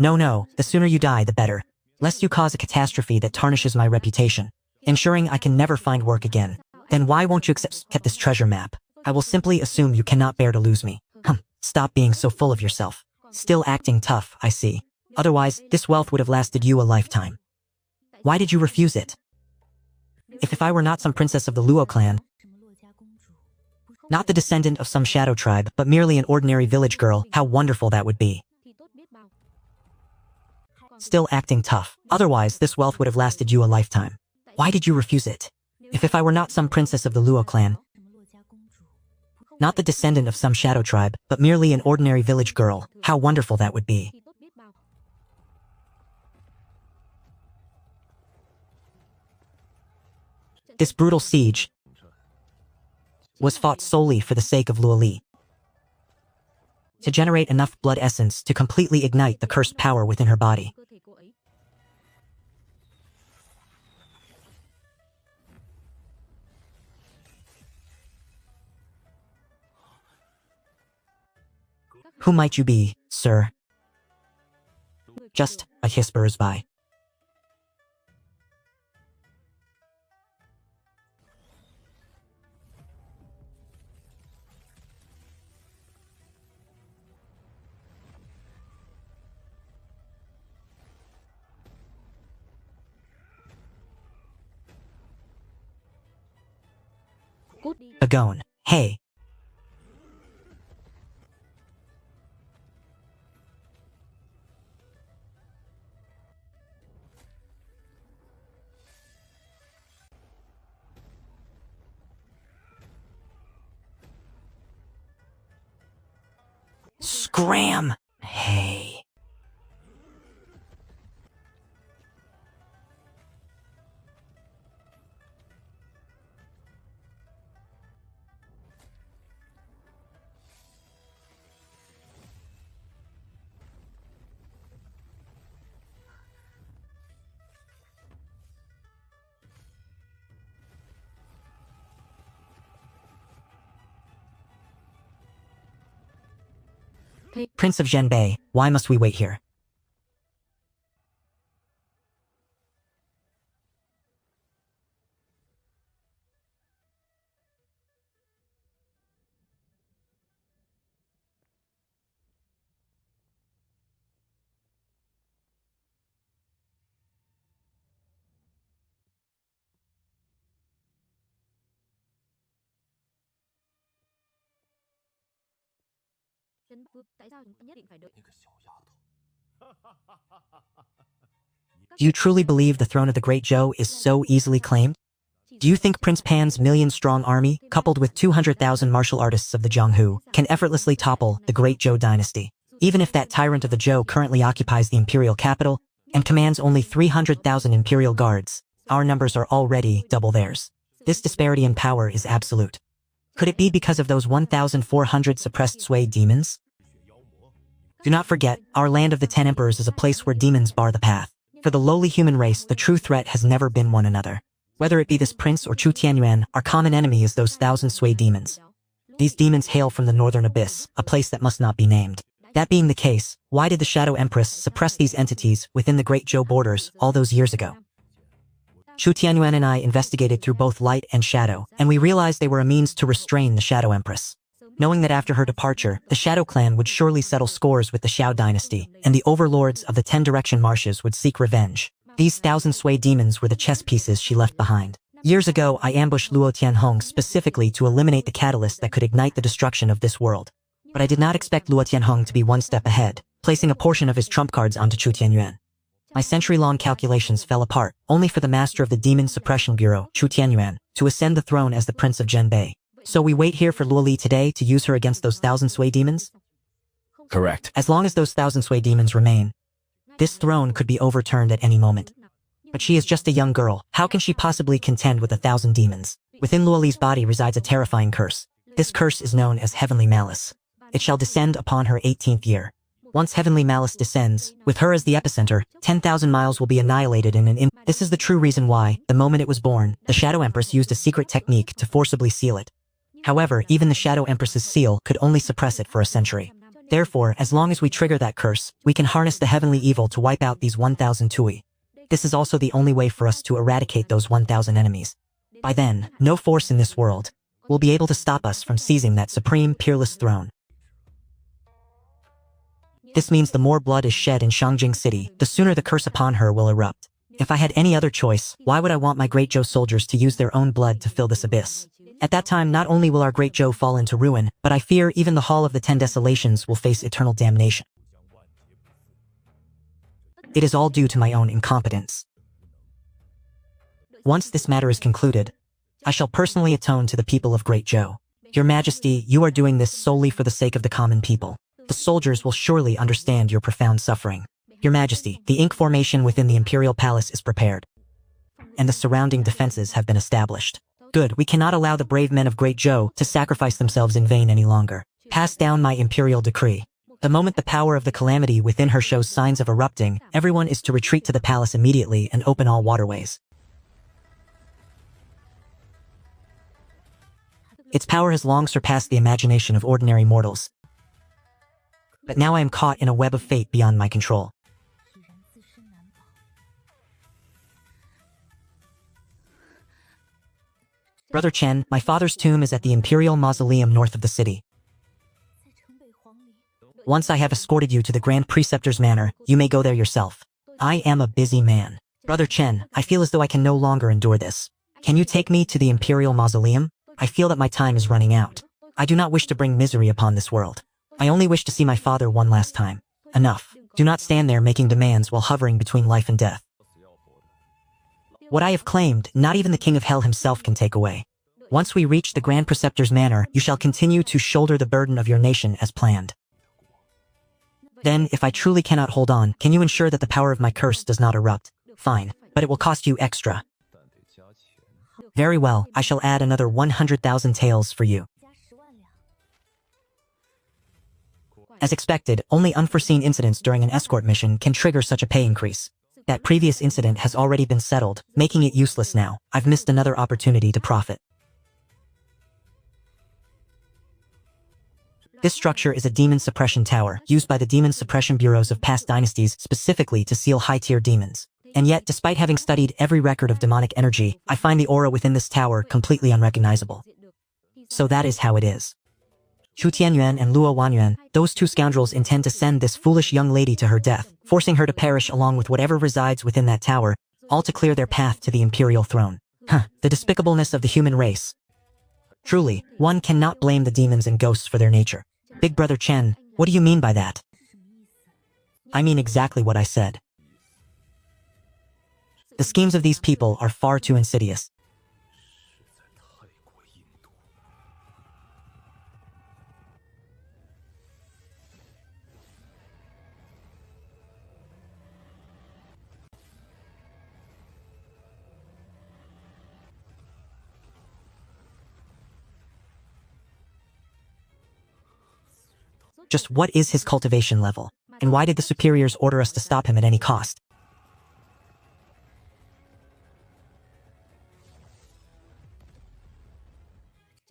No, the sooner you die, the better. Lest you cause a catastrophe that tarnishes my reputation, ensuring I can never find work again. Then why won't you accept this treasure map? I will simply assume you cannot bear to lose me. Stop being so full of yourself. Still acting tough, I see. Otherwise, this wealth would have lasted you a lifetime. Why did you refuse it? If I were not some princess of the Luo clan, not the descendant of some shadow tribe, but merely an ordinary village girl, how wonderful that would be. Still acting tough. Otherwise, this wealth would have lasted you a lifetime. Why did you refuse it? If I were not some princess of the Luo clan, not the descendant of some shadow tribe, but merely an ordinary village girl, how wonderful that would be. This brutal siege was fought solely for the sake of Luoli, to generate enough blood essence to completely ignite the cursed power within her body. Who might you be, sir? Just a whisperer's by. Agone, hey. Scram! Hey. Prince of Zhenbei, why must we wait here? Do you truly believe the throne of the Great Zhou is so easily claimed? Do you think Prince Pan's million-strong army, coupled with 200,000 martial artists of the Jianghu, can effortlessly topple the Great Zhou dynasty? Even if that tyrant of the Zhou currently occupies the imperial capital and commands only 300,000 imperial guards, our numbers are already double theirs. This disparity in power is absolute. Could it be because of those 1,400 suppressed Sui demons? Do not forget, our land of the 10 emperors is a place where demons bar the path. For the lowly human race, the true threat has never been one another. Whether it be this prince or Chu Tianyuan, our common enemy is those 1,000 Sui demons. These demons hail from the northern abyss, a place that must not be named. That being the case, why did the Shadow Empress suppress these entities within the Great Zhou borders all those years ago? Chu Tianyuan and I investigated through both light and shadow, and we realized they were a means to restrain the Shadow Empress. Knowing that after her departure, the Shadow Clan would surely settle scores with the Xiao dynasty, and the overlords of the 10 Direction Marshes would seek revenge. These 1,000 Sui demons were the chess pieces she left behind. Years ago, I ambushed Luo Tianhong specifically to eliminate the catalyst that could ignite the destruction of this world. But I did not expect Luo Tianhong to be one step ahead, placing a portion of his trump cards onto Chu Tianyuan. My century-long calculations fell apart, only for the master of the Demon Suppression Bureau, Chu Tianyuan, to ascend the throne as the Prince of Zhenbei. So we wait here for Luo Li today to use her against those 1,000 Sui demons? Correct. As long as those 1,000 Sui demons remain, this throne could be overturned at any moment. But she is just a young girl. How can she possibly contend with 1,000 demons? Within Luo Li's body resides a terrifying curse. This curse is known as Heavenly Malice. It shall descend upon her 18th year. Once Heavenly Malice descends, with her as the epicenter, 10,000 miles will be annihilated in an This is the true reason why, the moment it was born, the Shadow Empress used a secret technique to forcibly seal it. However, even the Shadow Empress's seal could only suppress it for a century. Therefore, as long as we trigger that curse, we can harness the heavenly evil to wipe out these 1,000 Tui. This is also the only way for us to eradicate those 1,000 enemies. By then, no force in this world will be able to stop us from seizing that supreme, peerless throne. This means the more blood is shed in Shangjing City, the sooner the curse upon her will erupt. If I had any other choice, why would I want my Great Zhou soldiers to use their own blood to fill this abyss? At that time, not only will our Great Zhou fall into ruin, but I fear even the Hall of the 10 Desolations will face eternal damnation. It is all due to my own incompetence. Once this matter is concluded, I shall personally atone to the people of Great Zhou. Your Majesty, you are doing this solely for the sake of the common people. The soldiers will surely understand your profound suffering. Your Majesty, the ink formation within the Imperial Palace is prepared, and the surrounding defenses have been established. Good, we cannot allow the brave men of Great Zhou to sacrifice themselves in vain any longer. Pass down my imperial decree. The moment the power of the calamity within her shows signs of erupting, everyone is to retreat to the palace immediately and open all waterways. Its power has long surpassed the imagination of ordinary mortals. But now I am caught in a web of fate beyond my control. Brother Chen, my father's tomb is at the Imperial Mausoleum north of the city. Once I have escorted you to the Grand Preceptor's manor, you may go there yourself. I am a busy man. Brother Chen, I feel as though I can no longer endure this. Can you take me to the Imperial Mausoleum? I feel that my time is running out. I do not wish to bring misery upon this world. I only wish to see my father one last time. Enough. Do not stand there making demands while hovering between life and death. What I have claimed, not even the King of Hell himself can take away. Once we reach the Grand Preceptor's manor, you shall continue to shoulder the burden of your nation as planned. Then, if I truly cannot hold on, can you ensure that the power of my curse does not erupt? Fine, but it will cost you extra. Very well, I shall add another 100,000 taels for you. As expected, only unforeseen incidents during an escort mission can trigger such a pay increase. That previous incident has already been settled, making it useless now. I've missed another opportunity to profit. This structure is a demon suppression tower, used by the demon suppression bureaus of past dynasties specifically to seal high-tier demons. And yet, despite having studied every record of demonic energy, I find the aura within this tower completely unrecognizable. So that is how it is. Chu Tianyuan and Luo Wanyuan, those two scoundrels intend to send this foolish young lady to her death, forcing her to perish along with whatever resides within that tower, all to clear their path to the imperial throne. The despicableness of the human race. Truly, one cannot blame the demons and ghosts for their nature. Big Brother Chen, what do you mean by that? I mean exactly what I said. The schemes of these people are far too insidious. Just what is his cultivation level? And why did the superiors order us to stop him at any cost?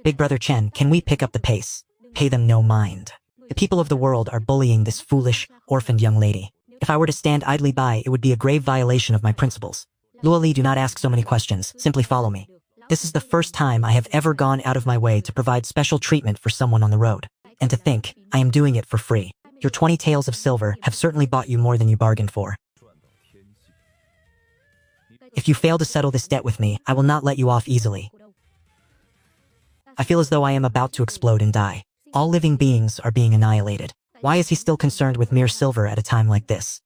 Big Brother Chen, can we pick up the pace? Pay them no mind. The people of the world are bullying this foolish, orphaned young lady. If I were to stand idly by, it would be a grave violation of my principles. Luoli, do not ask so many questions, simply follow me. This is the first time I have ever gone out of my way to provide special treatment for someone on the road. And to think, I am doing it for free. Your 20 taels of silver have certainly bought you more than you bargained for. If you fail to settle this debt with me, I will not let you off easily. I feel as though I am about to explode and die. All living beings are being annihilated. Why is he still concerned with mere silver at a time like this?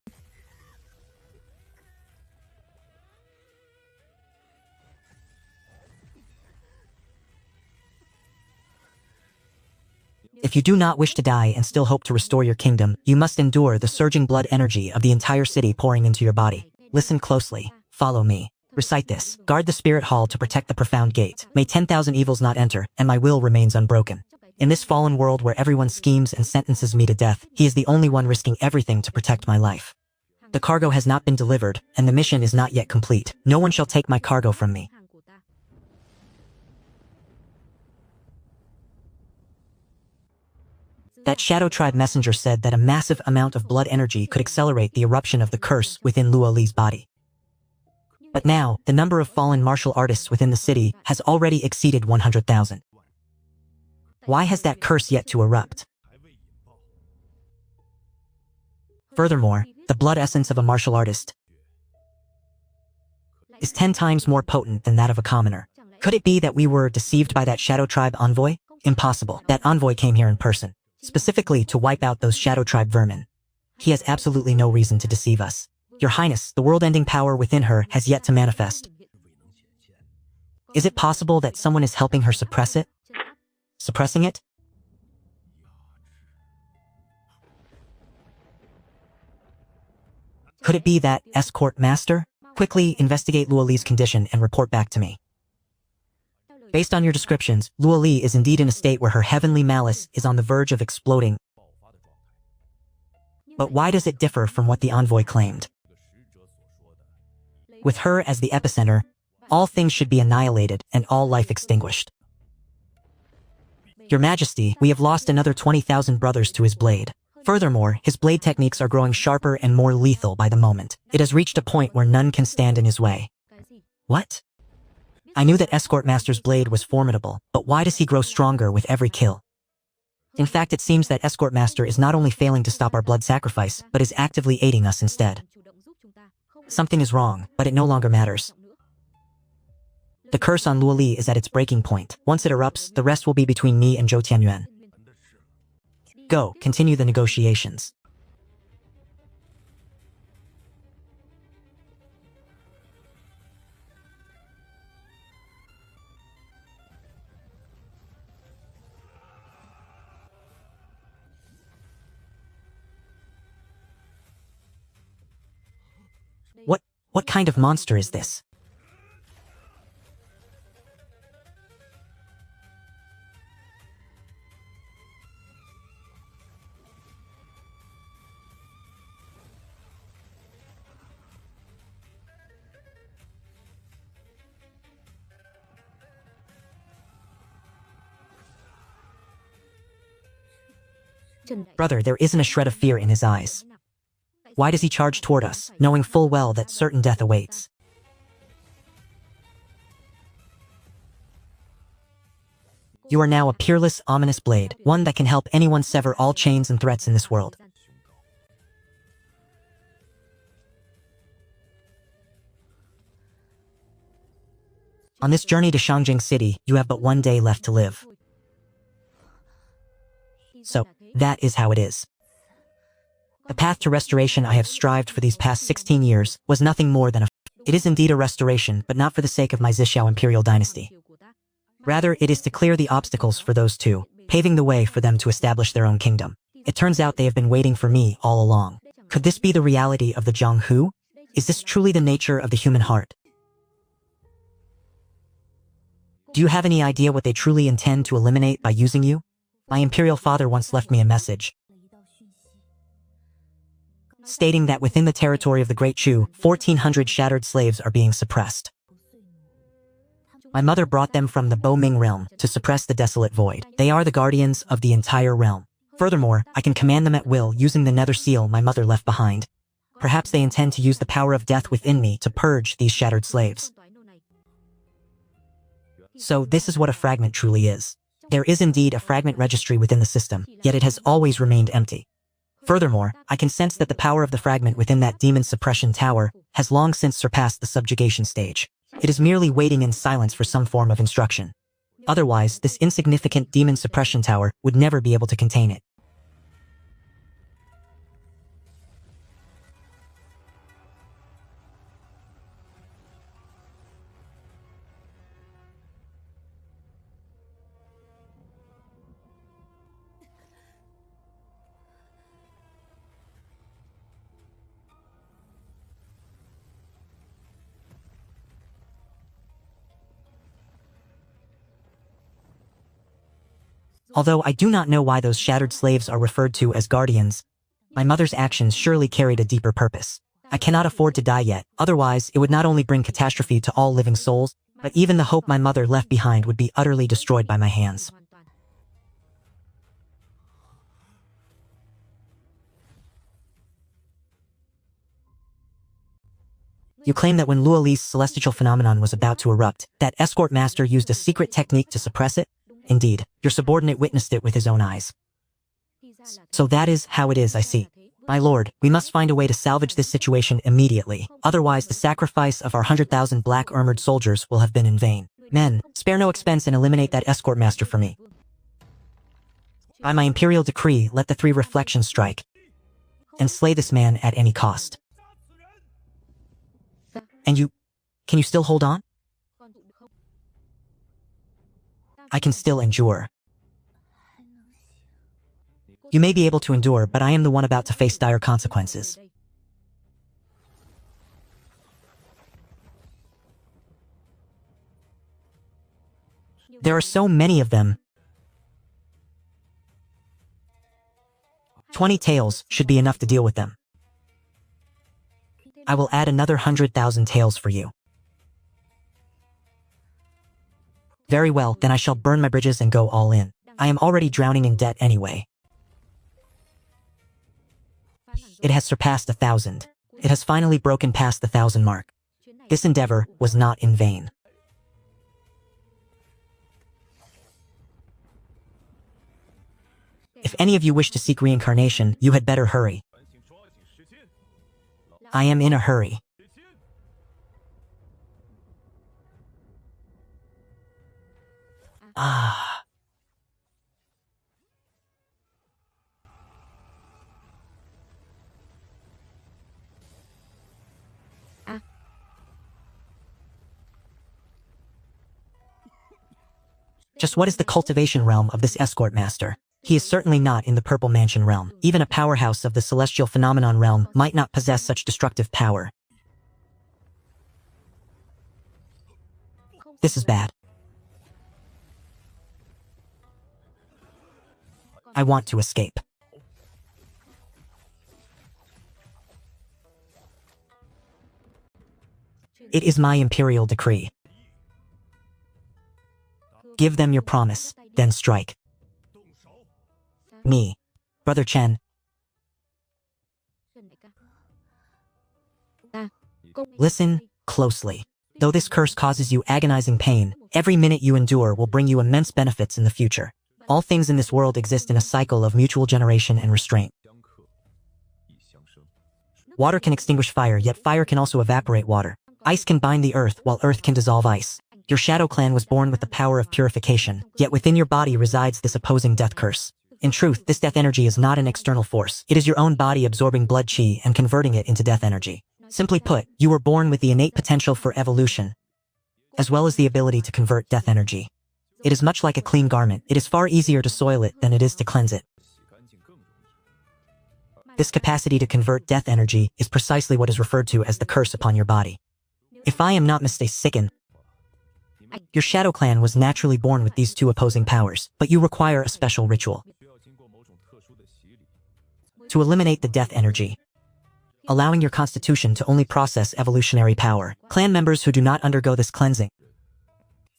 If you do not wish to die and still hope to restore your kingdom, you must endure the surging blood energy of the entire city pouring into your body. Listen closely. Follow me. Recite this. Guard the spirit hall to protect the profound gate. May 10,000 evils not enter, and my will remains unbroken. In this fallen world where everyone schemes and sentences me to death, he is the only one risking everything to protect my life. The cargo has not been delivered, and the mission is not yet complete. No one shall take my cargo from me. That Shadow Tribe messenger said that a massive amount of blood energy could accelerate the eruption of the curse within Luo Li's body. But now, the number of fallen martial artists within the city has already exceeded 100,000. Why has that curse yet to erupt? Furthermore, the blood essence of a martial artist is 10 times more potent than that of a commoner. Could it be that we were deceived by that Shadow Tribe envoy? Impossible. That envoy came here in person, specifically to wipe out those Shadow Tribe vermin. He has absolutely no reason to deceive us. Your Highness, the world-ending power within her has yet to manifest. Is it possible that someone is helping her suppress it? Suppressing it? Could it be that Escort Master? Quickly investigate Luo Li's condition and report back to me. Based on your descriptions, Luo Li is indeed in a state where her heavenly malice is on the verge of exploding. But why does it differ from what the envoy claimed? With her as the epicenter, all things should be annihilated and all life extinguished. Your Majesty, we have lost another 20,000 brothers to his blade. Furthermore, his blade techniques are growing sharper and more lethal by the moment. It has reached a point where none can stand in his way. What? I knew that Escort Master's blade was formidable, but why does he grow stronger with every kill? In fact, it seems that Escort Master is not only failing to stop our blood sacrifice, but is actively aiding us instead. Something is wrong, but it no longer matters. The curse on Luo Li is at its breaking point. Once it erupts, the rest will be between me and Zhou Tianyuan. Go, continue the negotiations. What kind of monster is this? Brother, there isn't a shred of fear in his eyes. Why does he charge toward us, knowing full well that certain death awaits? You are now a peerless, ominous blade, one that can help anyone sever all chains and threats in this world. On this journey to Shangjing City, you have but one day left to live. So, that is how it is. The path to restoration I have strived for these past 16 years was nothing more than It is indeed a restoration, but not for the sake of my Zhixiao imperial dynasty. Rather, it is to clear the obstacles for those two, paving the way for them to establish their own kingdom. It turns out they have been waiting for me all along. Could this be the reality of the Jianghu? Is this truly the nature of the human heart? Do you have any idea what they truly intend to eliminate by using you? My imperial father once left me a message, stating that within the territory of the Great Chu, 1,400 shattered slaves are being suppressed. My mother brought them from the Bo Ming realm to suppress the desolate void. They are the guardians of the entire realm. Furthermore, I can command them at will using the nether seal my mother left behind. Perhaps they intend to use the power of death within me to purge these shattered slaves. So this is what a fragment truly is. There is indeed a fragment registry within the system, yet it has always remained empty. Furthermore, I can sense that the power of the fragment within that demon suppression tower has long since surpassed the subjugation stage. It is merely waiting in silence for some form of instruction. Otherwise, this insignificant demon suppression tower would never be able to contain it. Although I do not know why those shattered slaves are referred to as guardians, my mother's actions surely carried a deeper purpose. I cannot afford to die yet, otherwise it would not only bring catastrophe to all living souls, but even the hope my mother left behind would be utterly destroyed by my hands. You claim that when Luoli's celestial phenomenon was about to erupt, that escort master used a secret technique to suppress it? Indeed, your subordinate witnessed it with his own eyes. So that is how it is, I see. My lord, we must find a way to salvage this situation immediately, otherwise the sacrifice of our 100,000 black-armored soldiers will have been in vain. Men, spare no expense and eliminate that escort master for me. By my imperial decree, let the 3 reflections strike, and slay this man at any cost. And can you still hold on? I can still endure. You may be able to endure, but I am the one about to face dire consequences. There are so many of them. 20 taels should be enough to deal with them. I will add another 100,000 taels for you. Very well, then I shall burn my bridges and go all in. I am already drowning in debt anyway. It has surpassed 1,000. It has finally broken past the 1,000 mark. This endeavor was not in vain. If any of you wish to seek reincarnation, you had better hurry. I am in a hurry. Ah. Just what is the cultivation realm of this escort master? He is certainly not in the Purple Mansion realm. Even a powerhouse of the celestial phenomenon realm might not possess such destructive power. This is bad. I want to escape. It is my imperial decree. Give them your promise, then strike. Me. Brother Chen, listen closely. Though this curse causes you agonizing pain, every minute you endure will bring you immense benefits in the future. All things in this world exist in a cycle of mutual generation and restraint. Water can extinguish fire, yet fire can also evaporate water. Ice can bind the earth, while earth can dissolve ice. Your shadow clan was born with the power of purification, yet within your body resides this opposing death curse. In truth, this death energy is not an external force. It is your own body absorbing blood chi and converting it into death energy. Simply put, you were born with the innate potential for evolution, as well as the ability to convert death energy. It is much like a clean garment. It is far easier to soil it than it is to cleanse it. This capacity to convert death energy is precisely what is referred to as the curse upon your body. If I am not mistaken, your shadow clan was naturally born with these two opposing powers, but you require a special ritual to eliminate the death energy, allowing your constitution to only process evolutionary power. Clan members who do not undergo this cleansing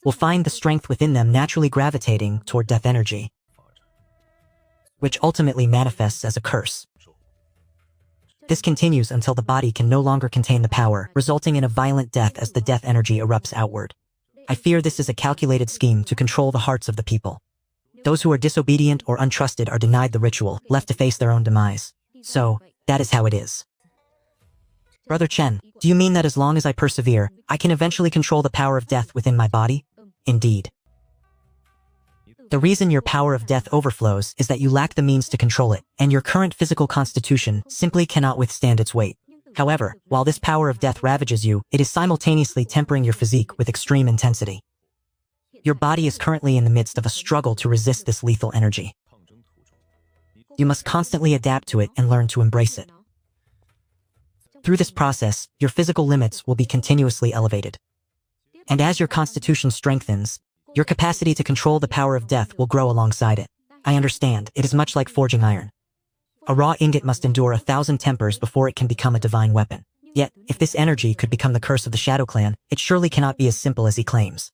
will find the strength within them naturally gravitating toward death energy, which ultimately manifests as a curse. This continues until the body can no longer contain the power, resulting in a violent death as the death energy erupts outward. I fear this is a calculated scheme to control the hearts of the people. Those who are disobedient or untrusted are denied the ritual, left to face their own demise. So, that is how it is. Brother Chen, do you mean that as long as I persevere, I can eventually control the power of death within my body? Indeed. The reason your power of death overflows is that you lack the means to control it, and your current physical constitution simply cannot withstand its weight. However, while this power of death ravages you, it is simultaneously tempering your physique with extreme intensity. Your body is currently in the midst of a struggle to resist this lethal energy. You must constantly adapt to it and learn to embrace it. Through this process, your physical limits will be continuously elevated. And as your constitution strengthens, your capacity to control the power of death will grow alongside it. I understand, it is much like forging iron. A raw ingot must endure 1,000 tempers before it can become a divine weapon. Yet, if this energy could become the curse of the Shadow Clan, it surely cannot be as simple as he claims.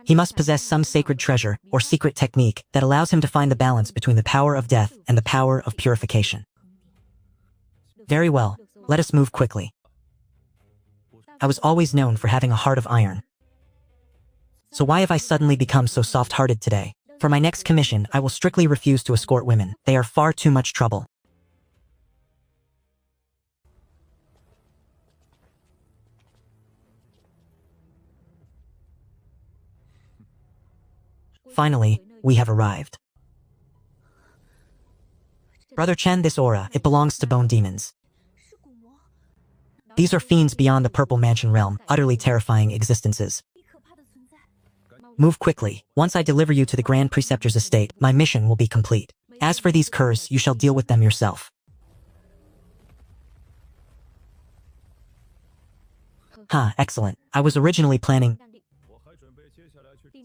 He must possess some sacred treasure or secret technique that allows him to find the balance between the power of death and the power of purification. Very well, let us move quickly. I was always known for having a heart of iron. So why have I suddenly become so soft-hearted today? For my next commission, I will strictly refuse to escort women. They are far too much trouble. Finally, we have arrived. Brother Chen, this aura, it belongs to bone demons. These are fiends beyond the Purple Mansion realm, utterly terrifying existences. Move quickly. Once I deliver you to the Grand Preceptor's estate, my mission will be complete. As for these curs, you shall deal with them yourself. Excellent. I was originally planning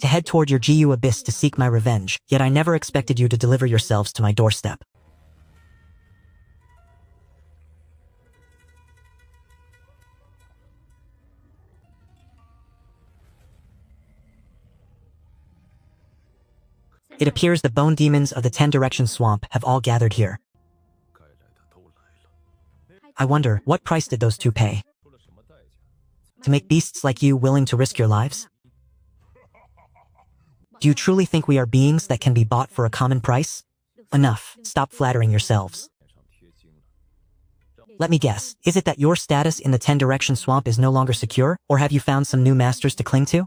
to head toward your GU abyss to seek my revenge, yet I never expected you to deliver yourselves to my doorstep. It appears the bone demons of the 10 Direction Swamp have all gathered here. I wonder, what price did those two pay? To make beasts like you willing to risk your lives? Do you truly think we are beings that can be bought for a common price? Enough, stop flattering yourselves. Let me guess, is it that your status in the 10 Direction Swamp is no longer secure, or have you found some new masters to cling to?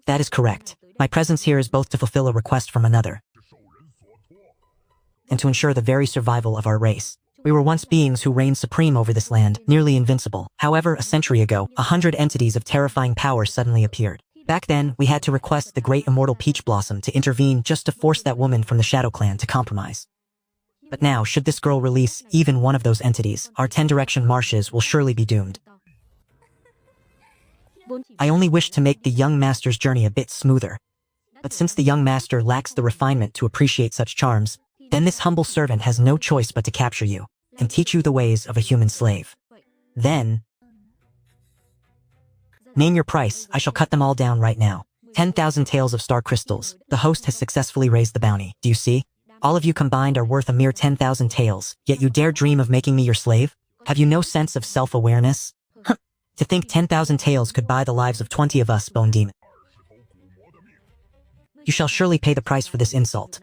That is correct. My presence here is both to fulfill a request from another and to ensure the very survival of our race. We were once beings who reigned supreme over this land, nearly invincible. However, a century ago, 100 entities of terrifying power suddenly appeared. Back then, we had to request the great immortal Peach Blossom to intervene just to force that woman from the Shadow Clan to compromise. But now, should this girl release even one of those entities, our 10 Direction marshes will surely be doomed. I only wish to make the young master's journey a bit smoother. But since the young master lacks the refinement to appreciate such charms, then this humble servant has no choice but to capture you and teach you the ways of a human slave. Then, name your price. I shall cut them all down right now. 10,000 taels of star crystals. The host has successfully raised the bounty. Do you see? All of you combined are worth a mere 10,000 taels, yet you dare dream of making me your slave? Have you no sense of self-awareness? To think 10,000 taels could buy the lives of 20 of us, Bone Demon. You shall surely pay the price for this insult.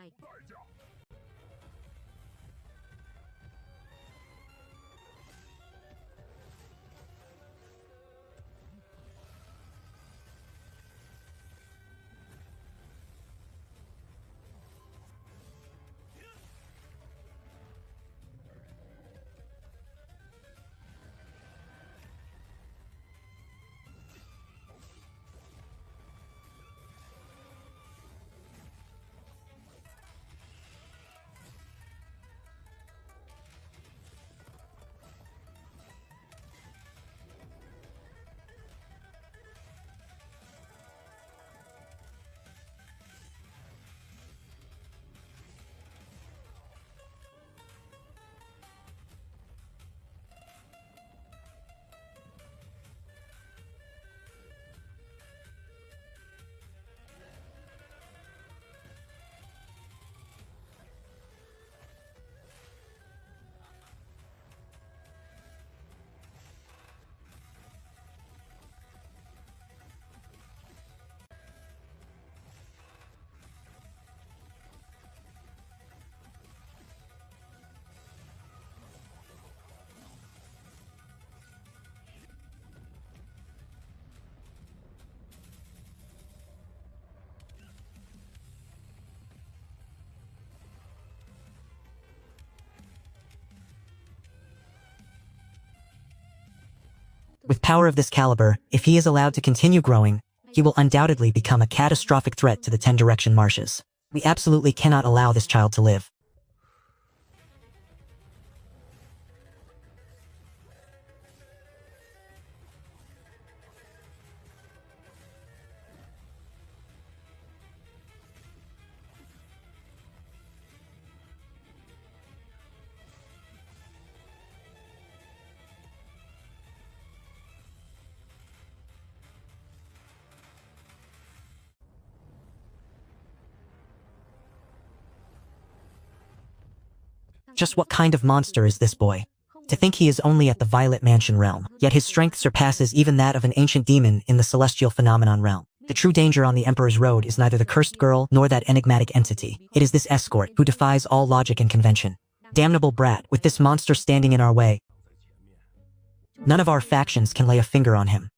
With power of this caliber, if he is allowed to continue growing, he will undoubtedly become a catastrophic threat to the 10 Direction Marshes. We absolutely cannot allow this child to live. Just what kind of monster is this boy? To think he is only at the Violet Mansion realm, yet his strength surpasses even that of an ancient demon in the celestial phenomenon realm. The true danger on the Emperor's Road is neither the cursed girl nor that enigmatic entity. It is this escort who defies all logic and convention. Damnable brat, with this monster standing in our way, none of our factions can lay a finger on him.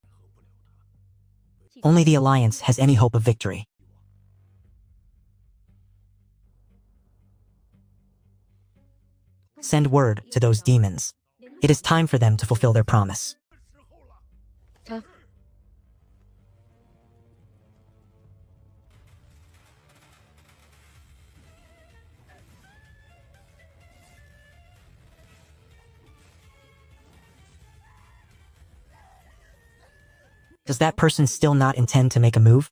Only the Alliance has any hope of victory. Send word to those demons. It is time for them to fulfill their promise. Does that person still not intend to make a move?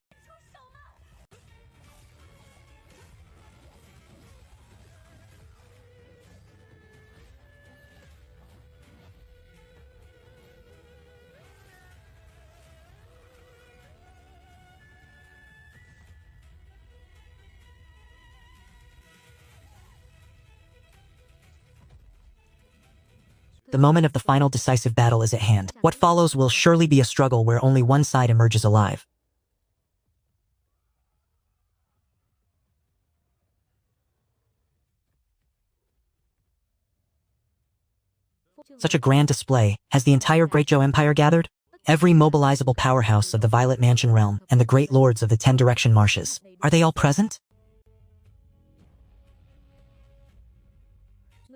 The moment of the final decisive battle is at hand. What follows will surely be a struggle where only one side emerges alive. Such a grand display. Has the entire Great Joe Empire gathered? Every mobilizable powerhouse of the Violet Mansion realm and the great lords of the 10 Direction Marshes. Are they all present?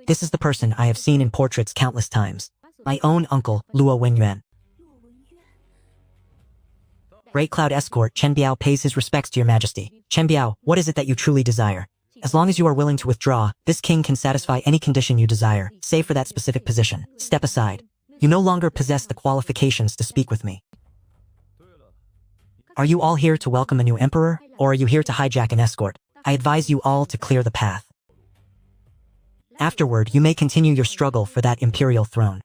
This is the person I have seen in portraits countless times. My own uncle, Luo Wenyuan. Great Cloud Escort Chen Biao pays his respects to your majesty. Chen Biao, what is it that you truly desire? As long as you are willing to withdraw, this king can satisfy any condition you desire, save for that specific position. Step aside. You no longer possess the qualifications to speak with me. Are you all here to welcome a new emperor, or are you here to hijack an escort? I advise you all to clear the path. Afterward, you may continue your struggle for that imperial throne.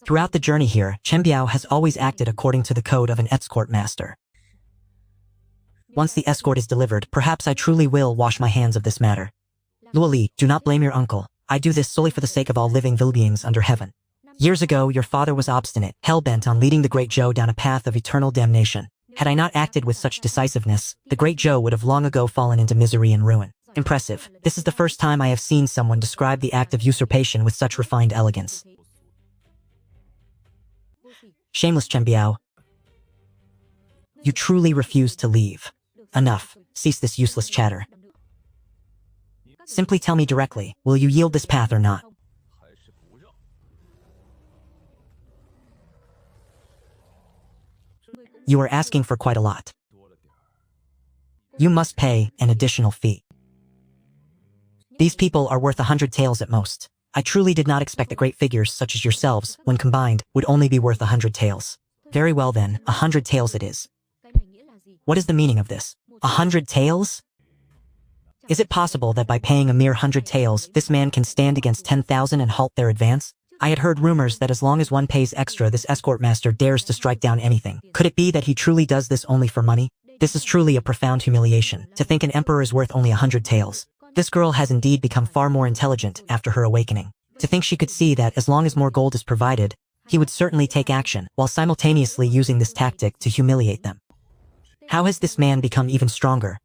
Throughout the journey here, Chen Biao has always acted according to the code of an escort master. Once the escort is delivered, perhaps I truly will wash my hands of this matter. Luo Li, do not blame your uncle. I do this solely for the sake of all living Vile beings under heaven. Years ago, your father was obstinate, hell-bent on leading the Great Zhou down a path of eternal damnation. Had I not acted with such decisiveness, the Great Zhou would have long ago fallen into misery and ruin. Impressive. This is the first time I have seen someone describe the act of usurpation with such refined elegance. Shameless Chen Biao. You truly refuse to leave. Enough. Cease this useless chatter. Simply tell me directly, will you yield this path or not? You are asking for quite a lot. You must pay an additional fee. These people are worth 100 taels at most. I truly did not expect that great figures such as yourselves, when combined, would only be worth 100 taels. Very well then, 100 taels it is. What is the meaning of this? 100 taels? Is it possible that by paying a mere 100 taels, this man can stand against 10,000 and halt their advance? I had heard rumors that as long as one pays extra, this escort master dares to strike down anything. Could it be that he truly does this only for money? This is truly a profound humiliation, to think an emperor is worth only 100 taels. This girl has indeed become far more intelligent after her awakening. To think she could see that as long as more gold is provided, he would certainly take action, while simultaneously using this tactic to humiliate them. How has this man become even stronger?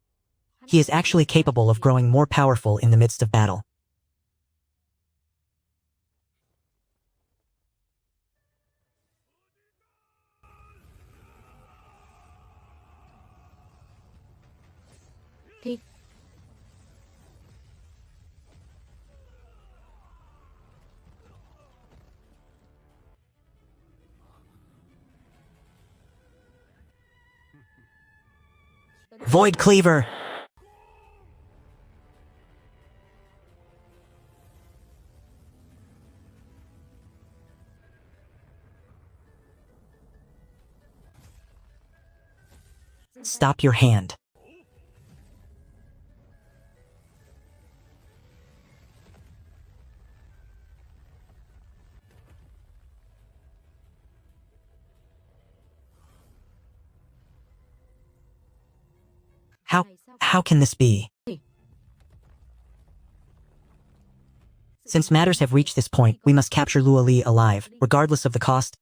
He is actually capable of growing more powerful in the midst of battle. Void Cleaver! Stop your hand. How can this be? Since matters have reached this point, we must capture Luo Li alive, regardless of the cost,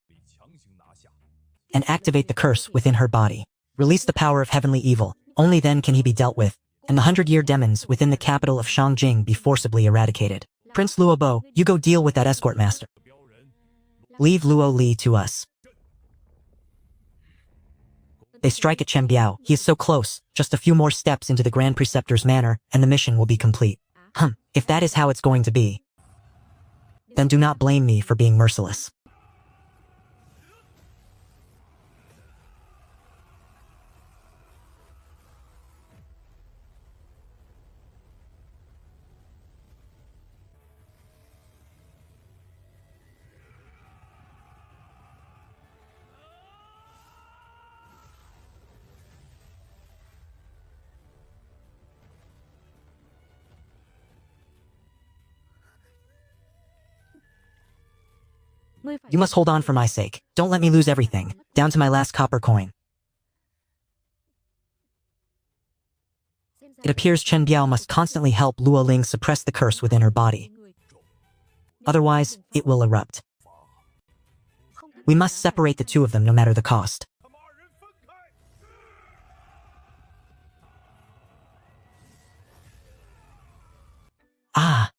and activate the curse within her body. Release the power of heavenly evil. Only then can he be dealt with, and the 100-year demons within the capital of Shangjing be forcibly eradicated. Prince Luo Bo, you go deal with that escort master. Leave Luo Li to us. They strike at Chen Biao. He is so close. Just a few more steps into the Grand Preceptor's manor, and the mission will be complete. If that is how it's going to be, then do not blame me for being merciless. You must hold on for my sake. Don't let me lose everything, down to my last copper coin. It appears Chen Biao must constantly help Luo Ling suppress the curse within her body. Otherwise, it will erupt. We must separate the two of them no matter the cost. Ah!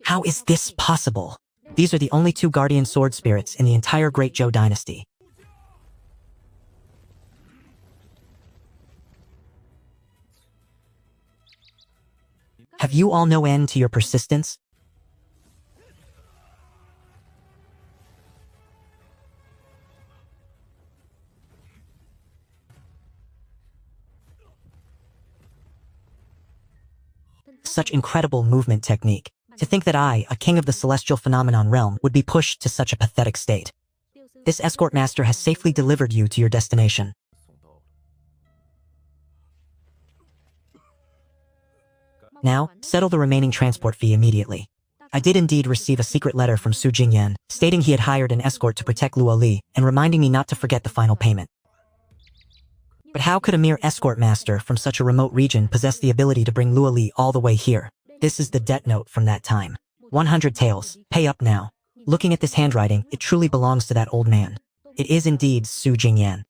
How is this possible? These are the only two guardian sword spirits in the entire Great Zhou dynasty. Have you all no end to your persistence? Such incredible movement technique. To think that I, a king of the celestial phenomenon realm, would be pushed to such a pathetic state. This escort master has safely delivered you to your destination. Now, settle the remaining transport fee immediately. I did indeed receive a secret letter from Su Jingyan, stating he had hired an escort to protect Luo Li, and reminding me not to forget the final payment. But how could a mere escort master from such a remote region possess the ability to bring Luo Li all the way here? This is the debt note from that time. 100 taels, pay up now. Looking at this handwriting, it truly belongs to that old man. It is indeed Su Jingyan.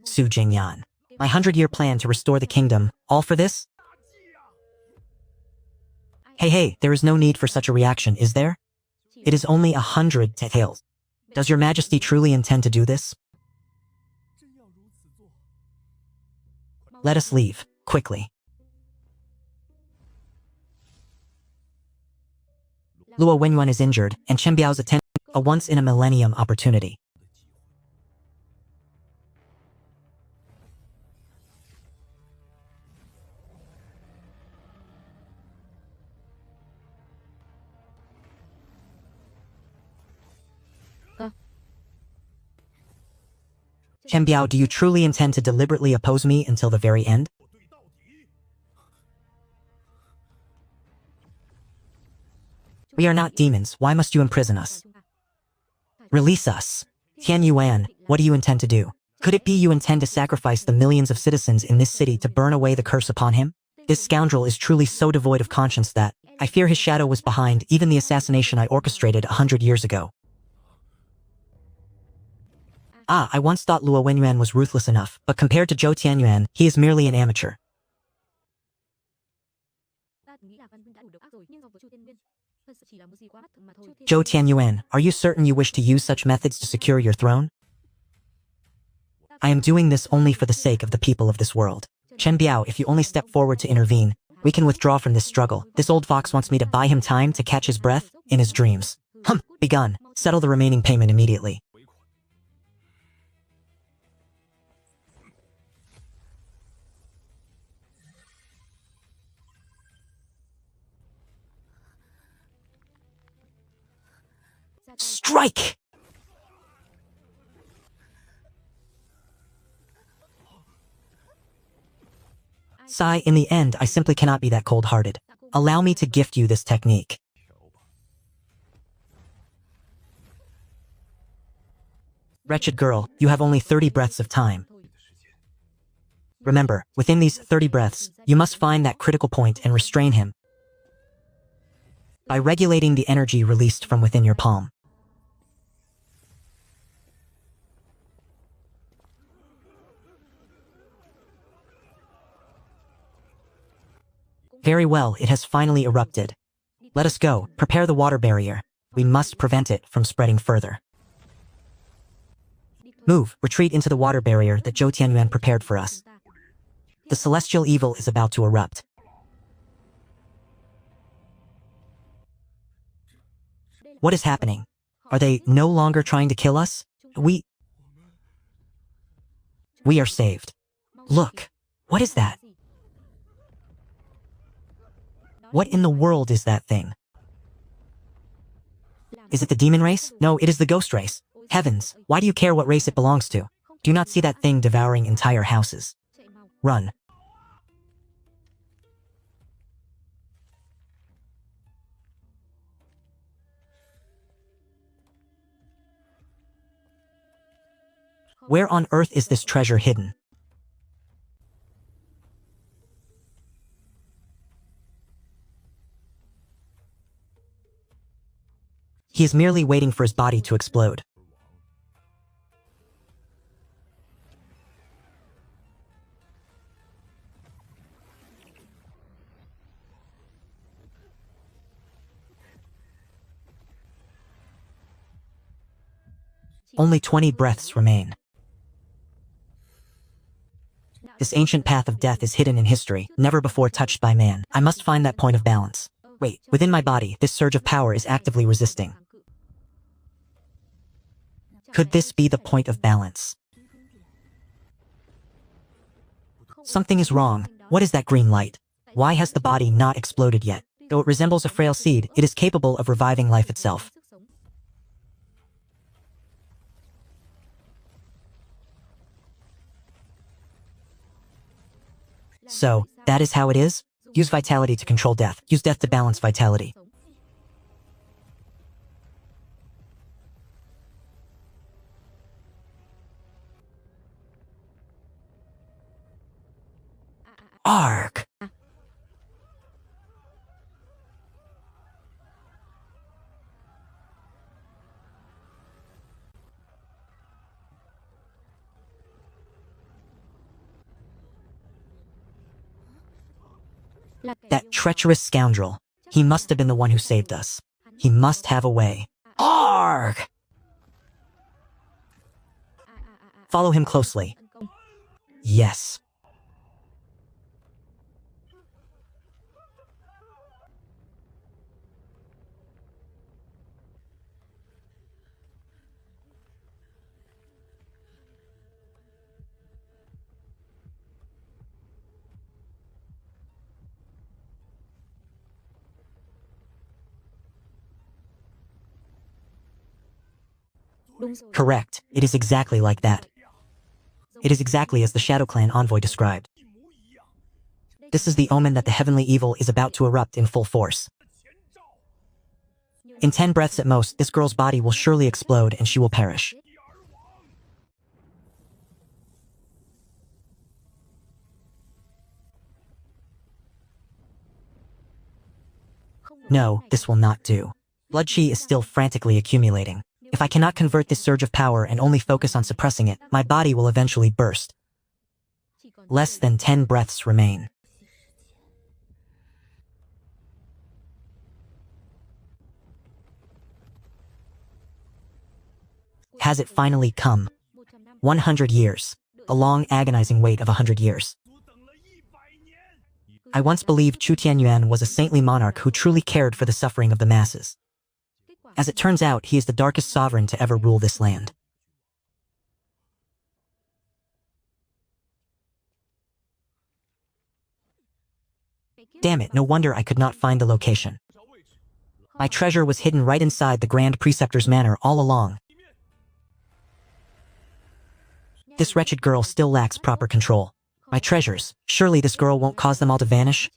Su Jingyan. My 100-year plan to restore the kingdom, all for this? Hey, there is no need for such a reaction, is there? It is only 100 taels. Does your majesty truly intend to do this? Let us leave, quickly. Luo Wenyuan is injured, and Chen Biao's attending a once-in-a-millennium opportunity. Chen Biao, do you truly intend to deliberately oppose me until the very end? We are not demons, why must you imprison us? Release us. Tian Yuan, what do you intend to do? Could it be you intend to sacrifice the millions of citizens in this city to burn away the curse upon him? This scoundrel is truly so devoid of conscience that I fear his shadow was behind even the assassination I orchestrated 100 years ago. I once thought Luo Wenyuan was ruthless enough, but compared to Zhou Tianyuan, he is merely an amateur. Zhou Tianyuan, are you certain you wish to use such methods to secure your throne? I am doing this only for the sake of the people of this world. Chen Biao, if you only step forward to intervene, we can withdraw from this struggle. This old fox wants me to buy him time to catch his breath in his dreams. Begun. Settle the remaining payment immediately. Strike! Sigh, in the end, I simply cannot be that cold-hearted. Allow me to gift you this technique. Wretched girl, you have only 30 breaths of time. Remember, within these 30 breaths, you must find that critical point and restrain him by regulating the energy released from within your palm. Very well, it has finally erupted. Let us go, prepare the water barrier. We must prevent it from spreading further. Move, retreat into the water barrier that Zhou Tianyuan prepared for us. The celestial evil is about to erupt. What is happening? Are they no longer trying to kill us? We are saved. Look, what is that? What in the world is that thing? Is it the demon race? No, it is the ghost race. Heavens, why do you care what race it belongs to? Do you not see that thing devouring entire houses? Run. Where on earth is this treasure hidden? He is merely waiting for his body to explode. Only 20 breaths remain. This ancient path of death is hidden in history, never before touched by man. I must find that point of balance. Wait, within my body, this surge of power is actively resisting. Could this be the point of balance? Something is wrong. What is that green light? Why has the body not exploded yet? Though it resembles a frail seed, it is capable of reviving life itself. So, that is how it is? Use vitality to control death. Use death to balance vitality. Arg! That treacherous scoundrel. He must have been the one who saved us. He must have a way. Arg! Follow him closely. Yes. Correct. It is exactly like that. It is exactly as the Shadow Clan envoy described. This is the omen that the heavenly evil is about to erupt in full force. In 10 breaths at most, this girl's body will surely explode and she will perish. No, this will not do. Blood chi is still frantically accumulating. If I cannot convert this surge of power and only focus on suppressing it, my body will eventually burst. Less than 10 breaths remain. Has it finally come? 100 years. A long, agonizing wait of 100 years. I once believed Chu Tianyuan was a saintly monarch who truly cared for the suffering of the masses. As it turns out, he is the darkest sovereign to ever rule this land. Damn it, no wonder I could not find the location. My treasure was hidden right inside the Grand Preceptor's manor all along. This wretched girl still lacks proper control. My treasures, surely this girl won't cause them all to vanish?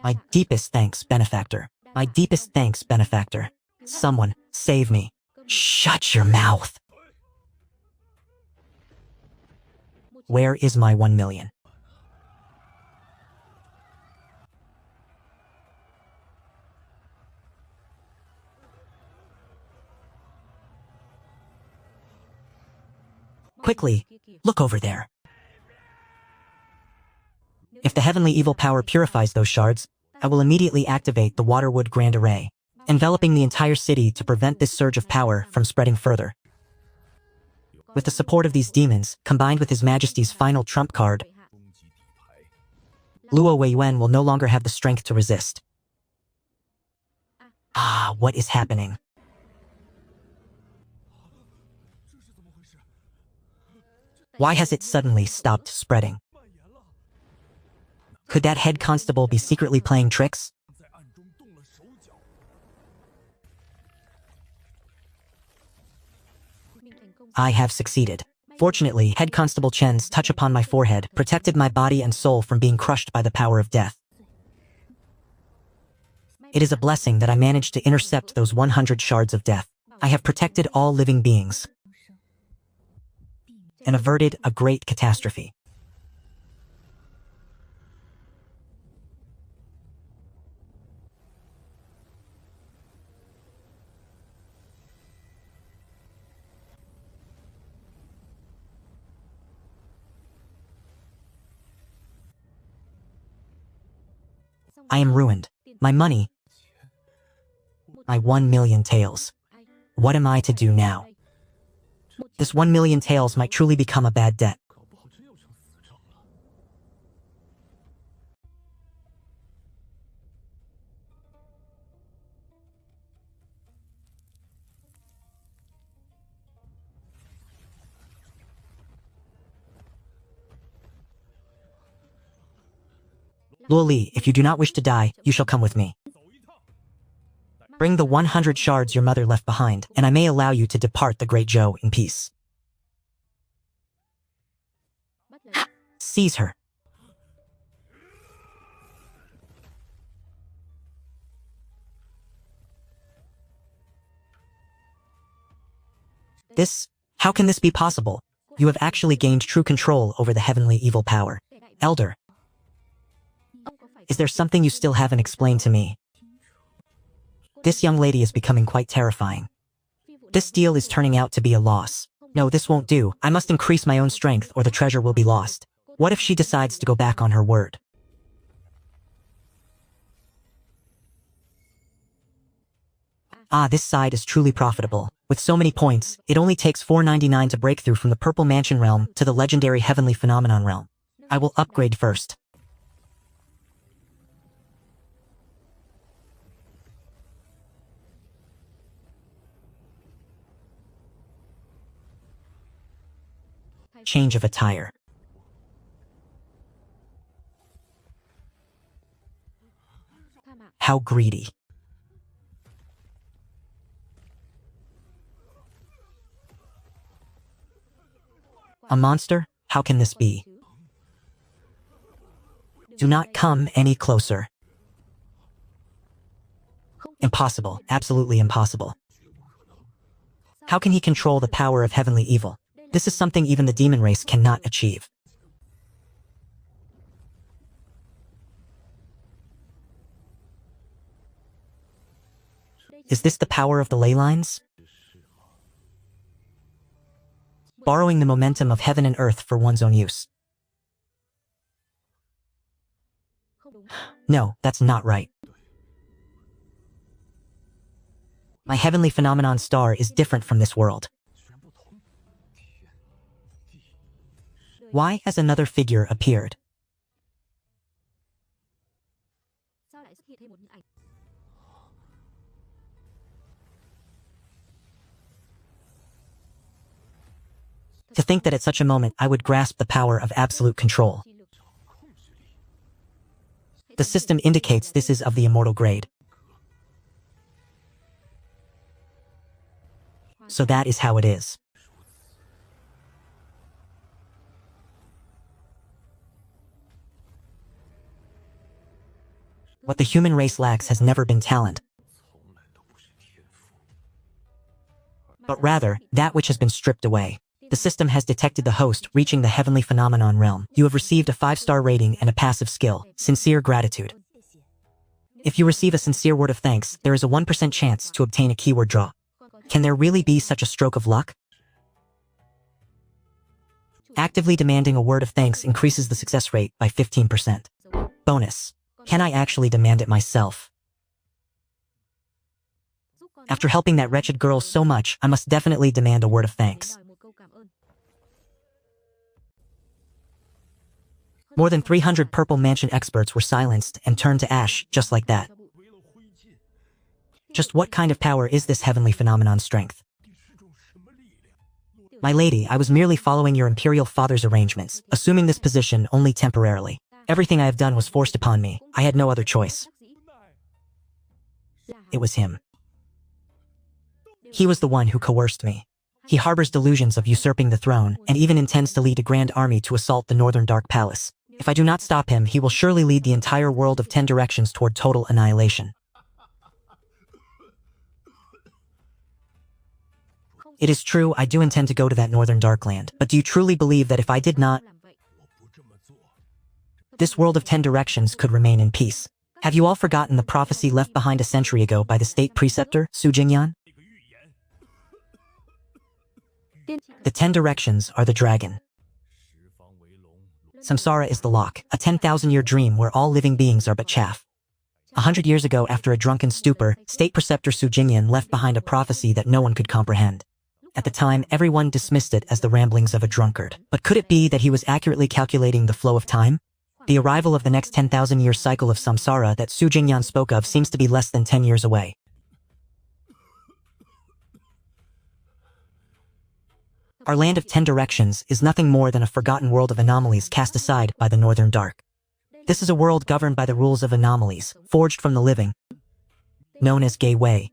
My deepest thanks, benefactor. My deepest thanks, benefactor. Someone, save me. Shut your mouth. Where is my 1 million? Quickly, look over there. If the heavenly evil power purifies those shards, I will immediately activate the Waterwood Grand Array, enveloping the entire city to prevent this surge of power from spreading further. With the support of these demons, combined with His Majesty's final trump card, Luo Weiyuan will no longer have the strength to resist. Ah, what is happening? Why has it suddenly stopped spreading? Could that head constable be secretly playing tricks? I have succeeded. Fortunately, Head Constable Chen's touch upon my forehead protected my body and soul from being crushed by the power of death. It is a blessing that I managed to intercept those 100 shards of death. I have protected all living beings and averted a great catastrophe. I am ruined. My money. My 1 million taels. What am I to do now? This 1 million taels might truly become a bad debt. Luo Li, if you do not wish to die, you shall come with me. Bring the 100 shards your mother left behind, and I may allow you to depart the Great Zhou in peace. Seize her. How can this be possible? You have actually gained true control over the heavenly evil power. Elder, is there something you still haven't explained to me? This young lady is becoming quite terrifying. This deal is turning out to be a loss. No, this won't do. I must increase my own strength or the treasure will be lost. What if she decides to go back on her word? Ah, this side is truly profitable. With so many points, it only takes 499 to break through from the Purple Mansion realm to the legendary Heavenly Phenomenon realm. I will upgrade first. Change of attire. How greedy. A monster? How can this be? Do not come any closer. Impossible. Absolutely impossible. How can he control the power of heavenly evil? This is something even the demon race cannot achieve. Is this the power of the ley lines? Borrowing the momentum of heaven and earth for one's own use. No, that's not right. My heavenly phenomenon star is different from this world. Why has another figure appeared? To think that at such a moment I would grasp the power of absolute control. The system indicates this is of the immortal grade. So that is how it is. What the human race lacks has never been talent, but rather that which has been stripped away. The system has detected the host reaching the heavenly phenomenon realm. You have received a 5-star rating and a passive skill, sincere gratitude. If you receive a sincere word of thanks, there is a 1% chance to obtain a keyword draw. Can there really be such a stroke of luck? Actively demanding a word of thanks increases the success rate by 15%. Bonus. Can I actually demand it myself? After helping that wretched girl so much, I must definitely demand a word of thanks. More than 300 Purple Mansion experts were silenced and turned to ash just like that. Just what kind of power is this heavenly phenomenon strength? My lady, I was merely following your imperial father's arrangements, assuming this position only temporarily. Everything I have done was forced upon me. I had no other choice. It was him. He was the one who coerced me. He harbors delusions of usurping the throne, and even intends to lead a grand army to assault the Northern Dark Palace. If I do not stop him, he will surely lead the entire world of 10 directions toward total annihilation. It is true, I do intend to go to that Northern Darkland, but do you truly believe that if I did not, this world of 10 directions could remain in peace? Have you all forgotten the prophecy left behind a century ago by the state preceptor, Su Jingyan? The 10 directions are the dragon. Samsara is the lock, a 10,000-year dream where all living beings are but chaff. 100 years ago, after a drunken stupor, state preceptor Su Jingyan left behind a prophecy that no one could comprehend. At the time, everyone dismissed it as the ramblings of a drunkard. But could it be that he was accurately calculating the flow of time? The arrival of the next 10,000-year cycle of samsara that Su Jingyan spoke of seems to be less than 10 years away. Our land of 10 directions is nothing more than a forgotten world of anomalies cast aside by the Northern Dark. This is a world governed by the rules of anomalies, forged from the living, known as Gay Way.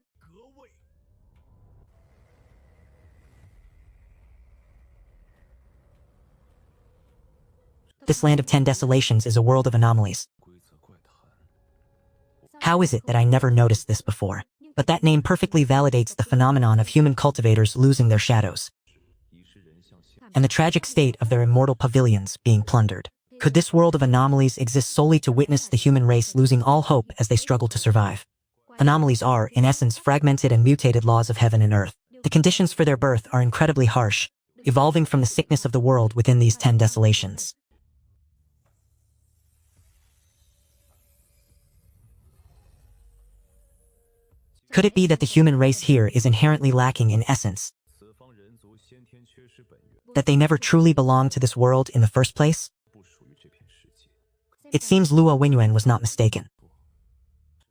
This land of 10 desolations is a world of anomalies. How is it that I never noticed this before? But that name perfectly validates the phenomenon of human cultivators losing their shadows, and the tragic state of their immortal pavilions being plundered. Could this world of anomalies exist solely to witness the human race losing all hope as they struggle to survive? Anomalies are, in essence, fragmented and mutated laws of heaven and earth. The conditions for their birth are incredibly harsh, evolving from the sickness of the world within these 10 desolations. Could it be that the human race here is inherently lacking in essence? That they never truly belonged to this world in the first place? It seems Luo Wenyuan was not mistaken.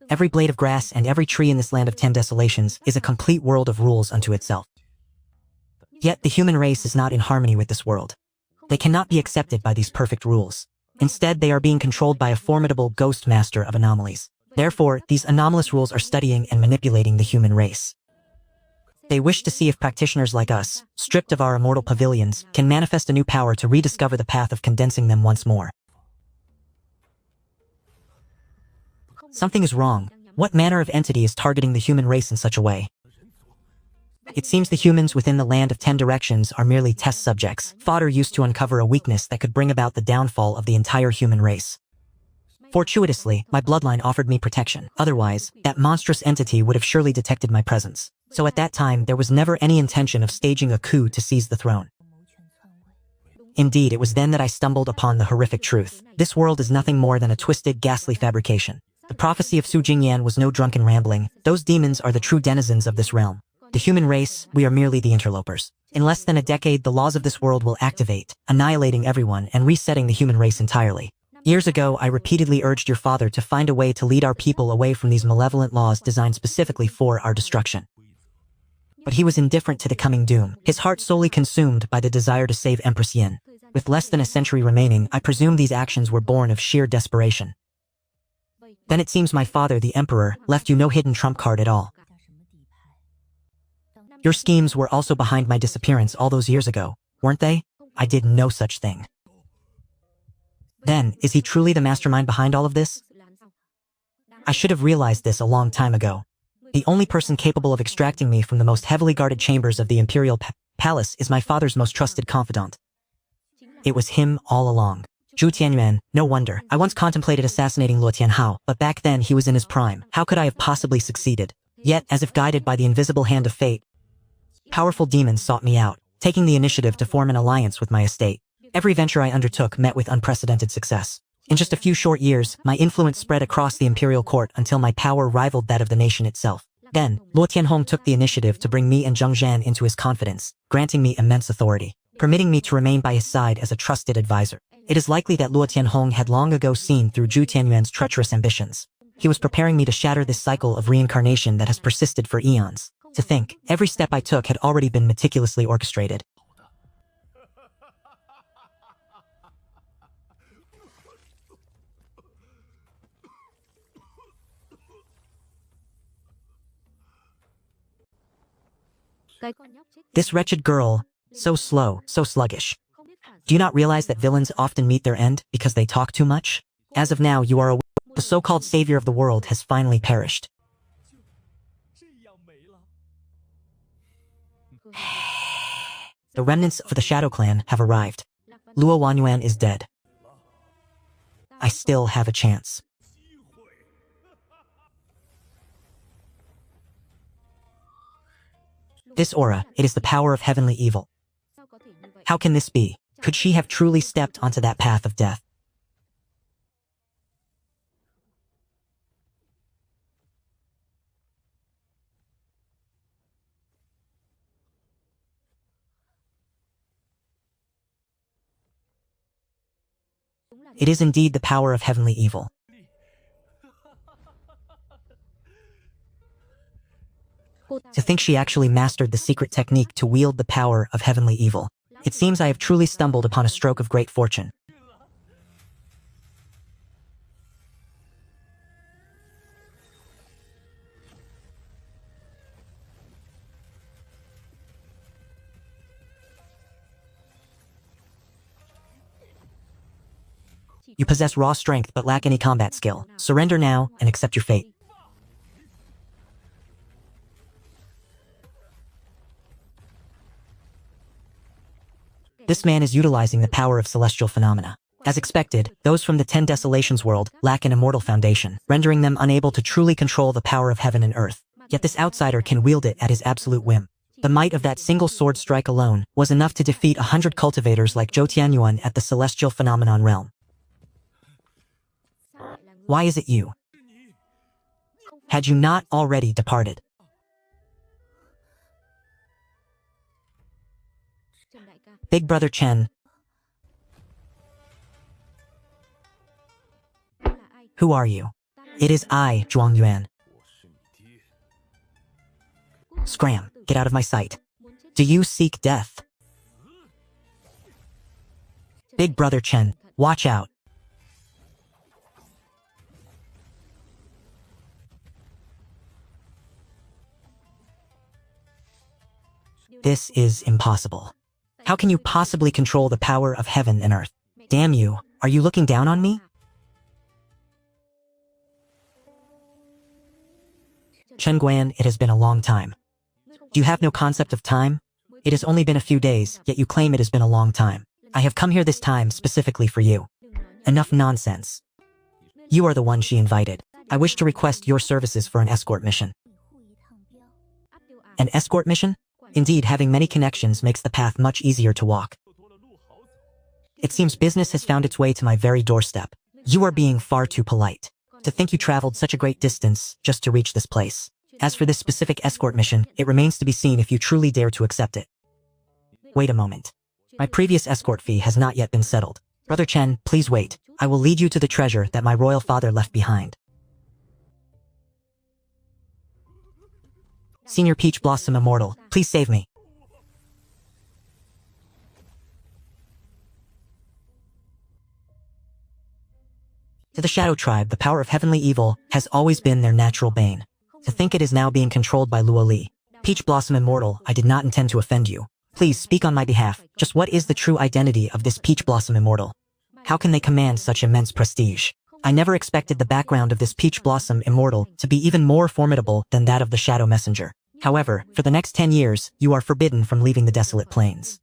Every blade of grass and every tree in this land of 10 desolations is a complete world of rules unto itself. Yet the human race is not in harmony with this world. They cannot be accepted by these perfect rules. Instead, they are being controlled by a formidable ghost master of anomalies. Therefore, these anomalous rules are studying and manipulating the human race. They wish to see if practitioners like us, stripped of our immortal pavilions, can manifest a new power to rediscover the path of condensing them once more. Something is wrong. What manner of entity is targeting the human race in such a way? It seems the humans within the land of 10 directions are merely test subjects, fodder used to uncover a weakness that could bring about the downfall of the entire human race. Fortuitously, my bloodline offered me protection. Otherwise, that monstrous entity would have surely detected my presence. So at that time, there was never any intention of staging a coup to seize the throne. Indeed, it was then that I stumbled upon the horrific truth. This world is nothing more than a twisted, ghastly fabrication. The prophecy of Su Jingyan was no drunken rambling. Those demons are the true denizens of this realm. The human race, we are merely the interlopers. In less than a decade, the laws of this world will activate, annihilating everyone and resetting the human race entirely. Years ago, I repeatedly urged your father to find a way to lead our people away from these malevolent laws designed specifically for our destruction. But he was indifferent to the coming doom, his heart solely consumed by the desire to save Empress Yin. With less than a century remaining, I presume these actions were born of sheer desperation. Then it seems my father, the Emperor, left you no hidden trump card at all. Your schemes were also behind my disappearance all those years ago, weren't they? I did no such thing. Then, is he truly the mastermind behind all of this? I should have realized this a long time ago. The only person capable of extracting me from the most heavily guarded chambers of the Imperial Palace is my father's most trusted confidant. It was him all along. Zhu Tianyuan, no wonder. I once contemplated assassinating Luo Tianhao, but back then he was in his prime. How could I have possibly succeeded? Yet, as if guided by the invisible hand of fate, powerful demons sought me out, taking the initiative to form an alliance with my estate. Every venture I undertook met with unprecedented success. In just a few short years, my influence spread across the imperial court until my power rivaled that of the nation itself. Then, Luo Tianhong took the initiative to bring me and Zheng Zhan into his confidence, granting me immense authority, permitting me to remain by his side as a trusted advisor. It is likely that Luo Tianhong had long ago seen through Zhu Tianyuan's treacherous ambitions. He was preparing me to shatter this cycle of reincarnation that has persisted for eons. To think, every step I took had already been meticulously orchestrated. This wretched girl, so slow, so sluggish. Do you not realize that villains often meet their end because they talk too much? As of now, you are aware the so-called savior of the world has finally perished. The remnants of the Shadow Clan have arrived. Luo Wanyuan is dead. I still have a chance. This aura, it is the power of heavenly evil. How can this be? Could she have truly stepped onto that path of death? It is indeed the power of heavenly evil. To think she actually mastered the secret technique to wield the power of heavenly evil. It seems I have truly stumbled upon a stroke of great fortune. You possess raw strength but lack any combat skill. Surrender now and accept your fate. This man is utilizing the power of celestial phenomena. As expected, those from the 10 Desolations world lack an immortal foundation, rendering them unable to truly control the power of heaven and earth. Yet this outsider can wield it at his absolute whim. The might of that single sword strike alone was enough to defeat 100 cultivators like Zhou Tianyuan at the celestial phenomenon realm. Why is it you? Had you not already departed? Big Brother Chen. Who are you? It is I, Zhuang Yuan. Scram, get out of my sight. Do you seek death? Big Brother Chen, watch out. This is impossible. How can you possibly control the power of heaven and earth? Damn you, are you looking down on me? Chen Guan, it has been a long time. Do you have no concept of time? It has only been a few days, yet you claim it has been a long time. I have come here this time specifically for you. Enough nonsense. You are the one she invited. I wish to request your services for an escort mission. An escort mission? Indeed, having many connections makes the path much easier to walk. It seems business has found its way to my very doorstep. You are being far too polite. To think you traveled such a great distance just to reach this place. As for this specific escort mission, it remains to be seen if you truly dare to accept it. Wait a moment. My previous escort fee has not yet been settled. Brother Chen, please wait. I will lead you to the treasure that my royal father left behind. Senior Peach Blossom Immortal, please save me. To the Shadow Tribe, the power of heavenly evil has always been their natural bane. To think it is now being controlled by Luo Li. Peach Blossom Immortal, I did not intend to offend you. Please speak on my behalf. Just what is the true identity of this Peach Blossom Immortal? How can they command such immense prestige? I never expected the background of this Peach Blossom Immortal to be even more formidable than that of the Shadow Messenger. However, for the next 10 years, you are forbidden from leaving the desolate plains.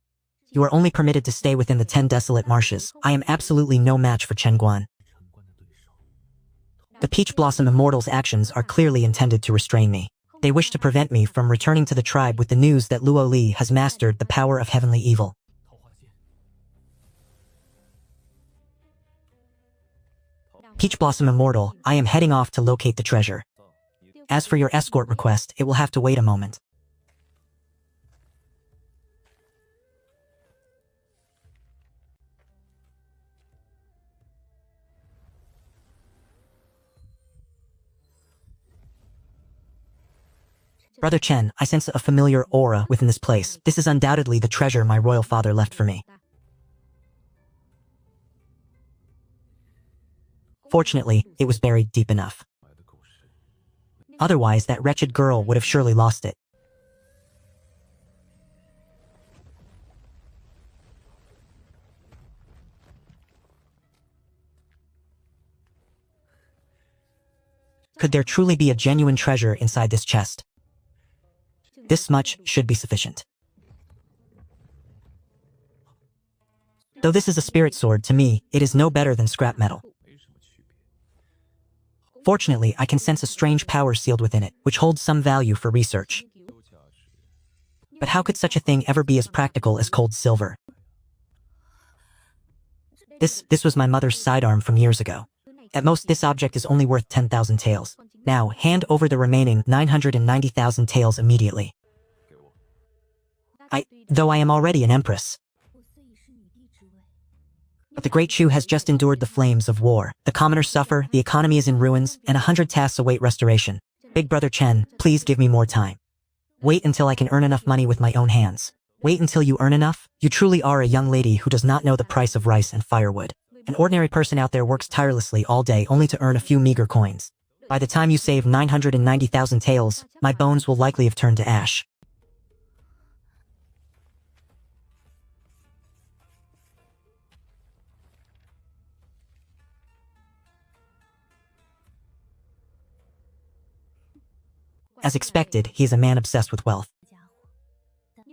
You are only permitted to stay within the 10 desolate marshes. I am absolutely no match for Chen Guan. The Peach Blossom Immortal's actions are clearly intended to restrain me. They wish to prevent me from returning to the tribe with the news that Luo Li has mastered the power of heavenly evil. Peach Blossom Immortal, I am heading off to locate the treasure. As for your escort request, it will have to wait a moment. Brother Chen, I sense a familiar aura within this place. This is undoubtedly the treasure my royal father left for me. Fortunately, it was buried deep enough. Otherwise, that wretched girl would have surely lost it. Could there truly be a genuine treasure inside this chest? This much should be sufficient. Though this is a spirit sword, to me, it is no better than scrap metal. Fortunately, I can sense a strange power sealed within it, which holds some value for research. But how could such a thing ever be as practical as cold silver? This was my mother's sidearm from years ago. At most, this object is only worth 10,000 taels. Now, hand over the remaining 990,000 taels immediately. Though I am already an empress. But the Great Shu has just endured the flames of war. The commoners suffer, the economy is in ruins, and 100 tasks await restoration. Big Brother Chen, please give me more time. Wait until I can earn enough money with my own hands. Wait until you earn enough? You truly are a young lady who does not know the price of rice and firewood. An ordinary person out there works tirelessly all day only to earn a few meager coins. By the time you save 990,000 taels, my bones will likely have turned to ash. As expected, he is a man obsessed with wealth.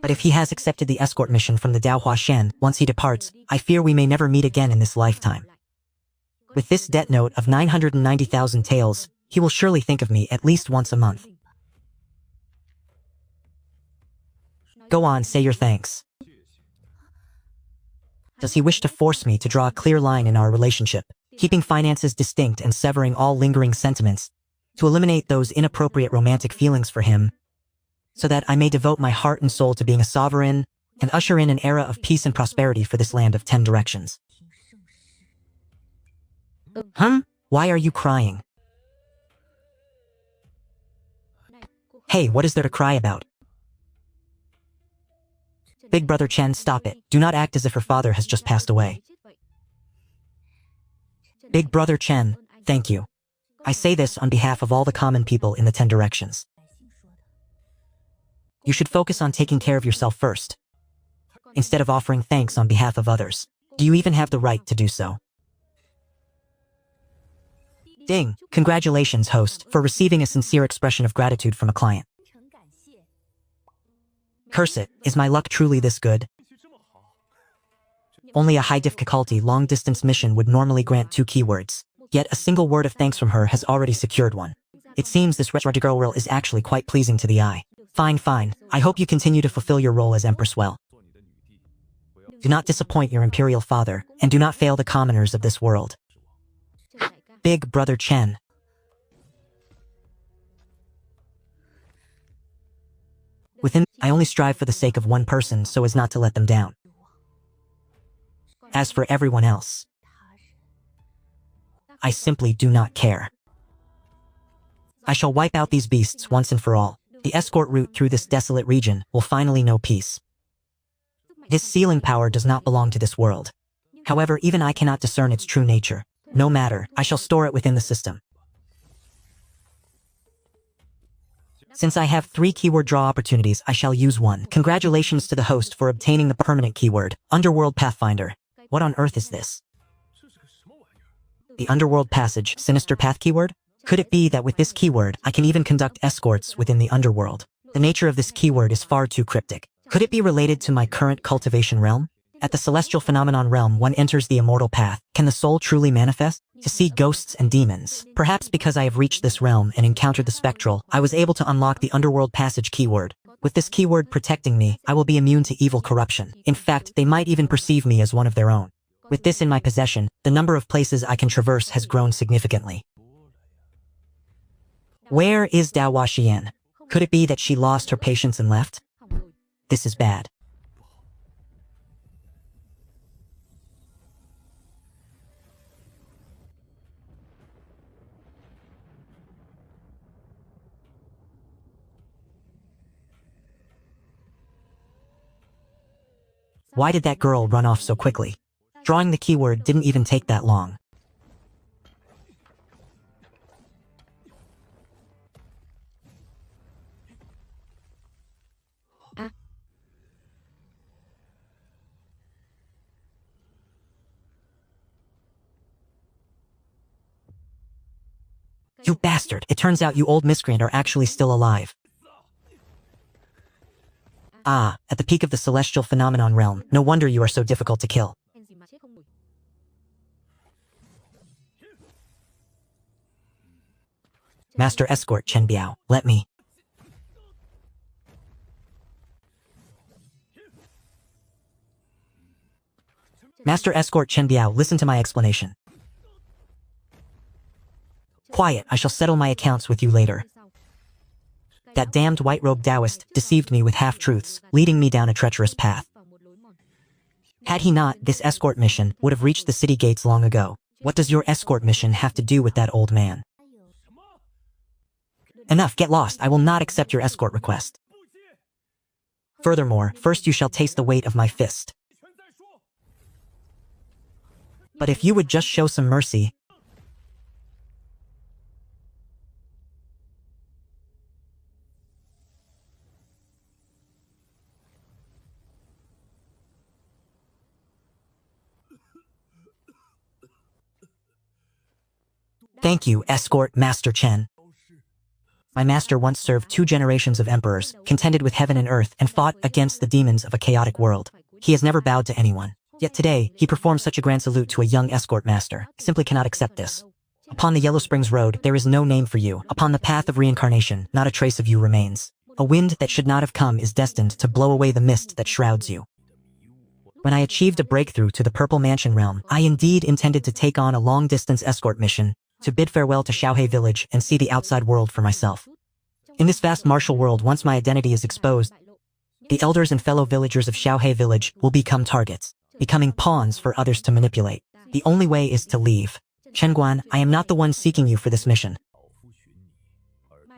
But if he has accepted the escort mission from the Daohua Shen, once he departs, I fear we may never meet again in this lifetime. With this debt note of 990,000 taels, he will surely think of me at least once a month. Go on, say your thanks. Does he wish to force me to draw a clear line in our relationship, keeping finances distinct and severing all lingering sentiments, to eliminate those inappropriate romantic feelings for him, so that I may devote my heart and soul to being a sovereign and usher in an era of peace and prosperity for this land of 10 directions? Why are you crying? Hey, what is there to cry about? Big brother Chen, stop it. Do not act as if her father has just passed away. Big brother Chen, thank you. I say this on behalf of all the common people in the 10 directions. You should focus on taking care of yourself first, instead of offering thanks on behalf of others. Do you even have the right to do so? Ding! Congratulations, host, for receiving a sincere expression of gratitude from a client. Curse it, is my luck truly this good? Only a high difficulty long-distance mission would normally grant 2 keywords, yet a single word of thanks from her has already secured one. It seems this girl role is actually quite pleasing to the eye. Fine. I hope you continue to fulfill your role as Empress well. Do not disappoint your imperial father, and do not fail the commoners of this world. Big brother Chen. Within, I only strive for the sake of one person so as not to let them down. As for everyone else, I simply do not care. I shall wipe out these beasts once and for all. The escort route through this desolate region will finally know peace. This sealing power does not belong to this world. However, even I cannot discern its true nature. No matter, I shall store it within the system. Since I have 3 keyword draw opportunities, I shall use one. Congratulations to the host for obtaining the permanent keyword, Underworld Pathfinder. What on earth is this? The Underworld Passage, Sinister Path keyword? Could it be that with this keyword, I can even conduct escorts within the underworld? The nature of this keyword is far too cryptic. Could it be related to my current cultivation realm? At the celestial phenomenon realm, one enters the immortal path. Can the soul truly manifest? To see ghosts and demons. Perhaps because I have reached this realm and encountered the spectral, I was able to unlock the Underworld Passage keyword. With this keyword protecting me, I will be immune to evil corruption. In fact, they might even perceive me as one of their own. With this in my possession, the number of places I can traverse has grown significantly. Where is Daohua Xian? Could it be that she lost her patience and left? This is bad. Why did that girl run off so quickly? Drawing the keyword didn't even take that long. You bastard! It turns out you old miscreant are actually still alive. Ah, at the peak of the celestial phenomenon realm, no wonder you are so difficult to kill. Master Escort Chen Biao, let me. Master Escort Chen Biao, listen to my explanation. Quiet, I shall settle my accounts with you later. That damned white-robed Taoist deceived me with half-truths, leading me down a treacherous path. Had he not, this escort mission would have reached the city gates long ago. What does your escort mission have to do with that old man? Enough, get lost, I will not accept your escort request. Furthermore, first you shall taste the weight of my fist. But if you would just show some mercy... Thank you, Escort Master Chen. My master once served 2 generations of emperors, contended with heaven and earth, and fought against the demons of a chaotic world. He has never bowed to anyone. Yet today, he performs such a grand salute to a young escort master. I simply cannot accept this. Upon the Yellow Springs Road, there is no name for you. Upon the path of reincarnation, not a trace of you remains. A wind that should not have come is destined to blow away the mist that shrouds you. When I achieved a breakthrough to the Purple Mansion realm, I indeed intended to take on a long-distance escort mission, to bid farewell to Xiaohe village and see the outside world for myself. In this vast martial world, once my identity is exposed, the elders and fellow villagers of Xiaohe village will become targets, becoming pawns for others to manipulate. The only way is to leave. Chen Guan, I am not the one seeking you for this mission.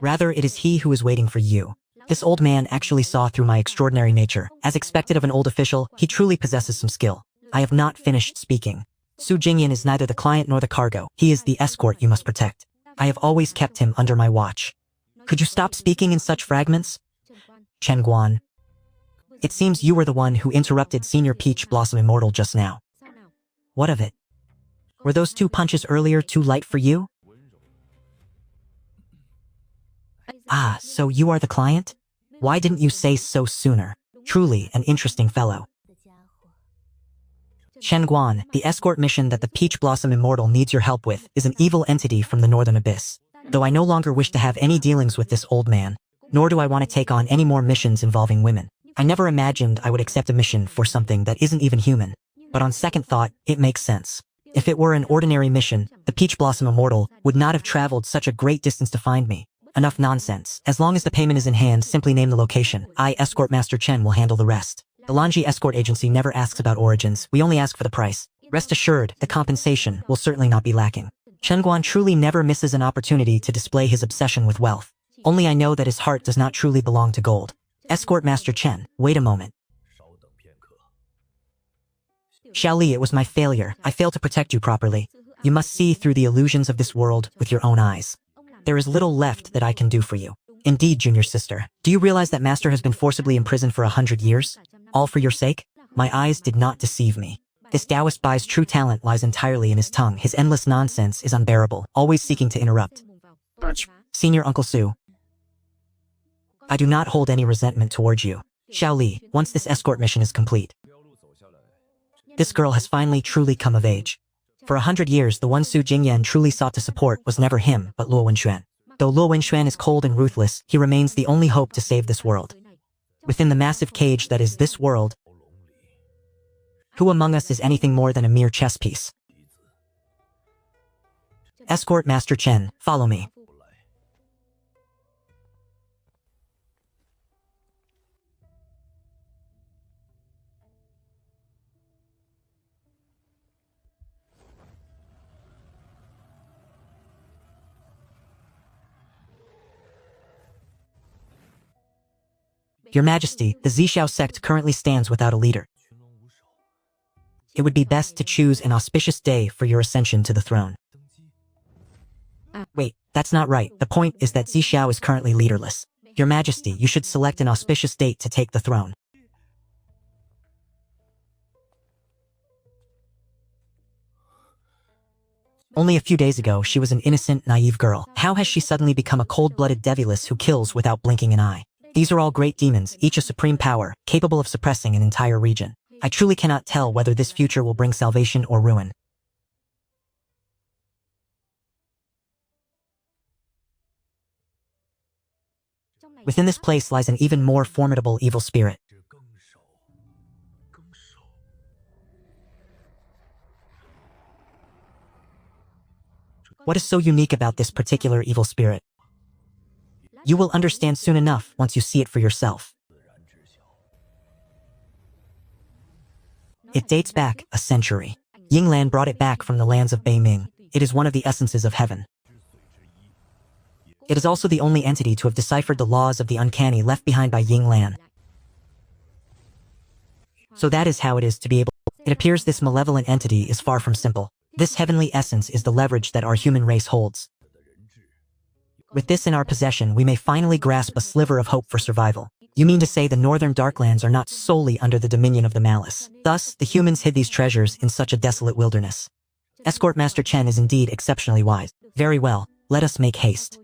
Rather, it is he who is waiting for you. This old man actually saw through my extraordinary nature. As expected of an old official, he truly possesses some skill. I have not finished speaking. Su Jingyan is neither the client nor the cargo. He is the escort you must protect. I have always kept him under my watch. Could you stop speaking in such fragments? Chen Guan. It seems you were the one who interrupted Senior Peach Blossom Immortal just now. What of it? Were those 2 punches earlier too light for you? Ah, so you are the client? Why didn't you say so sooner? Truly an interesting fellow. Chen Guan, the escort mission that the Peach Blossom Immortal needs your help with is an evil entity from the Northern Abyss. Though I no longer wish to have any dealings with this old man, nor do I want to take on any more missions involving women. I never imagined I would accept a mission for something that isn't even human. But on second thought, it makes sense. If it were an ordinary mission, the Peach Blossom Immortal would not have traveled such a great distance to find me. Enough nonsense. As long as the payment is in hand, simply name the location. I, Escort Master Chen, will handle the rest. The Lanji Escort Agency never asks about origins. We only ask for the price. Rest assured, the compensation will certainly not be lacking. Chen Guan truly never misses an opportunity to display his obsession with wealth. Only I know that his heart does not truly belong to gold. Escort Master Chen, wait a moment. Xiaoli, it was my failure. I failed to protect you properly. You must see through the illusions of this world with your own eyes. There is little left that I can do for you. Indeed, junior sister. Do you realize that Master has been forcibly imprisoned for 100 years? All for your sake? My eyes did not deceive me. This Taoist Bai's true talent lies entirely in his tongue. His endless nonsense is unbearable, always seeking to interrupt. Senior Uncle Su. I do not hold any resentment towards you. Xiaoli, once this escort mission is complete. This girl has finally truly come of age. For 100 years, the one Su Jingyan truly sought to support was never him, but Luo Wenxuan. Though Luo Wenxuan is cold and ruthless, he remains the only hope to save this world. Within the massive cage that is this world, who among us is anything more than a mere chess piece? Escort Master Chen, follow me. Your Majesty, the Zhixiao sect currently stands without a leader. It would be best to choose an auspicious day for your ascension to the throne. Wait, that's not right. The point is that Zhixiao is currently leaderless. Your Majesty, you should select an auspicious date to take the throne. Only a few days ago, she was an innocent, naive girl. How has she suddenly become a cold-blooded devuless who kills without blinking an eye? These are all great demons, each a supreme power, capable of suppressing an entire region. I truly cannot tell whether this future will bring salvation or ruin. Within this place lies an even more formidable evil spirit. What is so unique about this particular evil spirit? You will understand soon enough once you see it for yourself. It dates back a century. Yinglan brought it back from the lands of Beiming. It is one of the essences of heaven. It is also the only entity to have deciphered the laws of the uncanny left behind by Yinglan. So that is how it is to be able. It appears this malevolent entity is far from simple. This heavenly essence is the leverage that our human race holds. With this in our possession, we may finally grasp a sliver of hope for survival. You mean to say the northern Darklands are not solely under the dominion of the malice. Thus, the humans hid these treasures in such a desolate wilderness. Escort Master Chen is indeed exceptionally wise. Very well, let us make haste.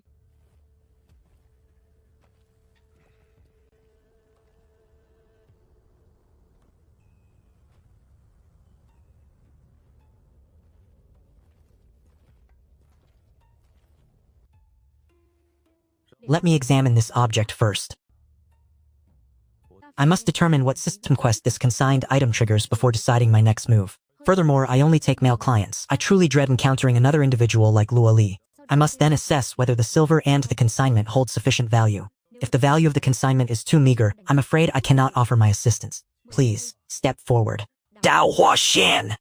Let me examine this object first. I must determine what system quest this consigned item triggers before deciding my next move. Furthermore, I only take male clients. I truly dread encountering another individual like Luo Li. I must then assess whether the silver and the consignment hold sufficient value. If the value of the consignment is too meager, I'm afraid I cannot offer my assistance. Please, step forward. Dao Hua Shan!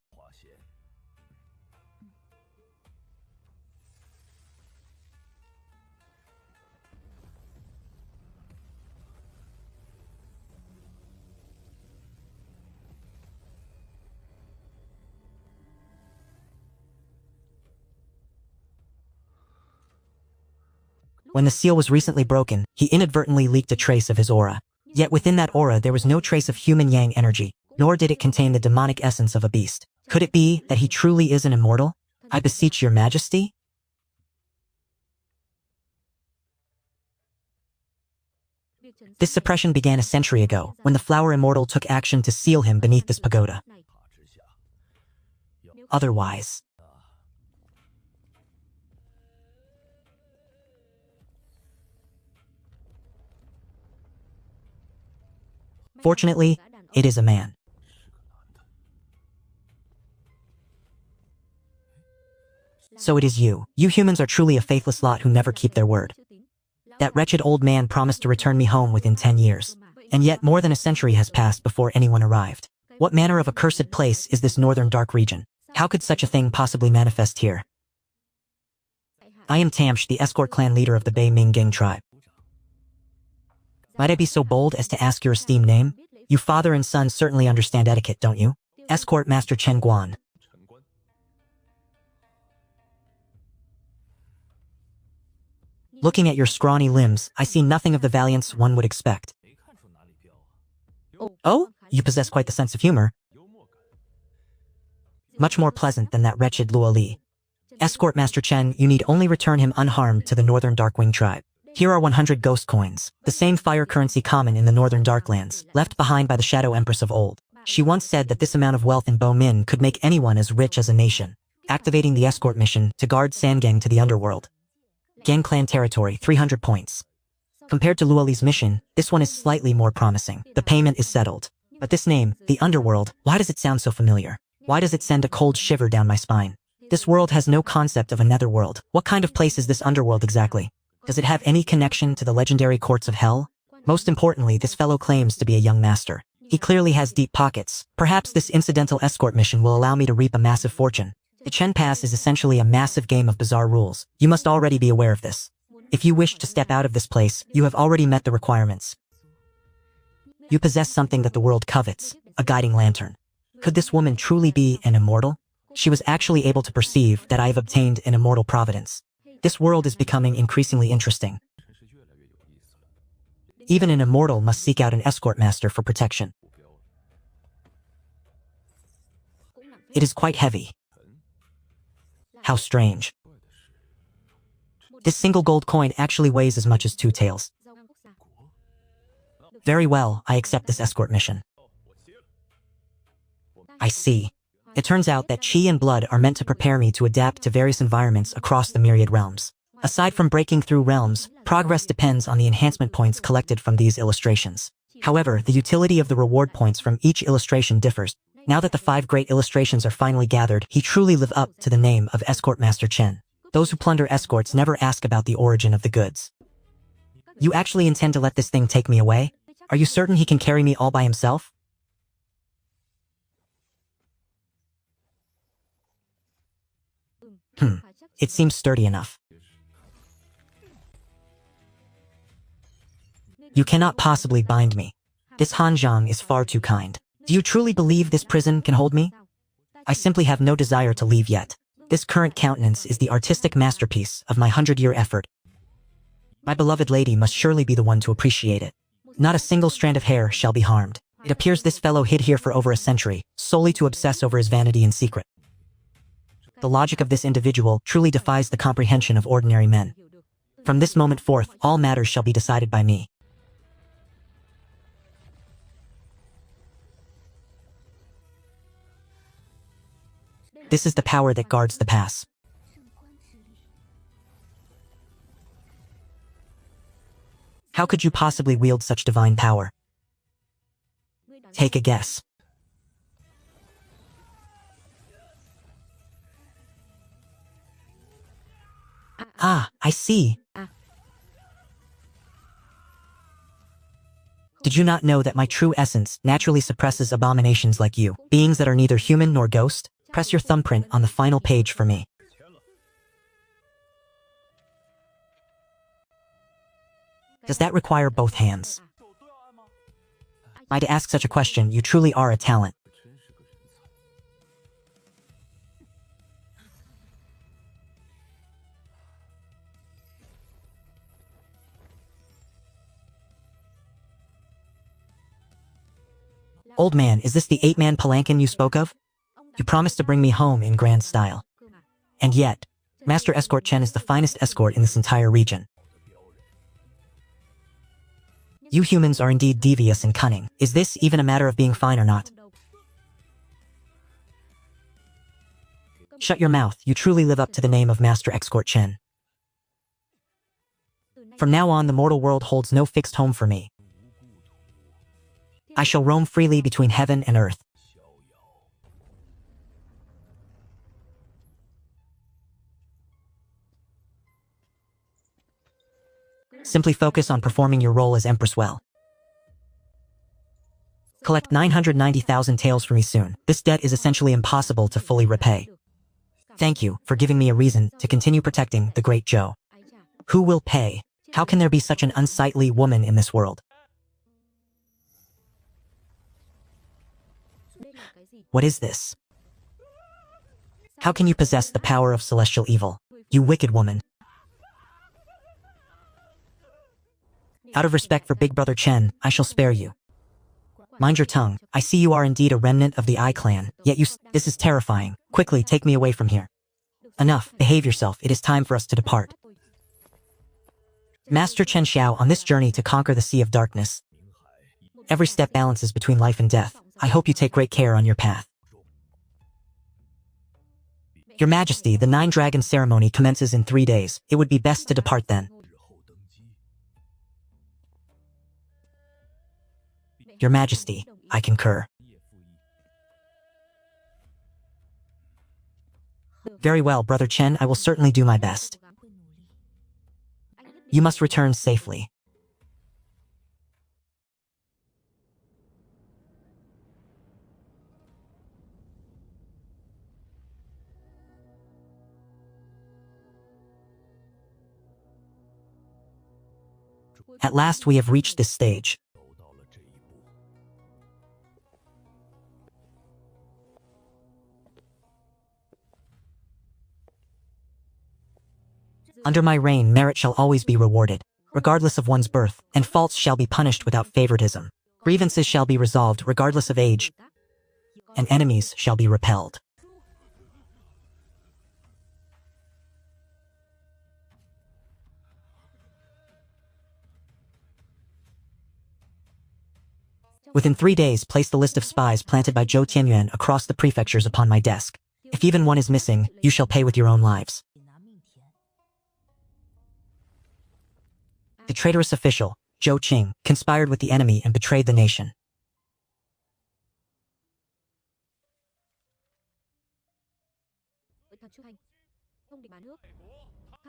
When the seal was recently broken, he inadvertently leaked a trace of his aura. Yet within that aura there was no trace of human yang energy, nor did it contain the demonic essence of a beast. Could it be that he truly is an immortal? I beseech your majesty? This suppression began a century ago, when the flower immortal took action to seal him beneath this pagoda. Otherwise, fortunately, it is a man. So it is you. You humans are truly a faithless lot who never keep their word. That wretched old man promised to return me home within 10 years. And yet more than a century has passed before anyone arrived. What manner of accursed place is this northern dark region? How could such a thing possibly manifest here? I am Tamsh, the Escort clan leader of the Bei Ming Gang tribe. Might I be so bold as to ask your esteemed name? You father and son certainly understand etiquette, don't you? Escort Master Chen Guan. Looking at your scrawny limbs, I see nothing of the valiance one would expect. Oh, you possess quite the sense of humor. Much more pleasant than that wretched Luo Li. Escort Master Chen, you need only return him unharmed to the Northern Darkwing tribe. Here are 100 ghost coins, the same fire currency common in the Northern Darklands, left behind by the Shadow Empress of old. She once said that this amount of wealth in Bo Min could make anyone as rich as a nation. Activating the escort mission to guard Sangang to the underworld. Gang clan territory, 300 points. Compared to Luo Li's mission, this one is slightly more promising. The payment is settled. But this name, the underworld, why does it sound so familiar? Why does it send a cold shiver down my spine? This world has no concept of a netherworld. What kind of place is this underworld exactly? Does it have any connection to the legendary courts of hell? Most importantly, this fellow claims to be a young master. He clearly has deep pockets. Perhaps this incidental escort mission will allow me to reap a massive fortune. The Chen Pass is essentially a massive game of bizarre rules. You must already be aware of this. If you wish to step out of this place, you have already met the requirements. You possess something that the world covets, a guiding lantern. Could this woman truly be an immortal? She was actually able to perceive that I have obtained an immortal providence. This world is becoming increasingly interesting. Even an immortal must seek out an escort master for protection. It is quite heavy. How strange. This single gold coin actually weighs as much as 2 taels. Very well, I accept this escort mission. I see. It turns out that chi and blood are meant to prepare me to adapt to various environments across the myriad realms. Aside from breaking through realms, progress depends on the enhancement points collected from these illustrations. However, the utility of the reward points from each illustration differs. Now that the 5 great illustrations are finally gathered, he truly live up to the name of Escort Master Chen. Those who plunder escorts never ask about the origin of the goods. You actually intend to let this thing take me away? Are you certain he can carry me all by himself? It seems sturdy enough. You cannot possibly bind me. This Hanzhang is far too kind. Do you truly believe this prison can hold me? I simply have no desire to leave yet. This current countenance is the artistic masterpiece of my 100-year effort. My beloved lady must surely be the one to appreciate it. Not a single strand of hair shall be harmed. It appears this fellow hid here for over a century, solely to obsess over his vanity in secret. The logic of this individual truly defies the comprehension of ordinary men. From this moment forth, all matters shall be decided by me. This is the power that guards the pass. How could you possibly wield such divine power? Take a guess. Ah, I see. Did you not know that my true essence naturally suppresses abominations like you, beings that are neither human nor ghost? Press your thumbprint on the final page for me. Does that require both hands? By to ask such a question, you truly are a talent. Old man, is this the 8-man palanquin you spoke of? You promised to bring me home in grand style. And yet, Master Escort Chen is the finest escort in this entire region. You humans are indeed devious and cunning. Is this even a matter of being fine or not? Shut your mouth, you truly live up to the name of Master Escort Chen. From now on, the mortal world holds no fixed home for me. I shall roam freely between heaven and earth. Simply focus on performing your role as Empress well. Collect 990,000 taels for me soon. This debt is essentially impossible to fully repay. Thank you for giving me a reason to continue protecting the great Zhou. Who will pay? How can there be such an unsightly woman in this world? What is this? How can you possess the power of celestial evil? You wicked woman. Out of respect for Big Brother Chen, I shall spare you. Mind your tongue. I see you are indeed a remnant of the I clan, yet this is terrifying. Quickly, take me away from here. Enough, behave yourself, it is time for us to depart. Master Chen Xiao, on this journey to conquer the Sea of Darkness, every step balances between life and death. I hope you take great care on your path. Your Majesty, the 9-Dragon ceremony commences in 3 days. It would be best to depart then. Your Majesty, I concur. Very well, Brother Chen, I will certainly do my best. You must return safely. At last we have reached this stage. Under my reign, merit shall always be rewarded, regardless of one's birth, and faults shall be punished without favoritism. Grievances shall be resolved regardless of age, and enemies shall be repelled. Within 3 days, place the list of spies planted by Zhou Tianyuan across the prefectures upon my desk. If even one is missing, you shall pay with your own lives. The traitorous official, Zhou Qing, conspired with the enemy and betrayed the nation.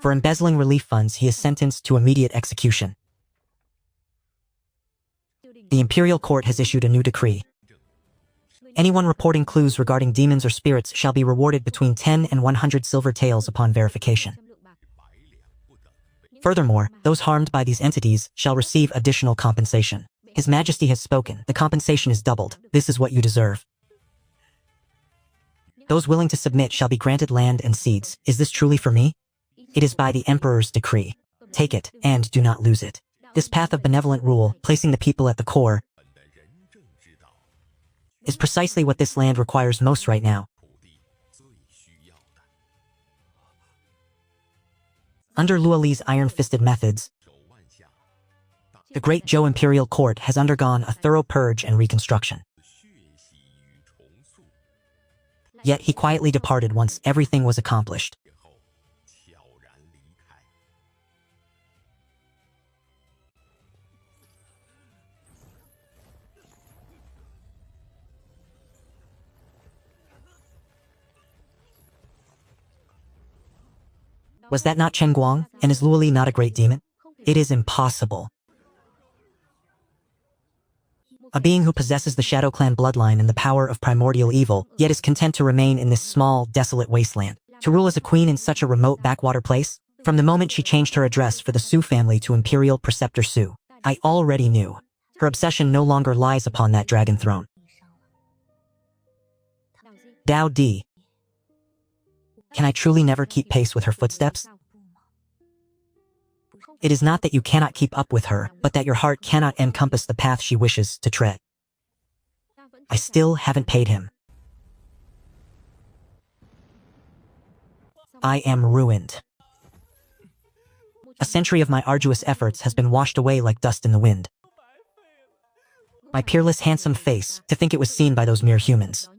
For embezzling relief funds, he is sentenced to immediate execution. The Imperial Court has issued a new decree. Anyone reporting clues regarding demons or spirits shall be rewarded between 10 and 100 silver taels upon verification. Furthermore, those harmed by these entities shall receive additional compensation. His Majesty has spoken. The compensation is doubled. This is what you deserve. Those willing to submit shall be granted land and seeds. Is this truly for me? It is by the Emperor's decree. Take it, and do not lose it. This path of benevolent rule, placing the people at the core, is precisely what this land requires most right now. Under Luoli's iron-fisted methods, the Great Zhou Imperial Court has undergone a thorough purge and reconstruction. Yet he quietly departed once everything was accomplished. Was that not Chen Guang, and is Luoli not a great demon? It is impossible. A being who possesses the Shadow Clan bloodline and the power of primordial evil, yet is content to remain in this small, desolate wasteland. To rule as a queen in such a remote backwater place? From the moment she changed her address for the Su family to Imperial Preceptor Su, I already knew. Her obsession no longer lies upon that dragon throne. Dao Di. Can I truly never keep pace with her footsteps? It is not that you cannot keep up with her, but that your heart cannot encompass the path she wishes to tread. I still haven't paid him. I am ruined. A century of my arduous efforts has been washed away like dust in the wind. My peerless, handsome face, to think it was seen by those mere humans.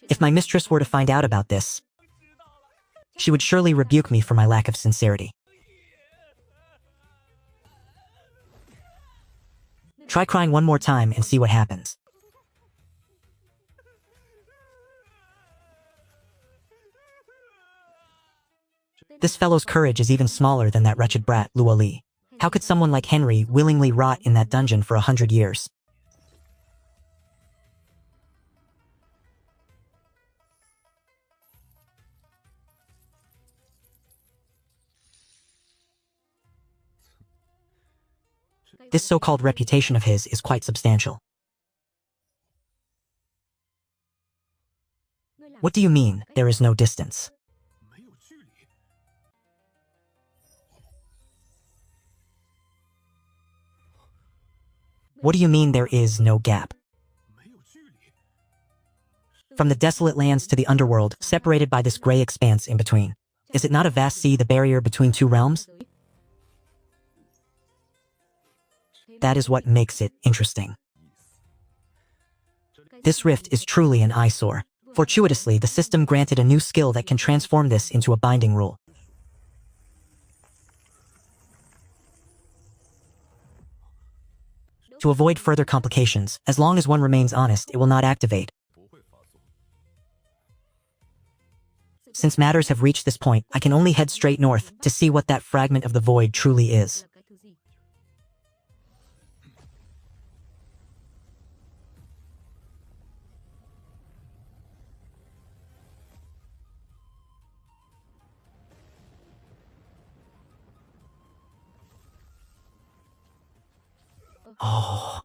If my mistress were to find out about this, she would surely rebuke me for my lack of sincerity. Try crying one more time and see what happens. This fellow's courage is even smaller than that wretched brat, Luoli. How could someone like Henry willingly rot in that dungeon for 100 years? This so-called reputation of his is quite substantial. What do you mean, there is no distance? What do you mean there is no gap? From the desolate lands to the underworld, separated by this gray expanse in between. Is it not a vast sea, the barrier between two realms? That is what makes it interesting. This rift is truly an eyesore. Fortuitously, the system granted a new skill that can transform this into a binding rule. To avoid further complications, as long as one remains honest, it will not activate. Since matters have reached this point, I can only head straight north to see what that fragment of the void truly is. Oh,